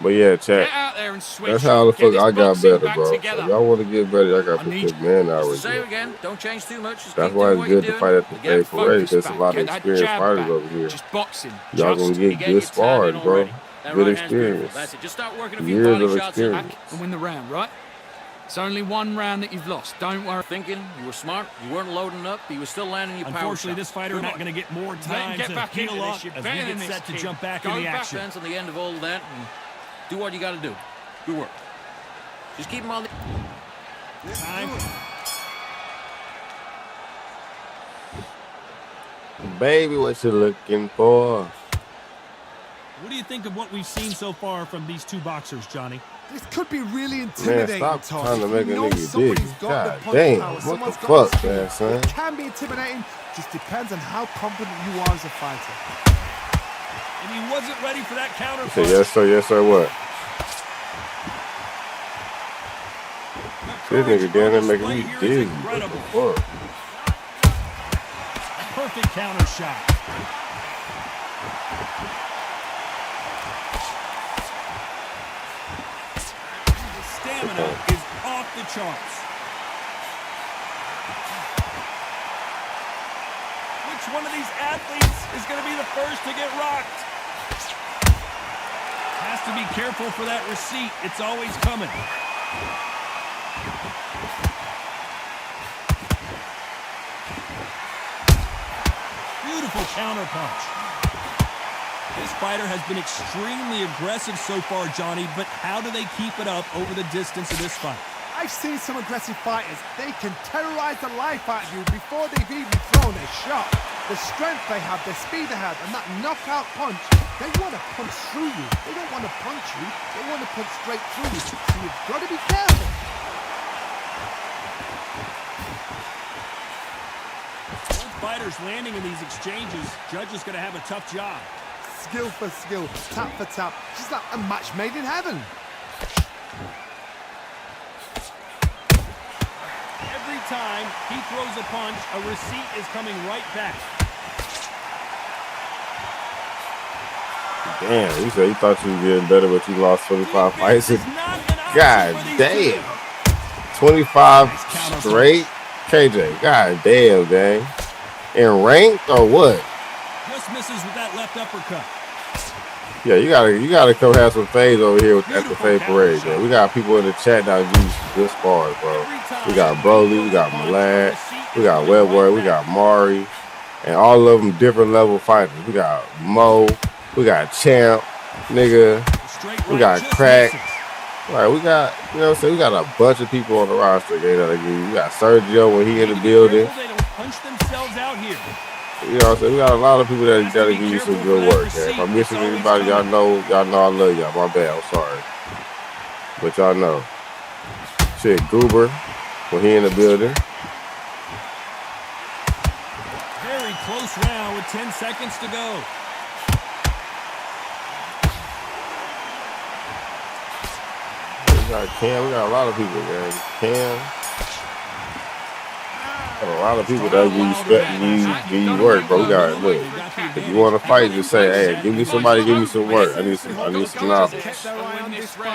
But yeah, chat. That's how the fuck I got better, bro. So if y'all want to get better, I got to put man hours. Same again. Don't change too much. That's why it's good to fight at the Bay Parade. There's a lot of experienced fighters over here. Y'all gonna get good spars, bro. Good experience. Just start working a few years of experience. And win the round, right? It's only one round that you've lost. Don't worry. Thinking you were smart, you weren't loading up, but you were still landing your power. Unfortunately, this fighter not going to get more time to heal up as we get set to jump back in the action. Go back on the end of all of that and do what you got to do. Good work. Just keep them on the time. Baby, what you looking for? What do you think of what we've seen so far from these two boxers, Johnny? This could be really intimidating. Man, stop trying to make a nigga somebody's dig. got the God punch damn, power, what someone's the got fuck, the man, speed. son? It can be intimidating. Just depends on how confident you are as a fighter. And he wasn't ready for that counter punch. Yes sir, what? This nigga down there making me dizzy. What the fuck? Perfect counter shot. The stamina is off the charts. Which one of these athletes is going to be the first to get rocked? Has to be careful for that receipt. It's always coming. Beautiful counter punch. This fighter has been extremely aggressive so far, Johnny, but how do they keep it up over the distance of this fight? I've seen some aggressive fighters. They can terrorize the life out of you before they've even thrown a shot. The strength they have, the speed they have, and that knockout punch, they want to punch through you. They don't want to punch you. They want to punch straight through you. So you've got to be careful. Both fighters landing in these exchanges, judge is going to have a tough job. Skill for skill, tap for tap. Just like a match made in heaven. Every time he throws a punch, a receipt is coming right back. Damn, you said you thought you were getting better, but you lost 25 fights. God damn. 25 straight? KJ, god damn, gang. In ranked or what? Just misses with that left uppercut. Yeah, you gotta come have some fades over here at the Fade Parade, man. We got people in the chat now use good spars, bro. We got Broly, we got Malad, we got Webworth, we got Mari, and all of them different level fighters. We got Mo, we got Champ, nigga, we got Crack. Right, we got, you know what I'm saying? We got a bunch of people on the roster, we got Sergio when he in the building. They don't punch themselves out here. You know what I'm saying? We got a lot of people that gotta give you some good work, man. If I'm missing anybody, y'all know I love y'all. My bad, I'm sorry. But y'all know. Shit, Goober, when he in the building. Very close round with 10 seconds to go. We got Cam, we got a lot of people, man. Cam. A lot of people that give you work, bro. We got, look, if you want to fight, just say, hey, give me somebody, give me some work. I need some novels.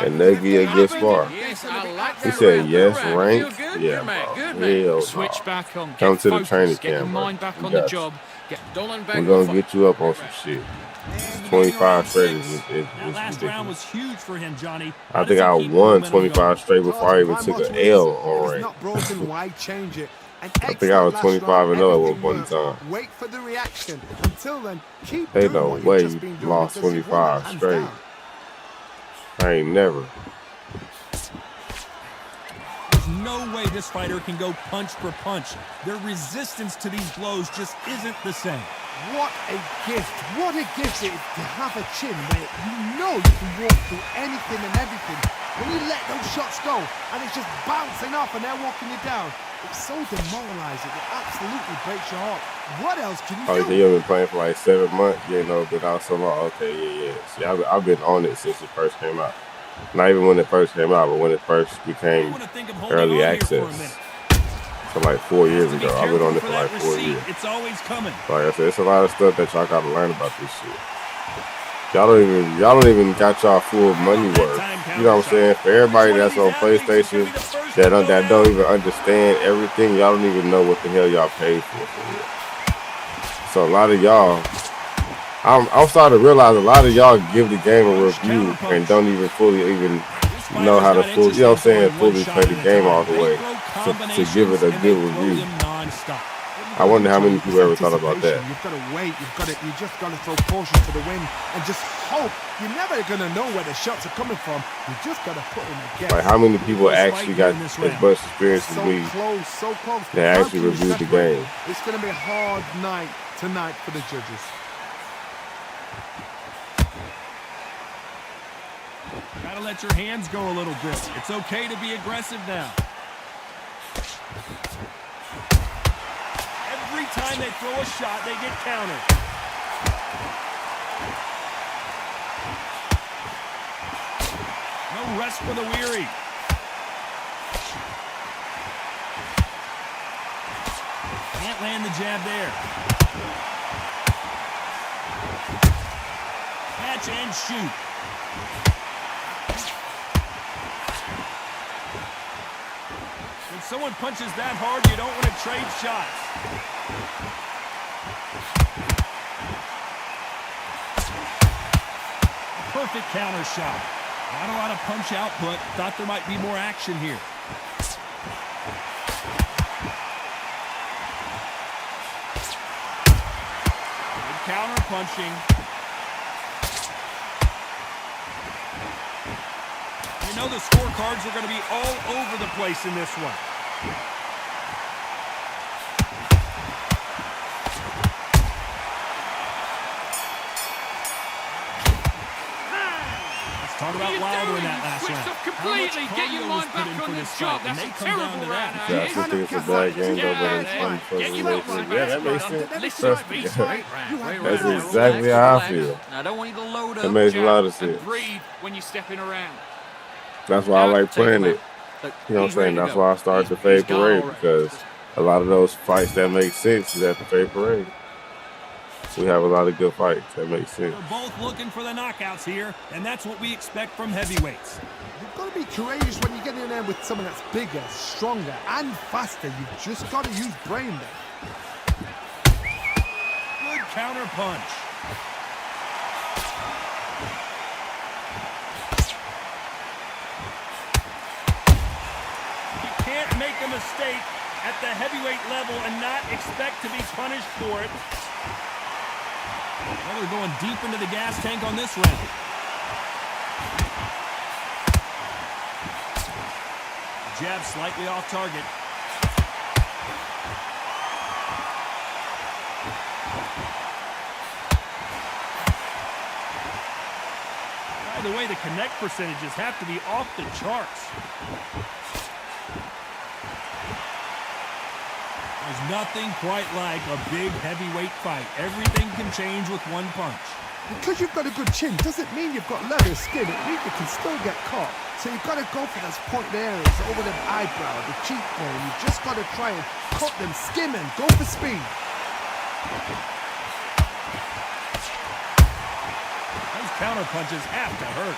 And they'll give you a good spar. He said, yes, rank. Yeah, bro. Switch back on. Come to the training camp, bro. We're going to get you up on some shit. 25 straight is last round was huge for him, Johnny. I think I won 25 straight before I even took an L on rank. I think I was 25-0 at one time. Wait for the reaction. Until then, keep Ain't no way you lost 25 straight. I ain't never. There's no way this fighter can go punch for punch. Their resistance to these blows just isn't the same. What a gift. What a gift it is to have a chin where you know you can walk through anything and everything. When you let those shots go and it's just bouncing off and they're walking you down, it's so demoralizing. It absolutely breaks your heart. What else can you do? Oh, you've been playing for like 7 months? You know, been out so long. Okay, yeah. See, I've been on it since it first came out. Not even when it first came out, but when it first became early access. So like 4 years ago. I've been on it for like 4 years. It's always coming. Like I said, it's a lot of stuff that y'all gotta learn about this shit. Y'all don't even got y'all full money worth. You know what I'm saying? For everybody that's on PlayStation that don't even understand everything, y'all don't even know what the hell y'all paid for. So a lot of y'all, I'm starting to realize a lot of y'all give the game a review and don't even fully know how to fully play the game all the way to give it a good review. I wonder how many people ever thought about that. You've got to wait. You just got to throw caution to the wind and just hope. You're never going to know where the shots are coming from. You just got to put in a guess. Like how many people actually got as much experience as me that actually reviewed the game? It's going to be a hard night tonight for the judges. Gotta let your hands go a little bit. It's okay to be aggressive now. Every time they throw a shot, they get countered. No rest for the weary. Can't land the jab there. Catch and shoot. When someone punches that hard, you don't want to trade shots. Perfect counter shot. Not a lot of punch output. Thought there might be more action here. Good counter punching. You know the scorecards are going to be all over the place in this one. Talk about Wilder in that last round. Completely get your mind back on this job. That's a terrible round. I still think it's a bad game, though, but it's fun for the yeah, that makes sense. That's exactly how I feel. I don't want you to load up. That makes a lot of sense. Breathe when you're stepping around. That's why I like playing it. You know what I'm saying? That's why I started the Fade Parade, because a lot of those fights that make sense is at the Fade Parade. We have a lot of good fights. That makes sense. They're both looking for the knockouts here, and that's what we expect from heavyweights. You've got to be courageous when you get in there with someone that's bigger, stronger, and faster. You've just got to use brain there. Good counter punch. You can't make a mistake at the heavyweight level and not expect to be punished for it. Well, they're going deep into the gas tank on this round. Jab slightly off target. By the way, the connect percentages have to be off the charts. There's nothing quite like a big heavyweight fight. Everything can change with one punch. Because you've got a good chin doesn't mean you've got leather skin. It means you can still get caught. So you've got to go for those pointed areas over the eyebrow, the cheekbone. You've just got to try and cut them, skim and go for speed. Those counter punches have to hurt.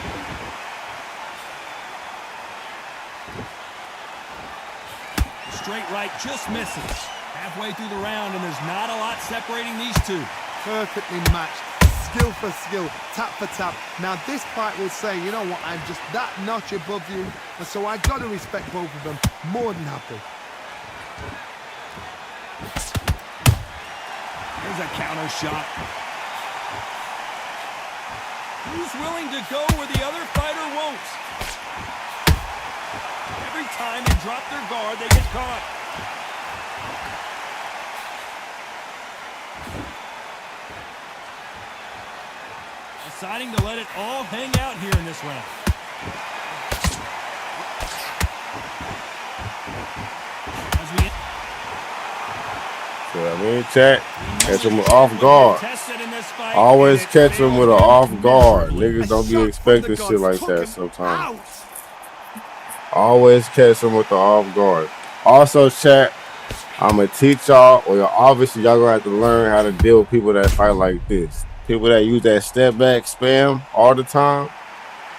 Straight right just misses. Halfway through the round, and there's not a lot separating these two. Perfectly matched. Skill for skill, tap for tap. Now this fight will say, you know what, I'm just that notch above you, and so I got to respect both of them. More than happy. There's a counter shot. Who's willing to go where the other fighter won't? Every time they drop their guard, they get caught. Deciding to let it all hang out here in this round. So, I mean, chat, catch them off guard. Always catch them with an off guard. Niggas don't be expecting shit like that sometimes. Always catch them with the off guard. Also, chat, I'm going to teach y'all, or obviously y'all going to have to learn how to deal with people that fight like this. People that use that step back spam all the time.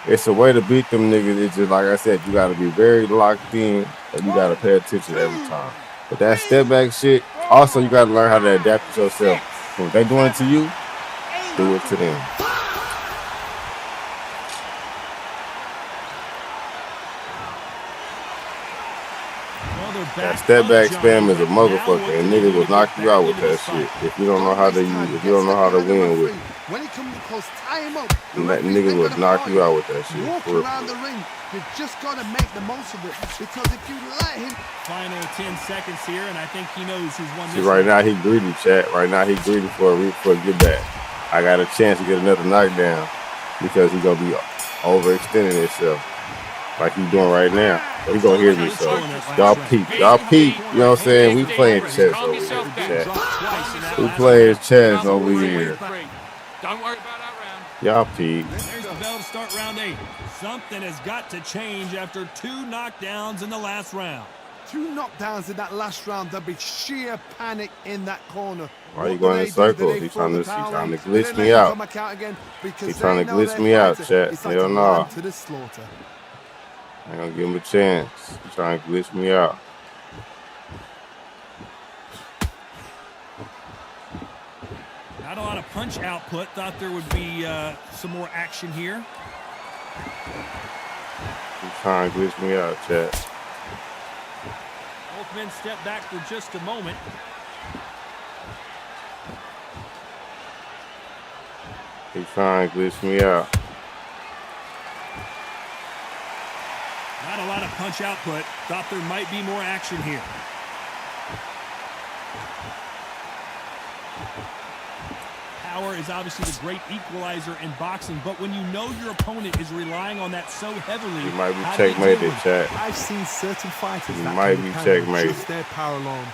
It's a way to beat them niggas. It's just like I said, you got to be very locked in and you got to pay attention every time. But that step back shit, also you got to learn how to adapt to yourself. If they doing it to you, do it to them. That step back spam is a motherfucker, and niggas will knock you out with that shit if you don't know how to use it, if you don't know how to win with it. When he comes close, tie him up. And that nigga will knock you out with that shit. Walk around the ring. You've just got to make the most of it, because if you let him... Final 10 seconds here, and I think he knows who's won See, this. right now he greedy, chat. Right now he greedy for a get back. I got a chance to get another knockdown because he's gonna be overextending himself like he's doing right now. But he gonna hear me, so y'all peep. Y'all peep. You know what I'm saying? We playing chess over here, chat. We playing chess over here. Don't worry about that round. Y'all peep. There's the bell to start round 8. Something has got to change after 2 knockdowns in the last round. 2 knockdowns in that last round. There'll be sheer panic in that corner. Why are you going in circles? He's trying to glitch me out. He's trying to glitch me out, chat. Hell no. I ain't gonna give him a chance. He's trying to glitch me out. Not a lot of punch output. Thought there would be some more action here. He's trying to glitch me out, chat. Both men step back for just a moment. He's trying to glitch me out. Not a lot of punch output. Thought there might be more action here. Power is obviously the great equalizer in boxing, but when you know your opponent is relying on that so heavily, he might be checkmated, chat. I've seen certain fighters he that might be checkmated. Just their power alone.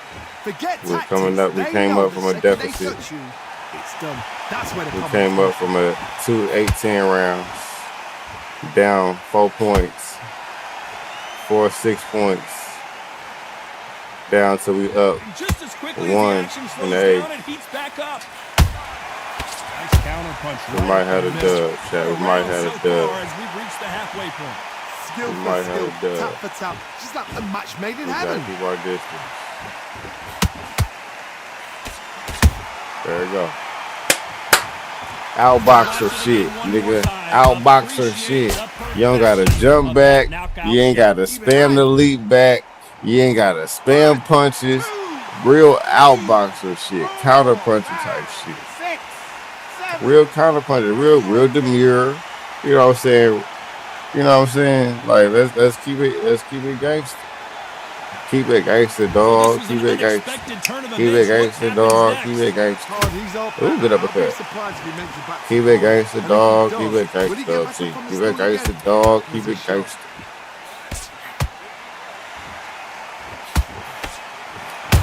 Forget We're coming up. We came up from a deficit. It's done. That's where we came up from a 2-8-10 rounds, down 4 points, 4 6 points, down till we up just as quickly 1 as the action slows in the 8. down, it heats back up. Nice counter punch. We might have a dub, chat. We might have a dub. As we've reached the halfway point. Skill we for might skill, have a dub. tap for tap. Just like a match made in we heaven. gotta keep our distance. There we go. Outboxer shit, nigga. Outboxer shit. You don't gotta jump back. You ain't gotta spam the leap back. You ain't gotta spam punches. Real outboxer shit. Counter puncher type shit. Real counter puncher. Real demure. You know what I'm saying? You know what I'm saying? Like let's keep it gangster. Keep it gangster, dog. Keep it gangster. Keep it gangster, dog. Keep it gangster. Ooh, good uppercut. Keep it gangster, dog. Keep it gangster. Keep it gangster, dog. Keep it gangster.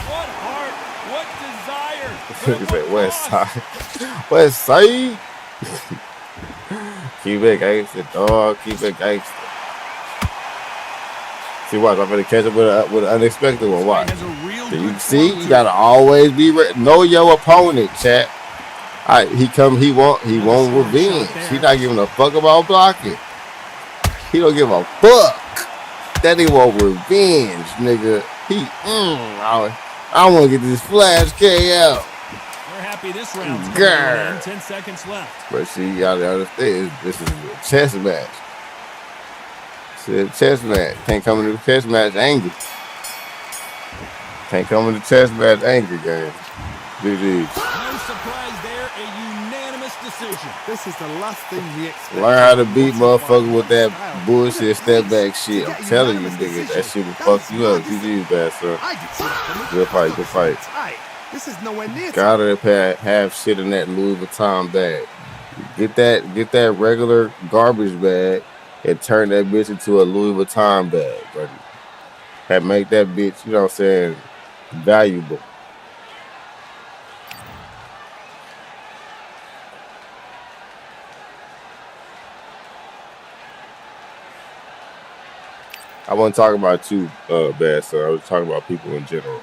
What heart, what desire. He said West Side. West Side. Keep it gangster, dog. Keep it gangster. See, watch. I'm gonna catch up with an unexpected one. Watch. So you see, you gotta always be know your opponent, chat. He won't revenge. He not giving a fuck about blocking. He don't give a fuck. That nigga want revenge, nigga. I want to get this flash KO. We're happy this round's coming to an end. 10 seconds left. But see, y'all understand, this is a chess match. It's a chess match. Can't come into the chess match angry. Can't come into the chess match angry, guys. GG. No surprise there, a unanimous decision. This is the last thing we expect. Learn how to beat motherfuckers with that bullshit step back shit. I'm telling you, niggas, that shit will fuck you up. GG, bastard. Good fight, good fight. This is nowhere near. Gotta have shit in that Louis Vuitton bag. Get that regular garbage bag and turn that bitch into a Louis Vuitton bag, buddy. That make that bitch, you know what I'm saying, valuable. I wasn't talking about you, bad son. I was talking about people in general.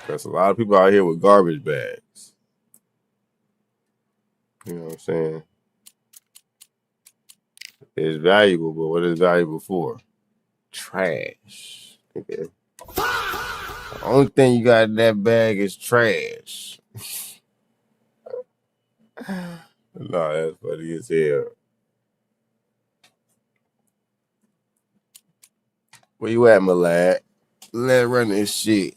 There's a lot of people out here with garbage bags. You know what I'm saying? It's valuable, but what is valuable for? Trash. Okay. The only thing you got in that bag is trash. Nah, that's funny as hell. Where you at, my lad? Let's run this shit.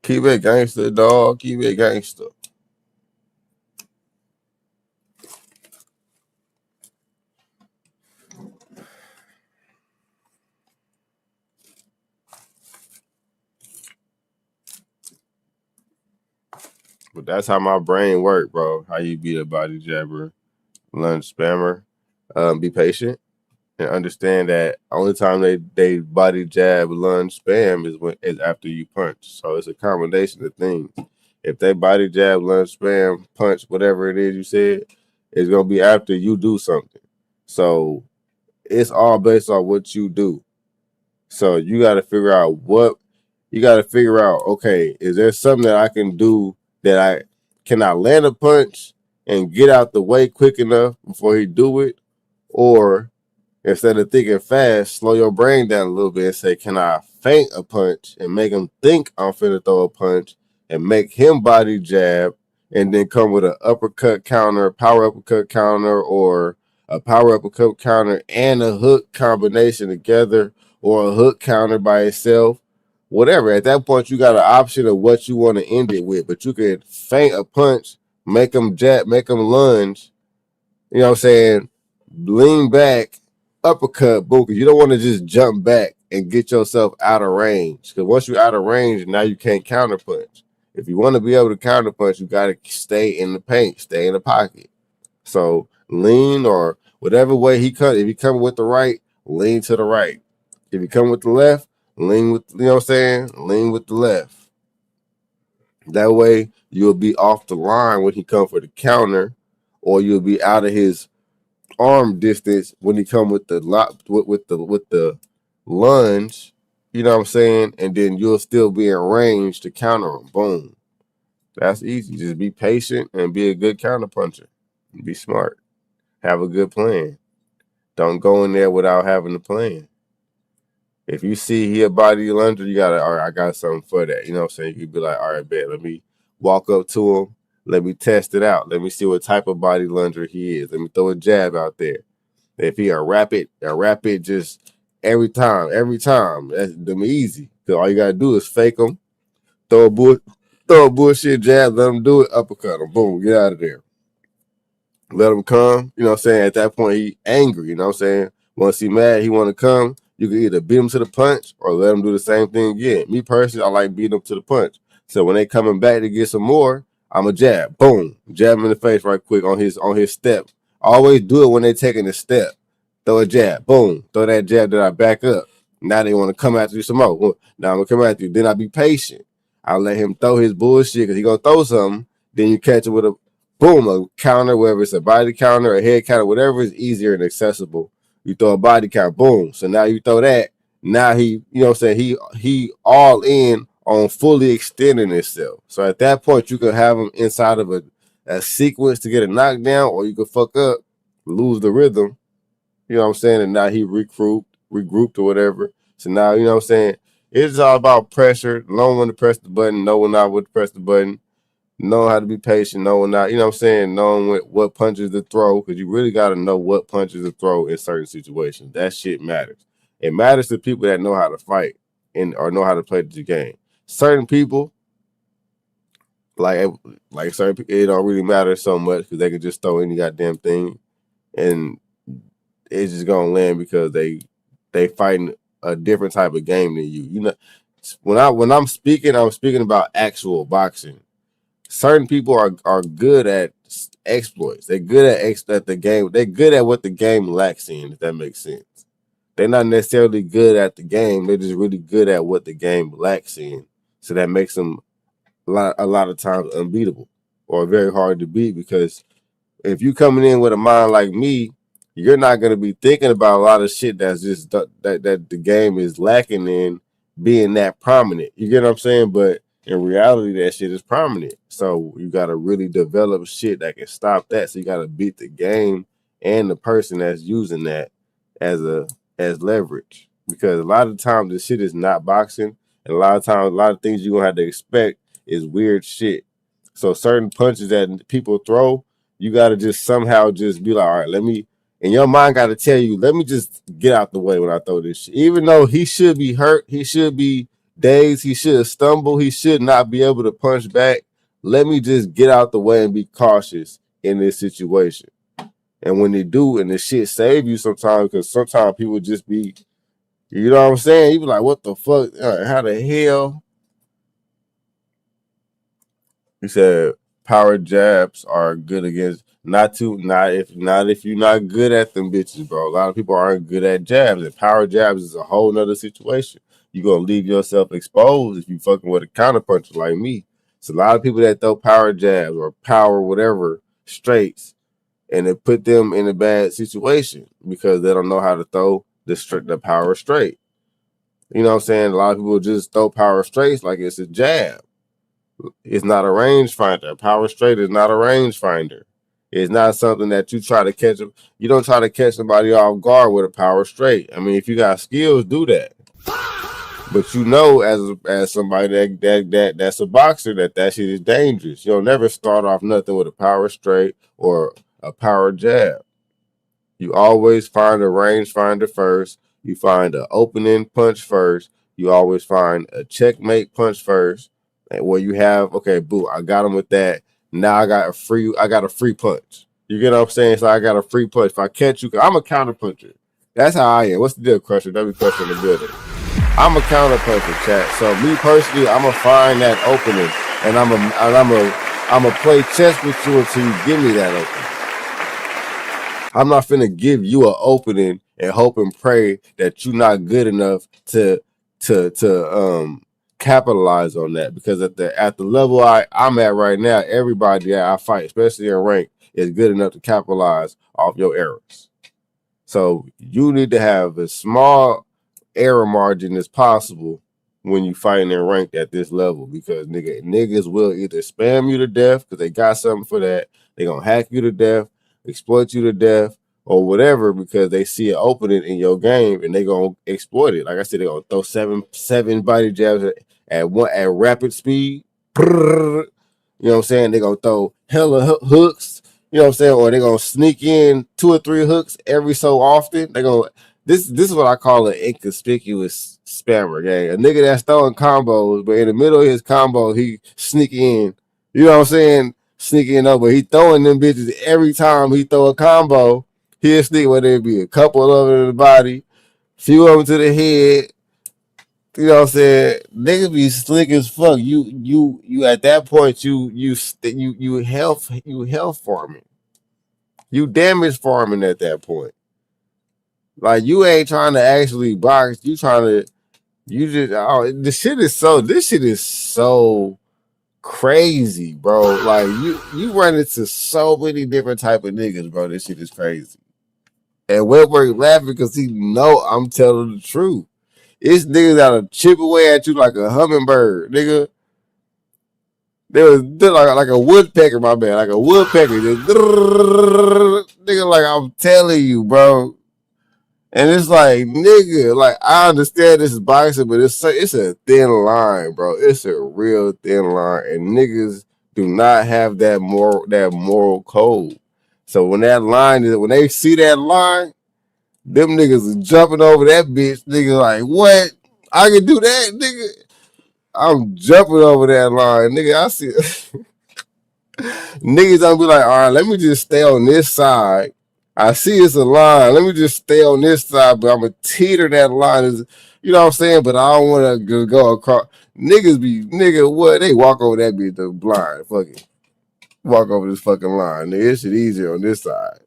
Keep it gangster, dog. Keep it gangster. But that's how my brain work, bro. How you be a body jabber, lunge spammer. Be patient and understand that only time they body jab, lunge, spam is after you punch. So it's a combination of things. If they body jab, lunge, spam, punch, whatever it is you said, it's gonna be after you do something. So it's all based on what you do. So you got to figure out okay, is there something that I can do that I land a punch and get out the way quick enough before he do it? Or instead of thinking fast, slow your brain down a little bit and say, can I feint a punch and make him think I'm finna throw a punch and make him body jab and then come with an uppercut counter, power uppercut counter, or a power uppercut counter and a hook combination together, or a hook counter by itself, whatever. At that point, you got an option of what you want to end it with, but you could feint a punch, make him jab, make him lunge, you know what I'm saying, lean back, uppercut, boom, because you don't want to just jump back and get yourself out of range. Because once you're out of range, now you can't counterpunch. If you want to be able to counterpunch, you got to stay in the paint, stay in the pocket. So lean, or whatever way he comes. If he come with the right, lean to the right. If you come with the left, lean with, you know what I'm saying? Lean with the left. That way you'll be off the line when he comes for the counter, or you'll be out of his arm distance when he come with the with the lunge, you know what I'm saying? And then you'll still be in range to counter him. Boom. That's easy. Just be patient and be a good counter puncher. Be smart. Have a good plan. Don't go in there without having a plan. If you see he a body lunger, you gotta, all right, I got something for that. You know what I'm saying? You could be like, all right, bet, let me walk up to him. Let me test it out. Let me see what type of body lunger he is. Let me throw a jab out there. If he a rapid just every time. That's them easy. Cause all you gotta do is fake him, throw a bullshit jab, let him do it, uppercut him, boom, get out of there. Let him come, you know what I'm saying? At that point, he angry, you know what I'm saying? Once he mad, he want to come, you can either beat him to the punch or let him do the same thing again. Me personally, I like beating him to the punch. So when they coming back to get some more, I'm a jab, boom, jab him in the face right quick on his step. Always do it when they taking a step. Throw a jab, boom, throw that jab, then I back up. Now they want to come after you some more. Now I'm gonna come after you. Then I be patient. I'll let him throw his bullshit because he gonna throw something. Then you catch it with a boom, a counter, whether it's a body counter, a head counter, whatever is easier and accessible. You throw a body count, boom. So now you throw that. Now he, you know what I'm saying, he all in on fully extending himself. So at that point, you could have him inside of a sequence to get a knockdown, or you could fuck up, lose the rhythm, you know what I'm saying, and now he regrouped or whatever. So now, you know what I'm saying, it's all about pressure, knowing when to press the button, knowing not when to press the button, knowing how to be patient, knowing not, you know what I'm saying, knowing what punches to throw, because you really got to know what punches to throw in certain situations. That shit matters. It matters to people that know how to fight or know how to play the game. Certain people, like certain people, it don't really matter so much because they can just throw any goddamn thing, and it's just gonna land because they fighting a different type of game than you. You know, when I'm speaking about actual boxing. Certain people are good at exploits. They're good at the game. They're good at what the game lacks in, if that makes sense. They're not necessarily good at the game. They're just really good at what the game lacks in. So that makes them a lot of times unbeatable or very hard to beat, because if you coming in with a mind like me, you're not going to be thinking about a lot of shit that's just that the game is lacking in being that prominent. You get what I'm saying? But in reality, that shit is prominent. So you got to really develop shit that can stop that. So you got to beat the game and the person that's using that as leverage. Because a lot of times the shit is not boxing. And a lot of times, a lot of things you're going to have to expect is weird shit. So certain punches that people throw, you got to just somehow just be like, all right, and your mind got to tell you, let me just get out the way when I throw this shit. Even though he should be hurt, he should be dazed, he should stumble, he should not be able to punch back. Let me just get out the way and be cautious in this situation. And when they do, and the shit save you sometimes, because sometimes people just be, you know what I'm saying? You be like, what the fuck? How the hell? He said, power jabs are good against not if you're not good at them bitches, bro. A lot of people aren't good at jabs, and power jabs is a whole nother situation. You're gonna leave yourself exposed if you fucking with a counterpuncher like me. It's a lot of people that throw power jabs or power whatever straights, and it put them in a bad situation because they don't know how to throw the power straight. You know what I'm saying? A lot of people just throw power straights like it's a jab. It's not a rangefinder. Power straight is not a rangefinder. It's not something that you try to catch. You don't try to catch somebody off guard with a power straight. I mean, if you got skills, do that. But you know, as somebody that's a boxer, that shit is dangerous. You'll never start off nothing with a power straight or a power jab. You always find a rangefinder first. You find an opening punch first. You always find a checkmate punch first. And where you have, okay, boo, I got him with that. Now I got a free punch. You get what I'm saying? So I got a free punch. If I catch you, I'm a counter puncher. That's how I am. What's the deal, Crusher? W Crusher in the building. I'm a counter puncher, chat. So me personally, I'm gonna find that opening, and I'm a play chess with you until you give me that opening. I'm not finna give you an opening and hope and pray that you're not good enough to capitalize on that, because at the level I'm at right now, everybody that I fight, especially in rank, is good enough to capitalize off your errors. So you need to have as small error margin as possible when you fighting in ranked at this level, because niggas will either spam you to death because they got something for that, they gonna hack you to death, exploit you to death, or whatever, because they see an opening in your game and they gonna exploit it. Like I said, they gonna throw seven body jabs at rapid speed. You know what I'm saying? They gonna throw hella hooks. You know what I'm saying? Or they gonna sneak in 2 or 3 hooks every so often. They gonna this is what I call an inconspicuous spammer, gang. A nigga that's throwing combos, but in the middle of his combo, he sneak in. You know what I'm saying? Sneak in over. He throwing them bitches every time he throw a combo. He'll sneak, whether it be a couple of them in the body, few of them to the head. You know what I'm saying? Niggas be slick as fuck. You at that point you health farming. You damage farming at that point. Like, you ain't trying to actually box. This shit is so crazy, bro. Like, you run into so many different type of niggas, bro. This shit is crazy. And Webwork laughing because he know I'm telling the truth. It's niggas that'll chip away at you like a hummingbird, nigga. They was like a woodpecker, my man, like a woodpecker. Just nigga, like, I'm telling you, bro. And it's like, nigga, like, I understand this is boxing, but it's a thin line, bro. It's a real thin line, and niggas do not have that moral code. So when they see that line, them niggas is jumping over that bitch. Nigga, like, what? I can do that, nigga. I'm jumping over that line, nigga. I see niggas don't be like, all right, let me just stay on this side. I see it's a line. Let me just stay on this side, but I'm gonna teeter that line. You know what I'm saying? But I don't want to go across. Nigga, what? They walk over that bitch the blind. Fuck it. Walk over this fucking line. Nigga, this shit easier on this side.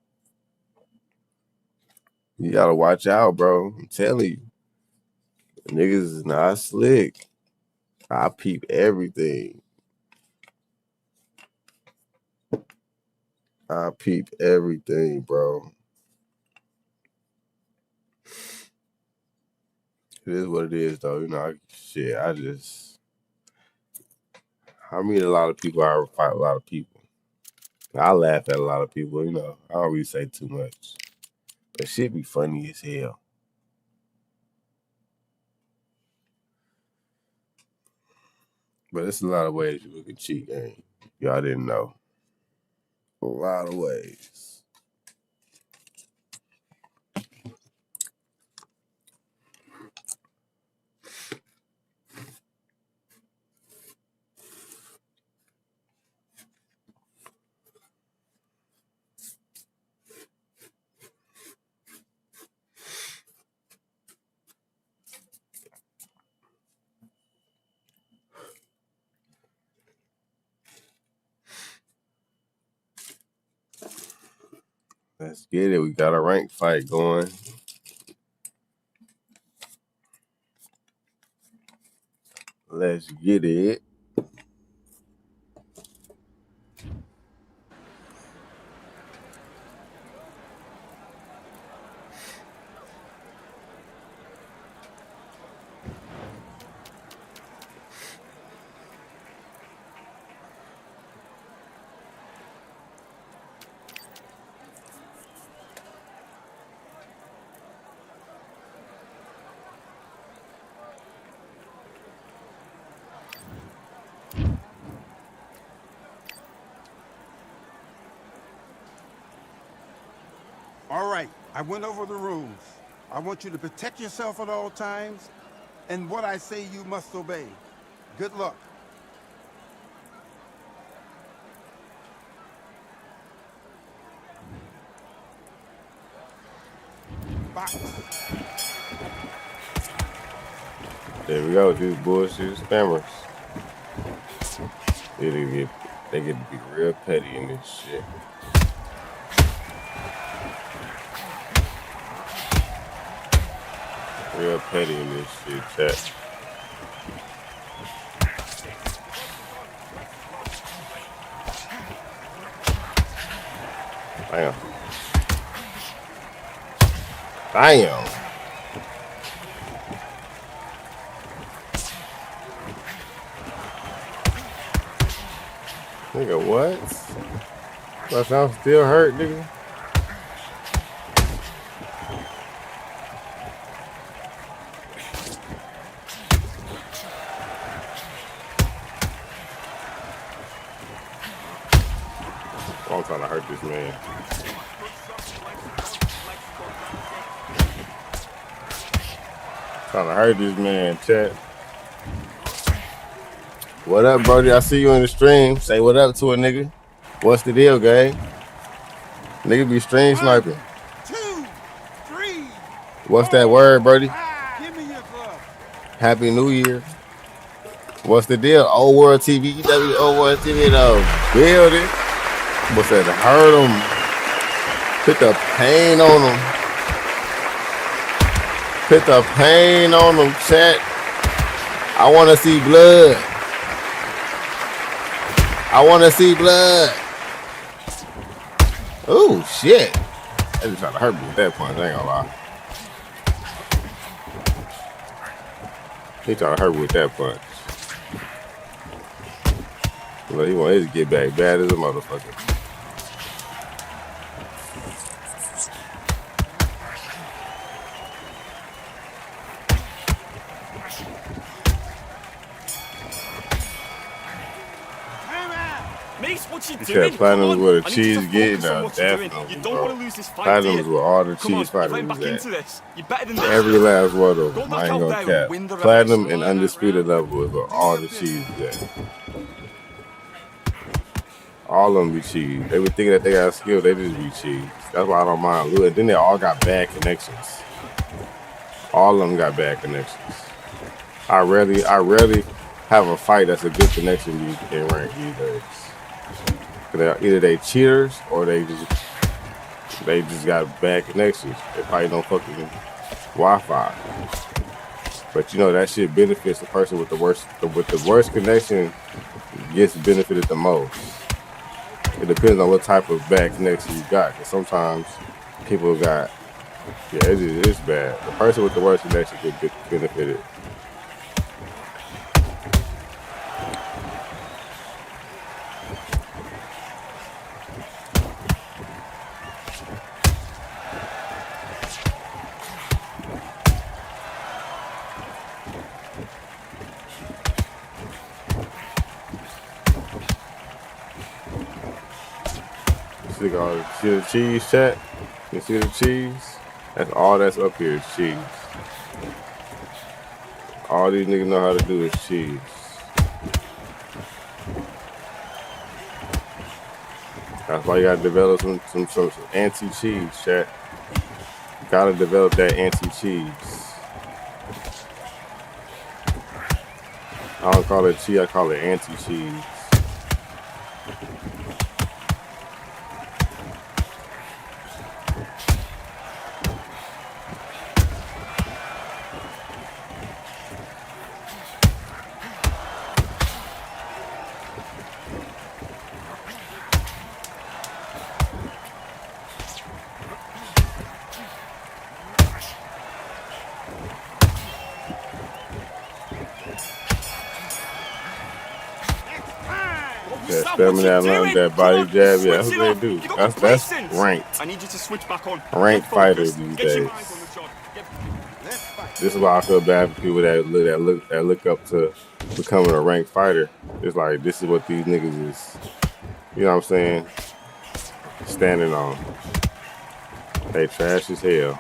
You gotta watch out, bro. I'm telling you. Niggas is not slick. I peep everything. I peep everything, bro. It is what it is, though. You know, I meet a lot of people. I fight a lot of people. I laugh at a lot of people. You know, I don't really say too much. That shit be funny as hell. But it's a lot of ways you can cheat, gang. Y'all didn't know. A lot of ways. Let's get it. We got a ranked fight going. Let's get it. All right, I went over the rules. I want you to protect yourself at all times, and what I say you must obey. Good luck. Box. There we go, these bullshit spammers. They get to be real petty in this shit. Real petty in this shit, chat. Damn. Damn. Nigga, what? My sound still hurt, nigga. I'm trying to hurt this man. Trying to hurt this man, chat. What up, Brody? I see you in the stream. Say what up to a nigga. What's the deal, gang? Nigga be stream sniping. 2, 3. What's that word, Brody? Give me your glove. Happy New Year. What's the deal? Old World TV, Old World TV, though. Build it. What's that? Hurt him. Put the pain on him. Put the pain on him, chat. I want to see blood. I want to see blood. Oh, shit. They just trying to hurt me with that punch. I ain't gonna lie. He trying to hurt me with that punch. Look, he want his to get back bad as a motherfucker. You said platinums where the cheese get? No, definitely, bro. Platinums where all the cheese fighters is at. Every last one of them. I ain't gonna cap. Platinum and undisputed level is where all the cheese is at. All of them be cheese. They be thinking that they got skill, they just be cheese. That's why I don't mind Lou. Then they all got bad connections. All of them got bad connections. I rarely have a fight that's a good connection in rank these days. Either they cheaters or they just got bad connections. They probably don't fucking Wi-Fi. But you know that shit benefits the person with the worst connection gets benefited the most. It depends on what type of bad connection you got. Because sometimes people got, it's bad. The person with the worst connection get benefited. See the cheese, chat? You see the cheese? That's all that's up here is cheese. All these niggas know how to do is cheese. That's why you gotta develop some anti-cheese, chat. You gotta develop that anti-cheese. I don't call it cheese, I call it anti-cheese. That stamina, that body jab, yeah, that's what they do. That's ranked. I need you to switch back on. Ranked fighters these days. This is why I feel bad for people that look up to becoming a ranked fighter. It's like this is what these niggas is, you know what I'm saying, standing on. They trash as hell.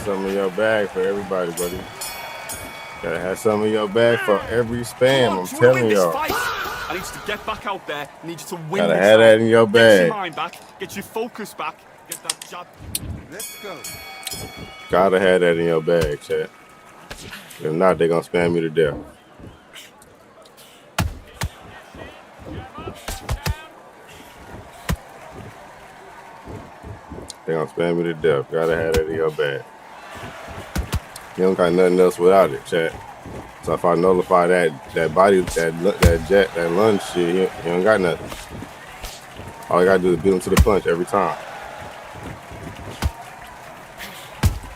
Some in your bag for everybody, buddy. Gotta have some in your bag for every spam. I'm telling y'all. I need you to get back out there. I need you to win. Gotta have that in your bag. Get your mind back. Get your focus back. Get that jab. Let's go. Gotta have that in your bag, chat. If not, they gonna spam you to death. They gonna spam you to death. Gotta have that in your bag. You don't got nothing else without it, chat. So if I nullify that body, that lunge shit, you don't got nothing. All you gotta do is beat him to the punch every time.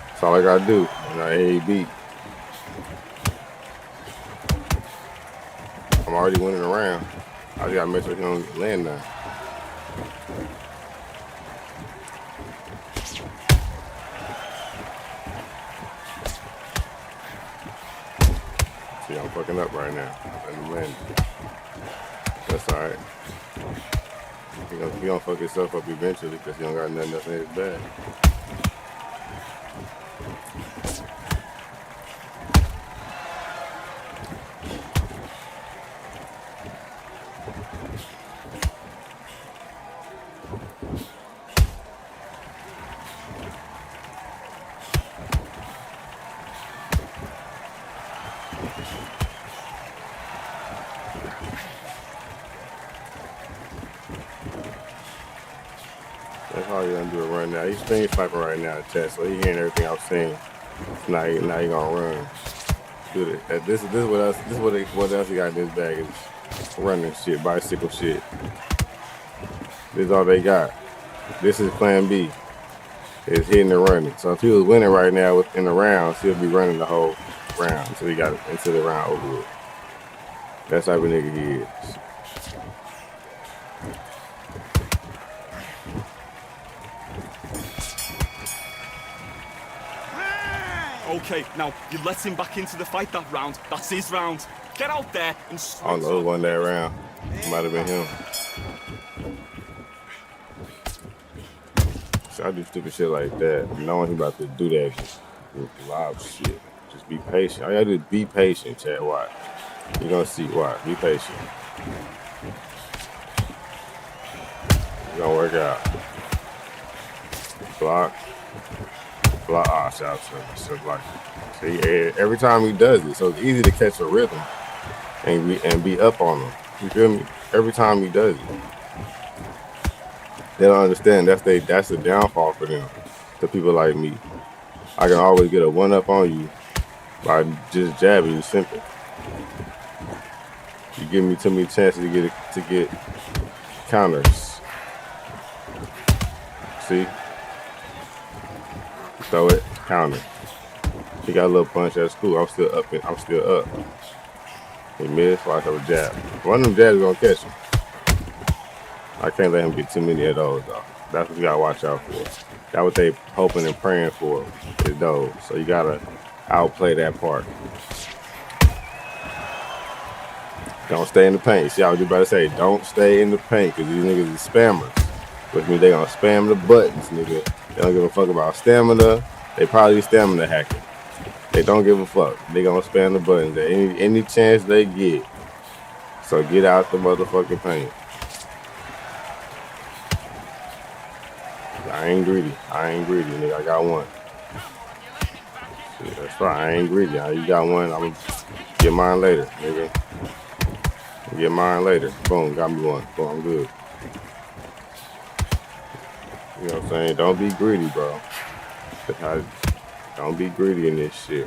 That's all I gotta do. And I hear he beat. I'm already winning the round. I just gotta make sure he don't land now. See, I'm fucking up right now. I'm landing. That's alright. He gonna fuck himself up eventually because he don't got nothing else in his bag. That's how you gonna do it right now. He's stream sniping right now, chat, so he hearing everything I'm saying. Now he gonna run. Do it. This is what else he got in his bag is running shit, bicycle shit. This is all they got. This is plan B. Is hitting and running. So if he was winning right now in the rounds, he'll be running the whole round until he got into the round over with. That's how type of nigga he is. Okay, now you let him back into the fight that round. That's his round. Get out there and I don't know who won that round. It might have been him. So I do stupid shit like that, knowing he about to do that just live shit. Just be patient. All you gotta do is be patient, Chad. Watch. You're gonna see why. Be patient. It's gonna work out. Block. Block. Ah, shout out to him. Like, see, every time he does it, so it's easy to catch a rhythm and be up on him. You feel me? Every time he does it. They don't understand that's the downfall for them. To people like me, I can always get a one-up on you by just jabbing you. Simple. You give me too many chances to get counters. See, throw it, counter. He got a little punch. That's cool. I'm still up. I'm still up. He missed. Watch over jab. One of them jabs is gonna catch him. I can't let him get too many of those though. That's what you gotta watch out for. That's what they hoping and praying for is those. So you gotta outplay that part. Don't stay in the paint. See, I was just about to say, don't stay in the paint because these niggas is spammers. Which means they gonna spam the buttons, nigga. They don't give a fuck about stamina. They probably stamina hacking. They don't give a fuck. They gonna spam the buttons at any chance they get. So get out the motherfucking paint. I ain't greedy, nigga. I got one. Shit, that's right. I ain't greedy. You got one. I'm gonna get mine later, nigga. Get mine later. Boom, got me one. Boom, I'm good. You know what I'm saying? Don't be greedy, bro. Don't be greedy in this shit.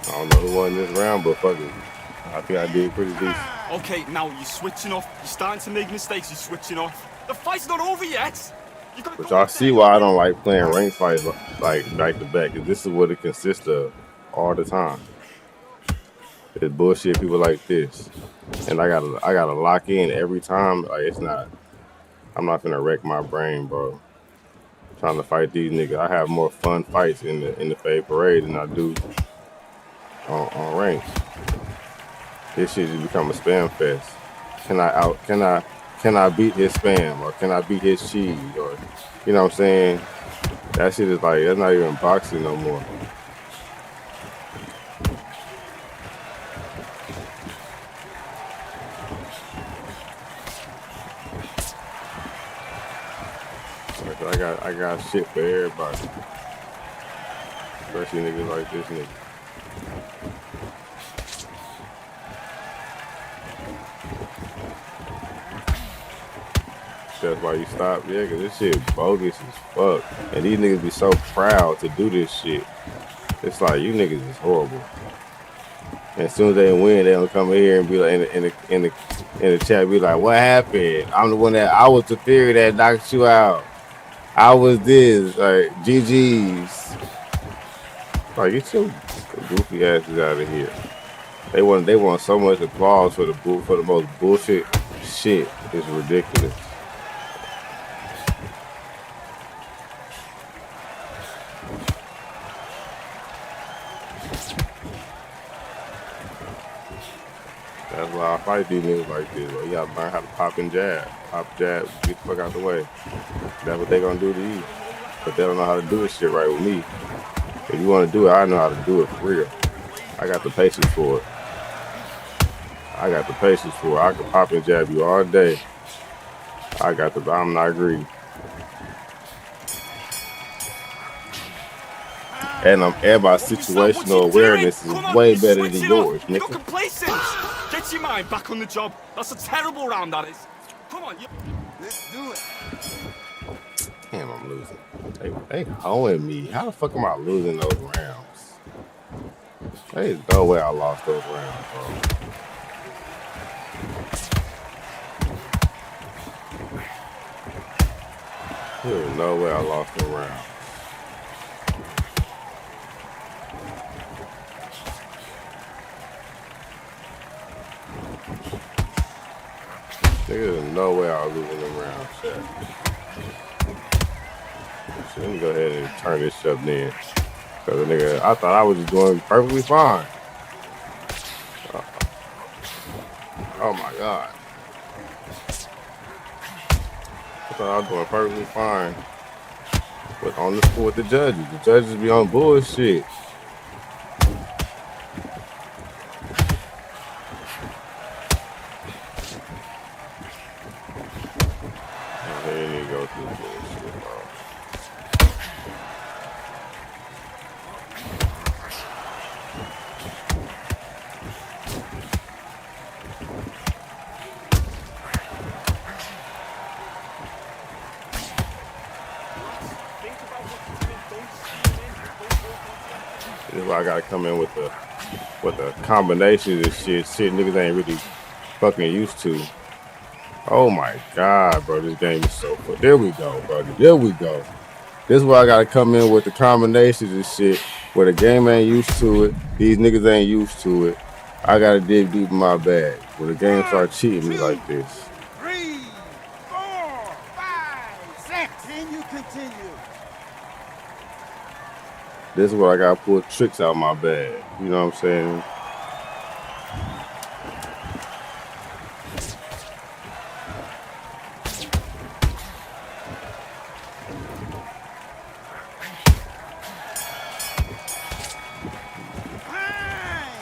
I don't know who won this round, but fuck it. I think I did pretty decent. Okay, now you're switching off. You're starting to make mistakes. You're switching off. The fight's not over yet. Which I see why I don't like playing ranked fights like back to back. Cause this is what it consists of all the time. It's bullshit people like this, and I gotta lock in every time. Like I'm not gonna wreck my brain, bro. Trying to fight these niggas. I have more fun fights in the Fade Parade than I do on rank. This shit just become a spam fest. Can I beat his spam, or can I beat his cheese, or you know what I'm saying? That shit is like, that's not even boxing no more. I got shit for everybody. Especially niggas like this nigga. That's why you stop, yeah, cause this shit bogus as fuck. And these niggas be so proud to do this shit. It's like, you niggas is horrible. And as soon as they win, they don't come in here and be like in the chat, be like, what happened? I'm the one I was the theory that knocked you out. I was this, like, GG's. Like, get your goofy asses out of here. They want so much applause for the most bullshit shit. It's ridiculous. That's why I fight these niggas like this. Bro. You gotta learn how to pop and jab. Pop, jab, get the fuck out the way. That's what they gonna do to you. But they don't know how to do this shit right with me. If you wanna do it, I know how to do it for real. I got the patience for it. I can pop and jab you all day. I'm not greedy. And my situational awareness is way better than yours, nigga. You're complacent. Get your mind back on the job. That's a terrible round, that is. Come on, let's do it. Damn, I'm losing. They hoeing me. How the fuck am I losing those rounds? There's no way I lost those rounds, bro. There's no way I lost the round. There's no way I was losing them rounds, Shaq. So let me go ahead and turn this shit in. Cause the nigga, I thought I was just doing perfectly fine. Oh my God. I thought I was doing perfectly fine. But on the school with the judges. The judges be on bullshit. They need to go through bullshit, bro. I gotta come in with the combinations and shit niggas ain't really fucking used to. Oh my god, bro, this game is so fun. There we go, bro. There we go. This is why I gotta come in with the combinations and shit where the game ain't used to it. These niggas ain't used to it. I gotta dig deep in my bag where the game start cheating me like this. 3, 4, 5, 6. Can you continue? This is where I gotta pull tricks out my bag. You know what I'm saying?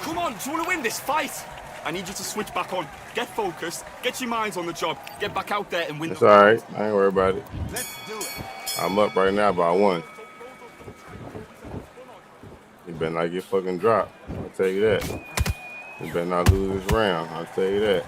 Come on, do you want to win this fight? I need you to switch back on. Get focused. Get your minds on the job. Get back out there and win. It's all right. I ain't worried about it. Let's do it. I'm up right now by 1. You better not get fucking dropped. I'll tell you that. You better not lose this round. I'll tell you that.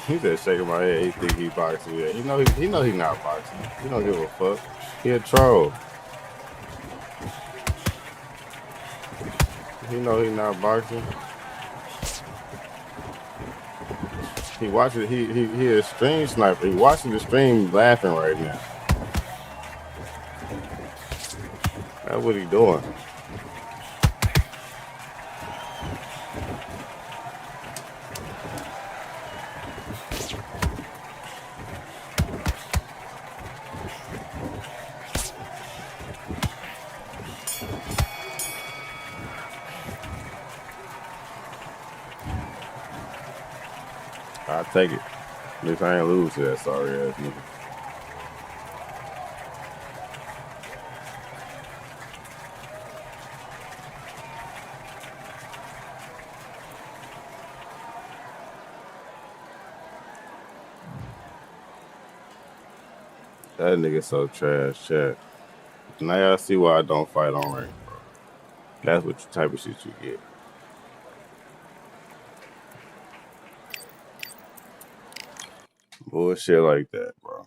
He said shaking my head. He think he boxing. Yeah, he know he not boxing. He don't give a fuck. He a troll. He know he not boxing. He watching. He a stream sniper. He watching the stream, laughing right now. That's what he doing. I'll take it. At least I ain't lose to that sorry ass nigga. That nigga so trash, chat. Now y'all see why I don't fight on rank, bro. That's what type of shit you get. Bullshit like that, bro.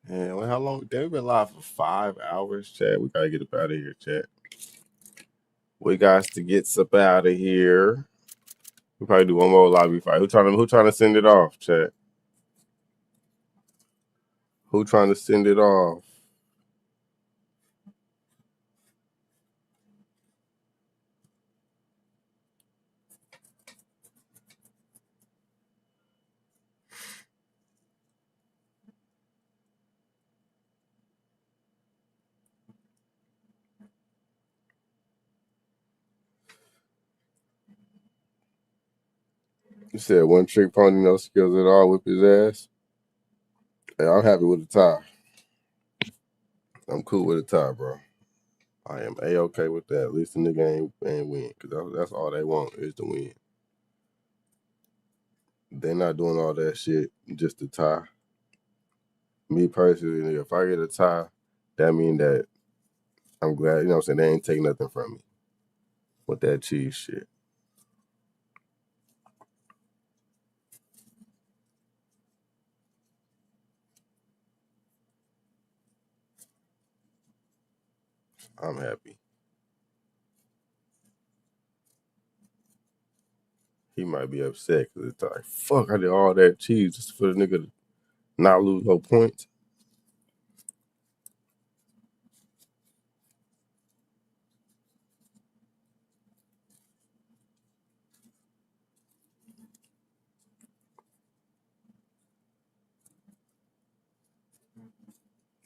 Man, well, how long? They've been live for 5 hours, chat. We gotta get up out of here, chat. We got to get up out of here. We probably do one more lobby fight. Who trying to send it off, chat? Who trying to send it off? You said one trick pony, no skills at all, whip his ass. Hey, I'm happy with the tie. I'm cool with the tie, bro. I am A-okay with that. At least the nigga ain't win. Because that's all they want is to win. They're not doing all that shit just to tie. Me personally, if I get a tie, that mean that I'm glad, you know what I'm saying, they ain't take nothing from me with that cheese shit. I'm happy. He might be upset because it's like, fuck, I did all that cheese just for the nigga to not lose no points.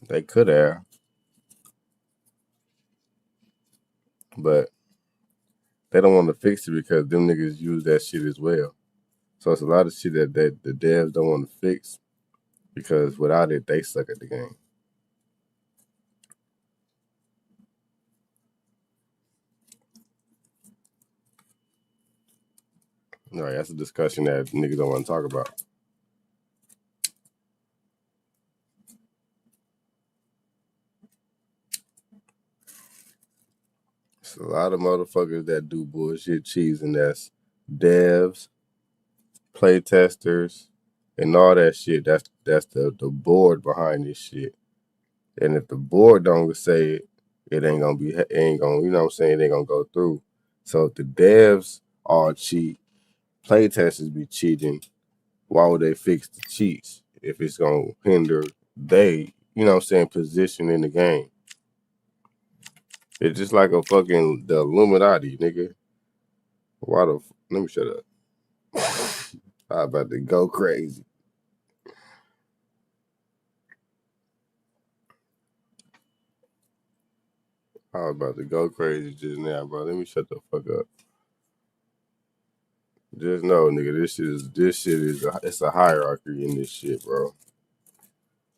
They could have, but they don't want to fix it because them niggas use that shit as well. So it's a lot of shit that the devs don't want to fix because without it, they suck at the game. All right, that's a discussion that niggas don't want to talk about. It's a lot of motherfuckers that do bullshit cheese, and that's devs, play testers, and all that shit. That's the board behind this shit. And if the board don't say it, it ain't gonna, you know what I'm saying, it ain't gonna go through. So if the devs all cheat, play testers be cheating, why would they fix the cheats if it's gonna hinder they, you know what I'm saying, position in the game? It's just like a fucking the Illuminati, nigga. Let me shut up. I'm about to go crazy. I was about to go crazy just now, bro. Let me shut the fuck up. Just know, nigga, it's a hierarchy in this shit, bro.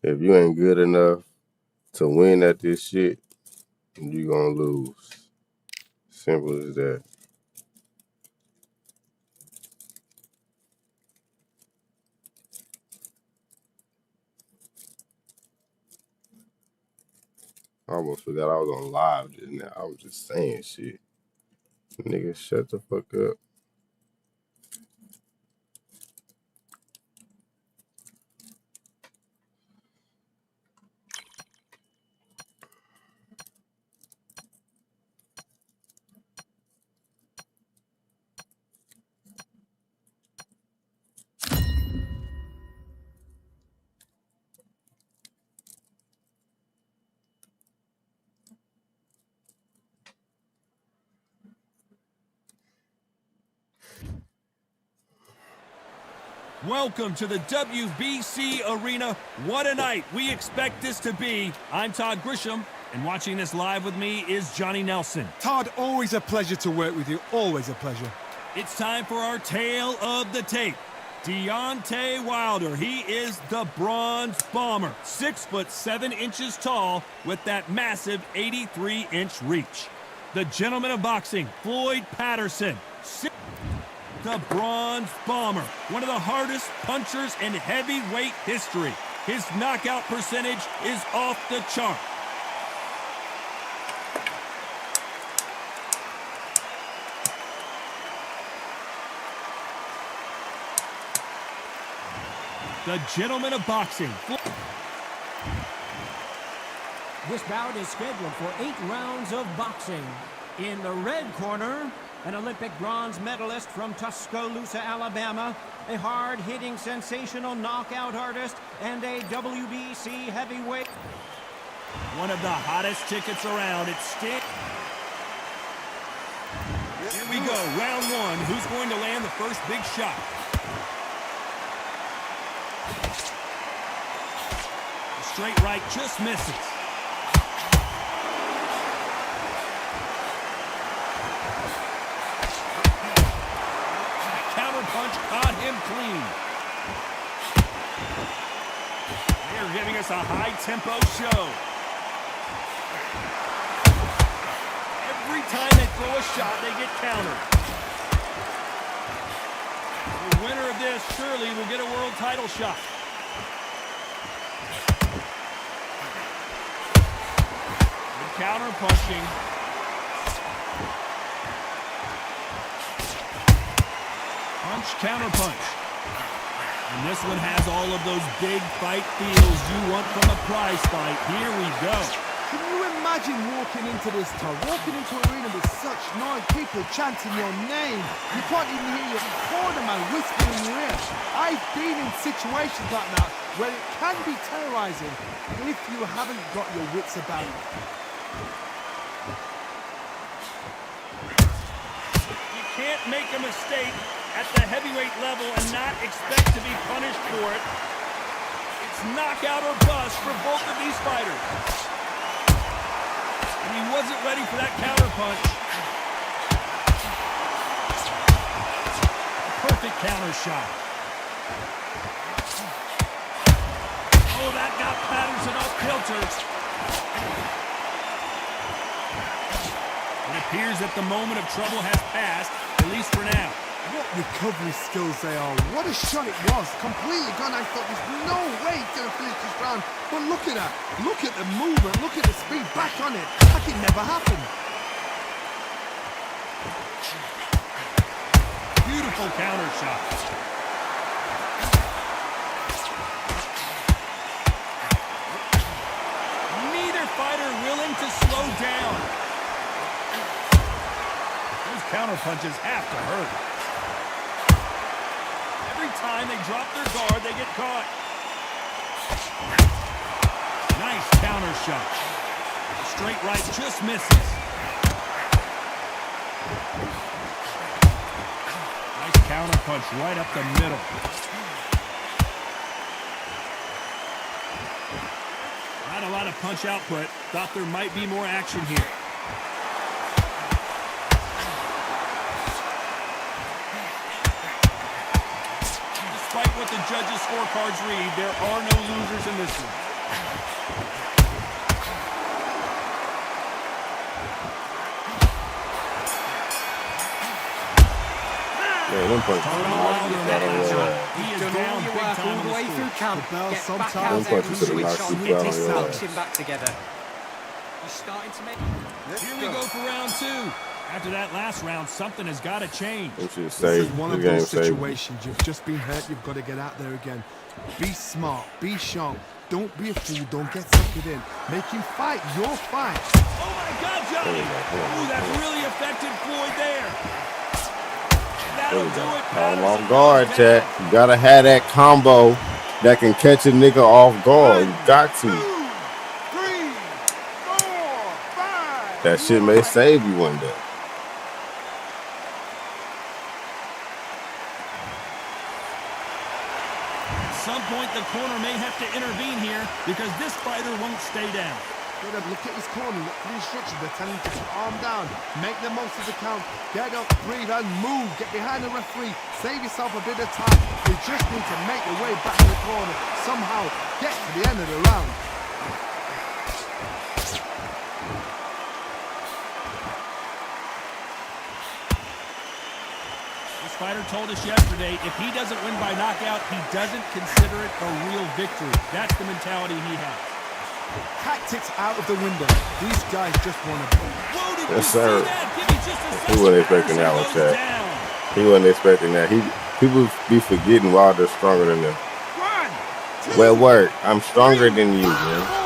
If you ain't good enough to win at this shit, you gonna lose. Simple as that. I almost forgot I was on live just now. I was just saying shit. Nigga, shut the fuck up. Welcome to the WBC Arena. What a night we expect this to be. I'm Todd Grisham, and watching this live with me is Johnny Nelson. Todd, always a pleasure to work with you. Always a pleasure. It's time for our tale of the tape. Deontay Wilder, he is the Bronze Bomber, 6'7" tall with that massive 83-inch reach. The gentleman of boxing, Floyd Patterson, the Bronze Bomber, one of the hardest punchers in heavyweight history. His knockout percentage is off the chart. The gentleman of boxing. This bout is scheduled for 8 rounds of boxing. In the red corner, an Olympic bronze medalist from Tuscaloosa, Alabama, a hard-hitting, sensational knockout artist, and a WBC heavyweight. One of the hottest tickets around. Here we go, round one. Who's going to land the first big shot? The straight right just misses. Punch caught him clean. They're giving us a high-tempo show. Every time they throw a shot, they get countered. The winner of this surely will get a world title shot. Good counter punching. Punch, counter punch. And this one has all of those big fight feels you want from a prize fight. Here we go. Can you imagine walking into this town, walking into an arena with such noise, people chanting your name? You can't even hear your cornerman whispering in your ear. I've been in situations like that where it can be terrorizing if you haven't got your wits about you. You can't make a mistake at the heavyweight level and not expect to be punished for it. It's knockout or bust for both of these fighters. And he wasn't ready for that counter punch. Perfect counter shot. Oh, that got Patterson off kilter. It appears that the moment of trouble has passed, at least for now. What recovery skills they are. What a shot it was. Completely gone. I thought there's no way he's going to finish this round. But look at that. Look at the movement. Look at the speed. Back on it. Like it never happened. Beautiful counter shot. Neither fighter willing to slow down. Those counter punches have to hurt. Every time they drop their guard, they get caught. Nice counter shot. The straight right just misses. Nice counter punch right up the middle. Not a lot of punch output. Thought there might be more action here. Despite what the judges' scorecards read, there are no losers in this one. Yeah, them punches. He is down big time on the way through camp. Get back out Them there and punches should switch have knocked on. you Get down this on your boxing back together. You're starting to make... Here we go for round two. After that last round, something has got to change. This is one of those situations. You've just been hurt. You've got to get out there again. Be smart. Be sharp. Don't be a fool. Don't get suckered in. Make him fight your fight. Oh, my God, Johnny. Ooh, that really affected Floyd there. That'll do it. Call off guard, Chad. You gotta have that combo that can catch a nigga off guard. You got to. 2, 3, 4, 5. That shit may save you one day. At some point, the corner may have to intervene here because this fighter won't stay down. Look at his corner, look for the instructions. They're telling him to put arm down, make the most of the count, get up, breathe and move, get behind the referee, save yourself a bit of time. You just need to make your way back to the corner, somehow get to the end of the round. This fighter told us yesterday, if he doesn't win by knockout, he doesn't consider it a real victory. That's the mentality he has. Tactics out of the window. These guys just want to play. Yes, sir. He wasn't expecting that one, Chad. He wasn't expecting that. People be forgetting Wilder's stronger than them. Well, work. I'm stronger than you, man. 4,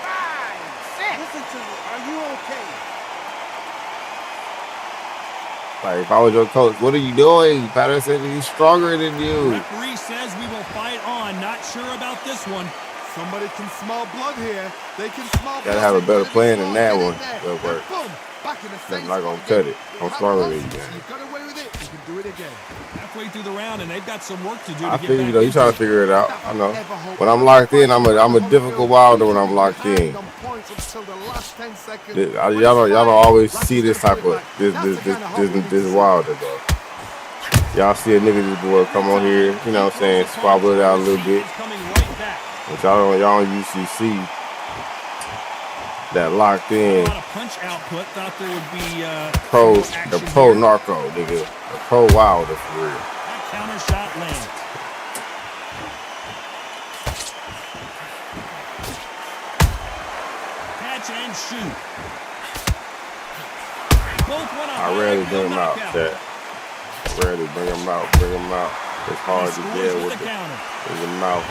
5, 6. Listen to me. Are you okay? Like, if I was your coach, what are you doing? Patterson, he's stronger than you. Referee says we will fight on. Not sure about this one. Somebody can smell blood here. They can smell blood. Gotta have a better plan than that one. That'll work. Boom. Back in the same I'm not gonna cut it. I'm stronger than you, man. You got away with it. You can do it again. Halfway through the round, and they've got some work to do. I feel you though. You trying to figure it out. I know. When I'm locked in, I'm a difficult Wilder when I'm locked in. Y'all don't always see this type of this Wilder though. Y'all see a nigga this boy come on here, you know what I'm saying, squabble it out a little bit. But y'all don't usually see that locked in. A lot of punch output. Thought there would be the pro narco nigga, the pro Wilder for real. That counter shot lands. Catch and shoot. Both went I rarely bring him out, Chad. Rarely bring him out. Bring him out. It's hard to get with the mouth.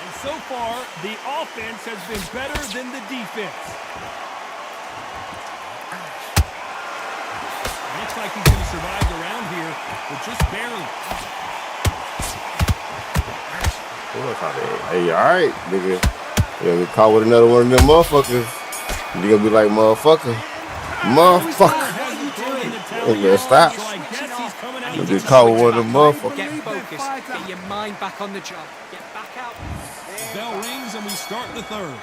And so far, the offense has been better than the defense. Looks like he's going to survive the round here, but just barely. Hey, all right, nigga. You gonna get caught with another one of them motherfuckers. You gonna be like, motherfucker. You better stop. You get caught with one of them motherfuckers. Get focused. Get your mind back on the job. Get back out. Bell rings and we start the third.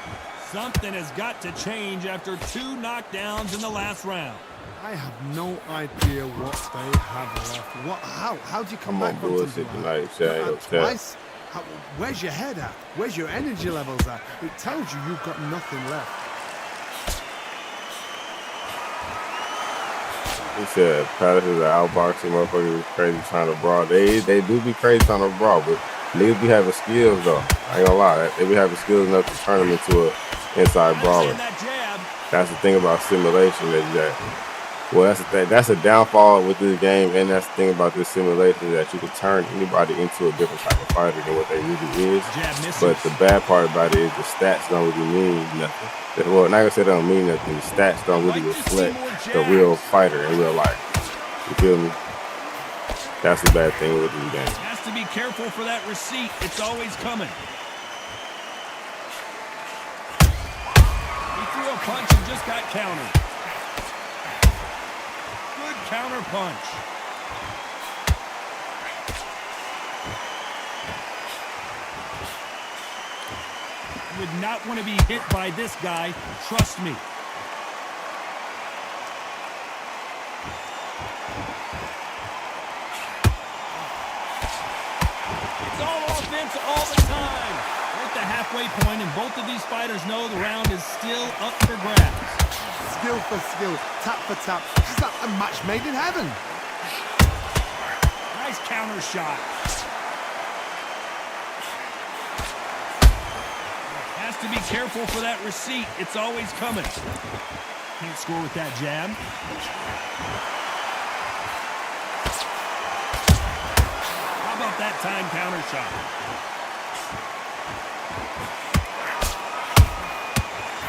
Something has got to change after 2 knockdowns in the last round. I have no idea what they have left. How do you come back from bullshit tonight, Chad. Twice? Where's your head at? Where's your energy levels at? It tells you you've got nothing left. He said Patterson, the outboxing motherfuckers is crazy trying to brawl. They do be crazy trying to brawl, but niggas be having skills though. I ain't gonna lie. They be having skills enough to turn them into an inside brawler. That's the thing about simulation that's a downfall with this game, and that's the thing about this simulation that you can turn anybody into a different type of fighter than what they really is. But the bad part about it is the stats don't really mean nothing. Well, not gonna say they don't mean nothing. The stats don't really reflect the real fighter in real life. You feel me? That's the bad thing with this game. Has to be careful for that receipt. It's always coming. He threw a punch and just got countered. Counter punch. You would not want to be hit by this guy. Trust me. It's all offense all the time. We're at the halfway point, and both of these fighters know the round is still up for grabs. Skill for skill, tap for tap. Is that a match made in heaven? Nice counter shot. Has to be careful for that receipt. It's always coming. Can't score with that jab. How about that time counter shot?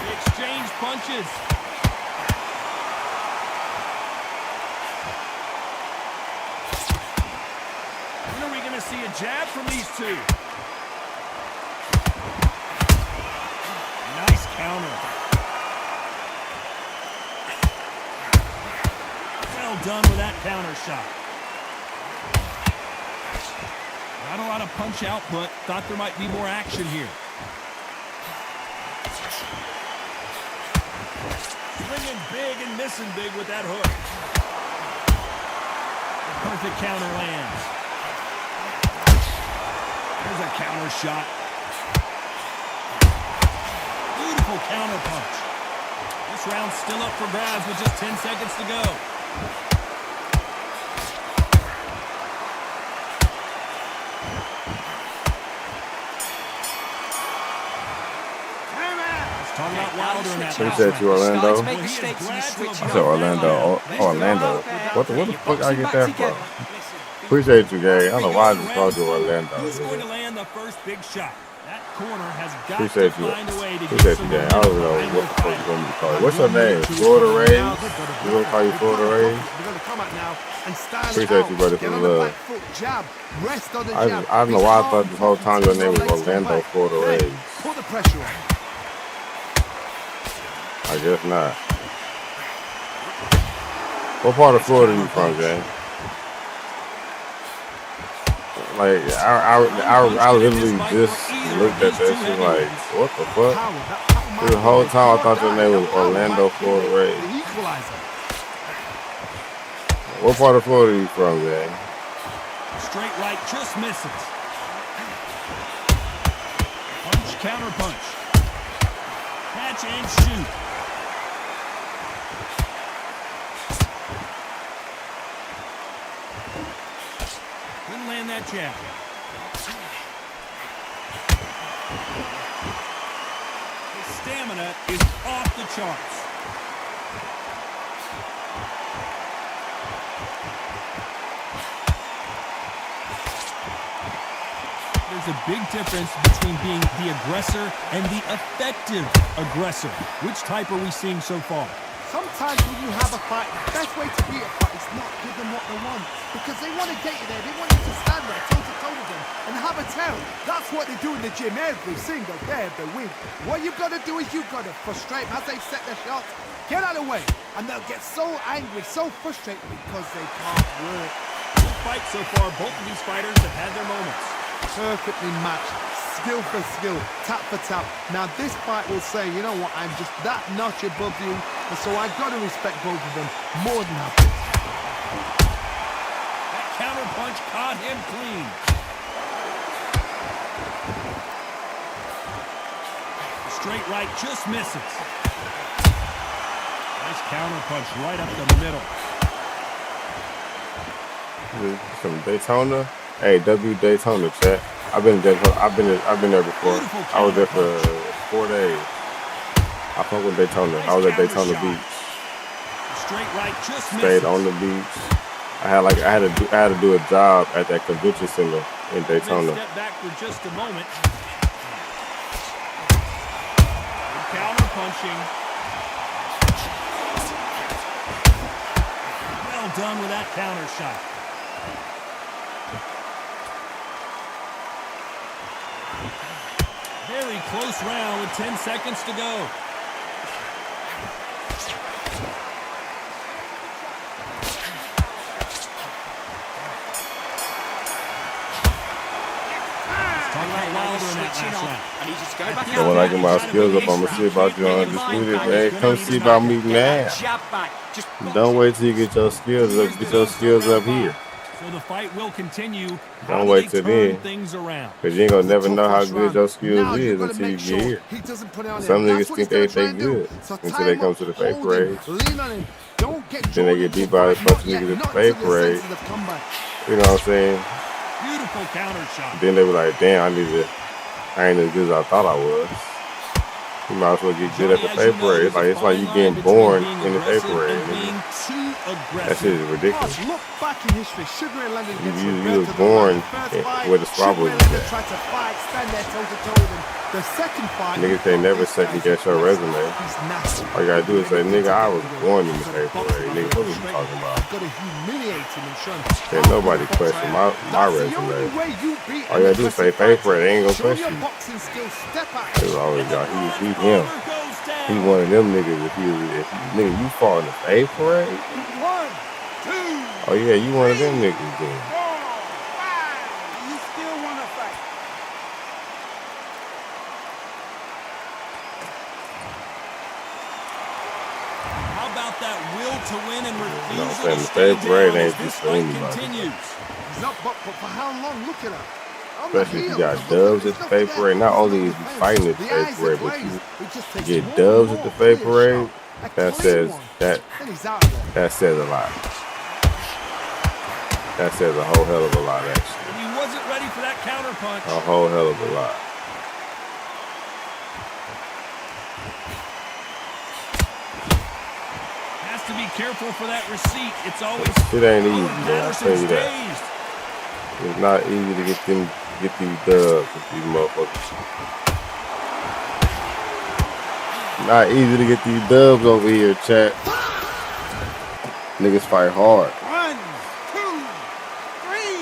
They exchange punches. See a jab from these two. Nice counter. Well done with that counter shot. Not a lot of punch output. Thought there might be more action here. Swinging big and missing big with that hook. The perfect counter lands. There's a counter shot. Beautiful counter punch. This round's still up for grabs with just 10 seconds to go. Talking about Wilder in that. Appreciate you, Orlando. I said Orlando. Orlando. What the fuck I get that from? Appreciate you, Gary. I don't know why I just called you Orlando. Who's going to land the first big shot? That corner has got Appreciate to you. find a way to Appreciate get you, Gary. I don't know what the fuck you're going to be called. What's your name? Florida Rays? You going to call you Florida Rays? Appreciate you, brother, for the love. I don't know why I thought this whole time your name was Orlando Florida Rays. Put the pressure on. I guess not. What part of Florida are you from, Jay? Like, I literally just looked at that shit like, what the fuck? The whole time I thought your name was Orlando Florida Rays. What part of Florida are you from, Jay? Straight right, just misses. Punch, counter punch. Catch and shoot. Couldn't land that jab. He stamina is off the charts. There's a big difference between being the aggressor and the effective aggressor. Which type are we seeing so far? Sometimes when you have a fight, the best way to beat a fight is not give them what they want. Because they want to get you there. They want you to stand there toe-to-toe with them and have a tell. That's what they do in the gym every single day of the week. What you've got to do is you've got to frustrate them as they set their shots. Get out of the way. And they'll get so angry, so frustrated because they can't work. Good fight so far. Both of these fighters have had their moments. Perfectly matched, skill for skill, tap for tap. Now this fight will say, you know what, I'm just that notch above you, and so I've got to respect both of them more than happy. That counter punch caught him clean. Straight right just misses. Nice counter punch right up the middle. Some Daytona. Hey, Daytona, chat. I've been there before. I was there for 4 days. I fuck with Daytona. I was at Daytona Beach. Straight right just stayed on the beach. I had to do a job at that convention center in Daytona. Step back for just a moment. Counter punching. Well done with that counter shot. Very close round with 10 seconds to go. So when I get my skills up, I'm gonna see about you undisputed, man. Come see about me now. Don't wait till you get your skills up. Get your skills up here. So the fight will continue. Don't wait till then, cause you ain't gonna never know how good your skills is until you get here. Some niggas think they good until they come to the pay parade. Then they get beat by a bunch of niggas at the pay parade. You know what I'm saying? Beautiful counter shot. Then they were like, damn, I ain't as good as I thought I was. You might as well get good at the pay parade. It's like you getting born in the pay parade. That shit is ridiculous. Look back in history. Sugar Ray Leonard gets You was born where the squabble is at. Tried to fight, stand there toe-to-toe with him. The second fight, niggas can't never second guess your resume. All you gotta do is say, nigga, I was born in the pay parade. Nigga, what are you talking about? Can't nobody question my resume. All you gotta do is say pay parade. They ain't gonna question you. Cause always got he him. He one of them niggas. If nigga, you fall in the pay parade. Oh yeah, you one of them niggas then. To win and refuse no, to stay down ain't just for anybody. But for how long? Look at her. Especially if you got dubs at the pay parade. Not only is you fighting at the pay parade, but you get dubs at the pay parade. That says a lot. That says a whole hell of a lot, actually. He wasn't ready for that counter punch. A whole hell of a lot. To be careful for that receipt. It's always it ain't easy, man. I'll tell you that. It's not easy to get these dubs with these motherfuckers. Not easy to get these dubs over here, chat. Niggas fight hard. 1, 2, 3,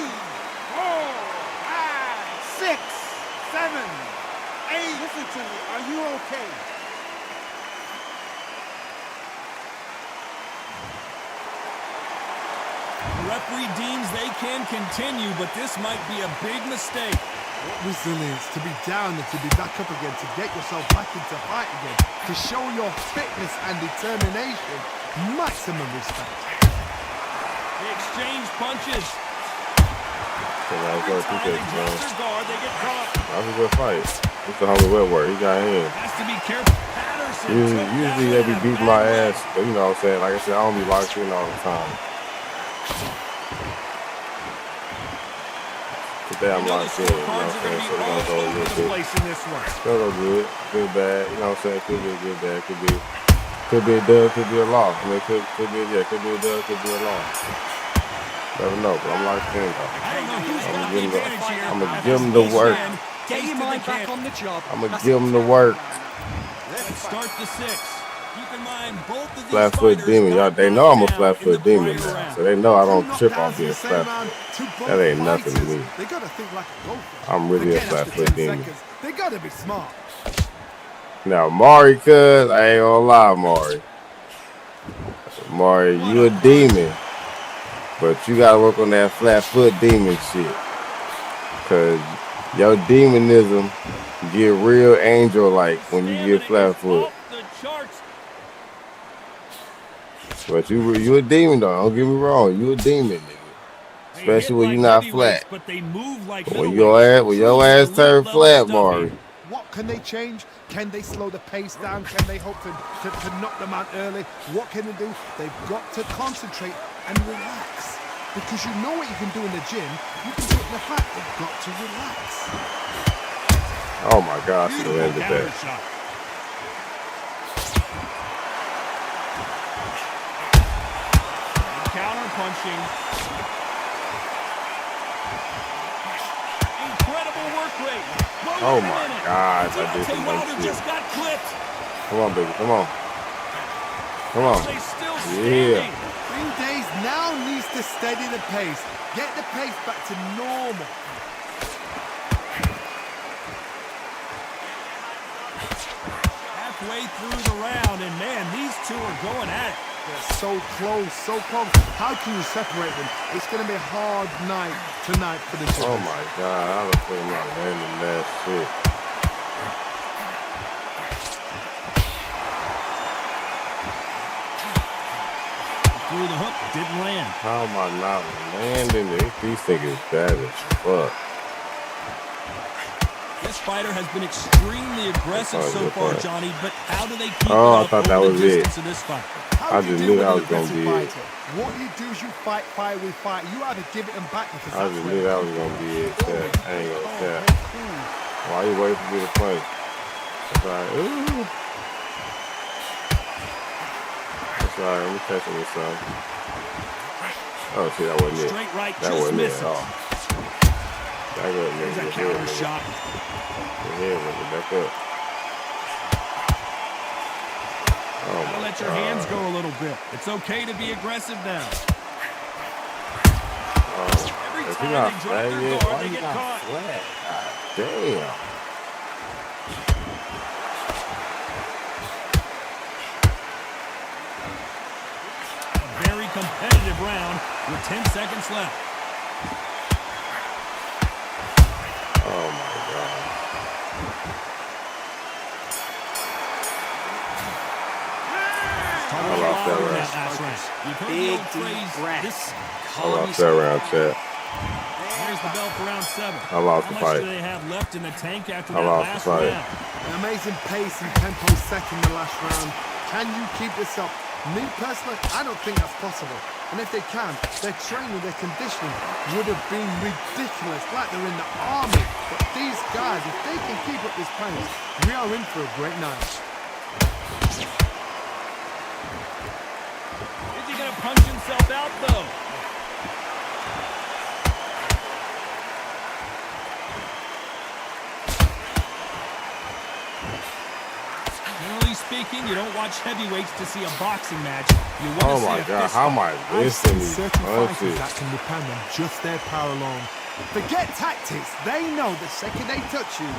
4, 5, 6, 7, 8. Listen to me. Are you okay? Referee deems they can continue, but this might be a big mistake. Resilience, to be down and to be back up again, to get yourself back into fight again, to show your fitness and determination. Maximum respect. They exchange punches. That was a good fight. It's a Holy Wet work. He got him. Has to be careful. Usually they be beating my ass, but you know what I'm saying? Like I said, I don't be locked in all the time. today I'm locked in. You know what I'm saying? So we're gonna go a little bit. It's gonna go good, good, bad. You know what I'm saying? Could be a good, bad. Could be a dub, could be a loss. I mean, could be a dub, could be a loss. Never know, but I'm locked in though. I'm gonna give him the work. Get your mind back on the job. I'm gonna give him the work. Let's start the 6. Keep in mind, both of these Flat foot demon, y'all. They know I'm a flat foot demon now, so they know I don't trip off being flat foot. That ain't nothing to me. They gotta think like a golfer. I'm really a Again, flat after foot 10 demon. seconds, they gotta be smart. Now, Mari, cuz, I ain't gonna lie, Mari. Mari, you a demon, but you gotta work on that flat foot demon shit. Cause your demonism get real angel-like when you get flat foot. But you a demon though, don't get me wrong, you a demon, nigga. Especially when you not flat. But they move like When your ass turn flat, Mari. What can they change? Can they slow the pace down? Can they hope to knock them out early? What can they do? They've got to concentrate and relax. Because you know what you can do in the gym, you can do it in the back. They've got to relax. Oh my gosh, the end of that. Counter punching. Incredible work rate. Oh my gosh, I did some shit. Just got clipped. Come on, baby, come on. Come on. Yeah. 3 days now needs to steady the pace. Get the pace back to normal. Halfway through the round, and man, these two are going at it. They're so close, so close. How can you separate them? It's going to be a hard night tonight for the judges. Oh my God, I was putting my hand in that shit. Through the hook, didn't land. How am I not landing it? These niggas bad as fuck. This fighter has been extremely aggressive so far, Johnny, but how do they keep I up thought that over was the it. distance of this fight? I just knew that was going to be it. What you do is you fight with fight. You either give it them back because I just knew that was going to be it. I ain't going to tell. Why you waiting for me to punch? It's like, ooh. It's all right, let me catch him with some. Oh, shit, that wasn't it. Straight right, That just wasn't it misses. at all. Back up, nigga. There's a counter shot. Your head, nigga. Back up. Oh, Gotta let your hands go a little bit. It's okay to be aggressive now. Every if time he not they drop flat their yet, guard, why they he get not caught. flat? God damn. A very competitive round with 10 seconds left. Oh my God. I lost that round. Big deep breaths. I lost that round, chat. Here's the bell for round 7. I lost the How much fight. do they have left in the tank after I that lost last the fight. round? An amazing pace and tempo set in the last round. Can you keep this up? Me personally, I don't think that's possible. And if they can, their training, their conditioning would have been ridiculous, like they're in the army. But these guys, if they can keep up this pace, we are in for a great night. Is he going to punch himself out, though? Generally speaking, you don't watch heavyweights to see a boxing match. You want Oh to my see a God, fist how fight. am I I've missing seen these certain fighters punches? that can depend on just their power alone. Forget tactics. They know the second they touch you,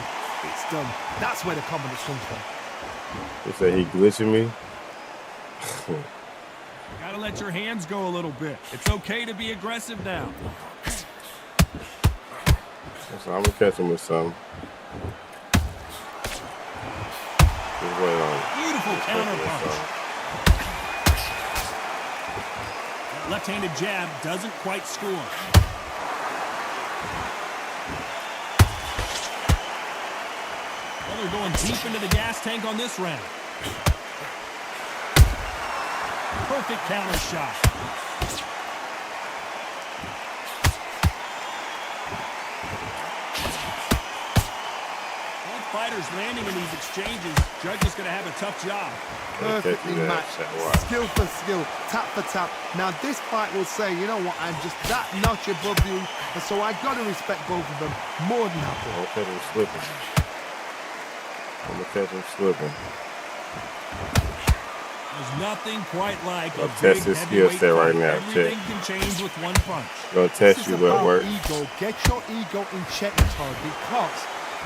it's done. That's where the confidence comes from. He said he glitching me. Gotta let your hands go a little bit. It's okay to be aggressive now. So I'm gonna catch him with some. Just wait on it. Beautiful counter punch. That left-handed jab doesn't quite score. Well, they're going deep into the gas tank on this round. Perfect counter shot. fighters landing in these exchanges, Judge is going to have a tough job. Perfectly matched. Skill for skill, tap for tap. Now this fight will say, you know what, I'm just that notch above you, and so I got to respect both of them more than happy. I'm gonna catch him slipping. I'm gonna catch him slipping. There's nothing quite like a big test his skill set right now. Everything can change with one punch. Gonna test you what works. Ego. Get your ego in check, Todd, because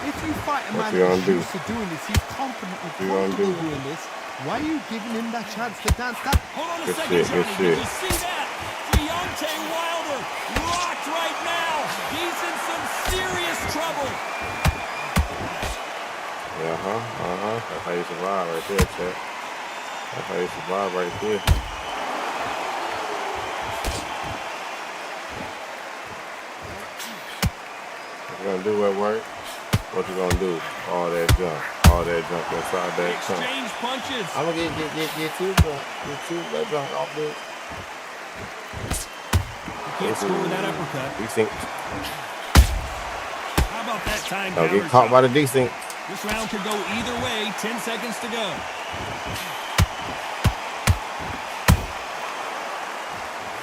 if you fight a man who's used to doing this, he's confidently comfortable doing this. Why are you giving him that chance to dance that? Hold on a second, Johnny. Did you see that? Deontay Wilder locked right now. He's in some serious trouble. That's how you survive right there, Chet. That's how you survive right there. What you gonna do at work? What you gonna do? All that junk inside that trunk. Exchange punches. I'm gonna get two that junk off this. You can't score with that uppercut. Desync. How about that time? Don't get caught by the desync. This round could go either way. 10 seconds to go.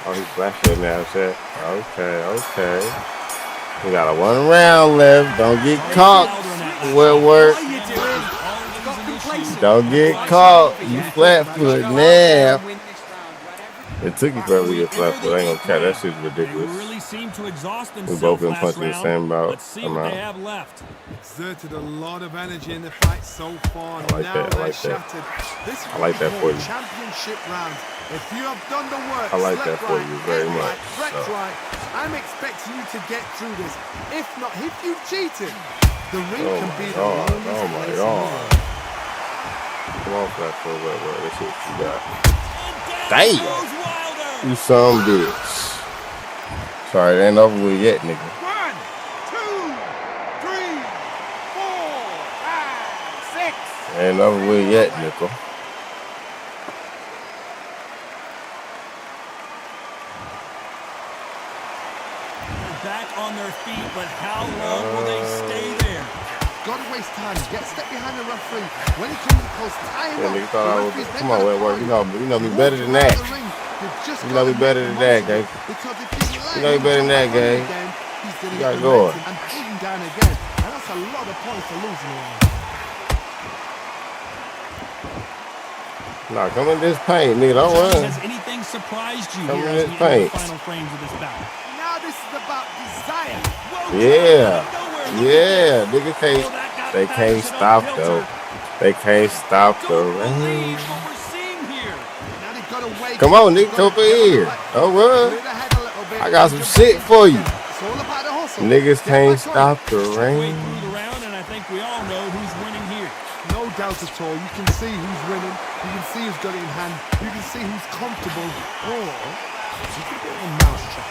Oh, he's flashing now, Chet. Okay. We got a 1 round left. Don't get caught. Well work. Don't get caught. You flat foot now. It took you forever to get flat foot. I ain't gonna catch that shit's ridiculous. We both been punching the same amount. Exerted a lot of energy in the fight so far. I like that. This I like that for you. Championship round. If you have done the work, I like that for you very much. Right. I'm expecting you to get through this. If not, if you've cheated, the ring can be the longest place in the world. Come on, flat foot. Wait. Let's see what you got. Damn! You some bitch. Sorry, it ain't over with yet, nigga. 1, 2, 3, 4, 5, 6. Ain't over with yet, nickel. Back on their feet, but how long will they stay there? Gotta waste time. Get step behind the referee. When he comes close, tie him up. Nigga thought I was. Come on, work. You know me better than that. You know me better than that, gang. You know me better than that, gang. You gotta go. And put him down again. And that's a lot of points to lose now. Nah, come in this paint, nigga. Don't run. Has anything surprised you come here in as this we paint. enter the final frames of this bout? Now this is about desire. Yeah, nigga can't. They can't stop though. They can't stop the rain. Come on, nigga, come over here. Don't run. I got some shit for you. Niggas can't stop the rain. And I think we all know who's winning here. No doubt at all. You can see who's winning. You can see who's got it in hand. You can see who's comfortable. Or you can get a mousetrap.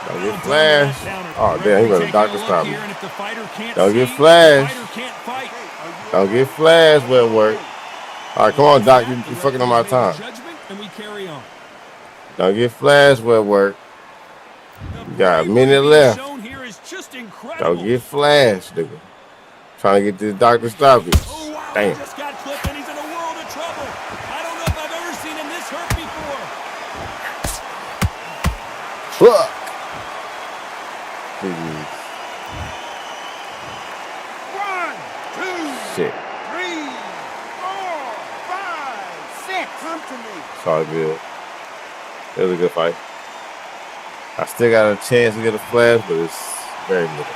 Don't get flashed. Oh, damn, he better doctor stop me. Don't get flashed. Don't get flashed, well work. All right, come on, Doc. You fucking on my time. Don't get flashed, well work. You got a minute left. Don't get flashed, nigga. Trying to get this doctor stop you. Damn. Just got clipped and he's in a world of trouble. I don't know if I've ever seen him this hurt before. Fuck. 1, 2, shit. 3, 4, 5, 6. Come to me. It's all good. It was a good fight. I still got a chance to get a flash, but it's very little.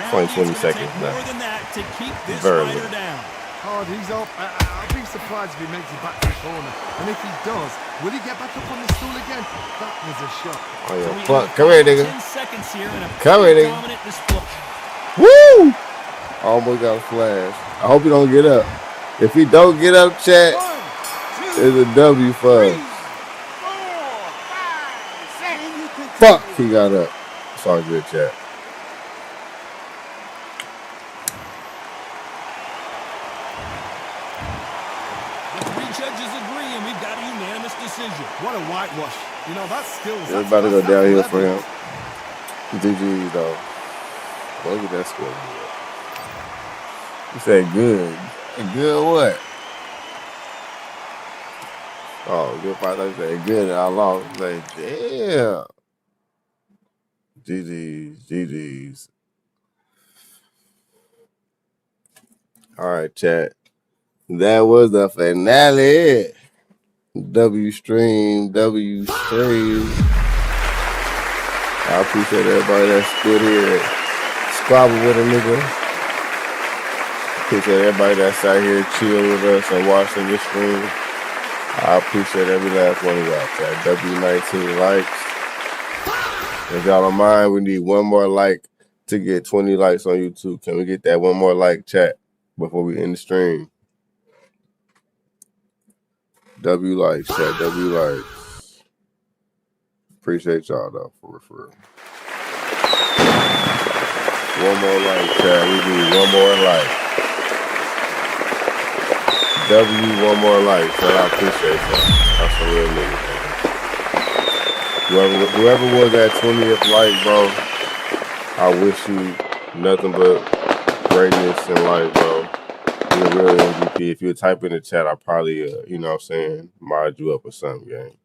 20 seconds now. More than that to keep this very fighter little. down. Oh, he's up. I'll be surprised if he makes it back to the corner. And if he does, will he get back up on the stool again? That was a shot. Oh, yeah. Fuck. Come here, nigga. 10 seconds here and a come here, nigga. dominant display. Woo! Almost got a flash. I hope he don't get up. If he don't get up, chat, it's a W for us. 4, 5, 6. Fuck, he got up. It's all good, chat. Judges agree, and we've got a unanimous decision. What a whitewash. You know, that's skills. It's about to go downhill for him. GG, though. Look at that score. You said good. Good what? Oh, good fight. I said good and I lost. Like, damn. GG's. All right, chat. That was the finale. W stream. I appreciate everybody that stood here, squabble with a nigga. Appreciate everybody that sat here, chill with us, and watching this stream. I appreciate every last one of y'all. Chat. W19 likes. If y'all don't mind, we need one more like to get 20 likes on YouTube. Can we get that one more like, chat, before we end the stream? W likes, chat. W likes. Appreciate y'all, though, for real. One more like, chat. We need one more like. W, one more like, chat. I appreciate that. That's a real nigga, man. Whoever was that 20th like, bro, I wish you nothing but greatness in life, bro. You're a real MVP. If you type in the chat, I'll probably, you know what I'm saying, mod you up or something, gang.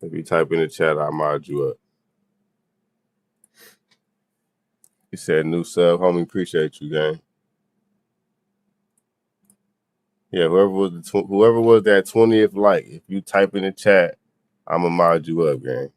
If you type in the chat, I'll mod you up. He said, new sub, homie, appreciate you, gang. Yeah, whoever was that 20th like, if you type in the chat, I'm going to mod you up, gang.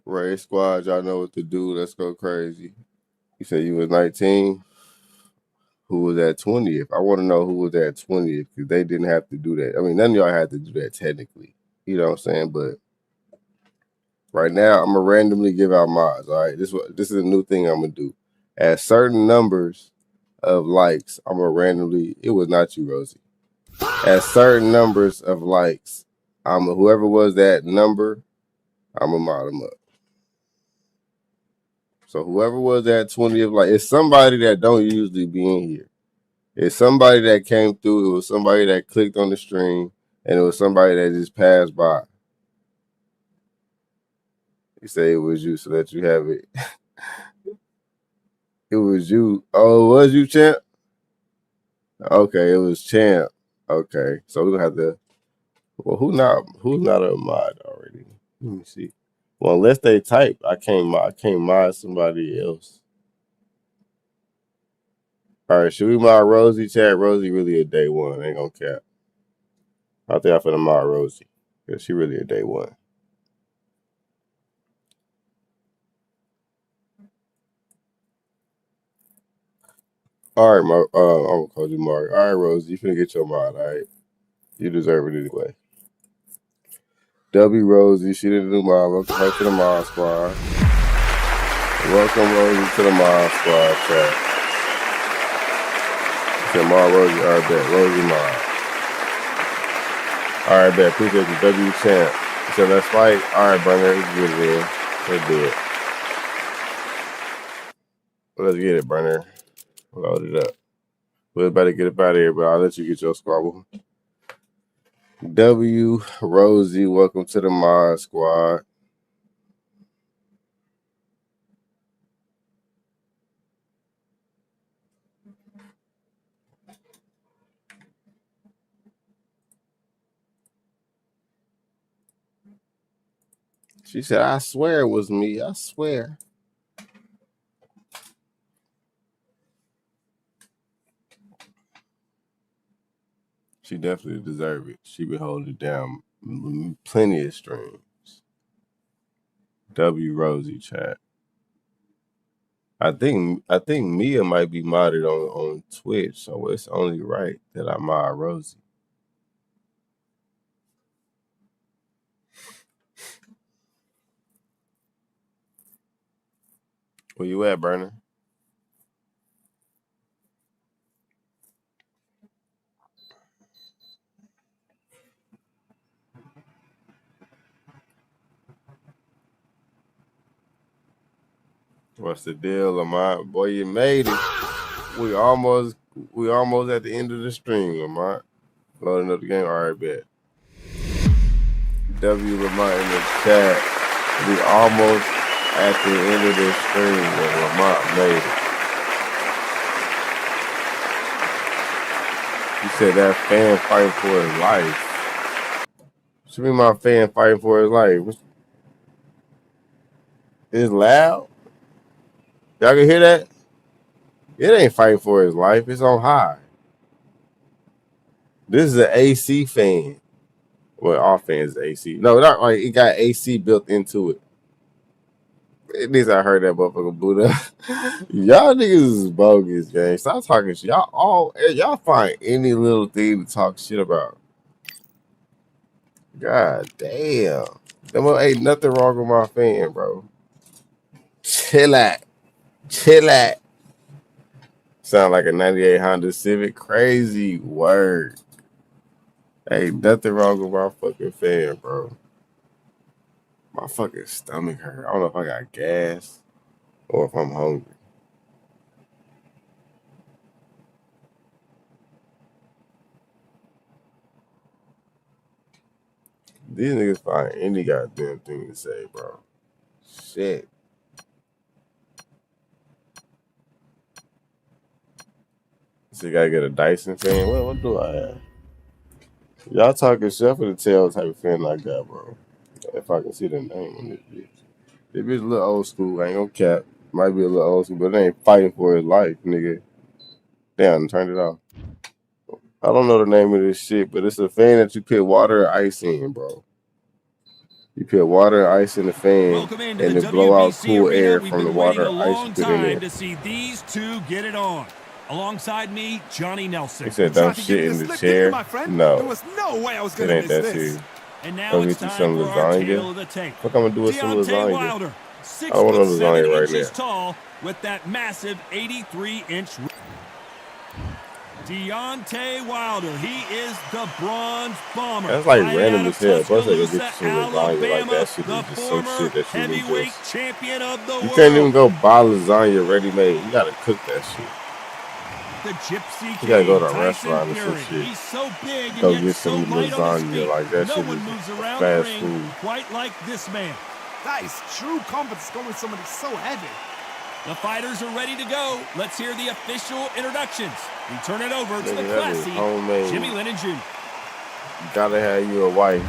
Ray Squad, y'all know what to do. Let's go crazy. You said you was 19. Who was at 20th? I want to know who was at 20th because they didn't have to do that. I mean, none of y'all had to do that technically. You know what I'm saying? But right now, I'm going to randomly give out mods, all right? This is a new thing I'm going to do. At certain numbers of likes, I'm going to randomly, it was not you, Rosie. At certain numbers of likes, whoever was that number, I'm going to mod them up. So whoever was at 20th, like, it's somebody that don't usually be in here. It's somebody that came through. It was somebody that clicked on the stream, and it was somebody that just passed by. You say it was you, so that you have it. It was you. Oh, it was you, Champ? Okay, it was Champ. Okay, so we're gonna have to. Well, who's not a mod already? Let me see. Well, unless they type, I can't mod somebody else. All right, should we mod Rosie? Chat, Rosie really a day one. Ain't gonna cap. I think I'm finna mod Rosie because she really a day one. All right, I'm gonna call you Mark. All right, Rosie, you finna get your mod. All right, you deserve it anyway. W Rosie, she didn't do mod. Welcome her to the mod squad. Welcome Rosie to the mod squad, chat. Said mod Rosie. All right, bet Rosie mod. All right, bet. Appreciate you, W Champ. So let's fight. All right, Burner, let's get it in. Let's do it. Let's get it, Burner. Load it up. We're about to get up out of here, but I'll let you get your squabble. W Rosie, welcome to the mod squad. She said, I swear it was me. I swear. She definitely deserved it. She been holding it down plenty of streams. W Rosie, chat. I think Mia might be modded on Twitch, so it's only right that I mod Rosie. Where you at, Burner? What's the deal, Lamont? Boy, you made it. We almost at the end of the stream, Lamont. Loading up the game. All right, bet. W Lamont in the chat. We almost at the end of this stream, and Lamont made it. He said that fan fighting for his life. Should be my fan fighting for his life. It's loud. Y'all can hear that? It ain't fighting for his life. It's on high. This is an AC fan. Well, all fans is AC. No, not like it got AC built into it. At least I heard that motherfucker boot up. Y'all niggas is bogus, gang. Stop talking shit. Y'all find any little thing to talk shit about. God damn. Ain't nothing wrong with my fan, bro. Chill out. Sound like a 98 Honda Civic. Crazy word. Ain't nothing wrong with my fucking fan, bro. My fucking stomach hurt. I don't know if I got gas or if I'm hungry. These niggas find any goddamn thing to say, bro. Shit. So you gotta get a Dyson fan. What do I have? Y'all talking shit for the tail type of fan I got, bro. If I can see the name on this bitch. This bitch a little old school. I ain't gonna cap. Might be a little old school, but it ain't fighting for his life, nigga. Damn, turned it off. I don't know the name of this shit, but it's a fan that you put water or ice in, bro. You put water or ice in the fan, and it blow out cool air from the water or ice you put in there. To see these two get it on. Alongside me, Johnny Nelson. He said, "Don't shit in the chair." No, there was no way I was it ain't that serious. And now Go it's get you time some for our tale of lasagna. the tape. What I'm gonna do with some lasagna? Wilder, I don't want no lasagna right inches now. tall with that massive 83-inch. Deontay Wilder, he is the bronze bomber. That's like right random as hell. Plus, I go get you Tuscaloosa, some lasagna. Like that shit the is just some former shit that you heavyweight can just. champion of the You world. can't even go buy lasagna ready made. You gotta cook that shit. The Gypsy You gotta go to a King, restaurant or Tyson some Fury. shit. He's so big and Go yet get so some light on his lasagna. feet. Like that No shit one is moves around the fast ring food. quite like this man. That is true confidence going with somebody so heavy. The fighters are ready to go. Let's hear the official introductions. We turn it over to the Nigga, that is classy homemade. Jimmy Lennon Jr. You gotta have you a wife.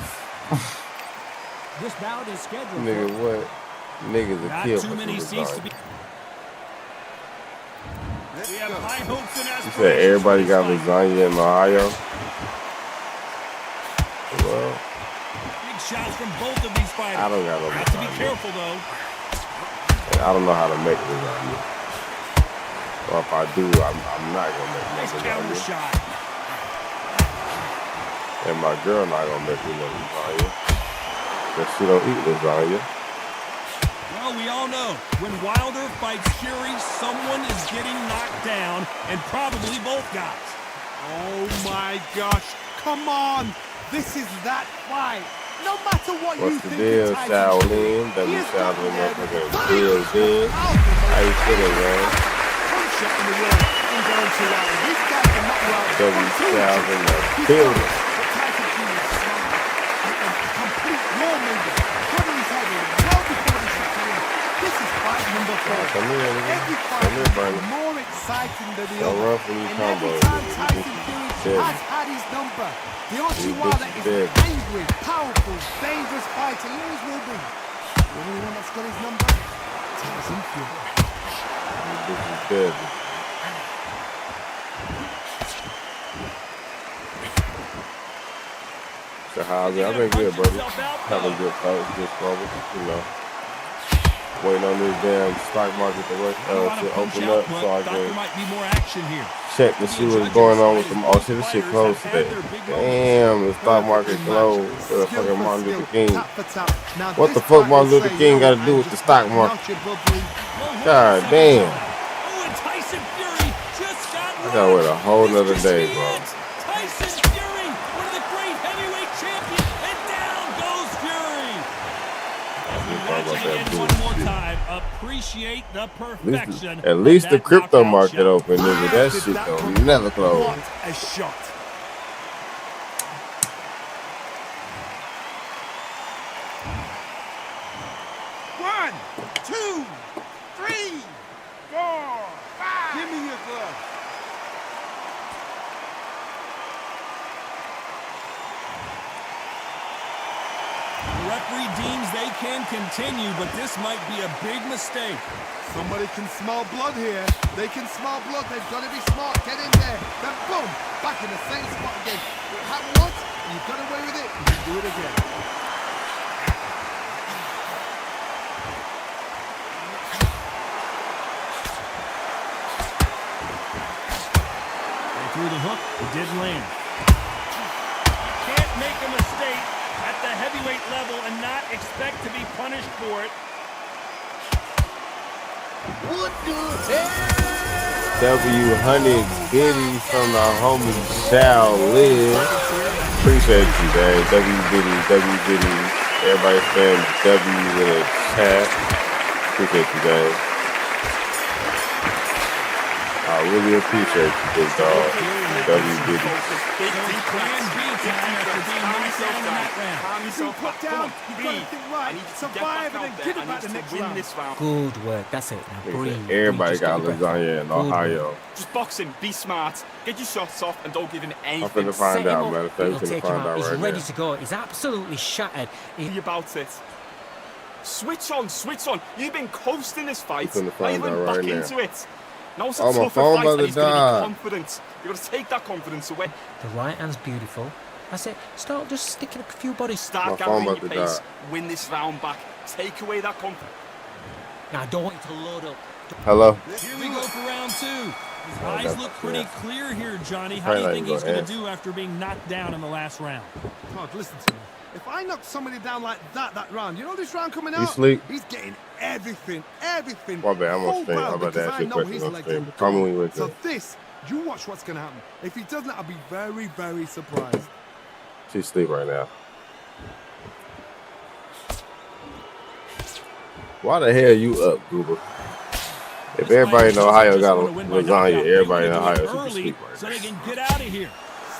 This bout is scheduled Nigga, for... what? Niggas Not a kill too for many some seats to be. lasagna. We have high hopes and You aspirations. said everybody for got this fight. lasagna in Ohio? Well, Big shots from both of these fighters. I don't got no Have to be lasagna. careful though. And I don't know how to make lasagna. Or if I do, I'm not gonna make no Nice counter lasagna. shot. And my girl not gonna make me no lasagna. Because she don't eat lasagna. Well, we all know when Wilder fights Fury, someone is getting knocked down, and probably both guys. Oh my gosh, come on. This is that fight. No matter what you What's the think deal, of Tyson Shaolin? Fury, W he has gotten Shaolin there motherfucker. with Deal, deal. How you feeling, man? punch shot in the world in going to Wilder. This guy can knock you out. W Shaolin, the building. But Tyson Fury is smart. A complete wall mover. Putting his head in well before the shot in. This is fight number 4. Come here, nigga. Every Come fight here, is Brandon. more exciting than the Don't other. run from these And every combos, time nigga. Tyson Fury has had his number, Deontay These Wilder bitches is dead. an angry, powerful, dangerous fighter. He always will be. The only one that's got his number? Tyson Fury. These bitches dead. So how's it? I've been good, buddy. Having good fights, good struggle, you know. Waiting on this damn stock market to open up so I can might be more action here. check to see what's going on with them. Oh shit, this shit closed today. Damn, the stock market closed for the fucking Martin Luther King. What the fuck Martin Luther King got to do with the stock market? God damn. Oh, and Tyson Fury just got I gotta wait a whole nother day, bro. Tyson Fury, one of the great heavyweight champions, and down goes Fury. As we watch it again one more time, appreciate the perfection. At least the crypto market shot. open, nigga. That shit don't never close. What a shot. One, two, three, four, five. Give me your glove. The referee deems they can continue, but this might be a big mistake. Somebody can smell blood here. They can smell blood. They've got to be smart. Get in there. Then boom, back in the same spot again. It happened once, you got away with it, you can do it again. They threw the hook, it didn't land. You can't make a mistake at the heavyweight level and not expect to be punished for it. What the hell? W100 Biddy from the homie Shao Live. Appreciate you, man. W Biddy. Everybody saying W in the chat. Appreciate you, guys. I really appreciate you, big dog. W Biddy. Good work. That's it. Now breathe. Everybody got lasagna in Ohio. Just box him, be smart, get your shots off, and don't give him anything. I'm finna find out, man. He'll take him out. He's ready to go. He's absolutely shattered. About it. Switch on. You've been coasting this fight. I'm finna find out back right into now. it. Now it's a Oh, my tougher phone fight, about and to he's going to die. be confident. You've got to take that confidence away. The right hand's beautiful. That's it. Start just sticking a few bodies. Start gathering your pace. Win this round back. Take away that confidence. Now I don't want you to load up. Hello. Here we go for round two. His Oh, eyes that's look pretty yeah. clear here, Johnny. How do you Probably think not he's gonna going to do after being knocked down in the last round? God, listen to me. If I knock somebody down like that round, you know this round coming out? sleep? He's getting everything. My bad, I'm on stream. I'm about to ask you a question on stream. Call me when you So this, you watch what's going to happen. If he doesn't, I'll be very, very surprised. She's asleep right now. Why the hell you up, Goober? If everybody in Ohio got lasagna, everybody in Ohio should be asleep right so they can get out of here.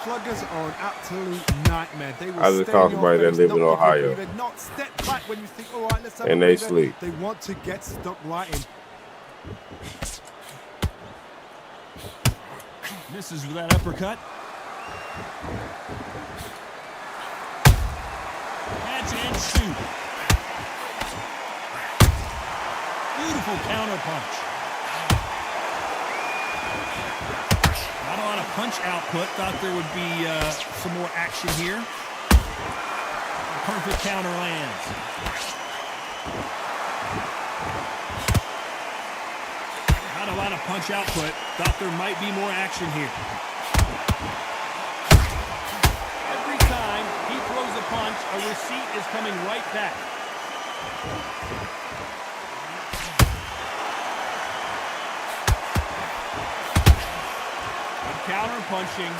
Sluggers are an absolute nightmare. They will I just called somebody that live in Ohio. Not step back when you think, all right, let's have And a they breather. sleep. They want to get stuck right in. Misses with that uppercut. Catch and shoot. Beautiful counter punch. Not a lot of punch output. Thought there would be some more action here. Perfect counter lands. Not a lot of punch output. Thought there might be more action here. Every time he throws a punch, a receipt is coming right back. Counter punching.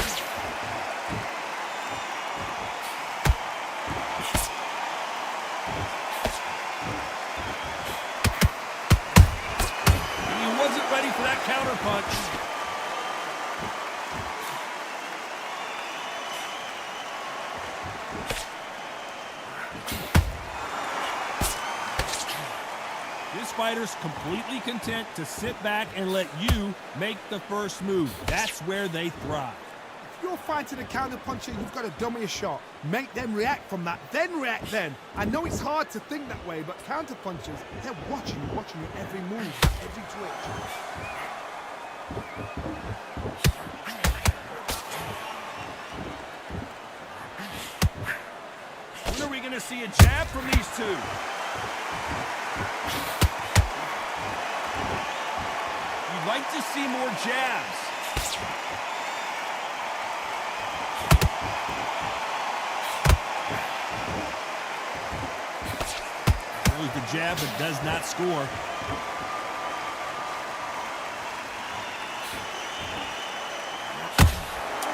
He wasn't ready for that counter punch. This fighter's completely content to sit back and let you make the first move. That's where they thrive. If you're fighting a counter puncher, you've got to dummy a shot. Make them react from that, then react then. I know it's hard to think that way, but counter punchers, they're watching your every move, every twitch. When are we going to see a jab from these two? You'd like to see more jabs. Throws the jab but does not score.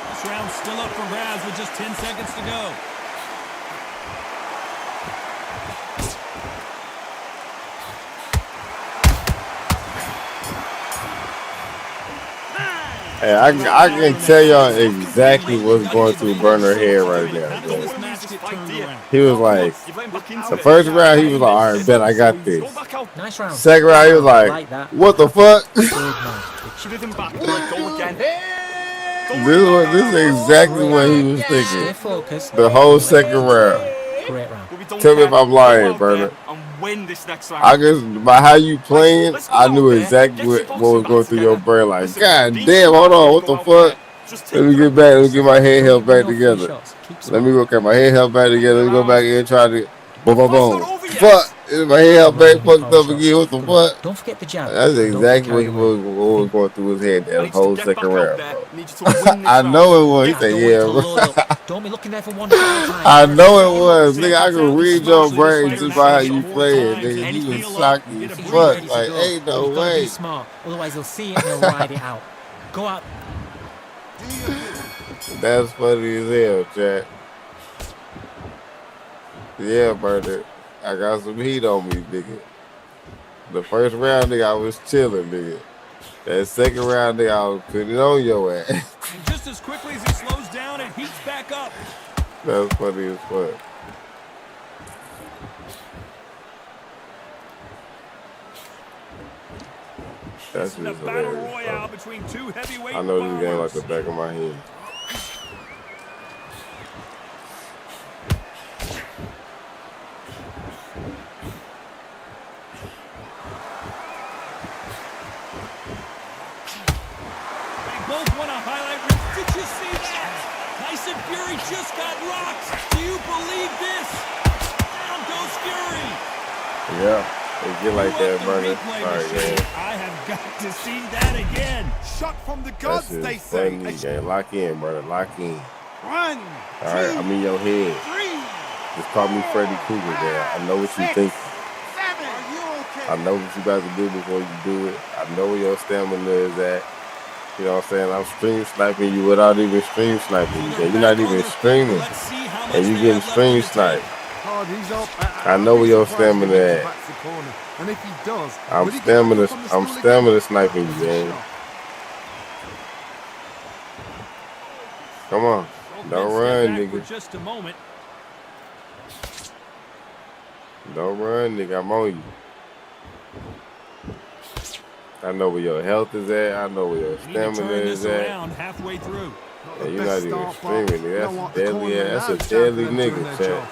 This round's still up for grabs with just 10 seconds to go. Hey, I can tell y'all exactly what's going through Burner head right now, bro. He was like, the first round, he was like, all right, bet I got this. Nice round. Second round, he was like, what the fuck? This is exactly what he was thinking. The whole second round. Great round. Tell me if I'm lying, Burner. I guess by how you playing, I knew exactly what was going through your brain. Like, God damn, hold on, what the fuck? Let me get back. Let me get my head held back together. Let me get my head held back together. Let me go back in and try to boom, boom, boom. Fuck! My head held back, fucked up again. What the fuck? Don't forget the jab. That's exactly what was going through his head that whole second round, bro. I know it was. He said, yeah, bro. Don't be looking there for one time. I know it was. Nigga, I can read your brain just by how you play it, nigga. You was shocky as fuck. Like, ain't no way. Be smart. Otherwise, they'll see it and they'll ride it out. Go out. That's funny as hell, chat. Yeah, brother. I got some heat on me, nigga. The first round, nigga, I was chilling, nigga. That second round, nigga, I was putting it on your ass. And just as quickly as he slows down, it heats back up. That's funny as fuck. That's just hilarious, battle royale between two heavyweight I know this game like the back of my hand. Both want a highlight reel. Did you see that? Tyson Fury just got rocked. Do you believe this? Down goes Fury. Yeah, they get like that, brother. Sorry, man. I have got to see that again. Shot from the gods, they say. Funny, game. Lock in, brother. Lock in. 1, All right, I'm in your head. 3. Just call me Freddy Krueger, man. I know what you think. I know what you got to do before you do it. I know where your stamina is at. You know what I'm saying? I'm stream sniping you without even stream sniping you. You're not even streaming. And you getting stream sniped. I know where your stamina at. And if he does, I'm stamina sniping you, man. Come on. Don't run, nigga. Just a moment. Don't run, nigga. I'm on you. I know where your health is at. I know where your stamina is at. Halfway through. Yeah, you're not even streaming, nigga. That's a deadly ass. That's a deadly nigga, chat.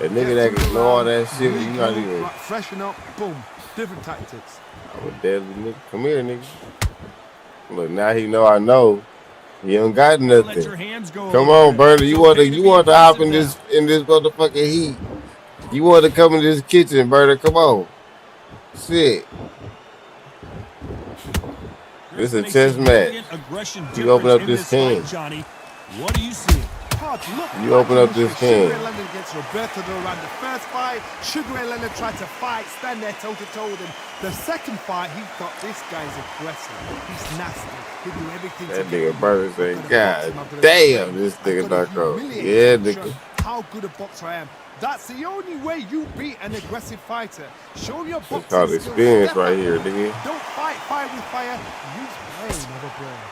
That nigga that can know all that shit, you not even. Freshen up, boom. Different tactics. I'm a deadly nigga. Come here, nigga. Look, now he know I know. He don't got nothing. Come on, Bernie. You want to hop in this motherfucking heat. You want to come in this kitchen, Bernie. Come on. Shit. This is a chess match. You open up this can. What do you see? You open up this can. Sugar Ray Leonard against Roberto Duran. The first fight, Sugar Ray Leonard tried to fight, stand there toe-to-toe with him. The second fight, he thought this guy's aggressive. He's nasty. He'll do everything That to nigga Bernie say, God damn, this nigga knocked out. Yeah, nigga. How good a boxer I am. That's the only way you beat an aggressive fighter. Show your boxing It's called experience right here, nigga. Don't fight fire with fire. Use brain over brain.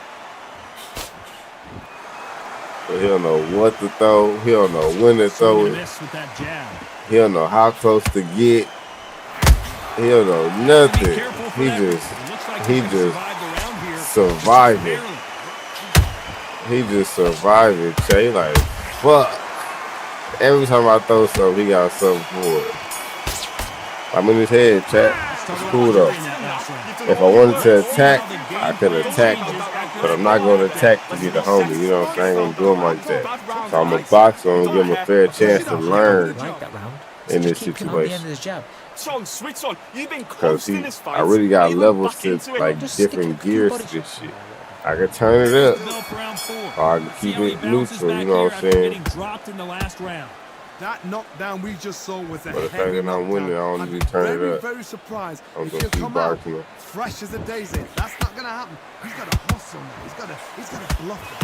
But he don't know what to throw. He don't know when to throw it. He don't know how close to get. He don't know nothing. He just surviving. He just surviving. He like, fuck. Every time I throw something, he got something for it. I'm in his head, chat. It's cool though. If I wanted to attack, I could attack him. But I'm not going to attack to be the homie. You know what I'm saying? I'm going to do him like that. So I'm a boxer. I'm going to give him a fair chance to learn in this situation. Because I really got levels to like different gears to this shit. I can turn it up, or I can keep it neutral, you know what I'm saying? That knockdown we just saw was a But the fact that I'm winning, I don't need to turn it up. Very surprised. I'm going to keep boxing him. Fresh as a daisy. That's not going to happen. He's got to hustle, man. He's got to bluff it.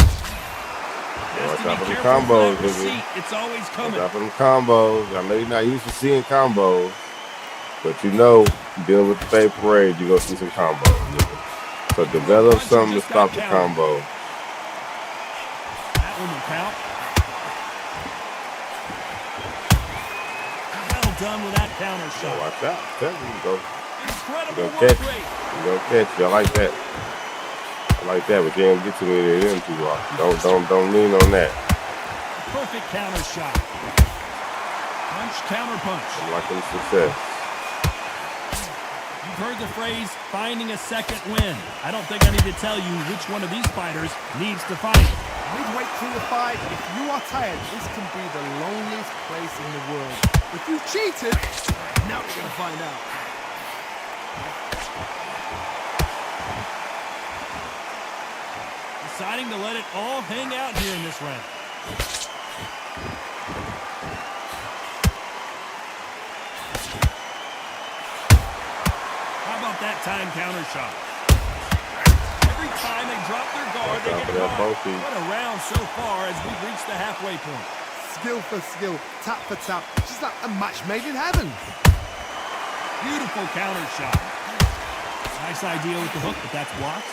Watch out for them combos, nigga. It's always coming. Watch out for them combos. I know you're not used to seeing combos, but you know, dealing with the Fate Parade, you're going to see some combos, nigga. So develop something to stop the combo. one will count. Well done with that counter shot. Watch out. Tell you go. Incredible You work go rate. You go catch you. I like that. I like that, but you ain't get too many of them too long. Don't lean on that. Perfect counter shot. Punch, counter punch. I'm liking success. You've heard the phrase, finding a second win. I don't think I need to tell you which one of these fighters needs to fight. Midway through the fight, if you are tired, this can be the loneliest place in the world. If you cheated, now we're going to find out. Deciding to let it all hang out here in this round. How about that time counter shot? Every time they drop their guard, they get caught. What a round so far as we've reached the halfway point. Skill for skill, tap for tap, just like a match made in heaven. Beautiful counter shot. Nice idea with the hook, but that's blocked.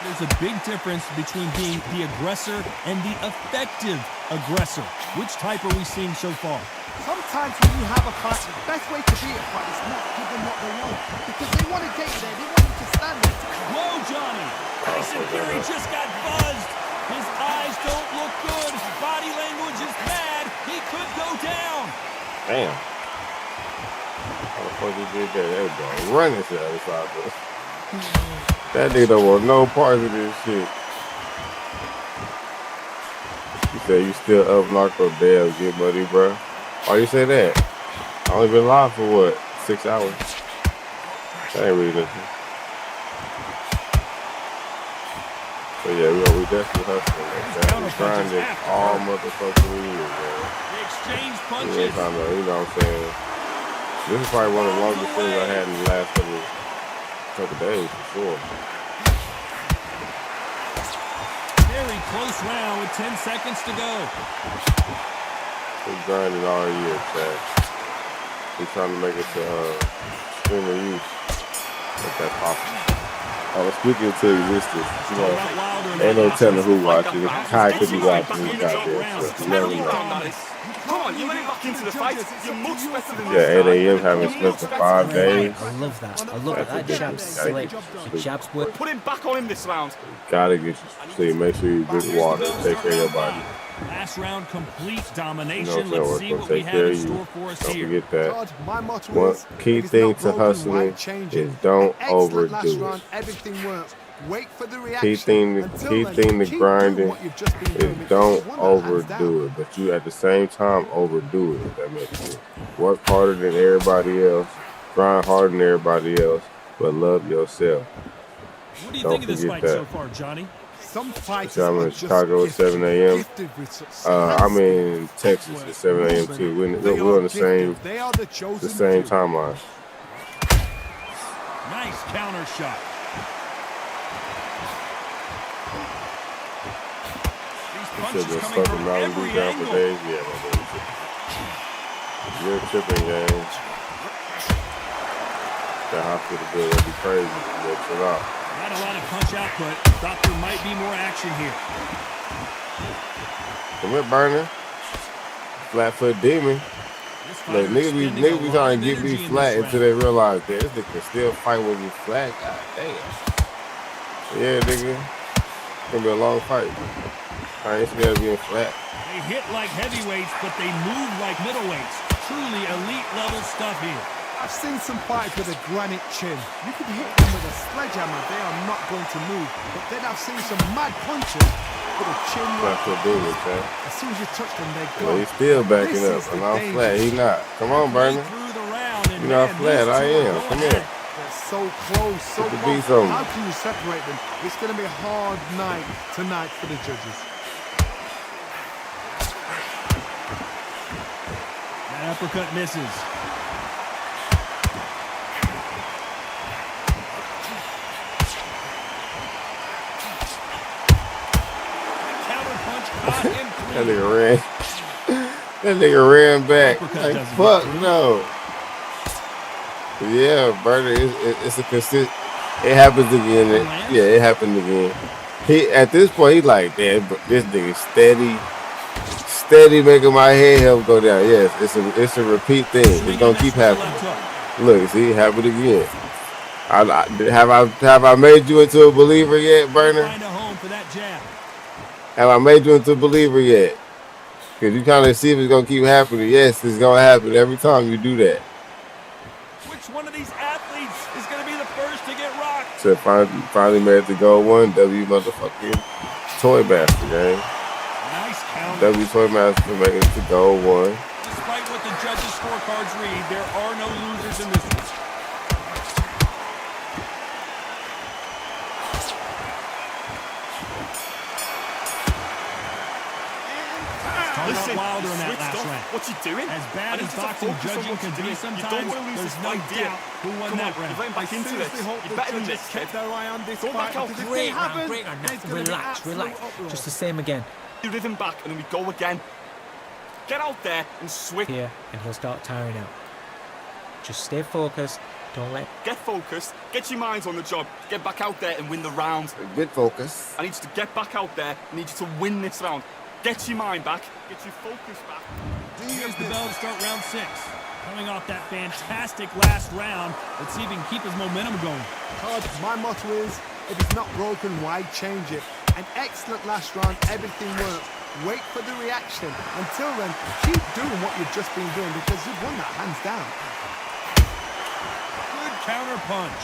There's a big difference between being the aggressor and the effective aggressor. Which type are we seeing so far? Sometimes when you have a fight, the best way to beat a fight is not give them what they want. Because they want to get you there, they want you to stand there. Whoa, Johnny! Tyson Fury just got buzzed. His eyes don't look good. Body language is bad. He could go down. Damn. How the fuck he did that? That was going running to the other side, bro. That nigga don't want no parts of this shit. You say you still up, knocked up, damn, get money, bro. Why you say that? I only been live for what? 6 hours? That ain't really nothing. So yeah, we definitely hustling. We grinding all motherfucking years, man. They exchange punches. You know what I'm saying? This is probably one of the longest things I had in the last couple days, for sure. Very close round with 10 seconds to go. We're grinding all year, Chad. We're trying to make it to streamer use, if that's possible. I was speaking to existence. You know, ain't no telling who watching. Kai could be watching this goddamn shit. You never know. Come on, you went back into the fight. You're much better than Yeah, 8 a.m. having slept for 5 days. I love that. I love that. That jab's slick. The jab's work. Put him back on him this round. Gotta get you sleep. Make sure you drink water. Take care of your body. Last round, complete domination. You know Let's see what we have in store for us here. Don't forget that. One key thing to hustling is don't overdo it. Everything works. Wait for the Key thing to grinding is don't overdo it, but you at the same time overdo it, if that makes sense. Work harder than everybody else, grind harder than everybody else, but love yourself. What do you think of this fight so far, Johnny? Some fighters I'm in Chicago at 7 a.m. I'm in Texas at 7 a.m. too. We're on the same timeline. Nice counter shot. You should have been stuck in Mountain Dew down for days. Yeah, my boy. You're tripping, gang. That hospital bill would be crazy. Chill out. Not a lot of punch output. Thought there might be more action here. Come here, Burner. Flat foot demon. Look, niggas be trying to get me flat until they realize that this nigga can still fight when you flat. God damn. Yeah, nigga. It's gonna be a long fight. I ain't scared of being flat. They hit like heavyweights, but they move like middleweights. Truly elite level stuff here. I've seen some fighters with a granite chin. You can hit them with a sledgehammer, they are not going to move. But then I've seen some mad punches with a chin like that. As soon as you touch them, they're gone. Well, he's still backing up, and I'm flat. He not. Come on, Bernie. You're not flat. I am. Come here. They're so close, so close. How can you separate them? It's going to be a hard night tonight for the judges. That uppercut misses. That nigga ran. That nigga ran back. Like, fuck no. Yeah, Bernie, it's a It happens again. Yeah, it happened again. He at this point, he's like, damn, this nigga steady making my head help go down. Yes, it's a repeat thing. It's gonna keep happening. Look, see, it happened again. Have I made you into a believer yet, Burner? Have I made you into a believer yet? Because you kind of see if it's gonna keep happening. Yes, it's gonna happen every time you do that. Which one of these athletes is gonna be the first to get rocked? So finally made it to goal one. W motherfucking Toy Master, gang. Nice counter. W Toy Master making it to goal one. Despite what the judges' scorecards read, there are no losers in this one. Listen, Wilder in that last round. What you doing? As bad as boxing judging can be sometimes, there's no doubt who won that round. You're back into it. You're better than this, kid. Go back out. Great round. Relax. Just the same again. You rhythm back and then we go again. Get out there and switch. Here, and he'll start tiring out. Just stay focused. Don't let... Get focused. Get your minds on the job. Get back out there and win the round. Get focused. I need you to get back out there. I need you to win this round. Get your mind back. Get your focus back. Here's the bell to start round 6. Coming off that fantastic last round, let's see if he can keep his momentum going. Todd, my motto is, if it's not broken, why change it? An excellent last round, everything works. Wait for the reaction. Until then, keep doing what you've just been doing because you've won that hands down. Good counter punch.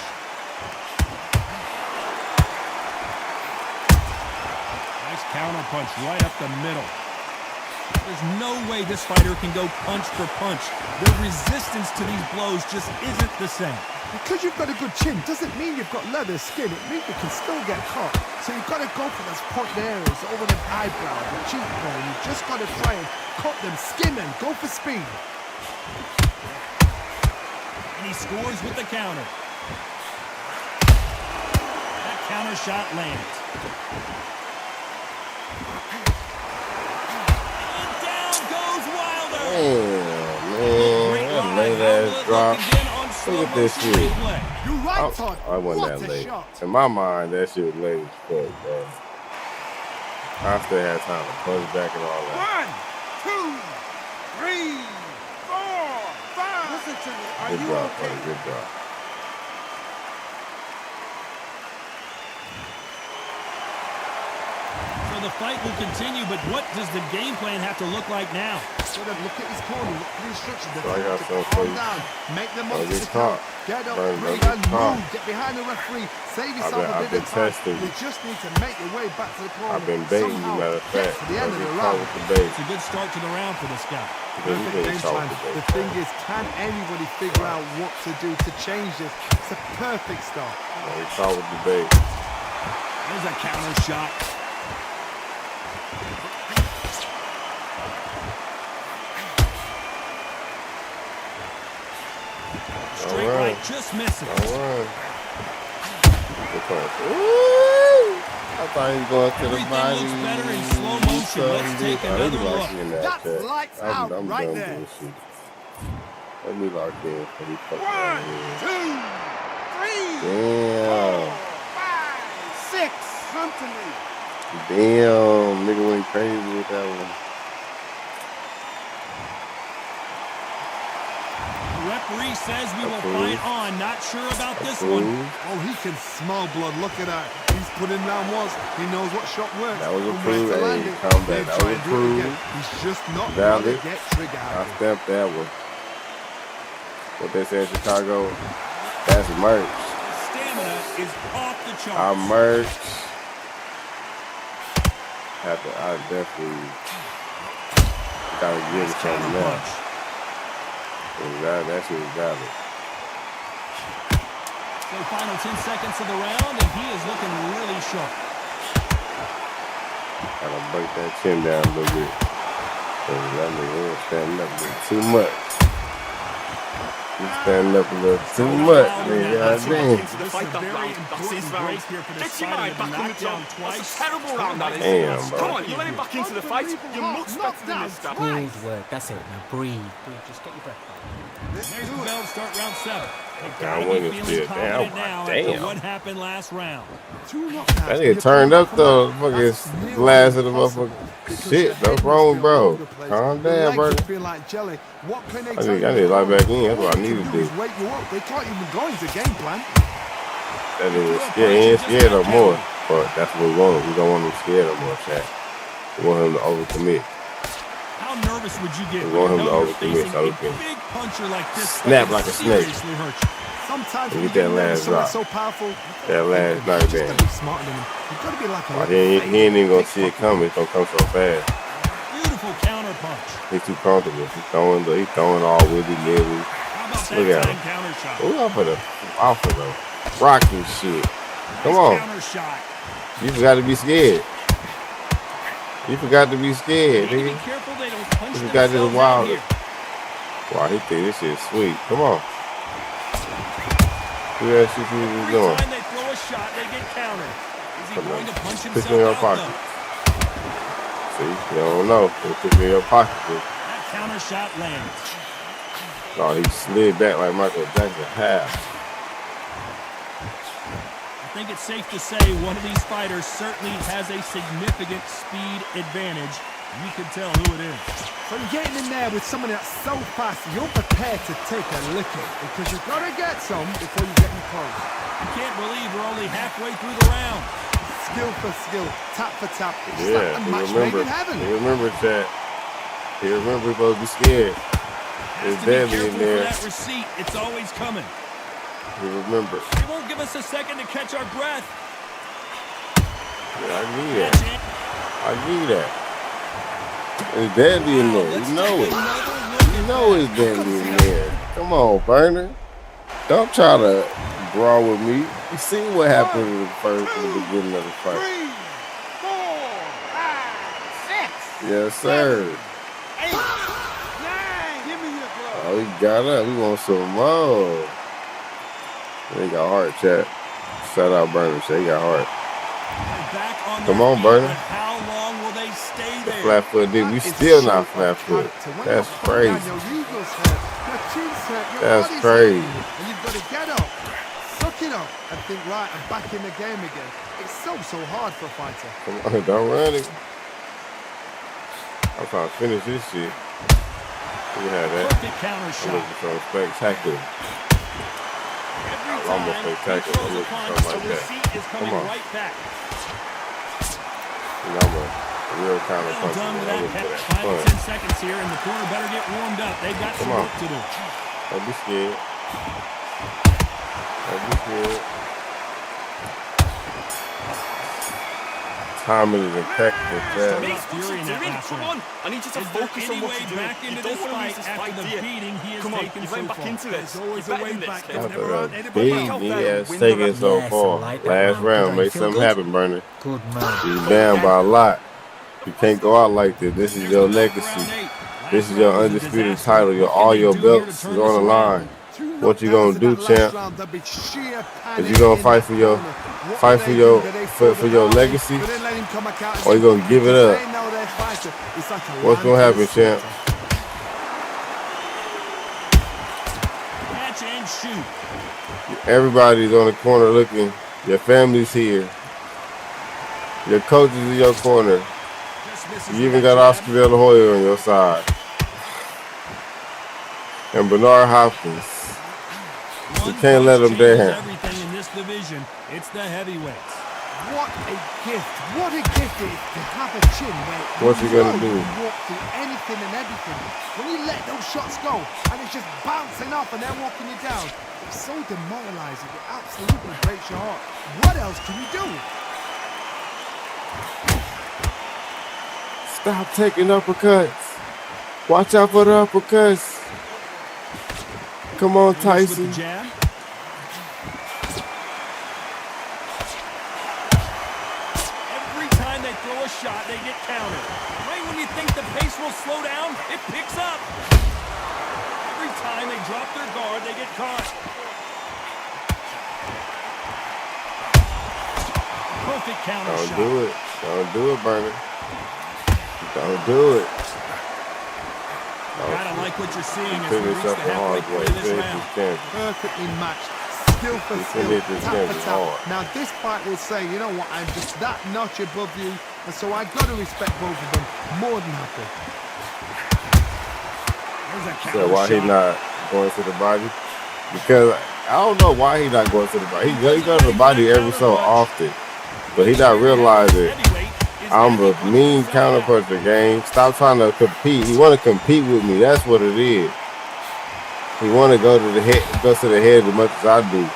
Nice counter punch right up the middle. There's no way this fighter can go punch for punch. The resistance to these blows just isn't the same. Because you've got a good chin doesn't mean you've got leather skin. It means you can still get caught. So you've got to go for those point areas over the eyebrow, the cheekbone. You've just got to try and cut them, skin them, go for speed. And he scores with the counter. That counter shot lands. Man, late ass drop. Look at this shit. I wasn't that late. In my mind, that shit was late as fuck, bro. I still had time to punch back and all that. 1, 2, 3, 4, 5. Listen to me. Are you okay? Good drop. So the fight will continue, but what does the game plan have to look like now? Look at his corner, look at the instructions. So I got something for you. Make them up to the top. Get up, breathe and move. Get behind the referee. Save yourself a bit of time. You just need to make your way back to the corner. I've been baiting you, matter of fact. To the end of the round. It's a good start to the round for this guy. Perfect game plan. The thing is, can anybody figure out what to do to change this? It's a perfect start. He caught with the bait. There's a counter shot. Straight right, just missing. All right. Ooh, I thought he was going to the body. Looks better in slow motion. Let's take another look. That's lights out I'm right done there. with this shit. Let me lock in for these fucking 1, 2, 3, Damn. 4, 5, 6. Come to me. Damn, nigga went crazy with that one. Referee says we will fight on. Not sure about this one. Oh, he can smell blood. Look at that. He's put him down once. He knows what shot works. That was approved. Hey, calm down. That was approved. He's just not going to get trigger I stepped that one. What they say in Chicago, that's merch. Stamina is off the charts. I merch. I definitely gotta give it something else. That shit was valid. So final 10 seconds of the round, and he is looking really sharp. Gotta break that chin down a little bit. Cause that nigga was standing up a little too much. He's standing up a little too much, man. Goddamn. Get your mind back on the job. That's a terrible round, that is. Damn, bro. Come on, you're letting back into the fight. You're much better than this guy. Good work. That's it. Now breathe. Just get your breath back. There's the bell to start round 7. I win this still. Damn, damn. What happened last round? That nigga turned up though. Fucking last of the motherfucking shit. What's wrong, bro? Calm down, bro. I need to lie back in. That's what I need to do. They can't even go into game plan. That nigga scared. He ain't scared no more. But that's what we want. We don't want him scared no more, chat. We want him to overcommit. How nervous would you get? We want him to overcommit so he can snap like a snake. Sometimes get that last drop. So powerful. That last knockdown. He ain't even gonna see it coming. It's gonna come so fast. Beautiful counter punch. He's too comfortable. He's throwing all willy-nilly. Look at him. Look out for the rocking shit. Come on. You forgot to be scared. You forgot to be scared, nigga. You forgot this wilder. Wow, he think this shit sweet. Come on. Who that shit he was doing? Every time they throw a shot, they get countered. Is he going to punch himself in your pocket. See, you don't know. He'll put me in your pocket. That counter shot lands. No, he slid back like Michael Jackson half. I think it's safe to say one of these fighters certainly has a significant speed advantage. You can tell who it is. So you're getting in there with someone that's so fast, you're prepared to take a licking because you've got to get some before you get in close. I can't believe we're only halfway through the round. Skill for skill, tap for tap. It's yeah, like a match made in heaven. He remember that. He remember we're supposed to be scared. It's deadly in there. That receipt, it's always coming. He remember. They won't give us a second to catch our breath. Yeah, I need that. I need that. It's deadly in there. You know it. You know it's deadly in there. Come on, Burner. Don't try to brawl with me. You see what happened in the beginning of the fight. 3, 4, 5, 6. Yes, sir. 8, 9. Give me your glove. Oh, he got up. We want some more. He got heart, chat. Shout out Burner. He got heart. Come on, Burner. How long will they stay there? Flat foot, dude. We still not flat foot. That's crazy. That's crazy. And you've got to get up, suck it up, and think, right, I'm back in the game again. It's so hard for a fighter. Come on, don't run it. I'm trying to finish this shit. We had that. Perfect counter shot. I'm looking for spectacular. Almost spectacular. I'm looking for something like that. Come on. Right back. You know, I'm a real counter puncher. Done with that. Final 10 seconds here, and the corner better get warmed up. They've got some work to do. Don't be scared. Don't be scared. Timing is impeccable. Come on. I need you to focus on what you're doing. You don't want to lose this fight, do you? Come on, you're going back into this. You're better than this. After the beat he has taken so far. Last round, make something happen, Burner. Good man. You're down by a lot. You can't go out like this. This is your legacy. This is your undisputed title. All your belts is on the line. What you gonna do, champ? Is you gonna fight for your legacy, or you gonna give it up? What's gonna happen, champ? Catch and shoot. Everybody's on the corner looking. Your family's here. Your coaches in your corner. You even got Oscar De La Hoya on your side. And Bernard Hopkins. You can't let them down. Everything in this division, it's the heavyweights. What a gift! What a gift it is to have a chin where what's he gonna do? You walk through anything and everything. When you let those shots go and it's just bouncing up and they're walking you down, it's so demoralizing. It absolutely breaks your heart. What else can you do? Stop taking uppercuts. Watch out for the uppercuts. Come on, Tyson. Every time they throw a shot, they get countered. Right when you think the pace will slow down, it picks up. Every time they drop their guard, they get caught. Perfect counter shot. Don't do it. Don't do it, Burner. Don't do it. Gotta like like what you're seeing as we reach the halfway point of this round. Perfectly matched. Skill for skill, tap for tap. Now this fight will say, you know what, I'm just that notch above you, and so I've got to respect both of them. More than happy. So why he not going to the body? Because I don't know why he not going to the body. He goes to the body every so often, but he not realizing I'm a mean counterpuncher, gang. Stop trying to compete. He want to compete with me. That's what it is. He want to go to the head as much as I do.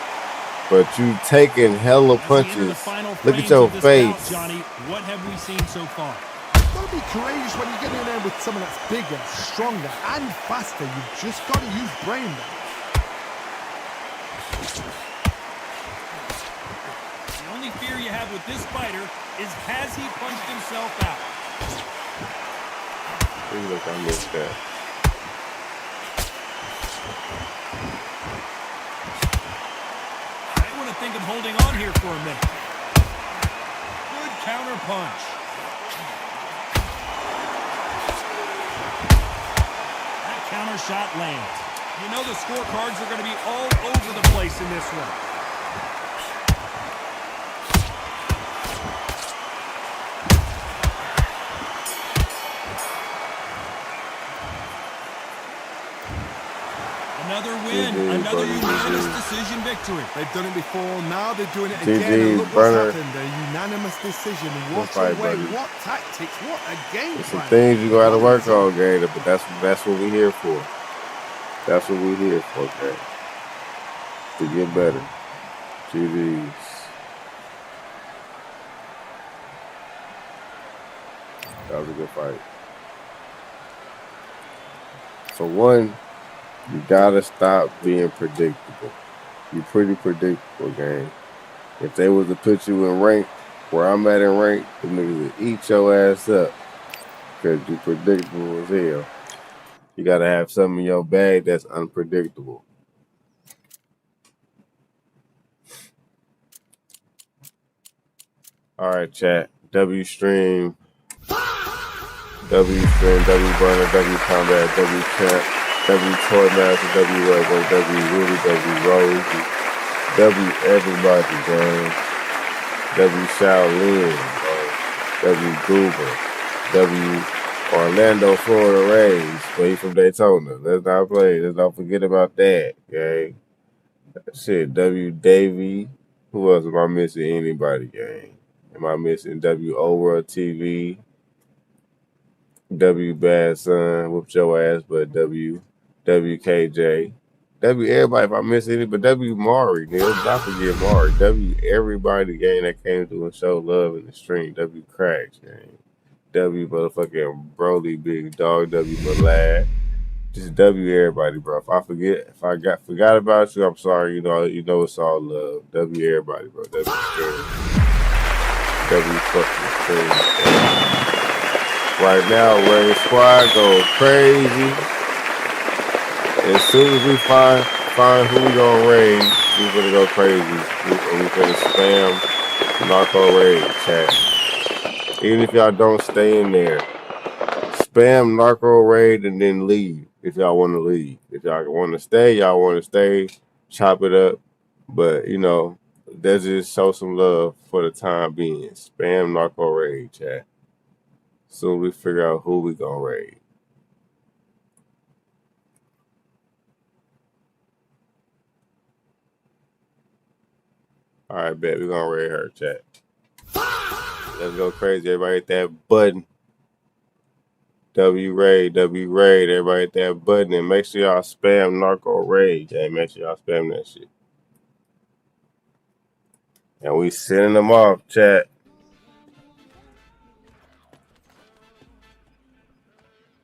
But you taking hella punches. Look at your face. Johnny, what have we seen so far? You've got to be courageous when you get in there with someone that's bigger, stronger, and faster. You've just got to use brain. The only fear you have with this fighter is, has he punched himself out? Look, I missed that. Think of holding on here for a minute. Good counter punch. That counter shot lands. You know the scorecards are going to be all over the place in this one. Another win, another unanimous decision victory. They've done it before, now they're doing it again. And look what's happened, a unanimous decision. What a way, what tactics, what a game plan. Some things you got to work on, gang, but that's what we're here for. That's what we're here for, gang. To get better. GDs. That was a good fight. For one, you gotta stop being predictable. You're pretty predictable, gang. If they was to put you in rank, where I'm at in rank, the niggas would eat your ass up. Because you're predictable as hell. You gotta have something in your bag that's unpredictable. Alright, chat. W Stream, W Burner, W Combat, W Champ, W Toy Master, W Webber, W Rudy, W Rose, W Everybody, gang. W Shaolin, W Goober, W Orlando, Florida Rays, but he from Daytona. Let's not play. Let's not forget about that, gang. Shit, W Davey. Who else am I missing? Anybody, gang? Am I missing W World TV? W Bad Son, whoop your ass, but WKJ. W everybody, if I miss any, but W Mari, nigga. Let's not forget Mari. W everybody, gang, that came through and showed love in the stream. W Cracks, gang. W motherfucking Broly, Big Dog, W Malad. Just W everybody, bro. If I forgot about you, I'm sorry. You know it's all love. W everybody, bro. W stream. W fucking stream. Right now, Ray Squad go crazy. As soon as we find who we gonna raid, we gonna go crazy. We gonna spam narco raid chat. Even if y'all don't stay in there, spam narco raid and then leave if y'all want to leave. If y'all want to stay, y'all want to stay. Chop it up, but let's just show some love for the time being. Spam narco raid chat. Soon we figure out who we gonna raid. All right, bet we're gonna raid her, chat. Let's go crazy. Everybody hit that button. W raid. Everybody hit that button and make sure y'all spam narco raid. Okay? Make sure y'all spam that shit. And we sending them off, chat.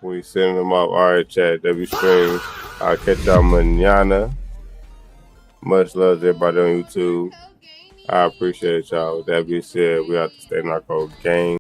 We sending them off. All right, chat. W stream. I'll catch y'all mañana. Much love to everybody on YouTube. I appreciate y'all. With that being said, we have to stay narco gang.